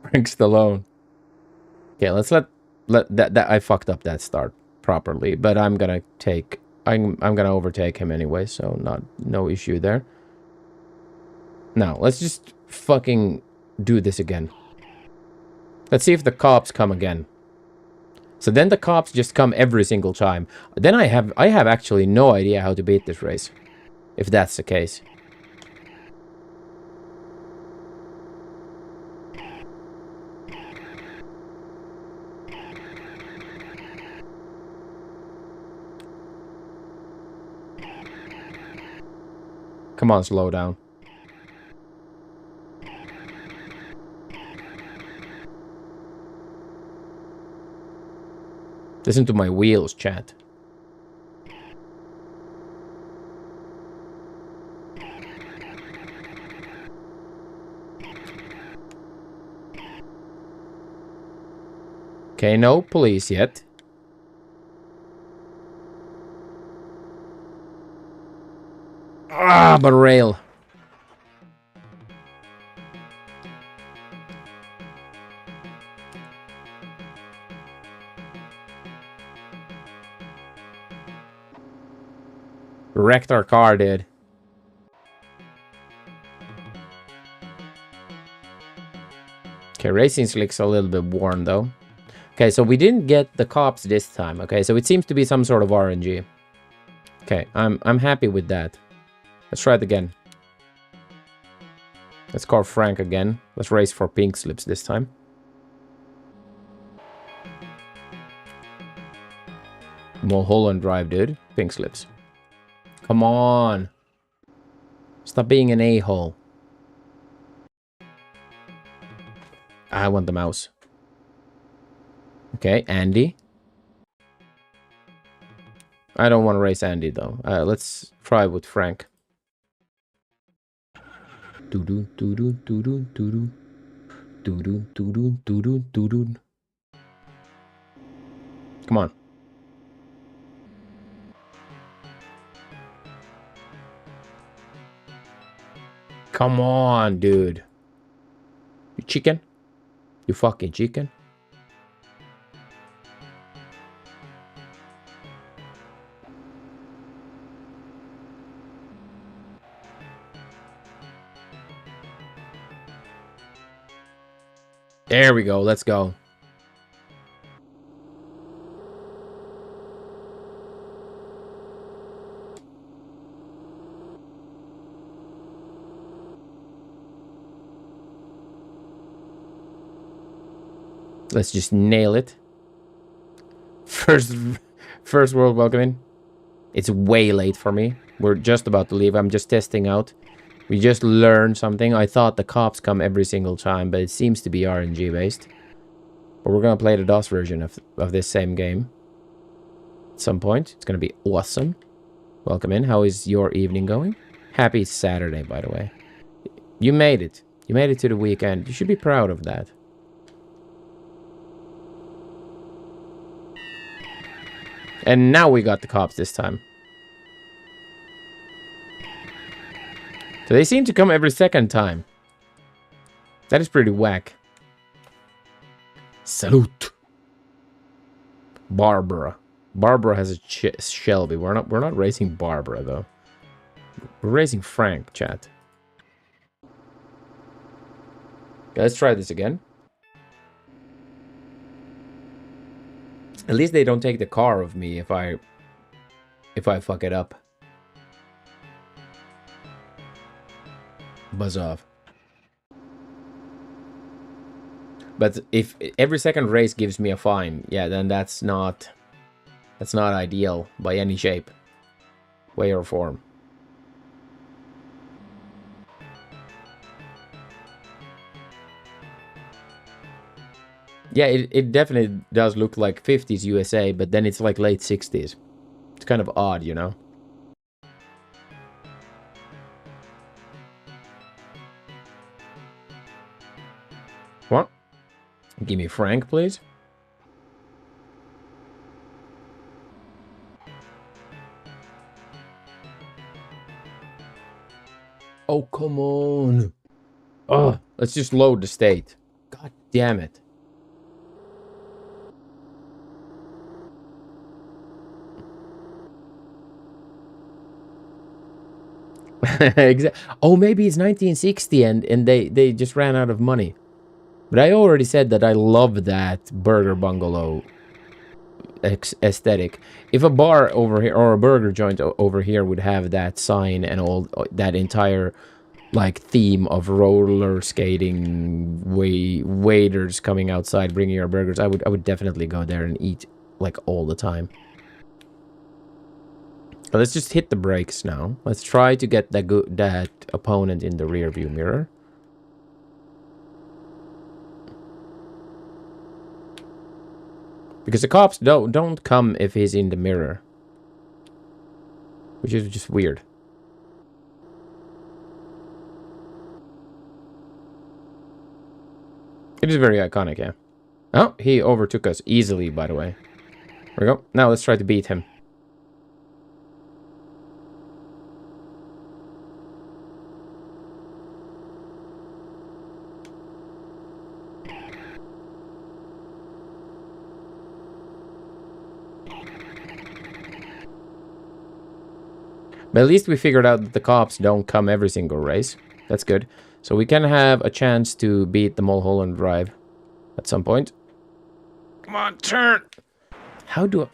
Frank Stallone. Okay, let's let that I fucked up that start properly, but I'm gonna overtake him anyway, so no issue there. Now, let's just fucking do this again. Let's see if the cops come again. So then the cops just come every single time. Then I have actually no idea how to beat this race. If that's the case. Come on, slow down. Listen to my wheels, chat. Okay, no police yet. Ah, but rail. Wrecked our car, dude. Okay, racing slick's a little bit worn, though. Okay, so we didn't get the cops this time, okay? So it seems to be some sort of RNG. Okay, I'm happy with that. Let's try it again. Let's call Frank again. Let's race for pink slips this time. Mulholland Drive, dude. Pink slips. Come on. Stop being an a-hole. I want the mouse. Okay, Andy. I don't want to race Andy, though. Let's try with Frank. Doo-doo, doo-doo, doo-doo, doo-doo. Doo-doo, doo-doo, doo-doo, doo-doo. Come on. Come on, dude. You chicken? You fucking chicken? There we go. Let's go. Let's just nail it. First world welcoming. It's way late for me. We're just about to leave. I'm just testing out. We just learned something. I thought the cops come every single time, but it seems to be RNG based. But we're gonna play the DOS version of this same game. At some point. It's gonna be awesome. Welcome in. How is your evening going? Happy Saturday, by the way. You made it. You made it to the weekend. You should be proud of that. And now we got the cops this time. So they seem to come every second time. That is pretty whack. Salute. Barbara. Barbara has a Shelby. We're not racing Barbara though. We're racing Frank, chat. Okay, let's try this again. At least they don't take the car of me if I fuck it up. Buzz off. But if every second race gives me a fine, yeah, then that's not ideal by any shape, way or form. Yeah, it definitely does look like 50s USA, but then it's like late 60s. It's kind of odd, you know? What? Give me Frank, please. Oh, come on. Oh, let's just load the state. God damn it. Oh, maybe it's 1960 and they just ran out of money. But I already said that I love that burger bungalow aesthetic. If a bar over here or a burger joint over here would have that sign and all that entire like theme of roller skating waiters coming outside bringing our burgers, I would definitely go there and eat like all the time. But let's just hit the brakes now. Let's try to get that opponent in the rear view mirror. Because the cops don't come if he's in the mirror. Which is just weird. It is very iconic, yeah. Oh, he overtook us easily, by the way. There we go. Now let's try to beat him. But at least we figured out that the cops don't come every single race. That's good. So we can have a chance to beat the Mulholland Drive at some point. Come on, turn! How do I...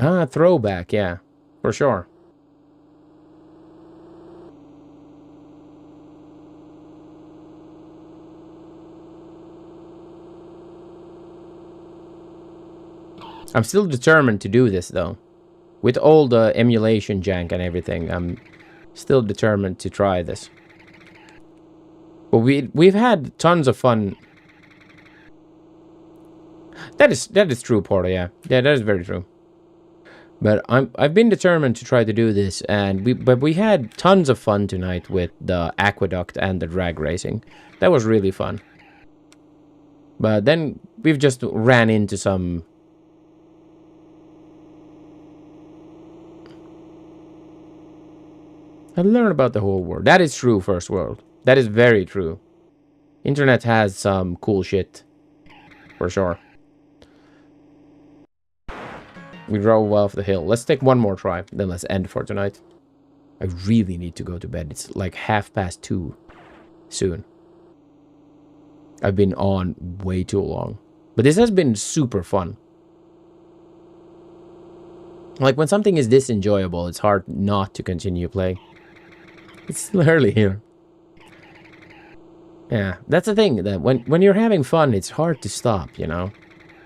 Ah, throwback, yeah. For sure. I'm still determined to do this, though. With all the emulation jank and everything, I'm still determined to try this. But we've had tons of fun. That is true, Porter, yeah. Yeah, that is very true. But I've been determined to try to do this, and we had tons of fun tonight with the aqueduct and the drag racing. That was really fun. But then we've just ran into some... I learn about the whole world. That is true, First World. That is very true. Internet has some cool shit. For sure. We drove off the hill. Let's take one more try. Then let's end for tonight. I really need to go to bed. It's like 2:30 soon. I've been on way too long. But this has been super fun. Like, when something is this enjoyable, it's hard not to continue playing. It's still early here. Yeah, that's the thing. That when you're having fun, it's hard to stop, you know?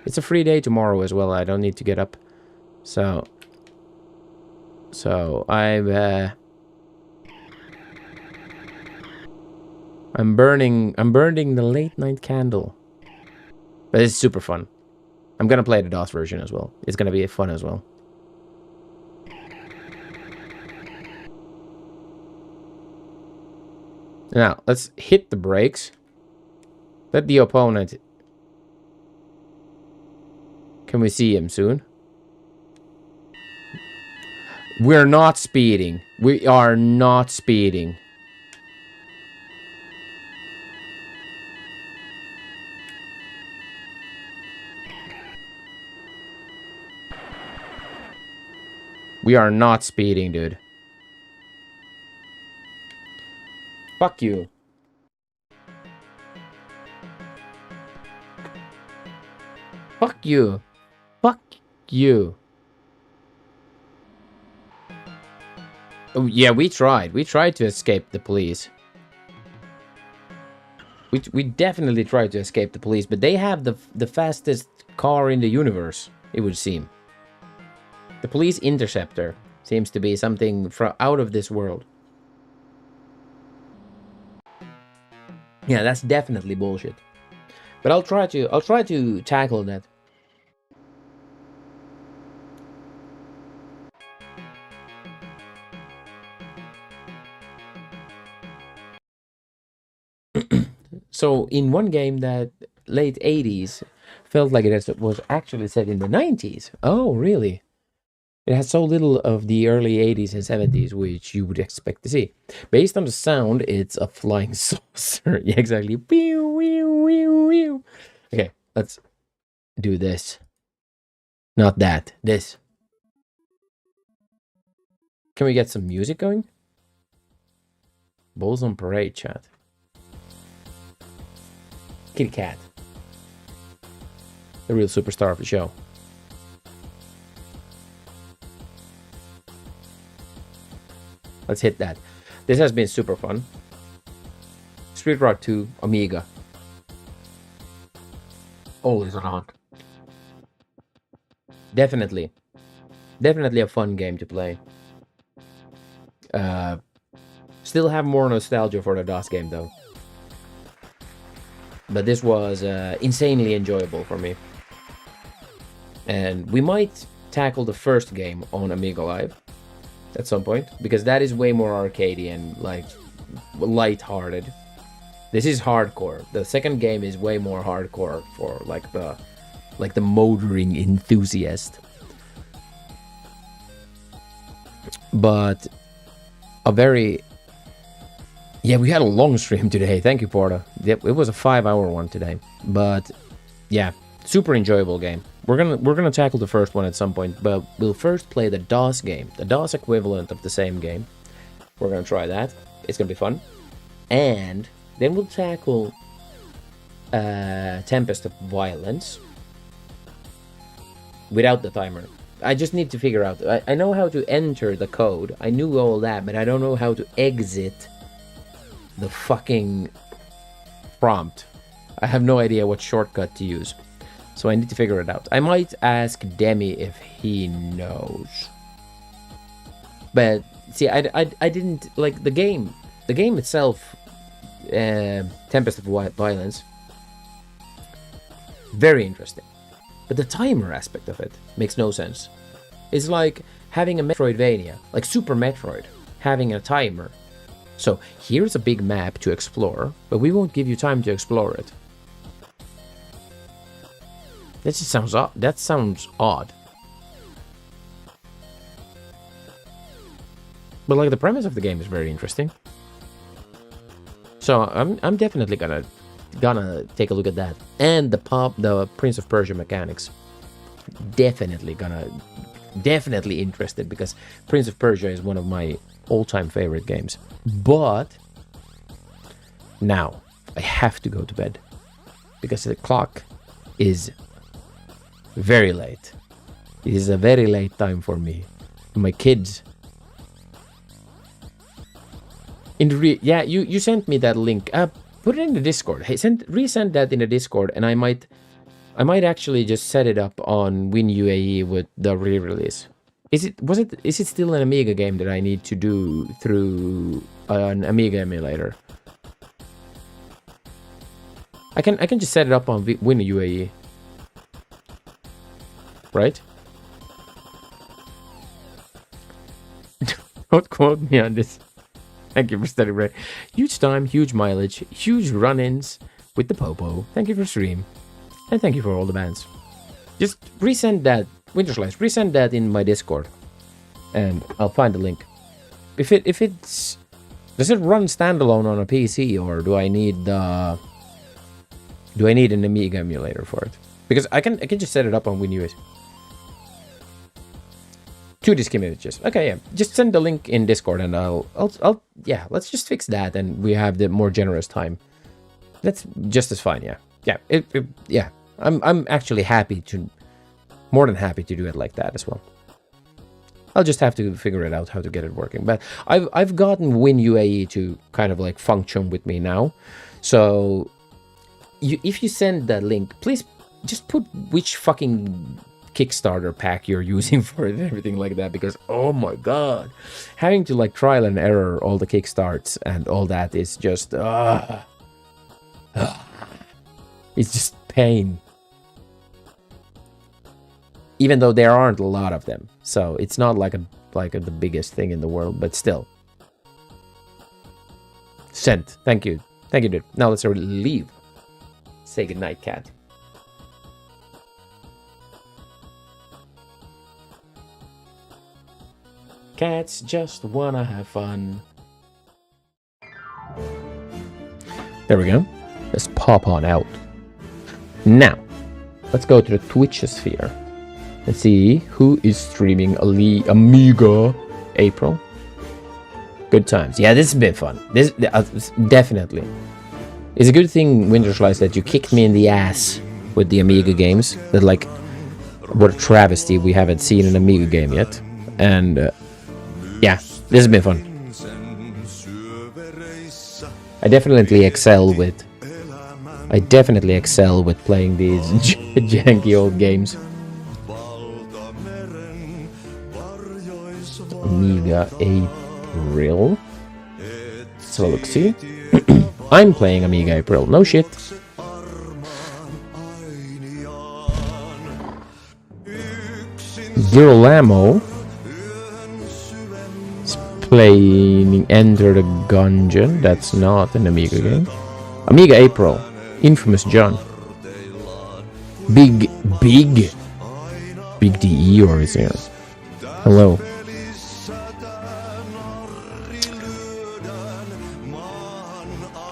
It's a free day tomorrow as well. I don't need to get up. So I'm burning the late night candle. But it's super fun. I'm gonna play the DOS version as well. It's gonna be fun as well. Now, let's hit the brakes. Let the opponent... Can we see him soon? We're not speeding. We are not speeding. We are not speeding, dude. Fuck you. Fuck you. Fuck you. Oh, yeah, we tried. We tried to escape the police. We definitely tried to escape the police, but they have the fastest car in the universe, it would seem. The police interceptor seems to be something from out of this world. Yeah, that's definitely bullshit. But I'll try to tackle that. So in one game that late 80s felt like it was actually set in the 90s. Oh, really? It has so little of the early 80s and 70s, which you would expect to see. Based on the sound, it's a flying saucer. Yeah, exactly. Pew, pew, pew, pew. Okay, let's do this. Not that. This. Can we get some music going? Bulls on Parade, chat. Kitty Cat. The real superstar of the show. Let's hit that. This has been super fun. Street Rod 2, Amiga. Always on. Definitely a fun game to play. Still have more nostalgia for the DOS game though. But this was insanely enjoyable for me. And we might tackle the first game on Amiga Live at some point, because that is way more arcadey and like light-hearted. This is hardcore. The second game is way more hardcore for like the motoring enthusiast. But a very... Yeah, we had a long stream today. Thank you, Porta. It was a 5-hour one today. But yeah, super enjoyable game. We're gonna tackle the first one at some point, but we'll first play the DOS game, the DOS equivalent of the same game. We're gonna try that. It's gonna be fun. And then we'll tackle Tempest of Violence without the timer. I just need to figure out. I know how to enter the code. I knew all that, but I don't know how to exit the fucking prompt. I have no idea what shortcut to use. So I need to figure it out. I might ask Demi if he knows. But see, I didn't like the game. The game itself, Tempest of Violence, very interesting. But the timer aspect of it makes no sense. It's like having a Metroidvania, like Super Metroid, having a timer. So here's a big map to explore, but we won't give you time to explore it. That just sounds odd. That sounds odd. But like the premise of the game is very interesting. So I'm definitely gonna take a look at that. And the Prince of Persia mechanics. Definitely interested, because Prince of Persia is one of my all-time favorite games. But now I have to go to bed because the clock is very late. It is a very late time for me. My kids. Yeah, you sent me that link. Put it in the Discord. Hey, resend that in the Discord, and I might actually just set it up on WinUAE with the re-release. Is it still an Amiga game that I need to do through an Amiga emulator? I can just set it up on WinUAE. Right? Don't quote me on this. Thank you for studying, Ray. Huge time, huge mileage, huge run-ins with the Popo. Thank you for stream. And thank you for all the bands. Just resend that, Winterslice, resend that in my Discord. And I'll find the link. If it's... Does it run standalone on a PC, or do I need the... Do I need an Amiga emulator for it? Because I can just set it up on WinUAE. 2 disk images. Okay, yeah. Just send the link in Discord, and I'll yeah. Let's just fix that, and we have the more generous time. That's just as fine. Yeah, yeah. Yeah. I'm actually more than happy to do it like that as well. I'll just have to figure it out how to get it working. But I've gotten WinUAE to kind of like function with me now. So if you send that link, please just put which fucking Kickstarter pack you're using for it and everything like that, because oh my god, having to like trial and error all the kickstarts and all that is just It's just pain. Even though there aren't a lot of them, so it's not like the biggest thing in the world, but still. Sent. Thank you, dude. Now let's leave. Say goodnight, cat. Cats just wanna have fun. There we go. Let's pop on out. Now, let's go to the Twitch sphere. Let's see who is streaming AmigaApril. Good times. Yeah, this has been fun. This definitely. It's a good thing, Winterslice, that you kicked me in the ass with the Amiga games. That, like, what a travesty we haven't seen an Amiga game yet. And yeah, this has been fun. I definitely excel with playing these janky old games. AmigaApril. So look, see. I'm playing AmigaApril. No shit. Girolamo is playing Enter the Gungeon. That's not an Amiga game. AmigaApril. Infamous John. Big DE or is here? Hello.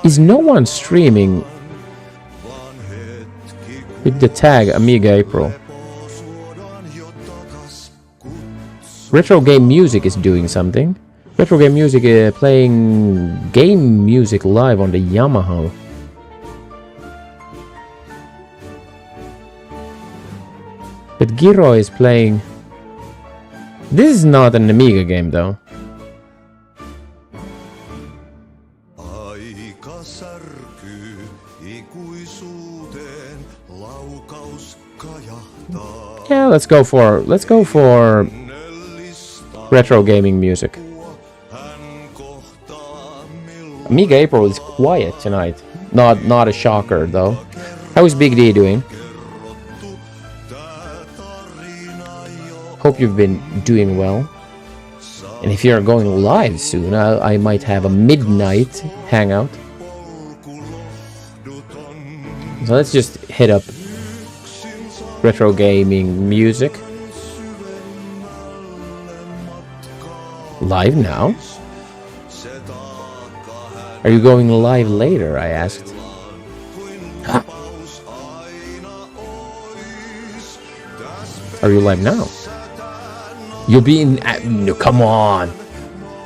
Is no one streaming with the tag AmigaApril? Retro Game Music is doing something. Retro Game Music playing game music live on the Yamaha. But Giro is playing... This is not an Amiga game though. Yeah, let's go for retro gaming music. AmigaApril is quiet tonight. Not a shocker though. How is Big D doing? Hope you've been doing well. And if you're going live soon, I might have a midnight hangout. So let's just hit up retro gaming music. Live now? Are you going live later? I asked. Are you live now? You'll be in... no, come on.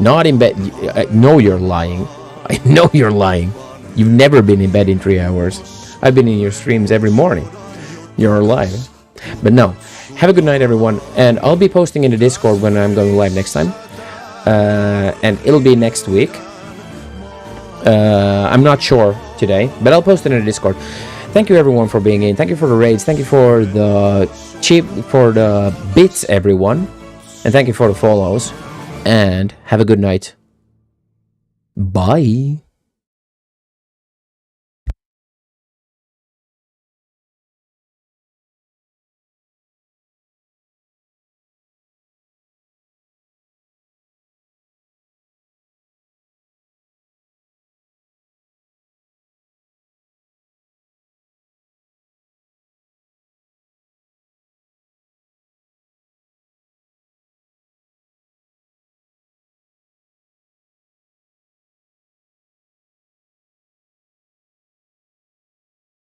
Not in bed. I know you're lying. I know you're lying. You've never been in bed in 3 hours. I've been in your streams every morning. You're live. But no. Have a good night, everyone. And I'll be posting in the Discord when I'm going live next time. And it'll be next week. I'm not sure today, but I'll post it in the Discord. Thank you, everyone, for being in. Thank you for the raids. Thank you for the bits, everyone. And thank you for the follows. And have a good night. Bye.